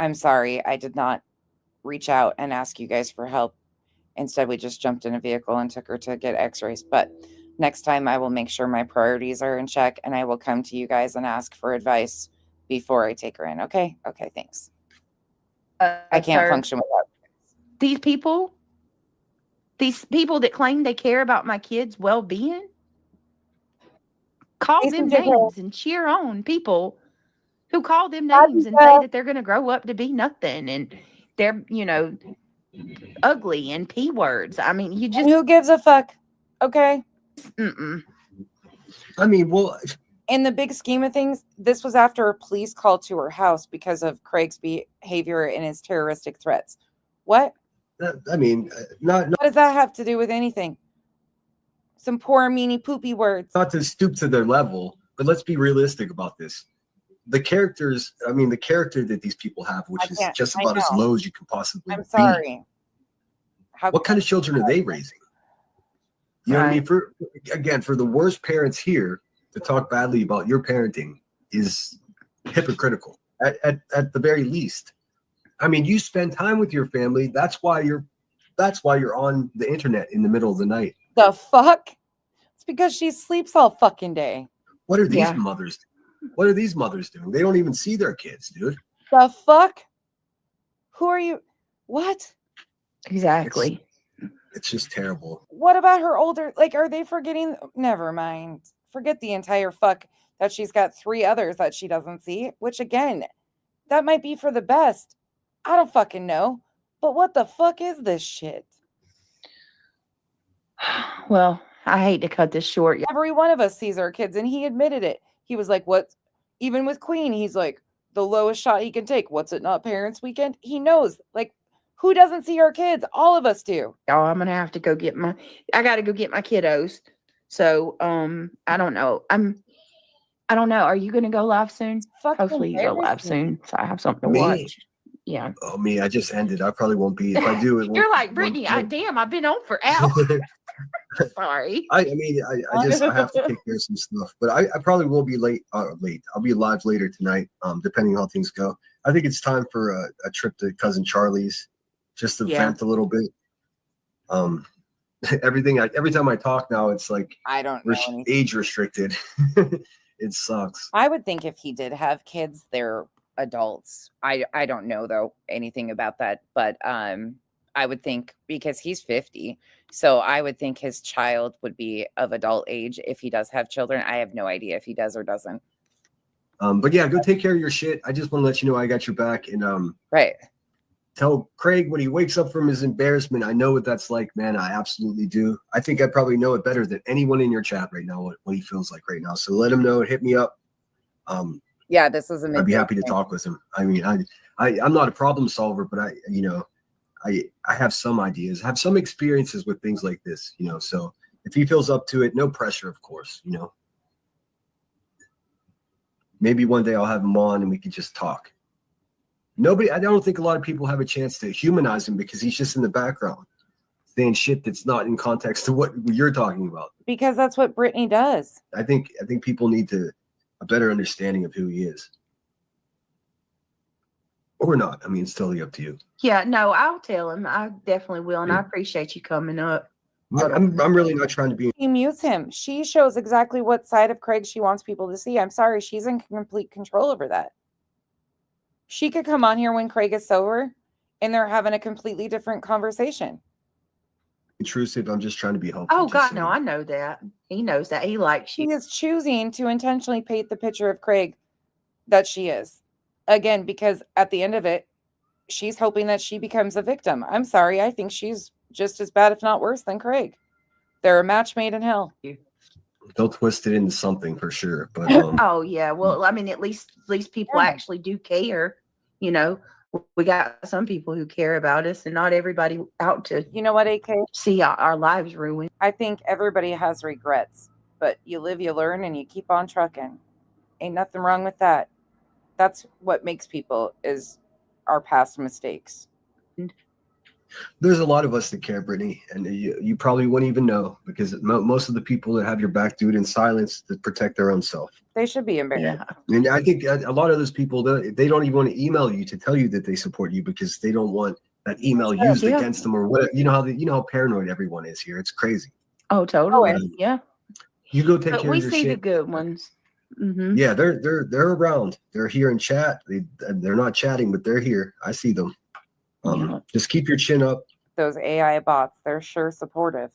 I'm sorry. I did not reach out and ask you guys for help. Instead, we just jumped in a vehicle and took her to get x-rays. But next time I will make sure my priorities are in check and I will come to you guys and ask for advice before I take her in. Okay? Okay, thanks. I can't function without these people that claim they care about my kids' well-being. Call them names and cheer on people who call them names and say that they're going to grow up to be nothing. And they're, ugly and P words. I mean, you just. Who gives a fuck? Okay. I mean, well, in the big scheme of things, this was after a police call to her house because of Craig's behavior and his terroristic threats. What? I mean, not what does that have to do with anything? Some poor, meanie, poopy words. Not to stoop to their level, but let's be realistic about this. The characters, I mean, the character that these people have, which is just about as low as you can possibly I'm sorry. What kind of children are they raising? You know what I mean? For the worst parents here to talk badly about your parenting is hypocritical at the very least. I mean, you spend time with your family. That's why you're on the internet in the middle of the night. The fuck? It's because she sleeps all fucking day. What are these mothers doing? What are these mothers doing? They don't even see their kids, dude. The fuck? Who are you? What? Exactly. It's just terrible. What about her older? Like, are they forgetting? Never mind. Forget the entire fuck that she's got 3 others that she doesn't see, which again, that might be for the best. I don't fucking know. But what the fuck is this shit? Well, I hate to cut this short. Every one of us sees our kids, and he admitted it. He was like, what? Even with Queen, he's like, the lowest shot he can take. What's it not Parents Weekend? He knows. Like, who doesn't see our kids? All of us do. Oh, I'm going to have to go get I got to go get my kiddos. So, I don't know. I don't know. Are you going to go live soon? Hopefully you go live soon. So I have something to watch. Yeah. Oh, me. I just ended. I probably won't be. If I do it. You're like, Brittany, damn, I've been on for hours. Sorry. I have to take care of some stuff, but I probably will be late. I'll be live later tonight, depending on how things go. I think it's time for a trip to Cousin Charlie's, just to vent a little bit. Every time I talk now, it's like I don't know age restricted. It sucks. I would think if he did have kids, they're adults. I don't know though anything about that, but I would think because he's 50, so I would think his child would be of adult age if he does have children. I have no idea if he does or doesn't. But yeah, go take care of your shit. I just want to let you know I got your back, and right. Tell Craig when he wakes up from his embarrassment. I know what that's like, man. I absolutely do. I think I probably know it better than anyone in your chat right now, what he feels like right now. So let him know. Hit me up. Yeah, this is amazing. I'd be happy to talk with him. I mean, I'm not a problem solver, but I have some ideas, have some experiences with things like this, so if he feels up to it, no pressure, of course, maybe one day I'll have him on and we can just talk. I don't think a lot of people have a chance to humanize him because he's just in the background saying shit that's not in context to what you're talking about. Because that's what Brittany does. I think people need a better understanding of who he is. Or not. I mean, it's totally up to you. Yeah, no, I'll tell him. I definitely will, and I appreciate you coming up. I'm really not trying to be. He mutes him. She shows exactly what side of Craig she wants people to see. I'm sorry, she's in complete control over that. She could come on here when Craig is sober, and they're having a completely different conversation. Intrusive. I'm just trying to be helpful. Oh God, no, I know that. He knows that. He likes you. She is choosing to intentionally paint the picture of Craig that she is. Again, because at the end of it, she's hoping that she becomes a victim. I'm sorry. I think she's just as bad, if not worse, than Craig. They're a match made in hell. They'll twist it into something for sure. But oh yeah. Well, I mean, at least people actually do care. We got some people who care about us, and not everybody out to. You know what, AK? See our lives ruined. I think everybody has regrets, but you live, you learn, and you keep on trucking. Ain't nothing wrong with that. That's what makes people is our past mistakes. There's a lot of us that care, Brittany, and you probably wouldn't even know because most of the people that have your back do it in silence to protect their own self. They should be embarrassed. Yeah. And I think a lot of those people, they don't even want to email you to tell you that they support you because they don't want that email used against them or whatever. You know how paranoid everyone is here. It's crazy. Oh, totally. Yeah. You go take care of your shit. We see the good ones. Mm-hmm. Yeah, they're around. They're here in chat. They're not chatting, but they're here. I see them. Just keep your chin up. Those AI bots, they're sure supportive.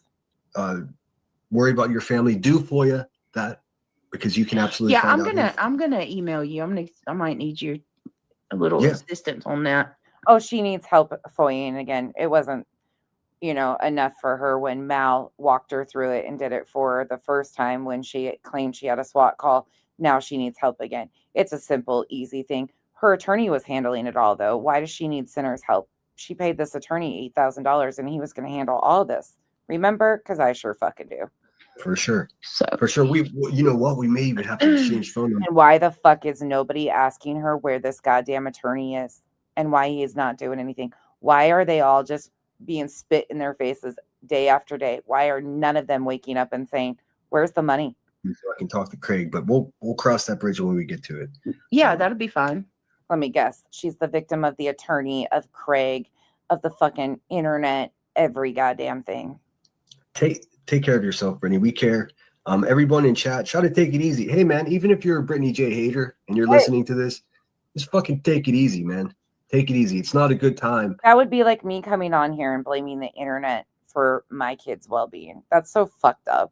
Worry about your family. Do FOIA that because you can absolutely. Yeah, I'm gonna email you. I might need a little assistance on that. oh, she needs help FOIAing again. It wasn't, enough for her when Mal walked her through it and did it for the first time when she claimed she had a SWAT call. Now she needs help again. It's a simple, easy thing. Her attorney was handling it all, though. Why does she need Sinner's help? She paid this attorney $8,000 and he was going to handle all this. Remember? Because I sure fucking do. For sure. So For sure. We may even have to exchange phone numbers. And why the fuck is nobody asking her where this goddamn attorney is and why he is not doing anything? Why are they all just being spit in their faces day after day? Why are none of them waking up and saying, where's the money? So I can talk to Craig, but we'll cross that bridge when we get to it. yeah, that'll be fine. Let me guess. She's the victim of the attorney, of Craig, of the fucking internet, every goddamn thing. Take care of yourself, Brittany. We care. Everyone in chat, try to take it easy. Hey, man, even if you're a Brittany J hater and you're listening to this, just fucking take it easy, man. Take it easy. It's not a good time. That would be like me coming on here and blaming the internet for my kids' well-being. That's so fucked up.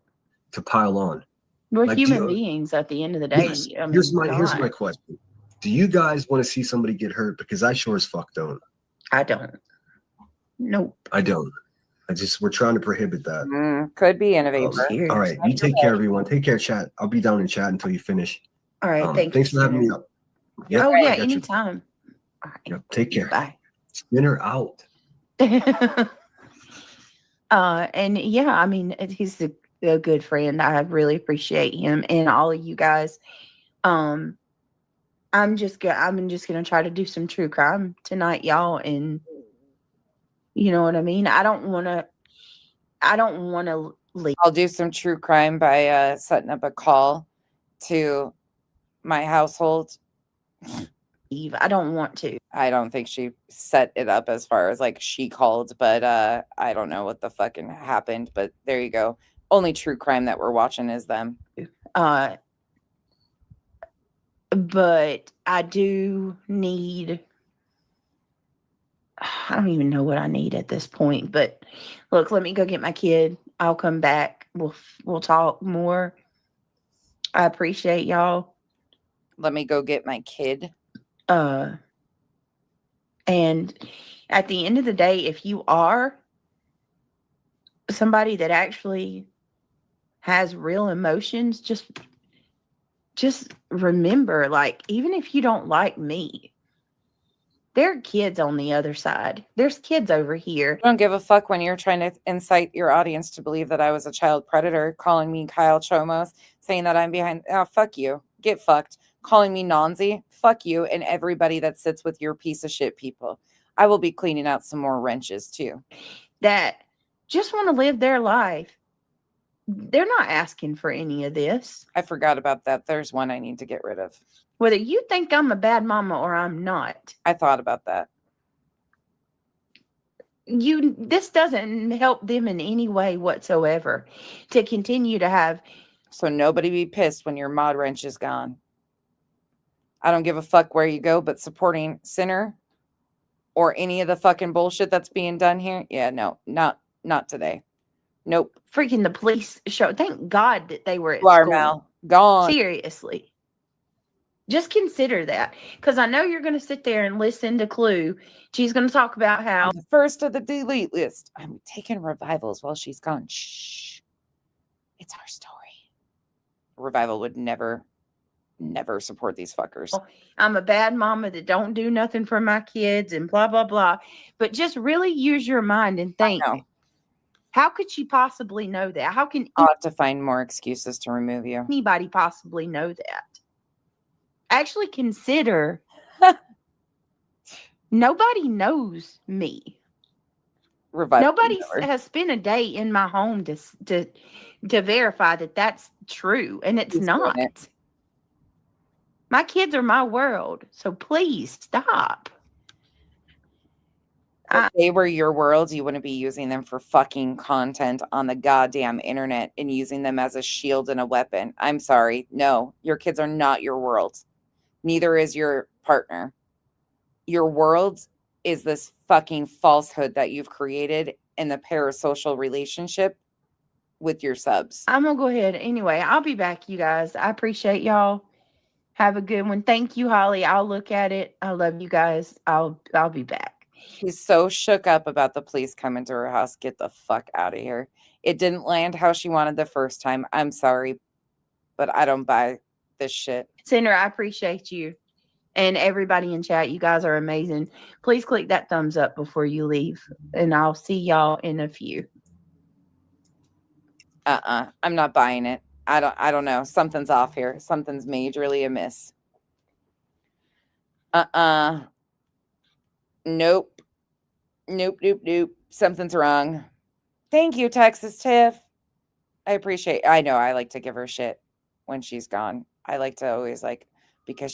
To pile on. We're human beings at the end of the day. Yes. I mean, here's my question. Do you guys want to see somebody get hurt? Because I sure as fuck don't. I don't. Nope. I don't. We're trying to prohibit that. Could be innovative. All right. You take care, everyone. Take care, chat. I'll be down in chat until you finish. All right. Thanks for having me up. Yep, anytime. All right. Yep, take care. Bye. Spinner out. And yeah, I mean, he's a good friend. I really appreciate him and all of you guys. I'm just gonna try to do some true crime tonight, y'all, and you know what I mean? I don't want to leave. I'll do some true crime by setting up a call to my household. Eve, I don't want to. I don't think she set it up as far as like she called, but I don't know what the fucking happened, but there you go. Only true crime that we're watching is them. But I do need, I don't even know what I need at this point, but look, let me go get my kid. I'll come back. We'll talk more. I appreciate y'all. Let me go get my kid. And at the end of the day, if you are somebody that actually has real emotions, just remember, like, even if you don't like me, there are kids on the other side. There's kids over here. I don't give a fuck when you're trying to incite your audience to believe that I was a child predator, calling me Kyle Chomos, saying that I'm behind. Oh, fuck you. Get fucked. Calling me Nonzi. Fuck you and everybody that sits with your piece of shit people. I will be cleaning out some more wrenches too. That just want to live their life. They're not asking for any of this. I forgot about that. There's one I need to get rid of. Whether you think I'm a bad mama or I'm not. I thought about that. This doesn't help them in any way whatsoever to continue to have. So nobody be pissed when your mod wrench is gone. I don't give a fuck where you go, but supporting Sinner or any of the fucking bullshit that's being done here. Yeah, no, not today. Nope. Freaking the police show. Thank God that they were at school. Gone. Seriously. Just consider that. Because I know you're going to sit there and listen to Clue. She's going to talk about how. I'm the first of the delete list. I'm taking revivals while she's gone. Shh. It's our story. Revival would never support these fuckers. I'm a bad mama that don't do nothing for my kids and blah, blah, blah. But just really use your mind and think. How could she possibly know that? How can I'll have to find more excuses to remove you? Anybody possibly know that? Actually consider nobody knows me. Nobody has spent a day in my home to verify that that's true, and it's not. My kids are my world, so please stop. If they were your world, you wouldn't be using them for fucking content on the goddamn internet and using them as a shield and a weapon. I'm sorry. No, your kids are not your world. Neither is your partner. Your world is this fucking falsehood that you've created in the parasocial relationship with your subs. I'm going to go ahead. Anyway, I'll be back, you guys. I appreciate y'all. Have a good one. Thank you, Holly. I'll look at it. I love you guys. I'll be back. He's so shook up about the police coming to her house. Get the fuck out of here. It didn't land how she wanted the first time. I'm sorry, but I don't buy this shit. Cinder, I appreciate you. And everybody in chat, you guys are amazing. Please click that thumbs up before you leave. And I'll see y'all in a few. I'm not buying it. I don't know. Something's off here. Something's majorly amiss. Nope. Something's wrong. Thank you, Texas Tiff. I appreciate. I know I like to give her shit when she's gone. I like to always because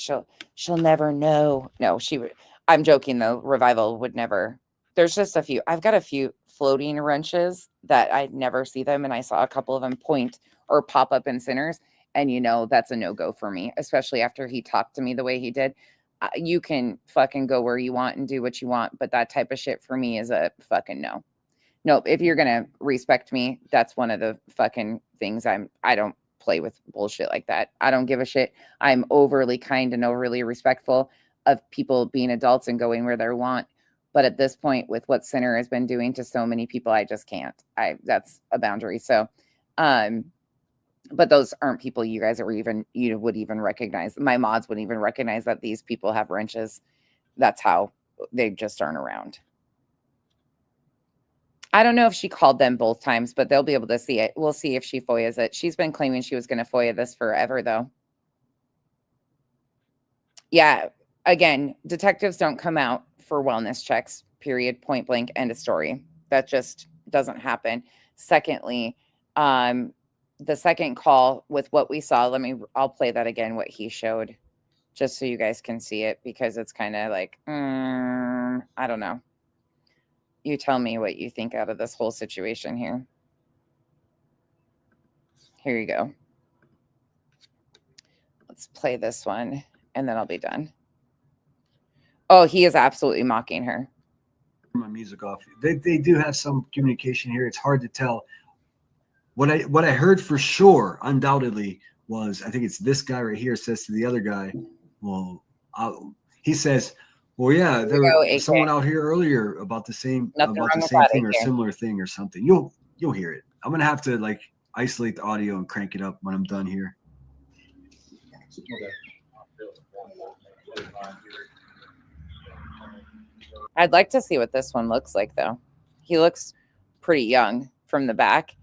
she'll never know. No, she would. I'm joking though. Revival would never. There's just a few. I've got a few floating wrenches that I never see them, and I saw a couple of them point or pop up in Sinners, and that's a no-go for me, especially after he talked to me the way he did. You can fucking go where you want and do what you want, but that type of shit for me is a fucking no. Nope. If you're gonna respect me, that's one of the fucking things I don't play with bullshit like that. I don't give a shit. I'm overly kind and overly respectful of people being adults and going where they want. But at this point, with what Sinner has been doing to so many people, I just can't. That's a boundary. So, but those aren't people you guys are even, would even recognize. My mods wouldn't even recognize that these people have wrenches. That's how they just aren't around. I don't know if she called them both times, but they'll be able to see it. We'll see if she FOIAs it. She's been claiming she was going to FOIA this forever, though. Yeah. Again, detectives don't come out for wellness checks, period, point blank, end of story. That just doesn't happen. Secondly, the second call with what we saw, I'll play that again, what he showed, just so you guys can see it, because it's kind of I don't know. You tell me what you think out of this whole situation here. Here you go. Let's play this one, and then I'll be done. Oh, he is absolutely mocking her. My music off. They do have some communication here. It's hard to tell. What I heard for sure, undoubtedly, was I think it's this guy right here says to the other guy, well, he says, well, yeah, there was someone out here earlier about the same thing or similar thing or something. You'll hear it. I'm gonna have to isolate the audio and crank it up when I'm done here. I'd like to see what this one looks like, though. He looks pretty young from the back.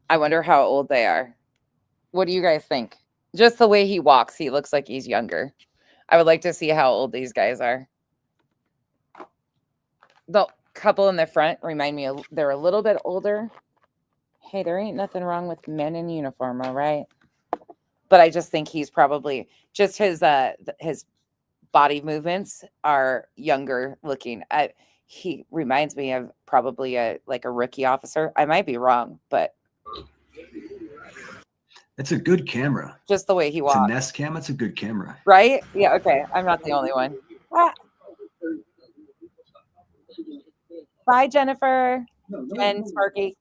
I wonder how old they are. What do you guys think? Just the way he walks, he looks like he's younger. I would like to see how old these guys are. The couple in the front remind me they're a little bit older. Hey, there ain't nothing wrong with men in uniform, all right? But I just think he's probably just his body movements are younger looking. He reminds me of probably a rookie officer. I might be wrong, but it's a good camera. Just the way he walks. It's a Nest cam. It's a good camera, right? Yeah. Okay. I'm not the only one. Bye, Jennifer. Jen, Sparky.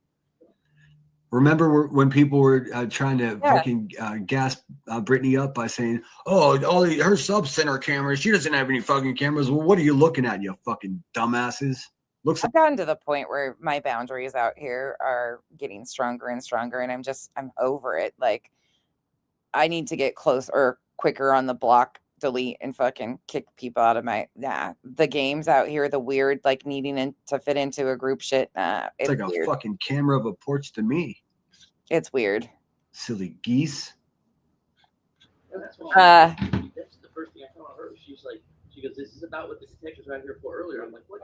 Remember when people were trying to fucking gas Brittany up by saying, "Oh, her sub-center cameras. She doesn't have any fucking cameras." Well, what are you looking at, you fucking dumbasses? I've gotten to the point where my boundaries out here are getting stronger and stronger, and I'm over it. I need to get close or quicker on the block, delete, and fucking kick people out of the games out here. The weird, needing to fit into a group shit. It's like weird. A fucking camera of a porch to me. It's weird. Silly geese. That's the first thing I told her. She goes, "This is about what the detectives were out here for earlier." I'm like, what?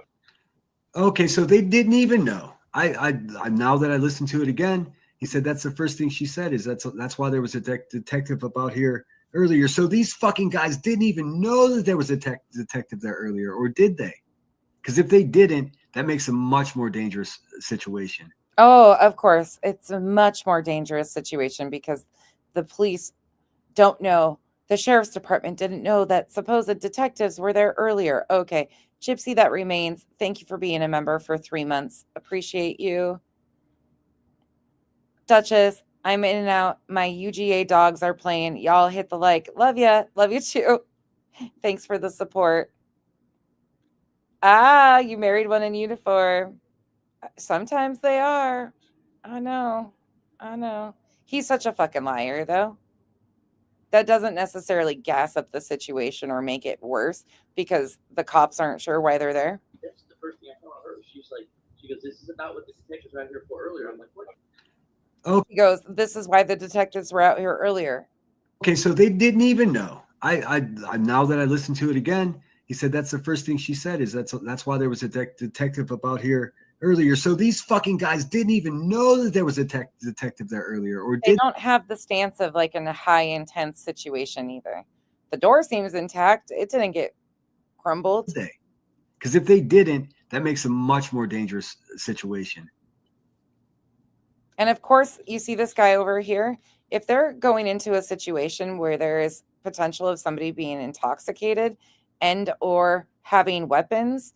Okay, so they didn't even know. I now that I listened to it again, he said that's the first thing she said is that's why there was a detective about here earlier. So these fucking guys didn't even know that there was a detective there earlier, or did they? Because if they didn't, that makes a much more dangerous situation. Oh, of course. It's a much more dangerous situation because the police don't know. The sheriff's department didn't know that supposed detectives were there earlier. Okay. Gypsy, that remains. Thank you for being a member for 3 months. Appreciate you. Duchess, I'm in and out. My UGA dogs are playing. Y'all hit the like. Love ya. Love you too. Thanks for the support. Ah, you married one in uniform. Sometimes they are. I know. He's such a fucking liar, though. That doesn't necessarily gas up the situation or make it worse because the cops aren't sure why they're there. That's the first thing I told her. She goes, this is about what the detectives were out here for earlier. I'm like, what? Oh, He goes, this is why the detectives were out here earlier. Okay, so they didn't even know. I now that I listened to it again, he said that's the first thing she said is that's why there was a detective about here earlier. So these fucking guys didn't even know that there was a detective there earlier, or They did don't have the stance of like in a high intense situation either. The door seems intact. It didn't get crumbled. they? Because if they didn't, that makes a much more dangerous situation. And of course, you see this guy over here. If they're going into a situation where there is potential of somebody being intoxicated and or having weapons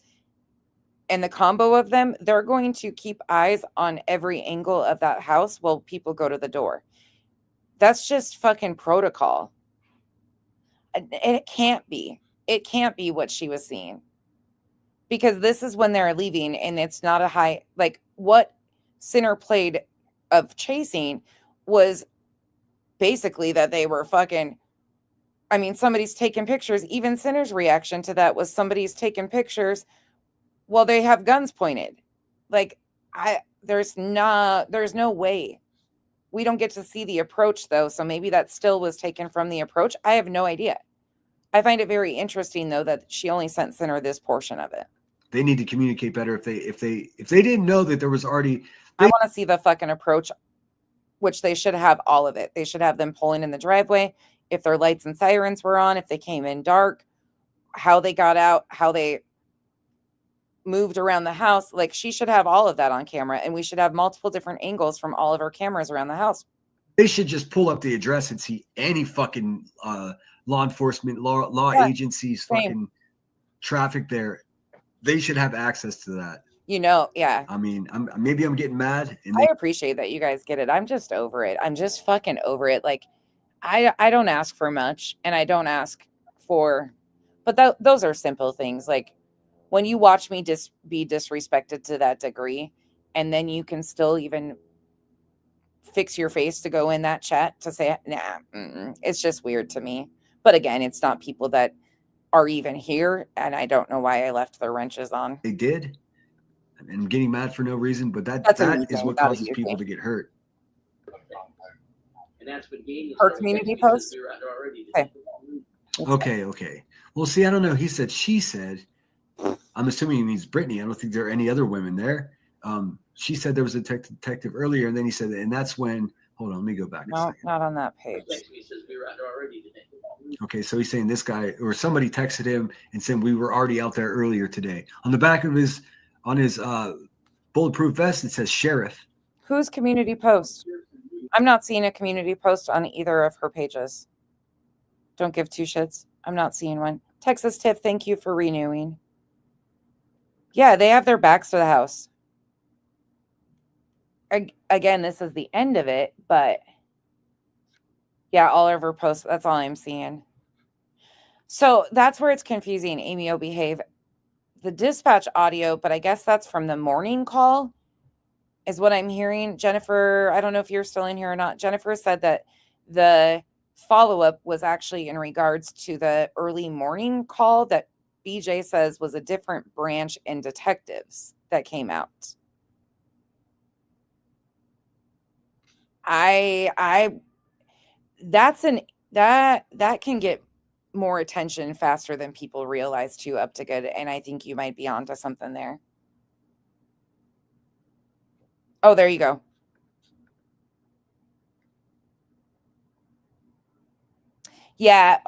and the combo of them, they're going to keep eyes on every angle of that house while people go to the door. That's just fucking protocol. And it can't be. It can't be what she was seeing. Because this is when they're leaving and it's not a high, like what Sinner played of chasing was basically that they were fucking, I mean, somebody's taking pictures. Even Sinner's reaction to that was somebody's taking pictures while they have guns pointed. Like, there's no way. We don't get to see the approach though. So maybe that still was taken from the approach. I have no idea. I find it very interesting though that she only sent Sinner this portion of it. They need to communicate better if they didn't know that there was already. I want to see the fucking approach, which they should have all of it. They should have them pulling in the driveway, if their lights and sirens were on, if they came in dark, how they got out, how they moved around the house. Like she should have all of that on camera, and we should have multiple different angles from all of our cameras around the house. They should just pull up the address and see any fucking law enforcement, law agencies, fucking traffic there. They should have access to that. You know, yeah. I mean, maybe I'm getting mad. And I appreciate that you guys get it. I'm just over it. I'm just fucking over it. Like, I don't ask for much, and I don't ask for, but those are simple things. Like when you watch me be disrespected to that degree, and then you can still even fix your face to go in that chat to say, nah, it's just weird to me. But again, it's not people that are even here, and I don't know why I left their wrenches on. They did. And I'm getting mad for no reason, but that is what causes people to get hurt. And that's what her community post. Okay. Well, see, I don't know. He said, she said. I'm assuming he means Brittany. I don't think there are any other women there. She said there was a detective earlier, and then he said, and that's when. Hold on, let me go back. No, not on that page. Okay, so he's saying this guy or somebody texted him and said we were already out there earlier today. On the back of his bulletproof vest, it says sheriff. Whose community post? I'm not seeing a community post on either of her pages. Don't give two shits. I'm not seeing one. Texas Tiff, thank you for renewing. Yeah, they have their backs to the house. Again, this is the end of it, but yeah, all of her posts, that's all I'm seeing. So that's where it's confusing, Amy O. Behave. The dispatch audio, but I guess that's from the morning call is what I'm hearing. Jennifer, I don't know if you're still in here or not. Jennifer said that the follow-up was actually in regards to the early morning call that BJ says was a different branch and detectives that came out. That can get more attention faster than people realize too, up to good. And I think you might be onto something there. Oh, there you go. Yeah,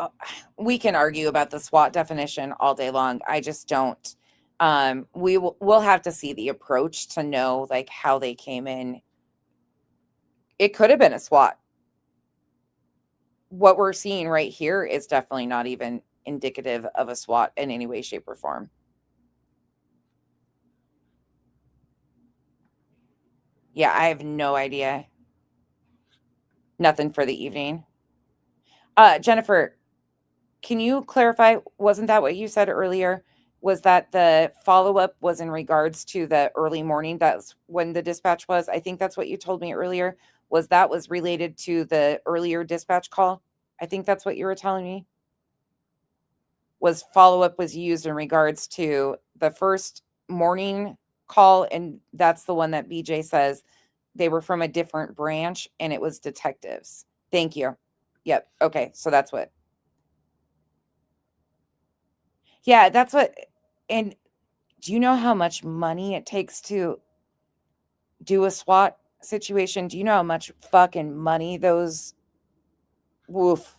we can argue about the SWAT definition all day long. I just don't. We'll have to see the approach to know like how they came in. It could have been a SWAT. What we're seeing right here is definitely not even indicative of a SWAT in any way, shape, or form. Yeah, I have no idea. Nothing for the evening. Jennifer, can you clarify? Wasn't that what you said earlier? was that the follow-up was in regards to the early morning. That's when the dispatch was. I think that's what you told me earlier, was related to the earlier dispatch call. I think that's what you were telling me. Was follow-up was used in regards to the first morning call, and that's the one that BJ says they were from a different branch and it was detectives. Thank you. Yep. Okay. So that's what. Yeah, that's what. And do you know how much money it takes to do a SWAT situation? Do you know how much fucking money those, woof.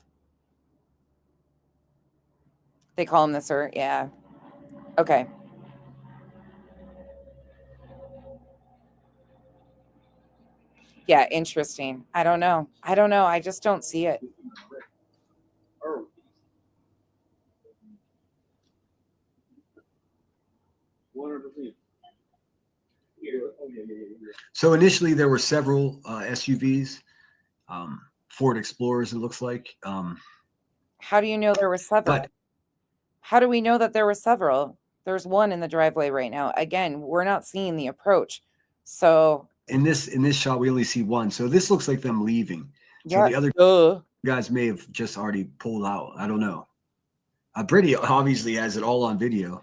They call him the sir. Yeah. Okay. Yeah, interesting. I don't know. I just don't see it. So initially there were several SUVs, Ford Explorers, it looks like. How do you know there were several? How do we know that there were several? There's one in the driveway right now. Again, we're not seeing the approach. So in this shot, we only see one. So this looks like them leaving. So yeah, the other guys may have just already pulled out. I don't know. Brittany obviously has it all on video.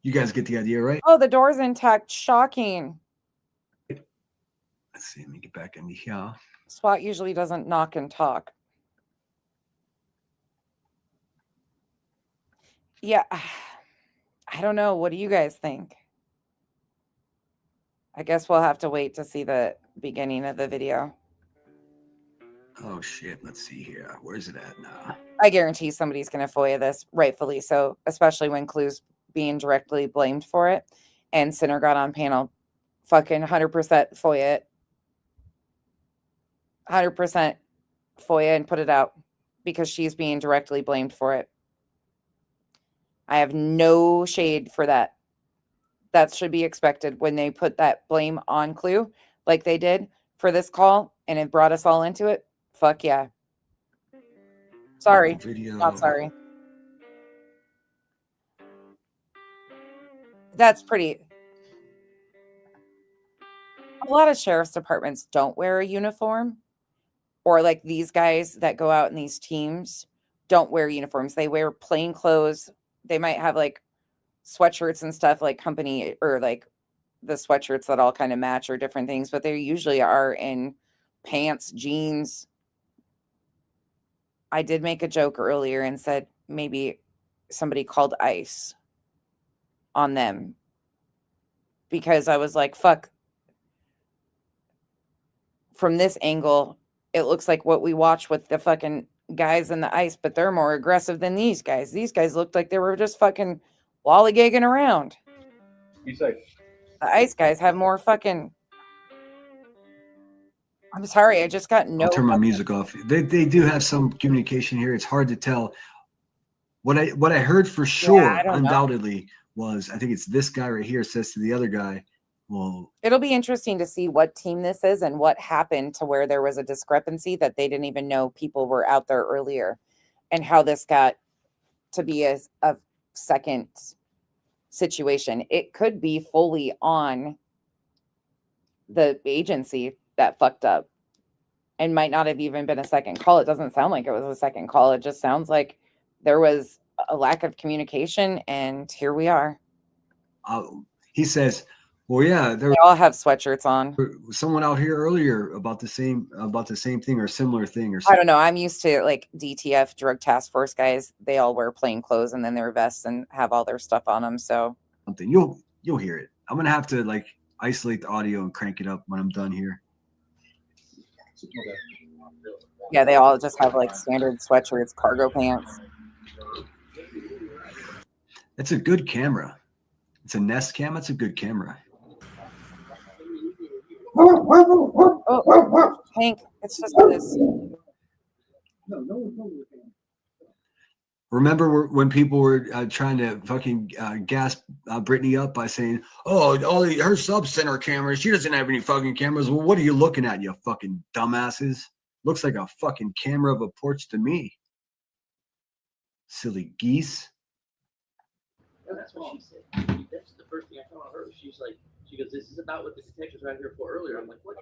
You guys get the idea, right? Oh, the door's intact. Shocking. Let's see. Let me get back in here. SWAT usually doesn't knock and talk. Yeah. I don't know. What do you guys think? I guess we'll have to wait to see the beginning of the video. Oh, shit. Let's see here. Where's it at now? I guarantee somebody's going to FOIA this, rightfully so, especially when Clue's being directly blamed for it. And Sinner got on panel. Fucking 100% FOIA it. 100% FOIA and put it out because she's being directly blamed for it. I have no shade for that. That should be expected when they put that blame on Clue like they did for this call and it brought us all into it. Fuck yeah. Sorry. Not sorry. That's pretty. A lot of sheriff's departments don't wear a uniform, or like these guys that go out in these teams don't wear uniforms. They wear plain clothes. They might have like sweatshirts and stuff, like company or like the sweatshirts that all kind of match or different things, but they usually are in pants, jeans. I did make a joke earlier and said maybe somebody called ICE on them because I was like, fuck. From this angle, it looks like what we watch with the fucking guys in the ICE, but they're more aggressive than these guys. These guys looked like they were just fucking lollygagging around. You say the ICE guys have more fucking. I'm sorry, I just got no. I'll turn my music off. They do have some communication here. It's hard to tell. What I heard for sure, undoubtedly, was I think it's this guy right here says to the other guy, well, it'll be interesting to see what team this is and what happened to where there was a discrepancy that they didn't even know people were out there earlier and how this got to be a second situation. It could be fully on the agency that fucked up and might not have even been a second call. It doesn't sound like it was a second call. It just sounds like there was a lack of communication and here we are. He says, well, yeah, they all have sweatshirts on. Someone out here earlier about the same thing or similar thing or something. I don't know. I'm used to like DTF, Drug Task Force guys. They all wear plain clothes and then their vests and have all their stuff on them. So something you'll hear it. I'm gonna have to like isolate the audio and crank it up when I'm done here. Yeah, they all just have like standard sweatshirts, cargo pants. It's a good camera. It's a Nest cam. It's a good camera. Oh, Hank, it's just this. Remember when people were trying to fucking gas Brittany up by saying, "Oh, her subs sent her cameras. She doesn't have any fucking cameras." Well, what are you looking at, you fucking dumbasses? Looks like a fucking camera of a porch to me. Silly geese. And that's what she said. That's the first thing I told her. She goes, "This is about what the detectives were out here for earlier." I'm like, "What?"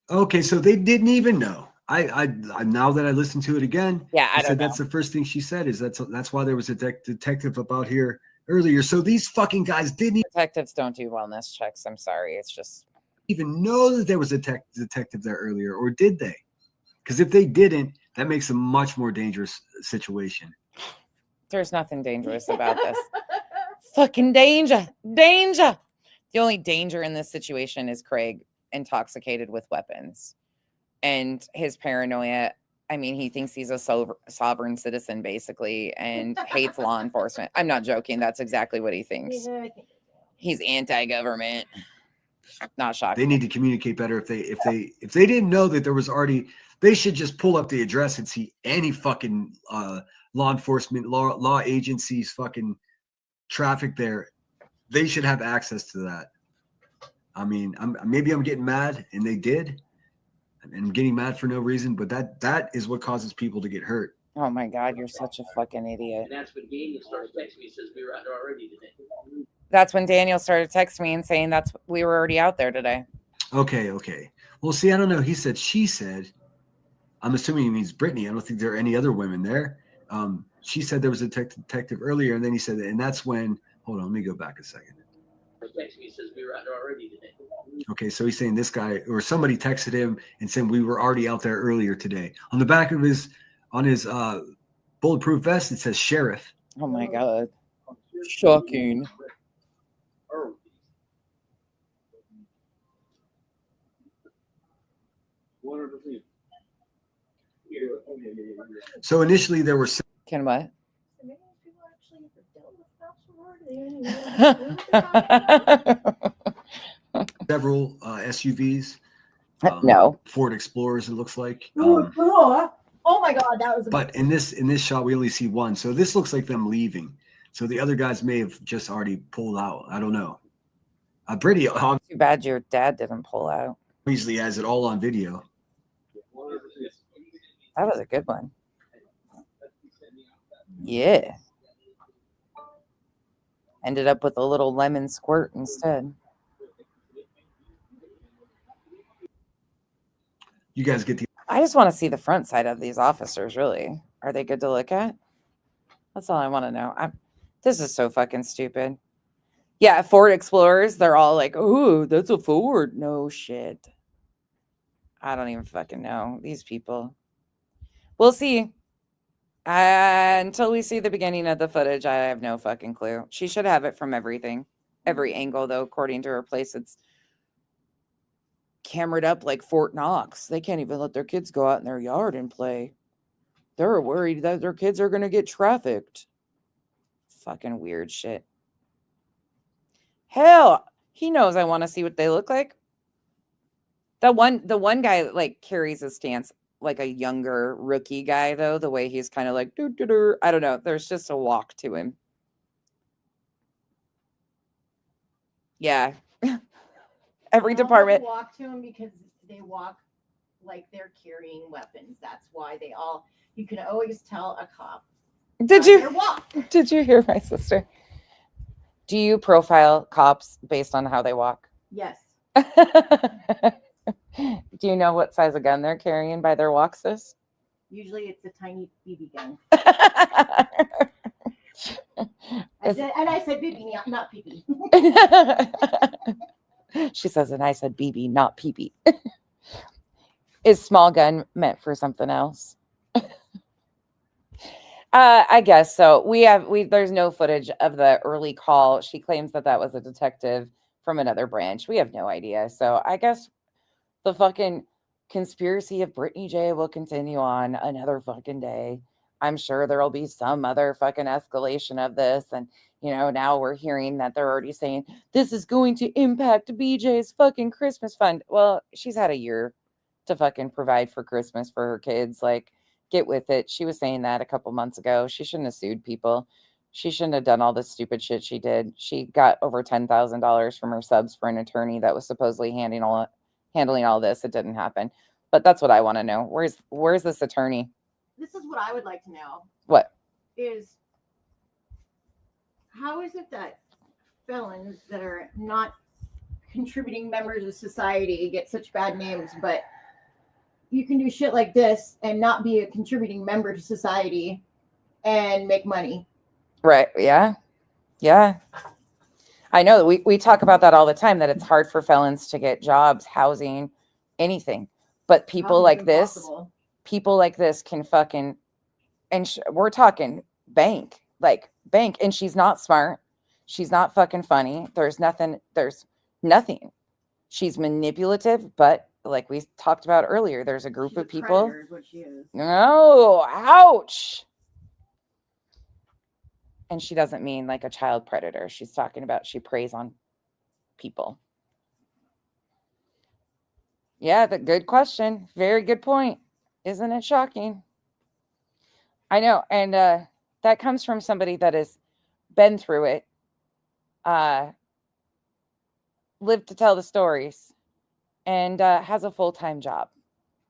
Okay, so they didn't even know. I now that I listened to it again, Yeah, I said that's the first thing she said is that's why there was a detective about here earlier. So these fucking guys didn't detectives don't do wellness checks. I'm sorry, it's just even know that there was a detective there earlier, or did they? Because if they didn't, that makes a much more dangerous situation. There's nothing dangerous about this. Fucking danger. The only danger in this situation is Craig intoxicated with weapons and his paranoia. I mean, he thinks he's a sovereign citizen basically and hates law enforcement. I'm not joking. That's exactly what he thinks. He's anti-government. Not shocking. They need to communicate better. If they didn't know that there was already, they should just pull up the address and see any fucking law enforcement, law agencies, fucking traffic there. They should have access to that. I mean, maybe I'm getting mad, and they did, and I'm getting mad for no reason. But that is what causes people to get hurt. Oh my God, you're such a fucking idiot. And that's when Daniel started texting me. He says, "We were out there already today." That's when Daniel started texting me and saying we were already out there today. Okay. Well, see, I don't know. He said, she said. I'm assuming he means Brittany. I don't think there are any other women there. She said there was a detective earlier, and then he said that, and that's when. Hold on, let me go back a second. He says, "We were out there already today." Okay, so he's saying this guy or somebody texted him and said we were already out there earlier today. On the back of his bulletproof vest, it says sheriff. Oh my God, shocking. So initially there were Can what? several SUVs. No. Ford Explorers, it looks like. Oh my God, that was. But in this shot, we only see one. So this looks like them leaving. So the other guys may have just already pulled out. I don't know. Brittany, too bad your dad didn't pull out. Usually has it all on video. That was a good one. Yeah. Ended up with a little lemon squirt instead. You guys get the. I just want to see the front side of these officers, really. Are they good to look at? That's all I want to know. This is so fucking stupid. Yeah, Ford Explorers, they're all like, oh, that's a Ford. No shit. I don't even fucking know. These people. We'll see. Until we see the beginning of the footage, I have no fucking clue. She should have it from everything. Every angle, though, according to her place, it's camered up like Fort Knox. They can't even let their kids go out in their yard and play. They're worried that their kids are going to get trafficked. Fucking weird shit. Hell, he knows I want to see what they look like. The one guy like carries a stance like a younger rookie guy, though, the way he's kind of like, doo-doo-doo. I don't know. There's just a walk to him. Yeah. Every department. Walk to him because they walk like they're carrying weapons. That's why you can always tell a cop. Did you hear my sister? Do you profile cops based on how they walk? Yes. Do you know what size of gun they're carrying by their walk, sis? Usually it's a tiny BB gun. I said BB, not PP. She says, and I said BB, not PP. Is small gun meant for something else? I guess so. There's no footage of the early call. She claims that was a detective from another branch. We have no idea. So I guess the fucking conspiracy of Brittany J will continue on another fucking day. I'm sure there'll be some other fucking escalation of this. And, now we're hearing that they're already saying this is going to impact BJ's fucking Christmas fund. Well, she's had a year to fucking provide for Christmas for her kids. Like, Get with it. She was saying that a couple months ago. She shouldn't have sued people. She shouldn't have done all this stupid shit she did. She got over $10,000 from her subs for an attorney that was supposedly handling all this. It didn't happen. But that's what I want to know. Where's this attorney? This is what I would like to know. What? Is how is it that felons that are not contributing members of society get such bad names, but you can do shit like this and not be a contributing member to society and make money? Right. Yeah. Yeah. I know we talk about that all the time, that it's hard for felons to get jobs, housing, anything. But people like this can fucking, and we're talking bank. And she's not smart. She's not fucking funny. There's nothing. She's manipulative, but like we talked about earlier, there's a group of people. Predator is what she is. No, ouch. And she doesn't mean like a child predator. She's talking about she preys on people. Yeah, good question. Very good point. Isn't it shocking? I know. And that comes from somebody that has been through it, lived to tell the stories, and has a full-time job.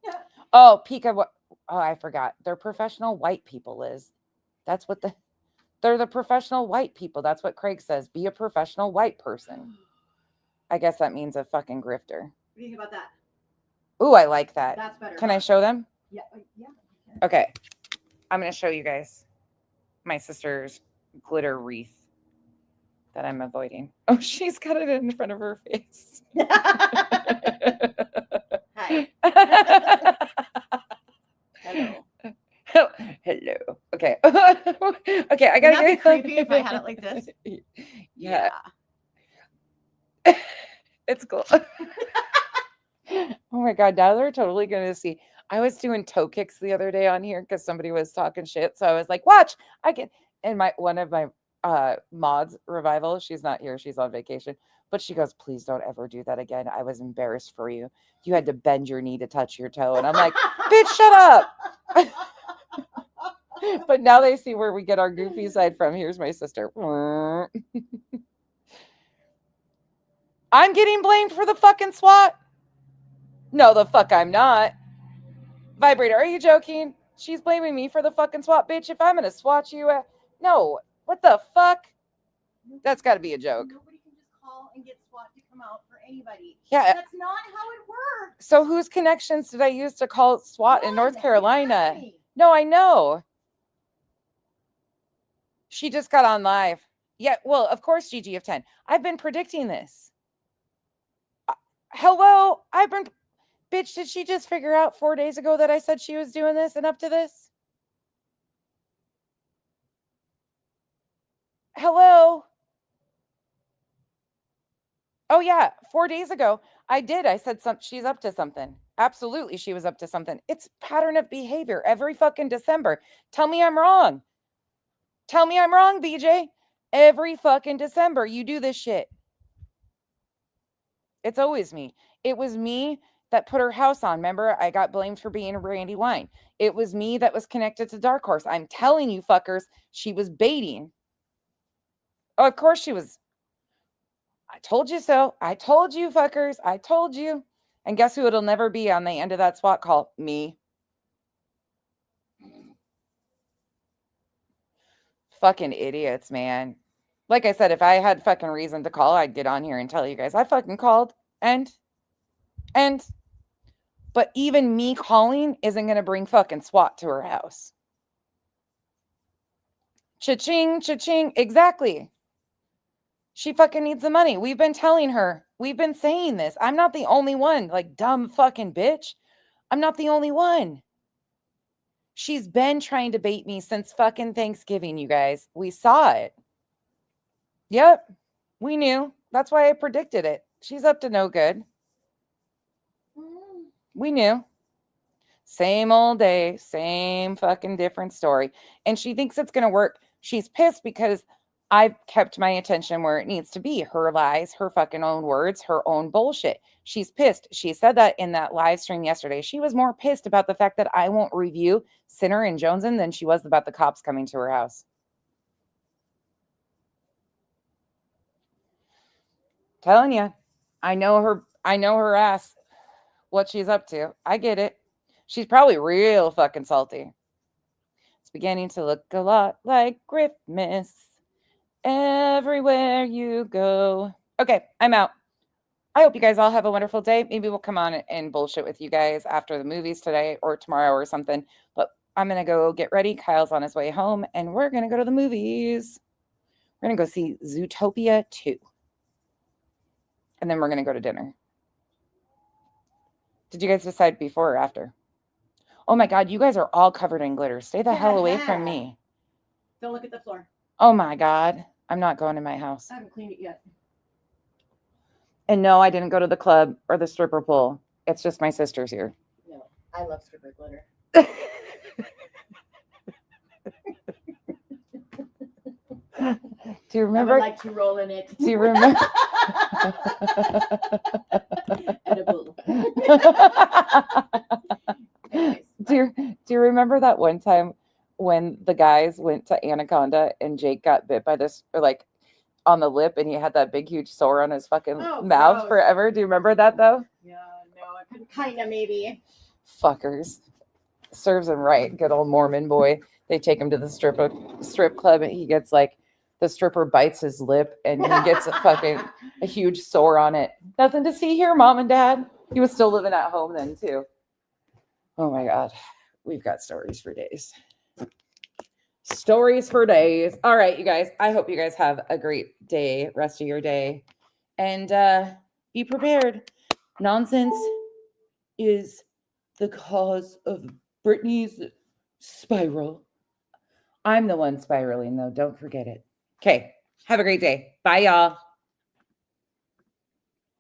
Yeah. Oh, Pika, I forgot. They're professional white people, Liz. That's what they're the professional white people. That's what Craig says. Be a professional white person. I guess that means a fucking grifter. What do you think about that? Ooh, I like that. That's better. Can I show them? Yeah. Yeah. Okay. I'm going to show you guys my sister's glitter wreath that I'm avoiding. Oh, she's got it in front of her face. Hi. Hello. Hello. Okay. Okay, I gotta get creepy if I had it like this. Yeah. It's cool. Oh my God, now they're totally gonna see. I was doing toe kicks the other day on here because somebody was talking shit. So I was like, watch, I can. And one of my mods, Revival, she's not here, she's on vacation. But she goes, please don't ever do that again. I was embarrassed for you. You had to bend your knee to touch your toe. And I'm like, bitch, shut up. But now they see where we get our goofy side from. Here's my sister. I'm getting blamed for the fucking SWAT. No, the fuck I'm not. Vibrator, are you joking? She's blaming me for the fucking SWAT, bitch. If I'm going to SWAT you, no. What the fuck? That's got to be a joke. Nobody can just call and get SWAT to come out for anybody. Yeah. That's not how it works. So whose connections did I use to call SWAT in North Carolina? No, I know. She just got on live. Yeah, well, of course, GG of 10. I've been predicting this. Hello? Bitch, did she just figure out 4 days ago that I said she was doing this and up to this? Hello? Oh, yeah. 4 days ago, I said she's up to something. Absolutely, she was up to something. It's pattern of behavior every fucking December. Tell me I'm wrong. Tell me I'm wrong, BJ. Every fucking December, you do this shit. It's always me. It was me that put her house on. Remember, I got blamed for being a Brandy Wine. It was me that was connected to Dark Horse. I'm telling you, fuckers, she was baiting. Oh, of course she was. I told you so. I told you, fuckers. I told you. And guess who it'll never be on the end of that SWAT call? Me. Fucking idiots, man. Like I said, if I had fucking reason to call, I'd get on here and tell you guys I fucking called. But even me calling isn't going to bring fucking SWAT to her house. Cha-ching, cha-ching. Exactly. She fucking needs the money. We've been telling her. We've been saying this. I'm not the only one. Like, dumb fucking bitch. I'm not the only one. She's been trying to bait me since fucking Thanksgiving, you guys. We saw it. Yep. We knew. That's why I predicted it. She's up to no good. We knew. Same old day, same fucking different story. And she thinks it's going to work. She's pissed because I've kept my attention where it needs to be. Her lies, her fucking own words, her own bullshit. She's pissed. She said that in that live stream yesterday. She was more pissed about the fact that I won't review Sinner and Joneson than she was about the cops coming to her house. Telling you, I know her ass, what she's up to. I get it. She's probably real fucking salty. It's beginning to look a lot like Christmas everywhere you go. Okay, I'm out. I hope you guys all have a wonderful day. Maybe we'll come on and bullshit with you guys after the movies today or tomorrow or something. But I'm going to go get ready. Kyle's on his way home, and we're going to go to the movies. We're going to go see Zootopia 2. And then we're going to go to dinner. Did you guys decide before or after? Oh my God, you guys are all covered in glitter. Stay the hell away from me. Don't look at the floor. Oh my God. I'm not going to my house. I haven't cleaned it yet. And no, I didn't go to the club or the stripper pole. It's just my sister's here. No, I love stripper glitter. Do you remember? I would like to roll in it. Do you remember? Edible. Do you remember that one time when the guys went to Anaconda and Jake got bit by this, or like on the lip, and he had that big huge sore on his fucking mouth gross. forever? Do you remember that though? Yeah, no, I could kind of maybe. Fuckers. Serves him right. Good old Mormon boy. They take him to the strip club, and he gets like, the stripper bites his lip and he gets a huge sore on it. Nothing to see here, Mom and Dad. He was still living at home then too. Oh my God. We've got stories for days. Stories for days. All right, you guys. I hope you guys have a great day, rest of your day. And be prepared. Nonsense is the cause of Brittany's spiral. I'm the one spiraling though. Don't forget it. Okay. Have a great day. Bye, y'all.